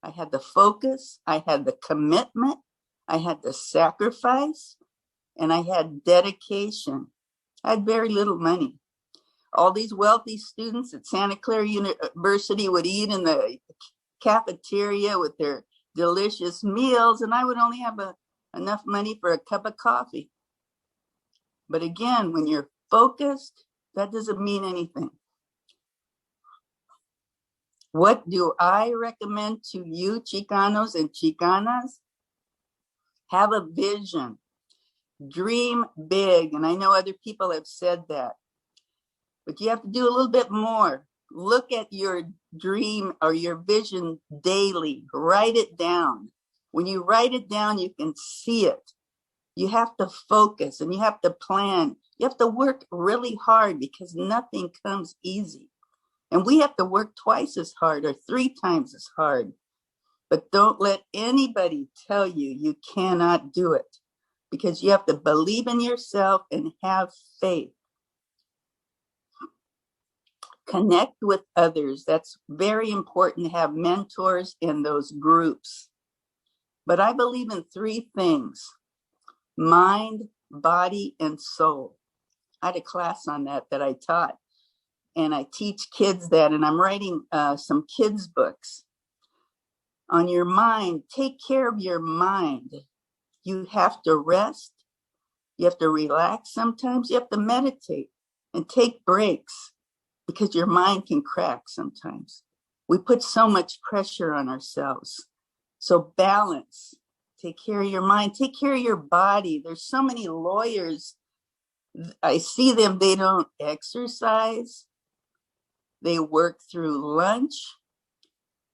I had the focus, I had the commitment, I had the sacrifice, and I had dedication. I had very little money. All these wealthy students at Santa Clara University would eat in the cafeteria with their delicious meals, and I would only have enough money for a cup of coffee. But again, when you're focused, that doesn't mean anything. What do I recommend to you, Chicanos and Chicanas? Have a vision. Dream big. And I know other people have said that, but you have to do a little bit more. Look at your dream or your vision daily. Write it down. When you write it down, you can see it. You have to focus and you have to plan. You have to work really hard because nothing comes easy. And we have to work twice as hard or 3 times as hard. But don't let anybody tell you you cannot do it, because you have to believe in yourself and have faith. Connect with others. That's very important to have mentors in those groups. But I believe in 3 things: mind, body, and soul. I had a class on that I taught. And I teach kids that, and I'm writing some kids' books on your mind. Take care of your mind. You have to rest. You have to relax sometimes. You have to meditate and take breaks because your mind can crack sometimes. We put so much pressure on ourselves. So balance. Take care of your mind. Take care of your body. There's so many lawyers. I see them, they don't exercise. They work through lunch.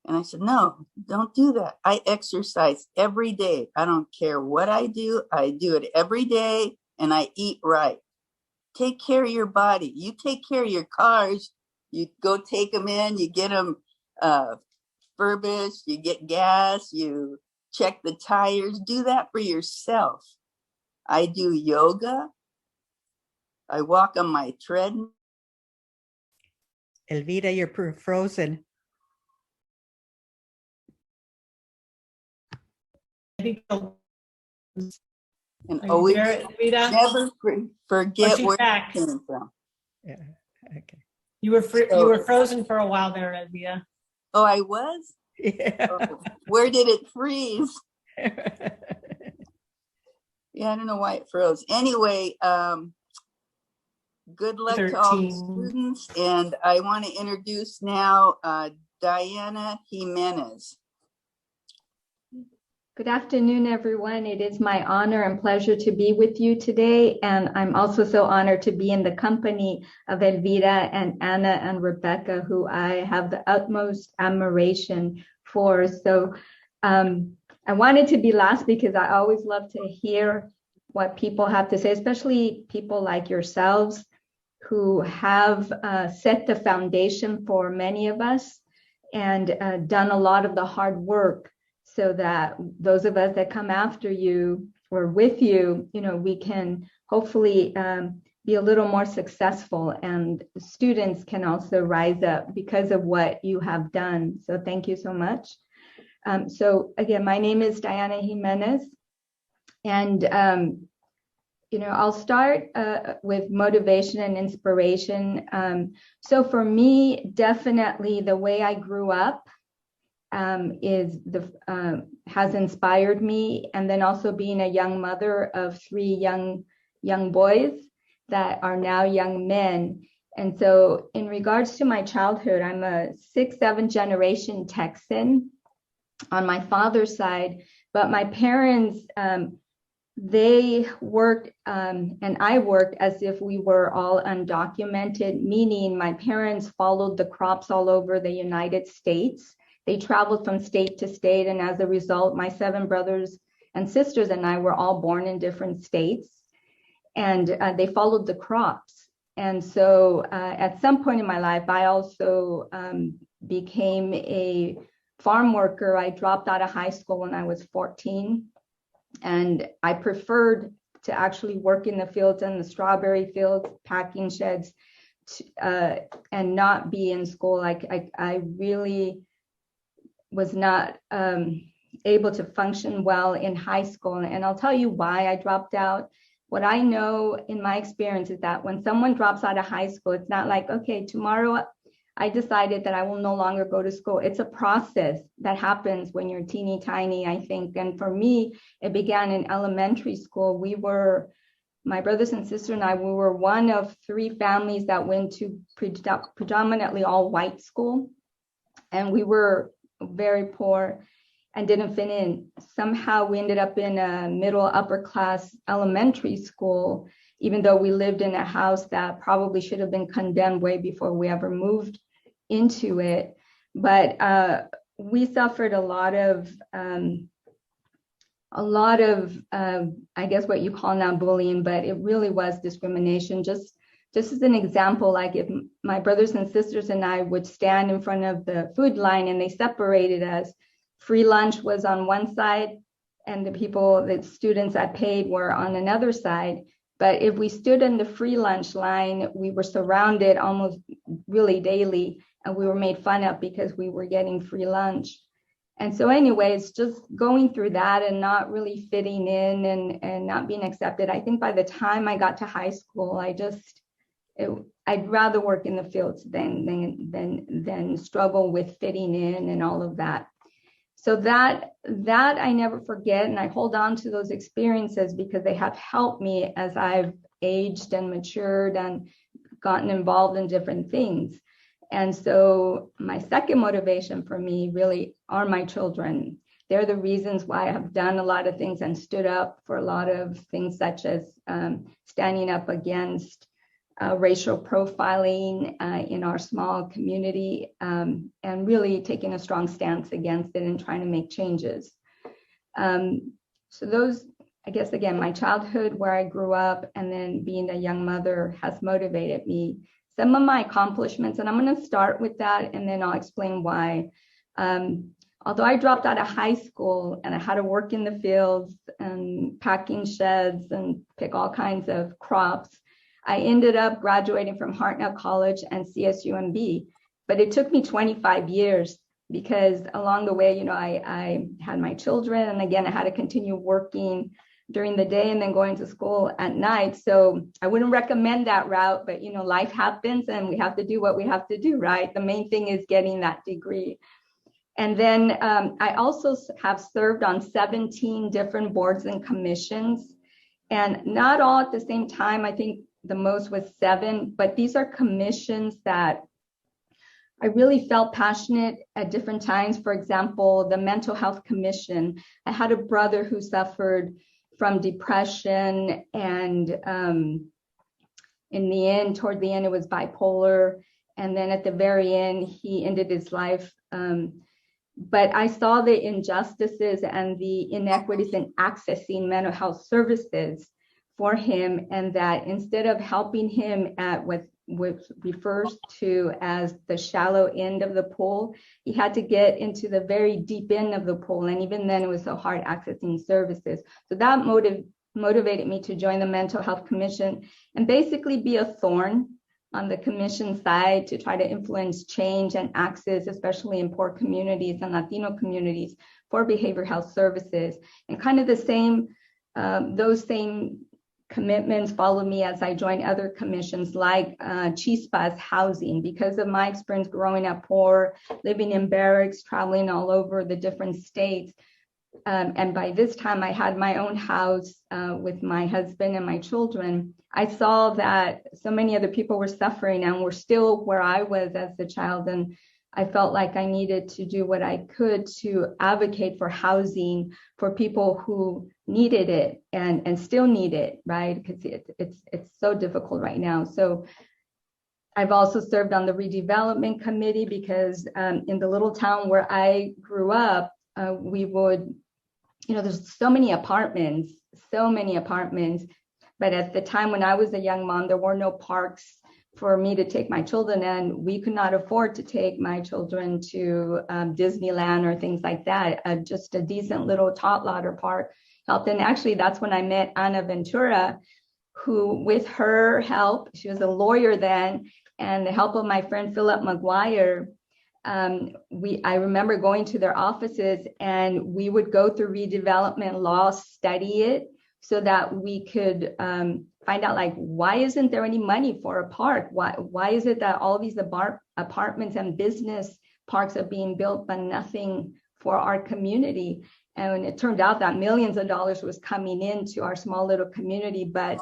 And I said, no, don't do that. I exercise every day. I don't care what I do it every day, and I eat right. Take care of your body. You take care of your cars. You go take them in, you get them furbished, you get gas, you check the tires. Do that for yourself. I do yoga. I walk on my treadmill. Elvira, you're frozen. And always never forget where you came from. Yeah. Okay. You were frozen for a while there, Elvira. Oh, I was? Yeah. Oh, where did it freeze? Yeah, I don't know why it froze. Anyway, good luck to all the students. And I want to introduce now Diana Jimenez. Good afternoon, everyone. It is my honor and pleasure to be with you today. And I'm also so honored to be in the company of Elvira and Anna and Rebecca, who I have the utmost admiration for. So I wanted to be last because I always love to hear what people have to say, especially people like yourselves who have set the foundation for many of us and done a lot of the hard work, so that those of us that come after you or with you, we can hopefully be a little more successful, and students can also rise up because of what you have done. So thank you so much. So again, my name is Diana Jimenez, and I'll start with motivation and inspiration. So for me, definitely the way I grew up has inspired me, and then also being a young mother of 3 young boys that are now young men. And so in regards to my childhood, I'm a 6th, 7th generation Texan on my father's side, but my parents, they worked and I worked as if we were all undocumented, meaning my parents followed the crops all over the United States. They traveled from state to state, and as a result, my 7 brothers and sisters and I were all born in different states, and they followed the crops. And so at some point in my life, I also became a farm worker. I dropped out of high school when I was 14, and I preferred to actually work in the fields and the strawberry fields, packing sheds, and not be in school. I really was not able to function well in high school. And I'll tell you why I dropped out. What I know in my experience is that when someone drops out of high school, it's not like, okay, tomorrow I decided that I will no longer go to school. It's a process that happens when you're teeny tiny, I think. And for me, it began in elementary school. My brothers and sisters and I, we were one of 3 families that went to predominantly all white school. And we were very poor and didn't fit in. Somehow we ended up in a middle upper class elementary school, even though we lived in a house that probably should have been condemned way before we ever moved into it. But we suffered a lot of I guess what you call now bullying, but it really was discrimination. Just as an example, like if my brothers and sisters and I would stand in front of the food line and they separated us, free lunch was on one side and the students that paid were on another side. But if we stood in the free lunch line, we were surrounded almost really daily, and we were made fun of because we were getting free lunch. And so anyways, just going through that and not really fitting in and not being accepted. I think by the time I got to high school, I'd rather work in the fields than struggle with fitting in and all of that. So that I never forget, and I hold on to those experiences because they have helped me as I've aged and matured and gotten involved in different things. And so my second motivation for me really are my children. They're the reasons why I have done a lot of things and stood up for a lot of things, such as standing up against racial profiling in our small community, and really taking a strong stance against it and trying to make changes. So those, I guess, again, my childhood, where I grew up, and then being a young mother has motivated me. Some of my accomplishments, and I'm going to start with that, and then I'll explain why. Although I dropped out of high school and I had to work in the fields and packing sheds and pick all kinds of crops, I ended up graduating from Hartnell College and CSUMB. But it took me 25 years because along the way, I had my children, and again, I had to continue working during the day and then going to school at night. So I wouldn't recommend that route, but life happens and we have to do what we have to do, right? The main thing is getting that degree. And then I also have served on 17 different boards and commissions, and not all at the same time. I think the most was 7, but these are commissions that I really felt passionate at different times. For example, the Mental Health Commission. I had a brother who suffered from depression, and toward the end, it was bipolar. And then at the very end, he ended his life. But I saw the injustices and the inequities in accessing mental health services for him, and that instead of helping him at what refers to as the shallow end of the pool, he had to get into the very deep end of the pool, and even then it was so hard accessing services. So that motivated me to join the Mental Health Commission and basically be a thorn on the commission side to try to influence change and access, especially in poor communities and Latino communities, for behavioral health services. And kind of the same, those same commitments followed me as I joined other commissions like Chispas Housing, because of my experience growing up poor, living in barracks, traveling all over the different states. And by this time I had my own house with my husband and my children. I saw that so many other people were suffering and were still where I was as a child. And I felt like I needed to do what I could to advocate for housing for people who needed it and still need it, right? Because it's so difficult right now. So I've also served on the redevelopment committee because in the little town where I grew up, we would, there's so many apartments. But at the time when I was a young mom, there were no parks. for me to take my children, and we could not afford to take my children to Disneyland or things like that. Just a decent little water park helped. And actually, that's when I met Ana Ventura, who, with her help, she was a lawyer then, and the help of my friend Philip McGuire, I remember going to their offices, and we would go through redevelopment law, study it, so that we could find out, like, why isn't there any money for a park? Why is it that all these apartments and business parks are being built, but nothing for our community? And it turned out that millions of dollars was coming into our small little community, but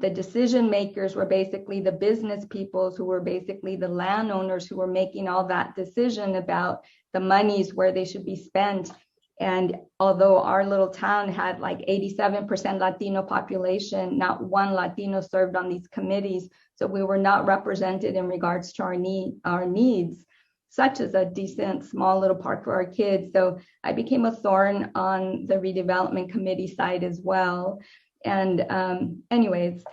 the decision makers were basically the business people, who were basically the landowners, who were making all that decision about the monies where they should be spent. And although our little town had like 87% Latino population, not one Latino served on these committees. So we were not represented in regards to our needs, such as a decent small little park for our kids. So I became a thorn on the redevelopment committee side as well. And anyways,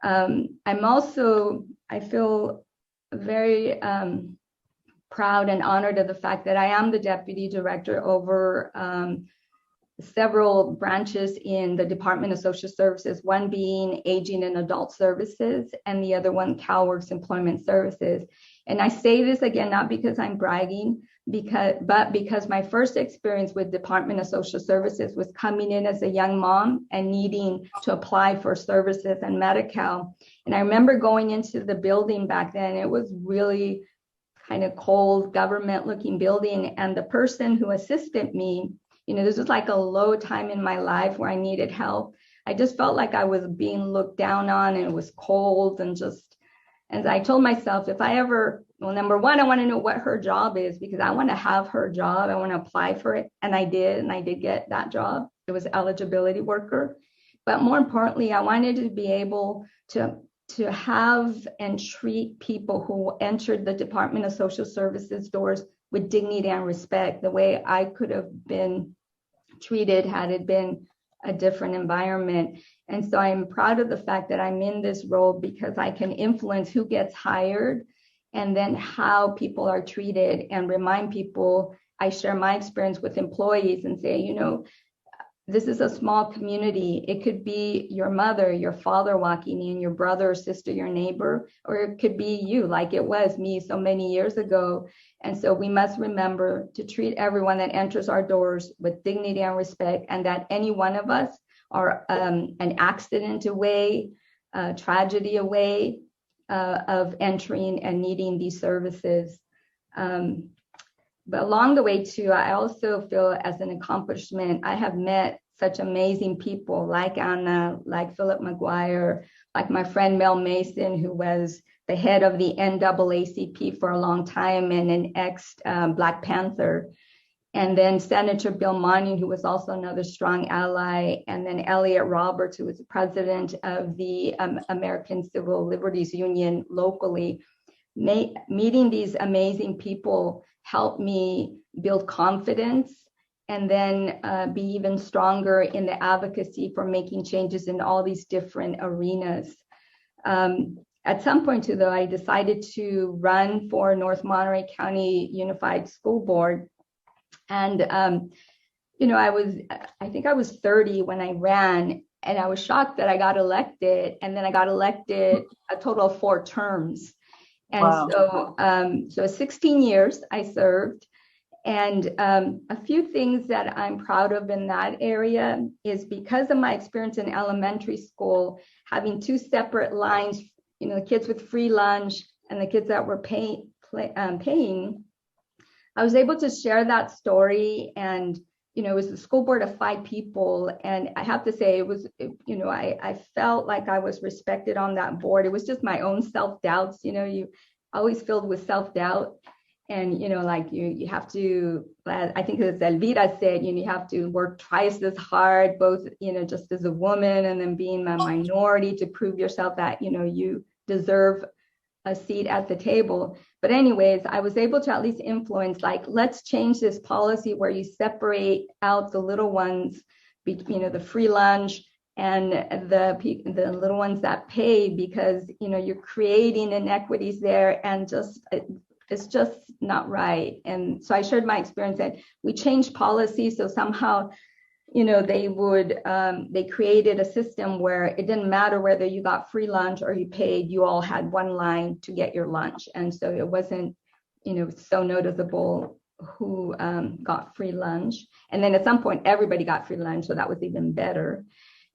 I feel very proud and honored of the fact that I am the deputy director over several branches in the Department of Social Services, one being Aging and Adult Services, and the other one, CalWorks Employment Services. And I say this again, not because I'm bragging, but because my first experience with Department of Social Services was coming in as a young mom and needing to apply for services and Medi-Cal. And I remember going into the building back then, it was really kind of cold, government looking building. And the person who assisted me, this was like a low time in my life where I needed help. I just felt like I was being looked down on, and it was cold, and I told myself, if I ever, number one, I want to know what her job is, because I want to have her job. I want to apply for it. And I did get that job. It was eligibility worker. But more importantly, I wanted to be able to have and treat people who entered the Department of Social Services doors with dignity and respect, the way I could have been treated had it been a different environment. And so I'm proud of the fact that I'm in this role, because I can influence who gets hired and then how people are treated, and remind people. I share my experience with employees and say, this is a small community. It could be your mother, your father walking in, your brother or sister, your neighbor, or it could be you, like it was me so many years ago. And so we must remember to treat everyone that enters our doors with dignity and respect, and that any one of us are an accident away, tragedy away of entering and needing these services. But along the way too, I also feel as an accomplishment, I have met such amazing people like Anna, like Philip McGuire, like my friend Mel Mason, who was the head of the NAACP for a long time and an ex-Black Panther. And then Senator Bill Monning, who was also another strong ally. And then Elliot Roberts, who was the president of the American Civil Liberties Union locally. Meeting these amazing people helped me build confidence, and then be even stronger in the advocacy for making changes in all these different arenas. At some point too, though, I decided to run for North Monterey County Unified School Board. And, I think I was 30 when I ran, and I was shocked that I got elected. And then I got elected a total of 4 terms. And wow. So 16 years I served. And a few things that I'm proud of in that area is because of my experience in elementary school, having 2 separate lines, the kids with free lunch and the kids that were paying, I was able to share that story. And, it was a school board of 5 people. And I have to say, it was, I felt like I was respected on that board. It was just my own self-doubts, you always filled with self-doubt. And, you have to, I think as Elvira said, you have to work twice as hard, both, just as a woman and then being a minority, to prove yourself that, you deserve a seat at the table. But anyways, I was able to at least influence, let's change this policy where you separate out the little ones, the free lunch and the little ones that pay, because you're creating inequities there, and it's just not right. And so I shared my experience that we changed policy, so somehow they created a system where it didn't matter whether you got free lunch or you paid, you all had one line to get your lunch. And so it wasn't so noticeable who got free lunch. And then at some point everybody got free lunch, so that was even better.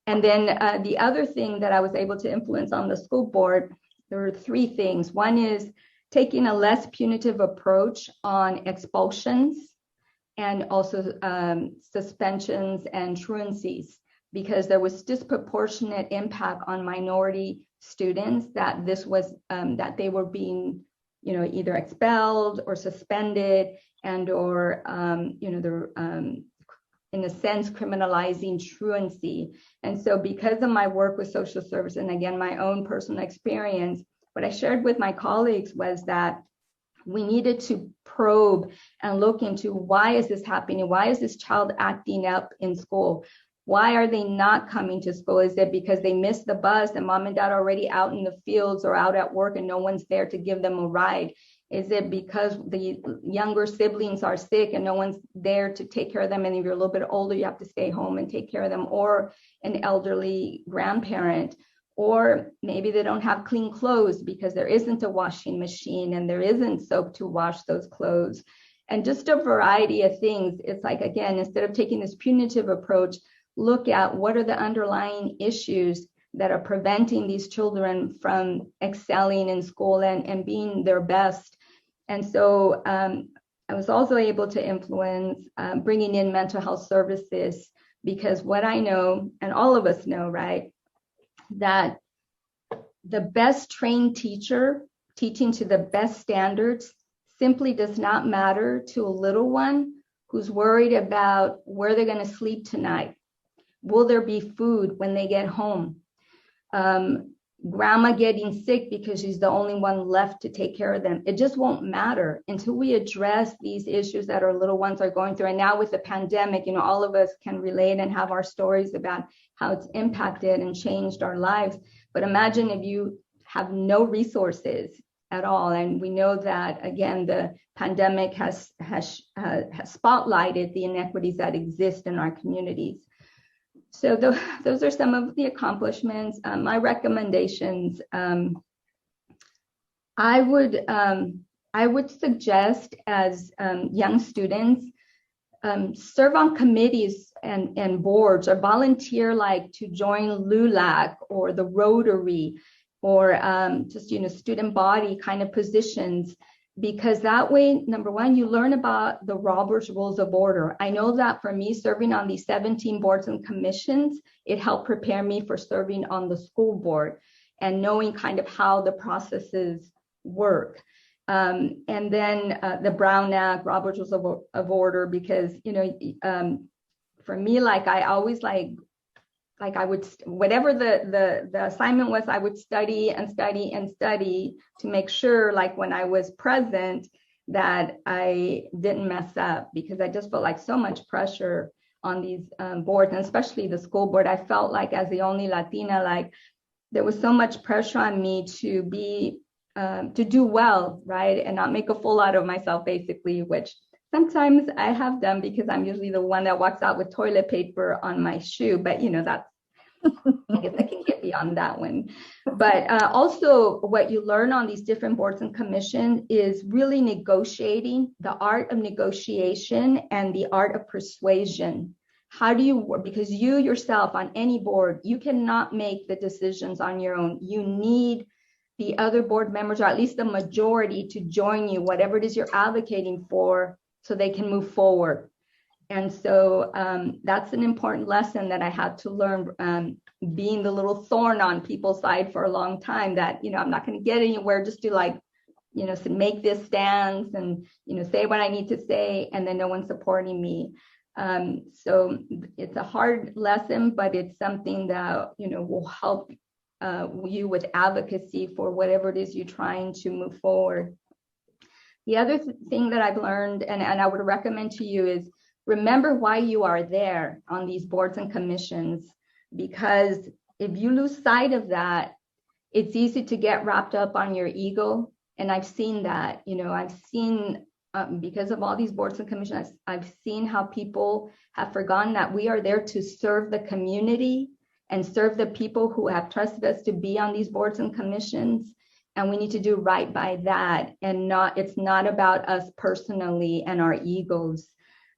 And then the other thing that I was able to influence on the school board, there were three things. One is taking a less punitive approach on expulsions and also suspensions and truancies, because there was disproportionate impact on minority students that this was that they were being either expelled or suspended, and or they're in a sense criminalizing truancy. And so because of my work with social service, and again my own personal experience, what I shared with my colleagues was that we needed to probe and look into, why is this happening? Why is this child acting up in school? Why are they not coming to school? Is it because they missed the bus and mom and dad are already out in the fields or out at work and no one's there to give them a ride? Is it because the younger siblings are sick and no one's there to take care of them? And if you're a little bit older, you have to stay home and take care of them, or an elderly grandparent. Or maybe they don't have clean clothes because there isn't a washing machine and there isn't soap to wash those clothes. And just a variety of things. It's like, again, instead of taking this punitive approach, look at what are the underlying issues that are preventing these children from excelling in school and being their best. And so I was also able to influence bringing in mental health services, because what I know, and all of us know, right, that the best trained teacher teaching to the best standards simply does not matter to a little one who's worried about where they're going to sleep tonight. Will there be food when they get home? Grandma getting sick because she's the only one left to take care of them. It just won't matter until we address these issues that our little ones are going through. And now with the pandemic, all of us can relate and have our stories about how it's impacted and changed our lives. But imagine if you have no resources at all. And we know that, again, the pandemic has spotlighted the inequities that exist in our communities. So those are some of the accomplishments. My recommendations, I would suggest as young students, serve on committees and boards, or volunteer, like to join LULAC or the Rotary, or just student body kind of positions, because that way, number one, you learn about the Robert's Rules of Order. I know that for me, serving on these 17 boards and commissions, it helped prepare me for serving on the school board and knowing kind of how the processes work. And then the Brown Act, Robert's Rules of Order, because, for me, like I always like I would, whatever the assignment was, I would study and study and study to make sure, like when I was present, that I didn't mess up, because I just felt like so much pressure on these boards, and especially the school board. I felt like, as the only Latina, like there was so much pressure on me to be, to do well, right? And not make a fool out of myself, basically, which sometimes I have done, because I'm usually the one that walks out with toilet paper on my shoe, but that's, I guess I can get beyond that one. But also what you learn on these different boards and commissions is really negotiating, the art of negotiation and the art of persuasion. How do you work? Because you yourself on any board, you cannot make the decisions on your own. You need the other board members, or at least the majority, to join you, whatever it is you're advocating for, so they can move forward. And so that's an important lesson that I had to learn, being the little thorn on people's side for a long time, that, I'm not going to get anywhere just to to make this stance and, say what I need to say, and then no one's supporting me. So it's a hard lesson, but it's something that, will help you with advocacy for whatever it is you're trying to move forward. The other thing that I've learned, and I would recommend to you, is remember why you are there on these boards and commissions. because if you lose sight of that, it's easy to get wrapped up on your ego. And I've seen that, I've seen, because of all these boards and commissions, I've seen how people have forgotten that we are there to serve the community and serve the people who have trusted us to be on these boards and commissions. And we need to do right by that. And it's not about us personally and our egos.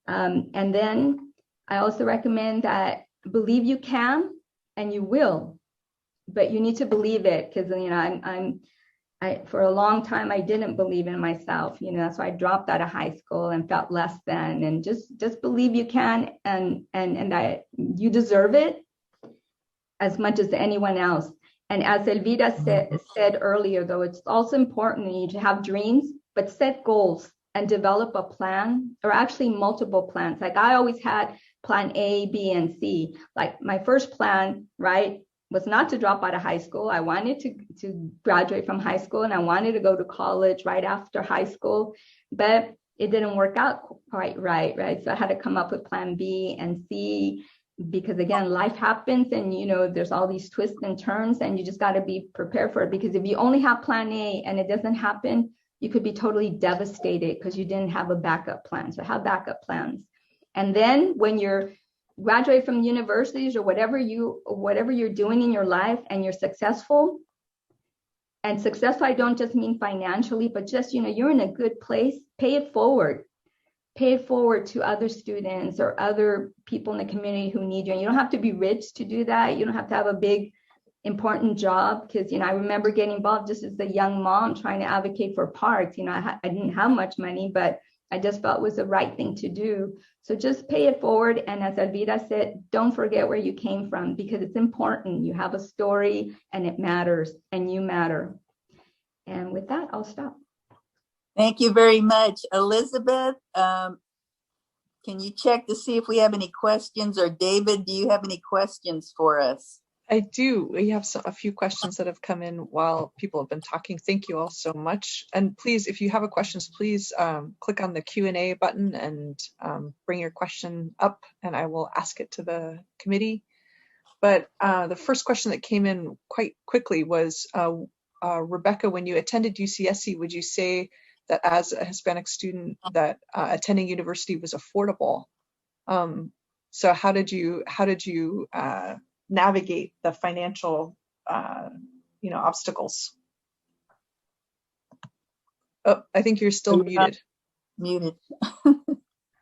And then I also recommend that believe you can and you will, but you need to believe it, because I for a long time I didn't believe in myself. That's why I dropped out of high school and felt less than. And just believe you can, and that you deserve it as much as anyone else. And as Elvira said earlier, though, it's also important to have dreams, but set goals and develop a plan, or actually multiple plans. Like I always had plan A, B, and C. Like my first plan, right, was not to drop out of high school. I wanted to graduate from high school, and I wanted to go to college right after high school, but it didn't work out quite right? So I had to come up with plan B and C, because again, life happens, and there's all these twists and turns, and you just got to be prepared for it. Because if you only have plan A and it doesn't happen, you could be totally devastated because you didn't have a backup plan. So have backup plans. And then when you're graduate from universities or whatever you're doing in your life, and you're successful, and successful, I don't just mean financially, but just, you're in a good place, pay it forward to other students or other people in the community who need you. And you don't have to be rich to do that. You don't have to have a big, important job, because, I remember getting involved just as a young mom trying to advocate for parks. I didn't have much money, but I just felt it was the right thing to do. So just pay it forward. And as Elvira said, don't forget where you came from, because it's important. You have a story and it matters, and you matter. And with that, I'll stop. Thank you very much. Elizabeth, can you check to see if we have any questions? Or David, do you have any questions for us? I do. We have a few questions that have come in while people have been talking. Thank you all so much. And please, if you have a question, please click on the Q&A button and bring your question up, and I will ask it to the committee. But the first question that came in quite quickly was, Rebecca, when you attended UCSC, would you say that as a Hispanic student that attending university was affordable? So how did you navigate the financial, obstacles? Oh, I think you're still muted. Muted.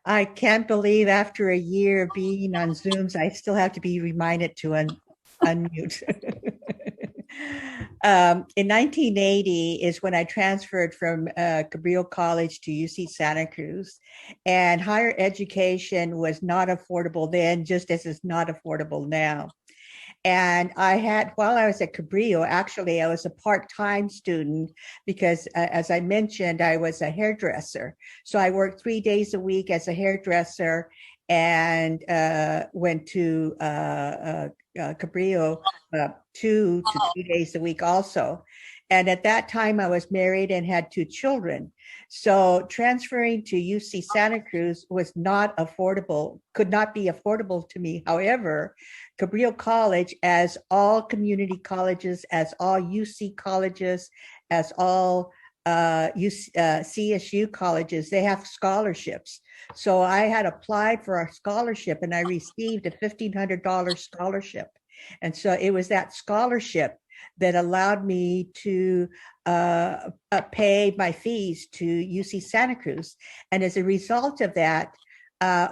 I can't believe after a year of being on Zooms, I still have to be reminded to unmute. In 1980 is when I transferred from Cabrillo College to UC Santa Cruz, and higher education was not affordable then, just as it's not affordable now. And while I was at Cabrillo, actually, I was a part-time student because, as I mentioned, I was a hairdresser. So I worked 3 days a week as a hairdresser and went to Cabrillo 2 to 3 days a week also. And at that time, I was married and had 2 children. So transferring to UC Santa Cruz was not affordable, could not be affordable to me. However, Cabrillo College, as all community colleges, as all UC colleges, as all CSU colleges, they have scholarships. So I had applied for a scholarship and I received a $1,500 scholarship. And so it was that scholarship that allowed me to pay my fees to UC Santa Cruz. And as a result of that,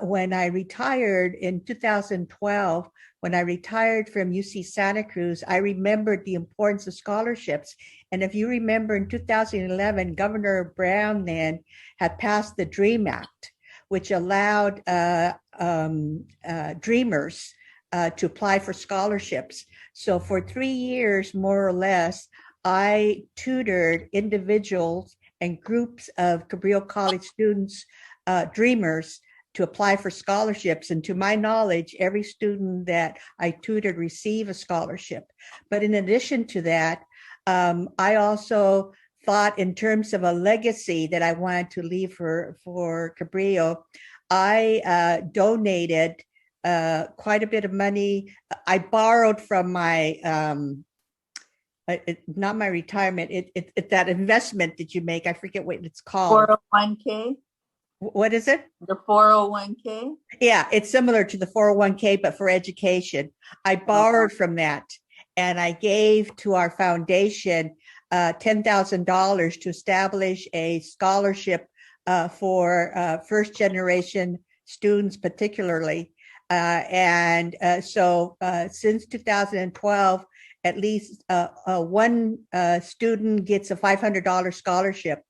when I retired in 2012, when I retired from UC Santa Cruz, I remembered the importance of scholarships. And if you remember, in 2011, Governor Brown then had passed the DREAM Act, which allowed dreamers to apply for scholarships. So for 3 years, more or less, I tutored individuals and groups of Cabrillo College students, dreamers, to apply for scholarships. And to my knowledge, every student that I tutored received a scholarship. But in addition to that, I also thought in terms of a legacy that I wanted to leave for Cabrillo. I donated quite a bit of money. I borrowed from my, not my retirement, it's that investment that you make. I forget what it's called. 401k? What is it? The 401k? Yeah, it's similar to the 401k, but for education. I borrowed from that, and I gave to our foundation $10,000 to establish a scholarship for first generation students, particularly. So since 2012, at least one student gets a $500 scholarship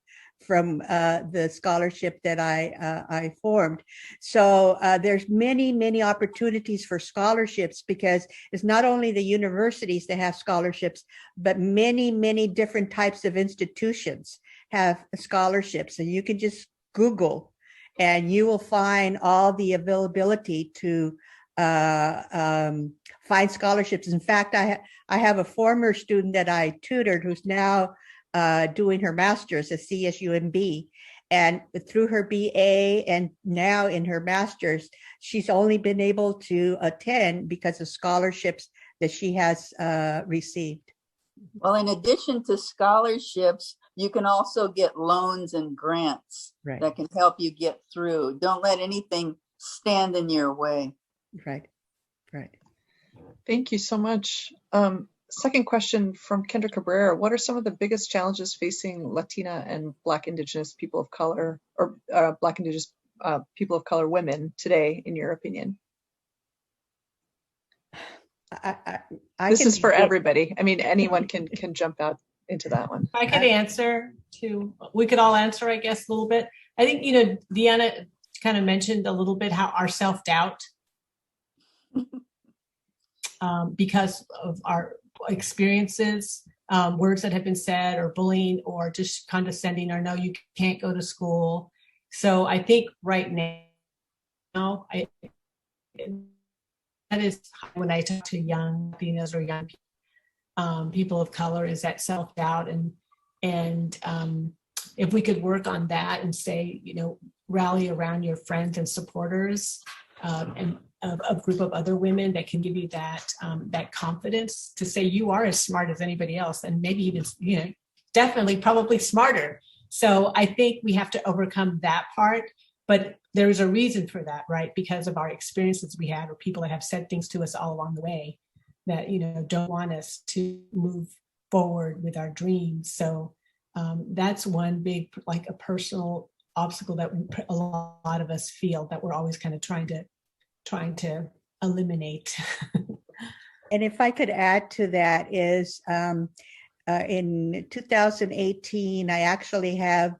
from the scholarship that I formed. So there's many opportunities for scholarships, because it's not only the universities that have scholarships, but many different types of institutions have scholarships. And you can just Google and you will find all the availability to find scholarships. In fact, I have a former student that I tutored who's now doing her master's at CSUMB, and through her BA and now in her master's, she's only been able to attend because of scholarships that she has received. Well, in addition to scholarships, you can also get loans and grants that can help you get through. Don't let anything stand in your way. Right. Thank you so much. Second question from Kendra Cabrera. What are some of the biggest challenges facing Latina and Black Indigenous people of color, or Black Indigenous people of color women today, in your opinion? This is for everybody. I mean, anyone can jump out into that one. I could answer too. We could all answer, I guess, a little bit. I think, Deanna kind of mentioned a little bit how our self-doubt, because of our experiences, words that have been said, or bullying, or just condescending, or no, you can't go to school. So I think right now, that is when I talk to young Latinas or young people of color, is that self-doubt, and if we could work on that and say, rally around your friends and supporters, and a group of other women that can give you that confidence to say you are as smart as anybody else, and maybe even definitely probably smarter. So I think we have to overcome that part, but there's a reason for that, right? Because of our experiences we had, or people that have said things to us all along the way that don't want us to move forward with our dreams. So that's one big, like a personal obstacle that a lot of us feel, that we're always kind of trying to eliminate. And if I could add to that is, in 2018, I actually have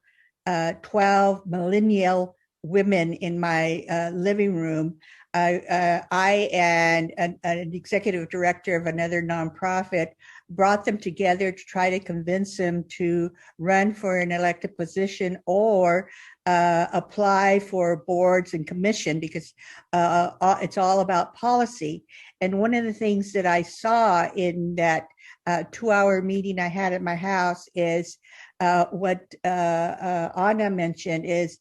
12 millennial women in my living room. I and an executive director of another nonprofit brought them together to try to convince them to run for an elected position or apply for boards and commission, because it's all about policy. And one of the things that I saw in that 2-hour meeting I had at my house is what Anna mentioned is,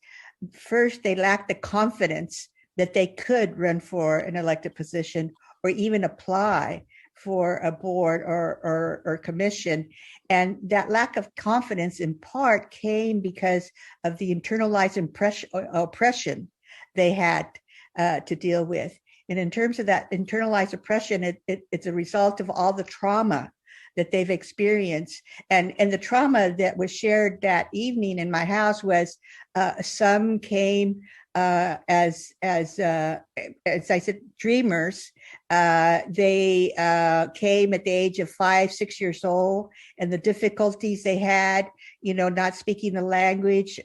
first, they lacked the confidence that they could run for an elected position or even apply for a board or commission. And that lack of confidence in part came because of the internalized oppression they had to deal with. And in terms of that internalized oppression, it's a result of all the trauma that they've experienced. And the trauma that was shared that evening in my house was some came as I said, dreamers. They came at the age of 5, 6 years old, and the difficulties they had, not speaking the language,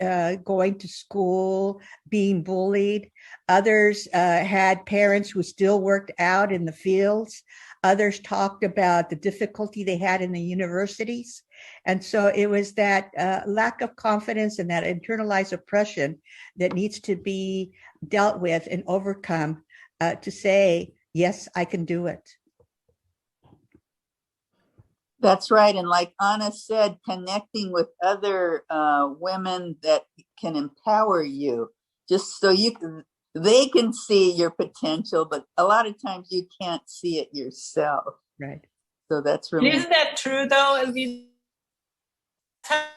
going to school, being bullied. Others had parents who still worked out in the fields. Others talked about the difficulty they had in the universities. And so it was that lack of confidence and that internalized oppression that needs to be dealt with and overcome to say, yes, I can do it. That's right. And like Anna said, connecting with other women that can empower you, just so they can see your potential, but a lot of times you can't see it yourself. Right. So that's really. Isn't that true though? I mean,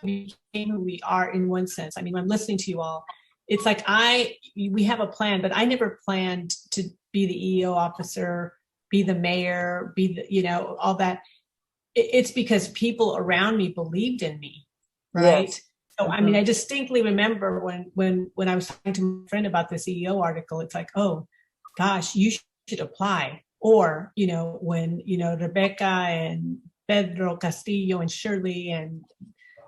we became who we are in one sense. I mean, when I'm listening to you all, it's like we have a plan, but I never planned to be the EEO officer, be the mayor, be the, all that. It's because people around me believed in me, right? Yes. So, I mean, I distinctly remember when I was talking to my friend about this EEO article, it's like, oh gosh, you should apply. Or, when, Rebecca and Pedro Castillo and Shirley and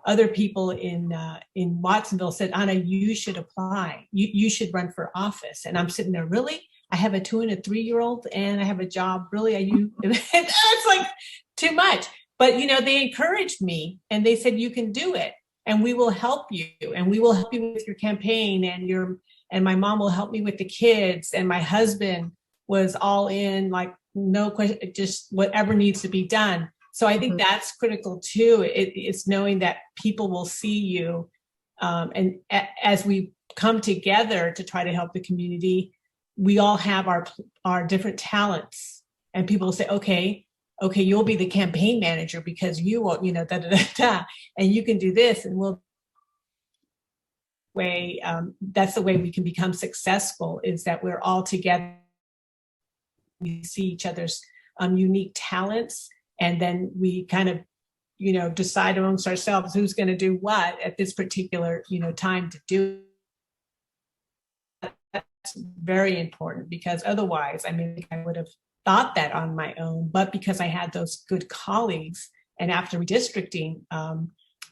other people in Watsonville said, Ana, you should apply. You should run for office. And I'm sitting there, really? I have a 2 and a 3-year-old and I have a job. Really? Are you? It's like too much. But, they encouraged me and they said, you can do it and we will help you and we will help you with your campaign and my mom will help me with the kids. And my husband was all in, like, no question, just whatever needs to be done. So I think that's critical too. It's knowing that people will see you. And as we come together to try to help the community, we all have our different talents, and people will say, okay, you'll be the campaign manager because you will, and you can do this, and that's the way we can become successful, is that we're all together. We see each other's unique talents, and then we kind of, decide amongst ourselves who's going to do what at this particular, time to do. That's very important, because otherwise, I mean, I would have thought that on my own, but because I had those good colleagues, and after redistricting,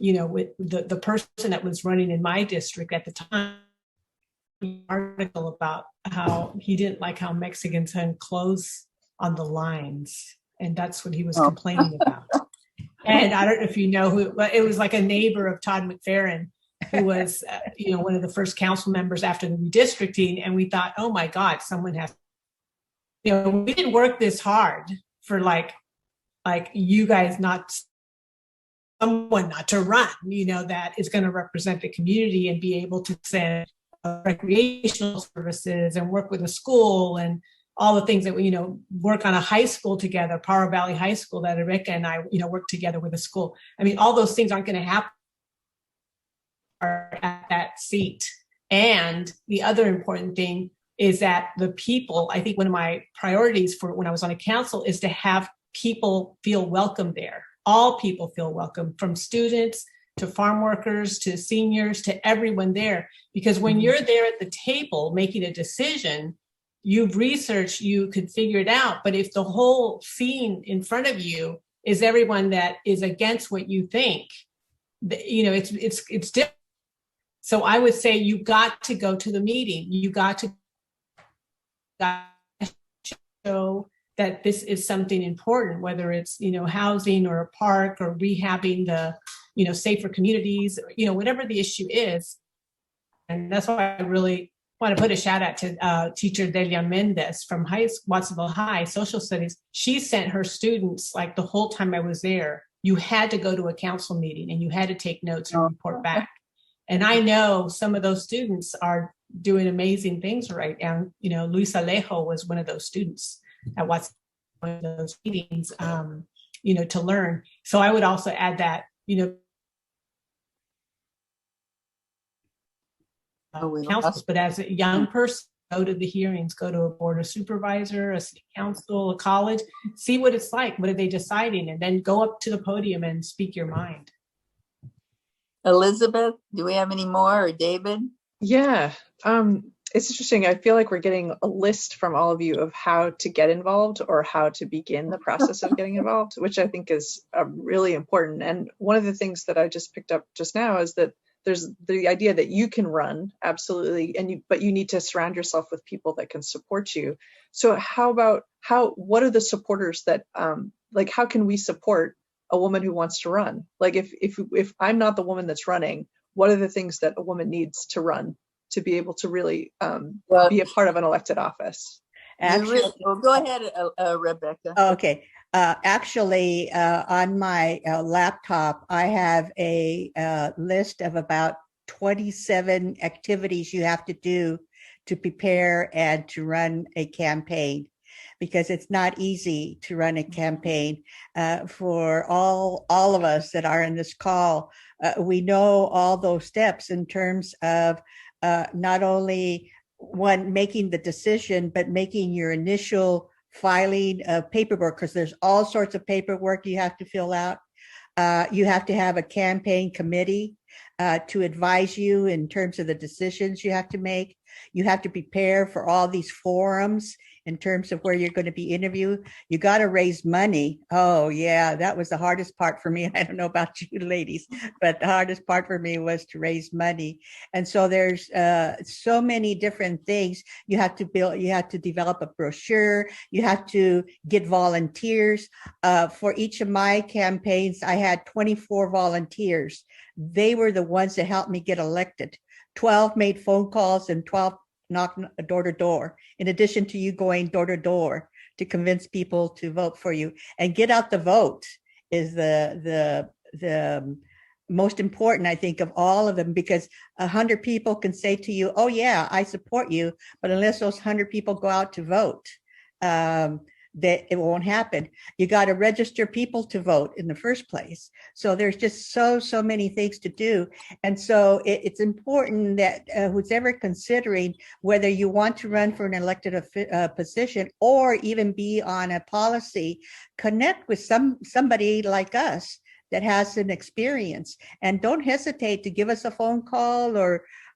with the person that was running in my district at the time, an article about how he didn't like how Mexicans had clothes on the lines, and that's what he was complaining about. And I don't know if you know who, but it was like a neighbor of Todd McFerrin, who was, one of the first council members after the redistricting. And we thought, oh my God, someone has, we didn't work this hard for like you guys someone not to run, that is going to represent the community and be able to send recreational services and work with a school and all the things that we, work on a high school together, Paro Valley High School, that Rebecca and I, work together with a school. I mean, all those things aren't going to happen at that seat. And the other important thing is that the people, I think one of my priorities for when I was on a council is to have people feel welcome there. All people feel welcome, from students to farm workers, to seniors, to everyone there. Because when you're there at the table making a decision, you've researched, you could figure it out. But if the whole scene in front of you is everyone that is against what you think, it's different. So I would say you got to go to the meeting. You got to show that this is something important, whether it's, housing or a park or rehabbing the, safer communities, whatever the issue is. And that's why I really want to put a shout out to teacher Delia Mendez from Watsonville High Social Studies. She sent her students, like the whole time I was there, you had to go to a council meeting and you had to take notes and report back. And I know some of those students are doing amazing things right now. Luis Alejo was one of those students at one of those meetings, to learn. So I would also add that, councils, but as a young person, go to the hearings, go to a board of supervisor, a city council, a college, see what it's like. What are they deciding? And then go up to the podium and speak your mind. Elizabeth, do we have any more, or David? Yeah, it's interesting. I feel like we're getting a list from all of you of how to get involved or how to begin the process of getting involved, which I think is really important. And one of the things that I just picked up just now is that there's the idea that you can run, absolutely, but you need to surround yourself with people that can support you. So what are the supporters that, how can we support a woman who wants to run? Like if I'm not the woman that's running, what are the things that a woman needs to run to be able to really be a part of an elected office? Actually, go ahead, Rebecca. Okay. Actually, on my laptop, I have a list of about 27 activities you have to do to prepare and to run a campaign, because it's not easy to run a campaign. For all of us that are in this call, we know all those steps in terms of not only one, making the decision, but making your initial filing of paperwork, because there's all sorts of paperwork you have to fill out. You have to have a campaign committee to advise you in terms of the decisions you have to make. You have to prepare for all these forums in terms of where you're going to be interviewed. You got to raise money. Oh yeah, that was the hardest part for me. I don't know about you ladies, but the hardest part for me was to raise money. And so there's so many different things you have to build. You have to develop a brochure. You have to get volunteers. For each of my campaigns, I had 24 volunteers. They were the ones that helped me get elected. 12 made phone calls and 12 knocked door to door, in addition to you going door to door to convince people to vote for you. And get out the vote is the most important, I think, of all of them, because 100 people can say to you, oh yeah, I support you, but unless those 100 people go out to vote, that it won't happen. You got to register people to vote in the first place. So there's just so many things to do. And so it's important that who's ever considering whether you want to run for an elected position or even be on a policy, connect with somebody like us that has an experience, and don't hesitate to give us a phone call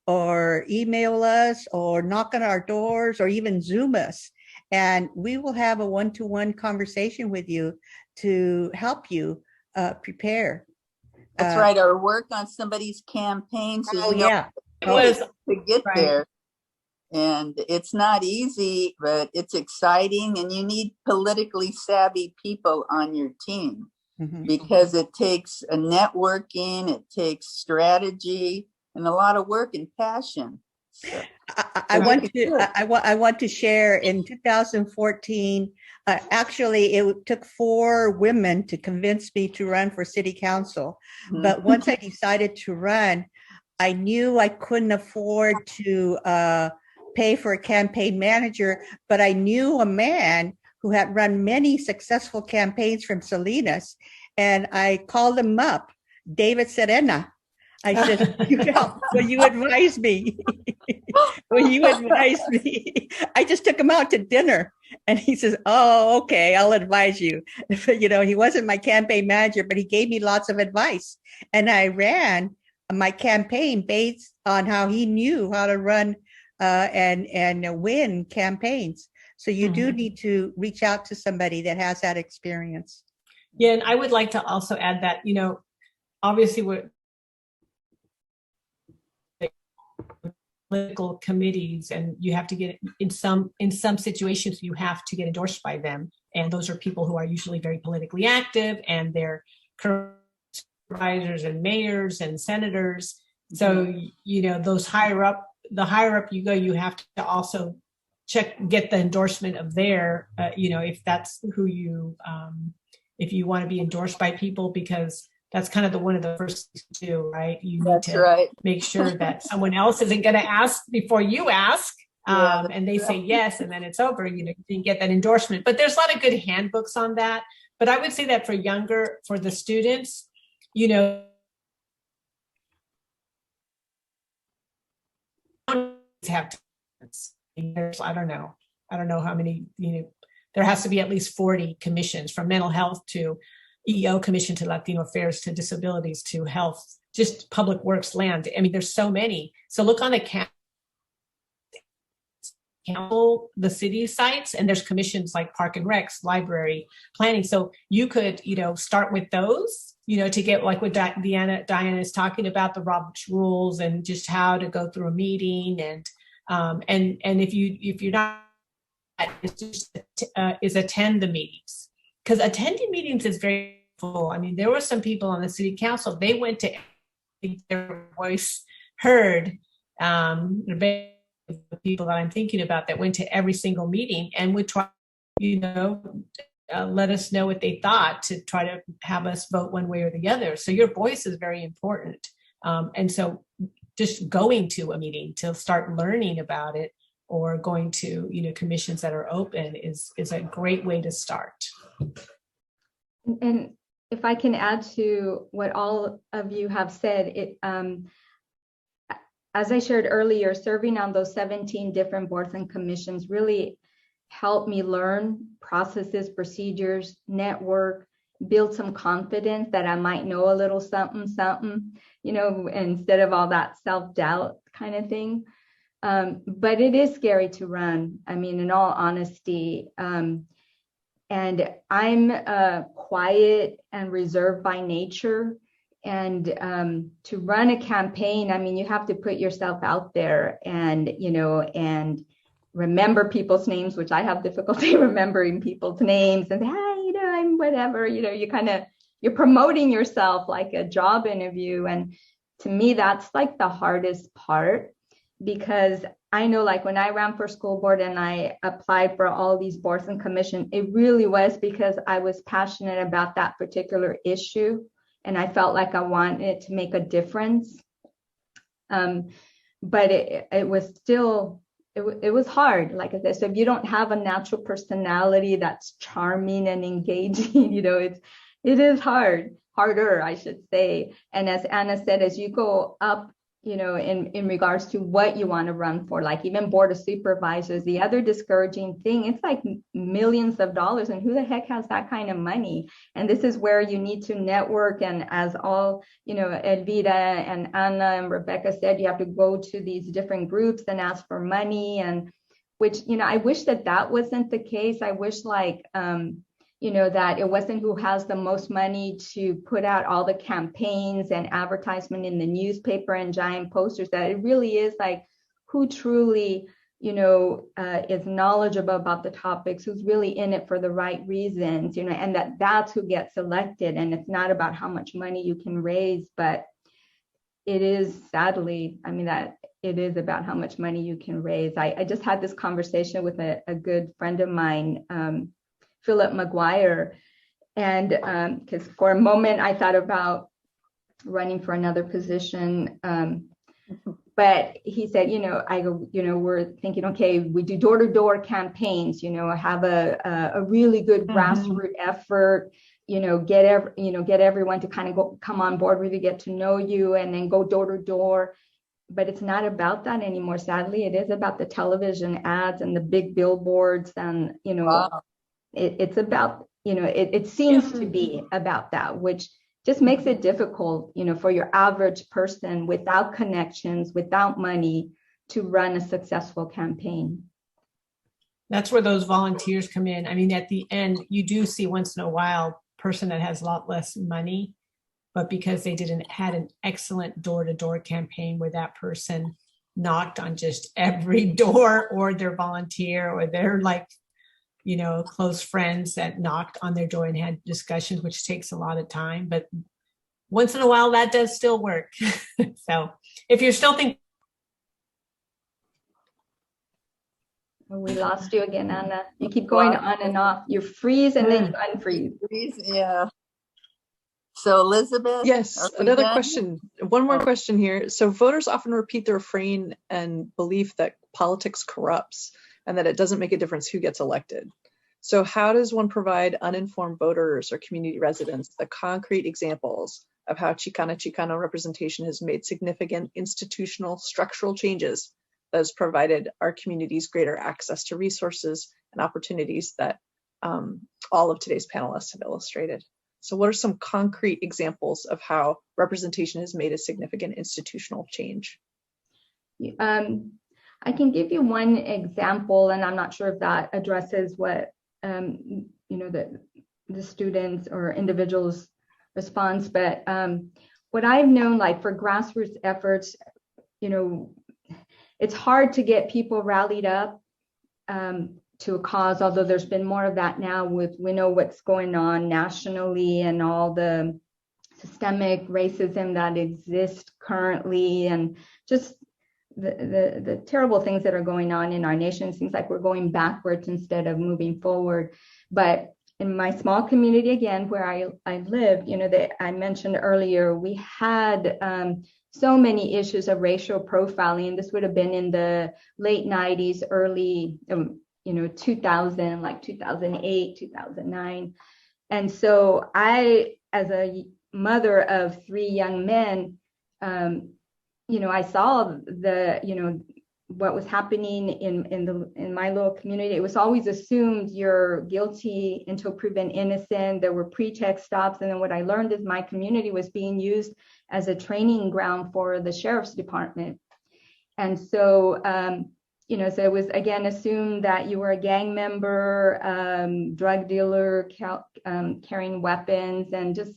or email us or knock on our doors or even Zoom us. And we will have a one-to-one conversation with you to help you prepare. That's right. Or work on somebody's campaign so you know to get there. And it's not easy, but it's exciting. And you need politically savvy people on your team because it takes a networking, it takes strategy, and a lot of work and passion. So. I want to share in 2014, actually it took 4 women to convince me to run for city council. But once I decided to run, I knew I couldn't afford to pay for a campaign manager, but I knew a man who had run many successful campaigns from Salinas, and I called him up, David Serena. I said, will you advise me? Will you advise me? I just took him out to dinner and he says, oh, okay, I'll advise you. You know, he wasn't my campaign manager, but he gave me lots of advice. And I ran my campaign based on how he knew how to run and win campaigns. So you do need to reach out to somebody that has that experience. Yeah, and I would like to also add that, you know, obviously we're political committees, and you have to get in some situations you have to get endorsed by them, and those are people who are usually very politically active, and they're supervisors and mayors and senators. So you know, those the higher up you go, you have to also get the endorsement of their you know, if that's who you if you want to be endorsed by people, because that's kind of one of the first things to do, right? You need to make sure that someone else isn't going to ask before you ask, and they say yes, and then it's over. You know, you didn't get that endorsement. But there's a lot of good handbooks on that. But I would say that for the students, you know, have I don't know how many. You know, there has to be at least 40 commissions, from mental health to EO commission to Latino affairs to disabilities to health, just public works, land. I mean, there's so many. So look on the council, the city sites, and there's commissions like Park and Recs, library, planning. So you could, you know, start with those, you know, to get like what Diana is talking about, the Robert's rules and just how to go through a meeting, and if you're not, is attend the meetings. Because attending meetings is very full. I mean, there were some people on the city council, they went to their voice heard. The people that I'm thinking about that went to every single meeting and would try, you know, let us know what they thought, to try to have us vote one way or the other. So your voice is very important. And so just going to a meeting to start learning about it or going to, commissions that are open is a great way to start. And if I can add to what all of you have said, as I shared earlier, serving on those 17 different boards and commissions really helped me learn processes, procedures, network, build some confidence that I might know a little something, instead of all that self-doubt kind of thing. But it is scary to run. I mean, in all honesty, and I'm quiet and reserved by nature. And to run a campaign, I mean, you have to put yourself out there and, and remember people's names, which I have difficulty remembering people's names, and hey, I'm whatever, you're promoting yourself like a job interview. And to me, that's like the hardest part, because I know, like, when I ran for school board and I applied for all these boards and commissions, it really was because I was passionate about that particular issue. And I felt like I wanted to make a difference. But it was still, it was hard. Like I said, so if you don't have a natural personality that's charming and engaging, it is harder, I should say. And as Anna said, as you go up, in regards to what you want to run for, like even board of supervisors, the other discouraging thing, it's like millions of dollars, and who the heck has that kind of money? And this is where you need to network. And as all, Elvira and Anna and Rebecca said, you have to go to these different groups and ask for money, and which, I wish that wasn't the case. I wish that it wasn't who has the most money to put out all the campaigns and advertisement in the newspaper and giant posters, that it really is like who truly, is knowledgeable about the topics, who's really in it for the right reasons, and that's who gets elected. And it's not about how much money you can raise, but it is sadly, that it is about how much money you can raise. I just had this conversation with a good friend of mine, Philip McGuire, and because for a moment I thought about running for another position, but he said, we're thinking, okay, we do door-to-door campaigns, have a really good grassroots effort, get everyone to kind of come on board with you, get to know you, and then go door to door. But it's not about that anymore. Sadly, it is about the television ads and the big billboards, and wow. It's about, it seems to be about that, which just makes it difficult, for your average person without connections, without money, to run a successful campaign. That's where those volunteers come in. At the end, you do see once in a while a person that has a lot less money, but because they had an excellent door-to-door campaign where that person knocked on just every door, or their volunteer, or their close friends that knocked on their door and had discussions, which takes a lot of time, but once in a while that does still work. So if you're still thinking. We lost you again, Anna. You keep going on and off. You freeze and then you unfreeze. Yeah. So Elizabeth? Yes, another question. One more question here. So voters often repeat the refrain and belief that politics corrupts, and that it doesn't make a difference who gets elected. So how does one provide uninformed voters or community residents the concrete examples of how Chicano representation has made significant institutional structural changes that has provided our communities greater access to resources and opportunities that all of today's panelists have illustrated? So what are some concrete examples of how representation has made a significant institutional change? I can give you one example, and I'm not sure if that addresses what the students or individuals' response, but what I've known, like for grassroots efforts, it's hard to get people rallied up to a cause, although there's been more of that now we know what's going on nationally and all the systemic racism that exists currently, and just the terrible things that are going on in our nation. It seems like we're going backwards instead of moving forward. But in my small community, again, where I live, that I mentioned earlier, we had so many issues of racial profiling. This would have been in the late 90s, early 2000, like 2008, 2009. And so I, as a mother of 3 young men, I saw what was happening in my little community. It was always assumed you're guilty until proven innocent. There were pretext stops. And then what I learned is my community was being used as a training ground for the sheriff's department. And so, so it was again assumed that you were a gang member, drug dealer, carrying weapons, and just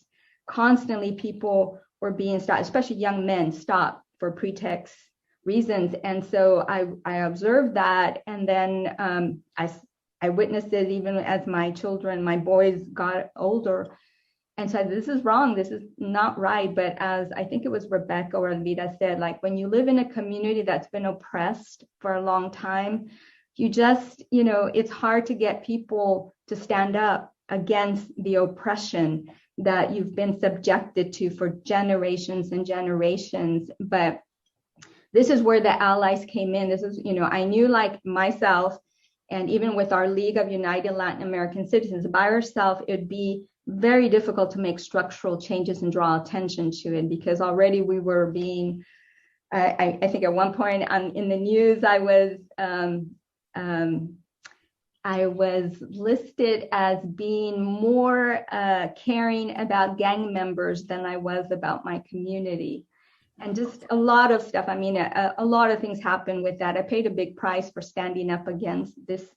constantly people were being stopped, especially young men, stopped for pretext reasons. And so I observed that, and then I witnessed it even as my boys got older, and said, this is wrong, this is not right. But as I think it was Rebecca or Elvira said, like when you live in a community that's been oppressed for a long time, you just, it's hard to get people to stand up against the oppression that you've been subjected to for generations and generations. But this is where the allies came in. This is, I knew, like myself, and even with our League of United Latin American Citizens, by ourselves, it'd be very difficult to make structural changes and draw attention to it, because already we were being, I think at one point in the news, I was listed as being more caring about gang members than I was about my community. And just a lot of stuff. I mean, a lot of things happened with that. I paid a big price for standing up against this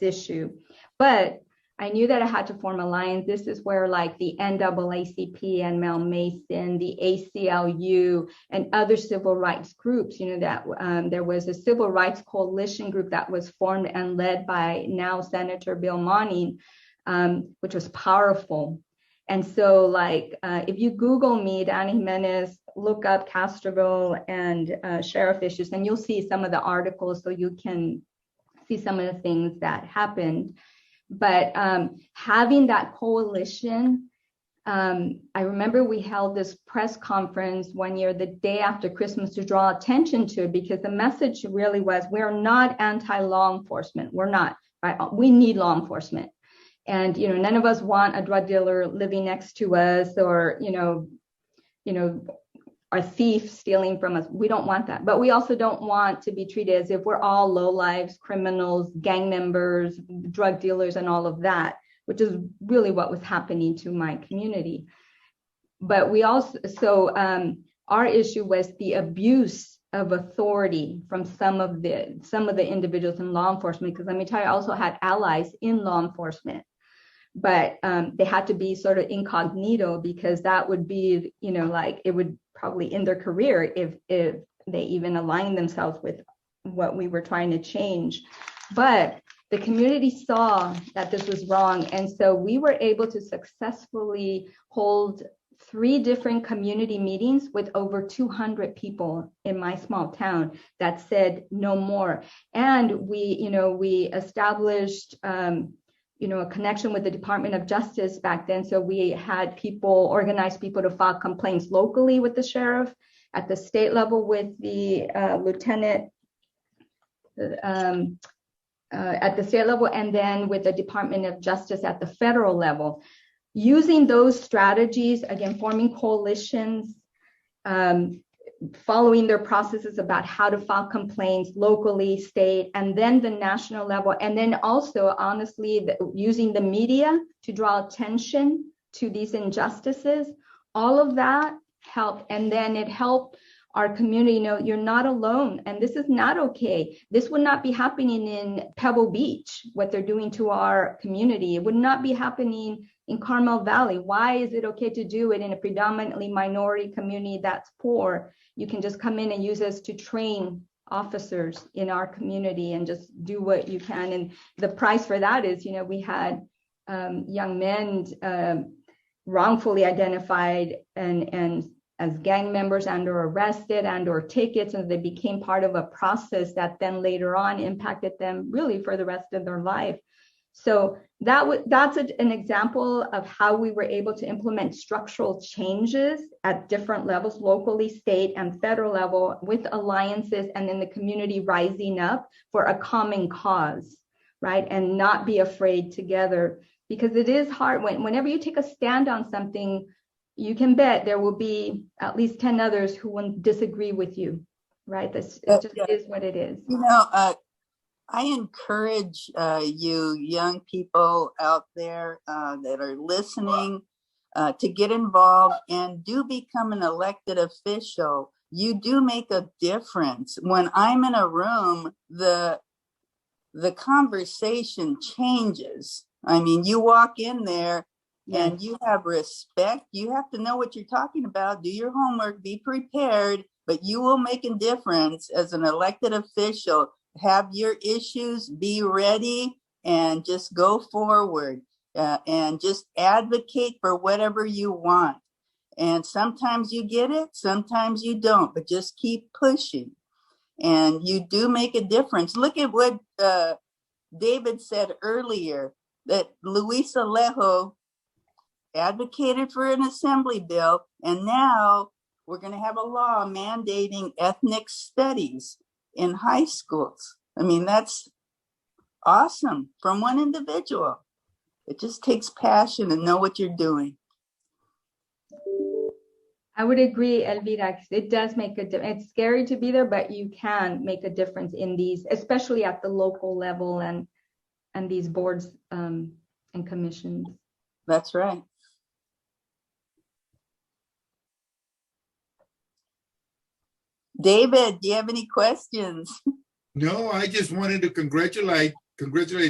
issue. But I knew that I had to form alliance. This is where like the NAACP and Mel Mason, the ACLU, and other civil rights groups, that there was a civil rights coalition group that was formed and led by now Senator Bill Monning, which was powerful. And so like, if you Google me, Danny Jimenez, look up Castroville and sheriff issues, and you'll see some of the articles, so you can see some of the things that happened. But having that coalition, I remember we held this press conference one year, the day after Christmas, to draw attention to it, because the message really was, we're not anti-law enforcement. We're not, right? We need law enforcement. And, none of us want a drug dealer living next to us, or, a thief stealing from us. We don't want that. But we also don't want to be treated as if we're all lowlives, criminals, gang members, drug dealers, and all of that, which is really what was happening to my community. But we also, our issue was the abuse of authority from some of the individuals in law enforcement, because let me tell you, I also had allies in law enforcement. But they had to be sort of incognito, because that would be, like it would probably end their career if they even aligned themselves with what we were trying to change. But the community saw that this was wrong. And so we were able to successfully hold 3 different community meetings with over 200 people in my small town that said no more. And we established a connection with the Department of Justice back then. So we had organized people to file complaints locally with the sheriff, at the state level with the lieutenant, at the state level, and then with the Department of Justice at the federal level. Using those strategies, again, forming coalitions, following their processes about how to file complaints locally, state, and then the national level. And then also, honestly, using the media to draw attention to these injustices, all of that helped. And then it helped our community know you're not alone, and this is not okay. This would not be happening in Pebble Beach, what they're doing to our community. It would not be happening in Carmel Valley. Why is it okay to do it in a predominantly minority community that's poor? You can just come in and use us to train officers in our community and just do what you can. And the price for that is, we had young men wrongfully identified and as gang members and or arrested and or tickets, and they became part of a process that then later on impacted them really for the rest of their life. So that's an example of how we were able to implement structural changes at different levels, locally, state, and federal level, with alliances and then the community rising up for a common cause, right? And not be afraid together, because it is hard. Whenever you take a stand on something, you can bet there will be at least 10 others who will disagree with you, right? It just is what it is. You know, I encourage you young people out there that are listening to get involved and do become an elected official. You do make a difference. When I'm in a room, the conversation changes. I mean, you walk in there and you have respect. You have to know what you're talking about. Do your homework, be prepared, but you will make a difference as an elected official. Have your issues, be ready, and just go forward and just advocate for whatever you want. And sometimes you get it, sometimes you don't, but just keep pushing. And you do make a difference. Look at what David said earlier, that Luis Alejo advocated for an assembly bill, and now we're going to have a law mandating ethnic studies in high schools. I mean, that's awesome from one individual. It just takes passion and know what you're doing. I would agree, Elvira. It does make a difference. It's scary to be there, but you can make a difference in these, especially at the local level and these boards and commissions. That's right. David, do you have any questions? No, I just wanted to congratulate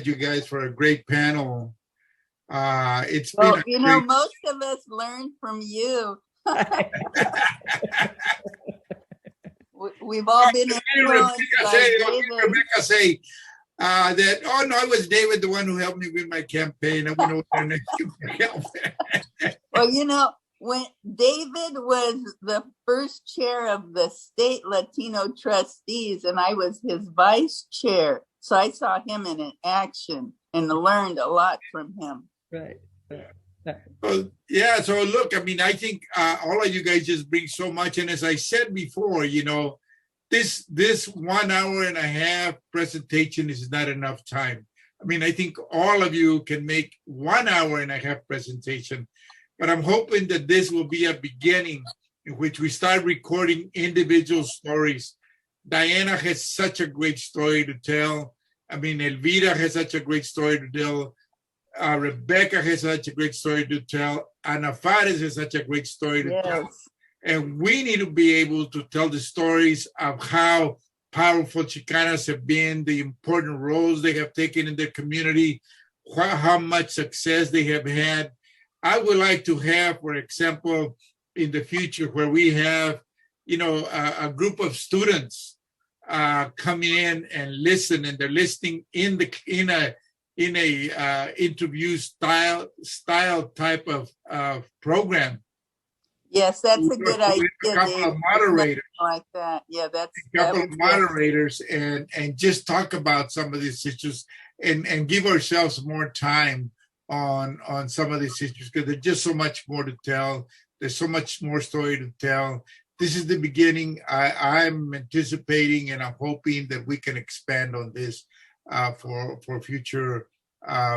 you guys for a great panel. It's been you know, most of us learned from you. We've all been influenced by David. Rebecca say that, oh no, it was David, the one who helped me with my campaign. I went over there next to help. Well, you know, when David was the first chair of the state Latino trustees and I was his vice chair, so I saw him in action and learned a lot from him. Right. Well, yeah, so look, I mean, I think all of you guys just bring so much. And as I said before, you know, this 1 hour and a half presentation is not enough time. I mean, I think all of you can make 1 hour and a half presentation, but I'm hoping that this will be a beginning in which we start recording individual stories. Diana has such a great story to tell. I mean, Elvira has such a great story to tell. Rebecca has such a great story to tell. Ana Fares has such a great story to tell. And we need to be able to tell the stories of how powerful Chicanas have been, the important roles they have taken in their community, how much success they have had. I would like to have, for example, in the future where we have, you know, a group of students coming in and listen, and they're listening in a interview style type of program. Yes, that's a good idea. A couple of moderators like that. Yeah, that's a couple of moderators and just talk about some of these issues and give ourselves more time on some of these issues, because there's just so much more to tell. There's so much more story to tell. This is the beginning. I'm anticipating and I'm hoping that we can expand on this for future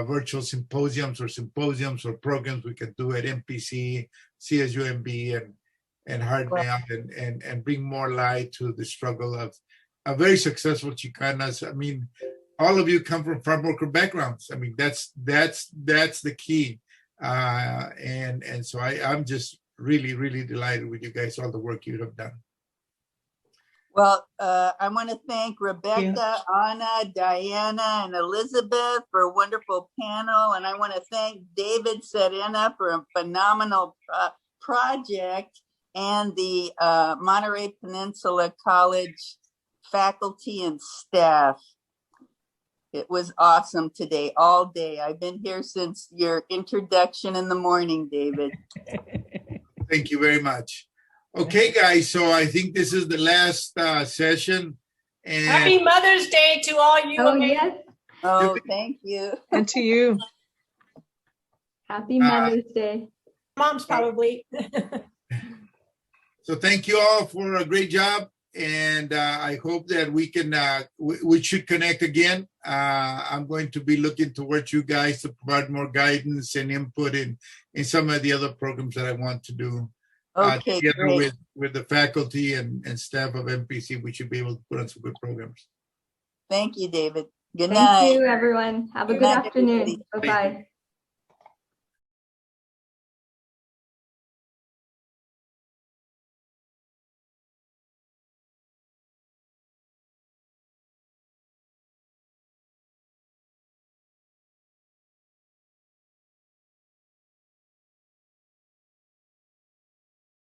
virtual symposiums or programs we can do at MPC, CSUMB, and Hartnell, and bring more light to the struggle of a very successful Chicanas. I mean, all of you come from farm worker backgrounds. I mean, that's the key. And so I'm just really, really delighted with you guys, all the work you have done. Well, I want to thank Rebecca, Anna, Diana, and Elizabeth for a wonderful panel. And I want to thank David Serena for a phenomenal project, and the Monterey Peninsula College faculty and staff. It was awesome today, all day. I've been here since your introduction in the morning, David. Thank you very much. Okay, guys, so I think this is the last session. And Happy Mother's Day to all you. Oh, yes. Oh, thank you. And to you. Happy Mother's Day. Moms probably. So thank you all for a great job. And I hope that we can, we should connect again. I'm going to be looking towards you guys to provide more guidance and input in some of the other programs that I want to do. Okay, together great. with the faculty and staff of MPC, we should be able to put on some good programs. Thank you, David. Good Thank night. you, everyone. Have a Good good night, afternoon. everybody. Bye-bye.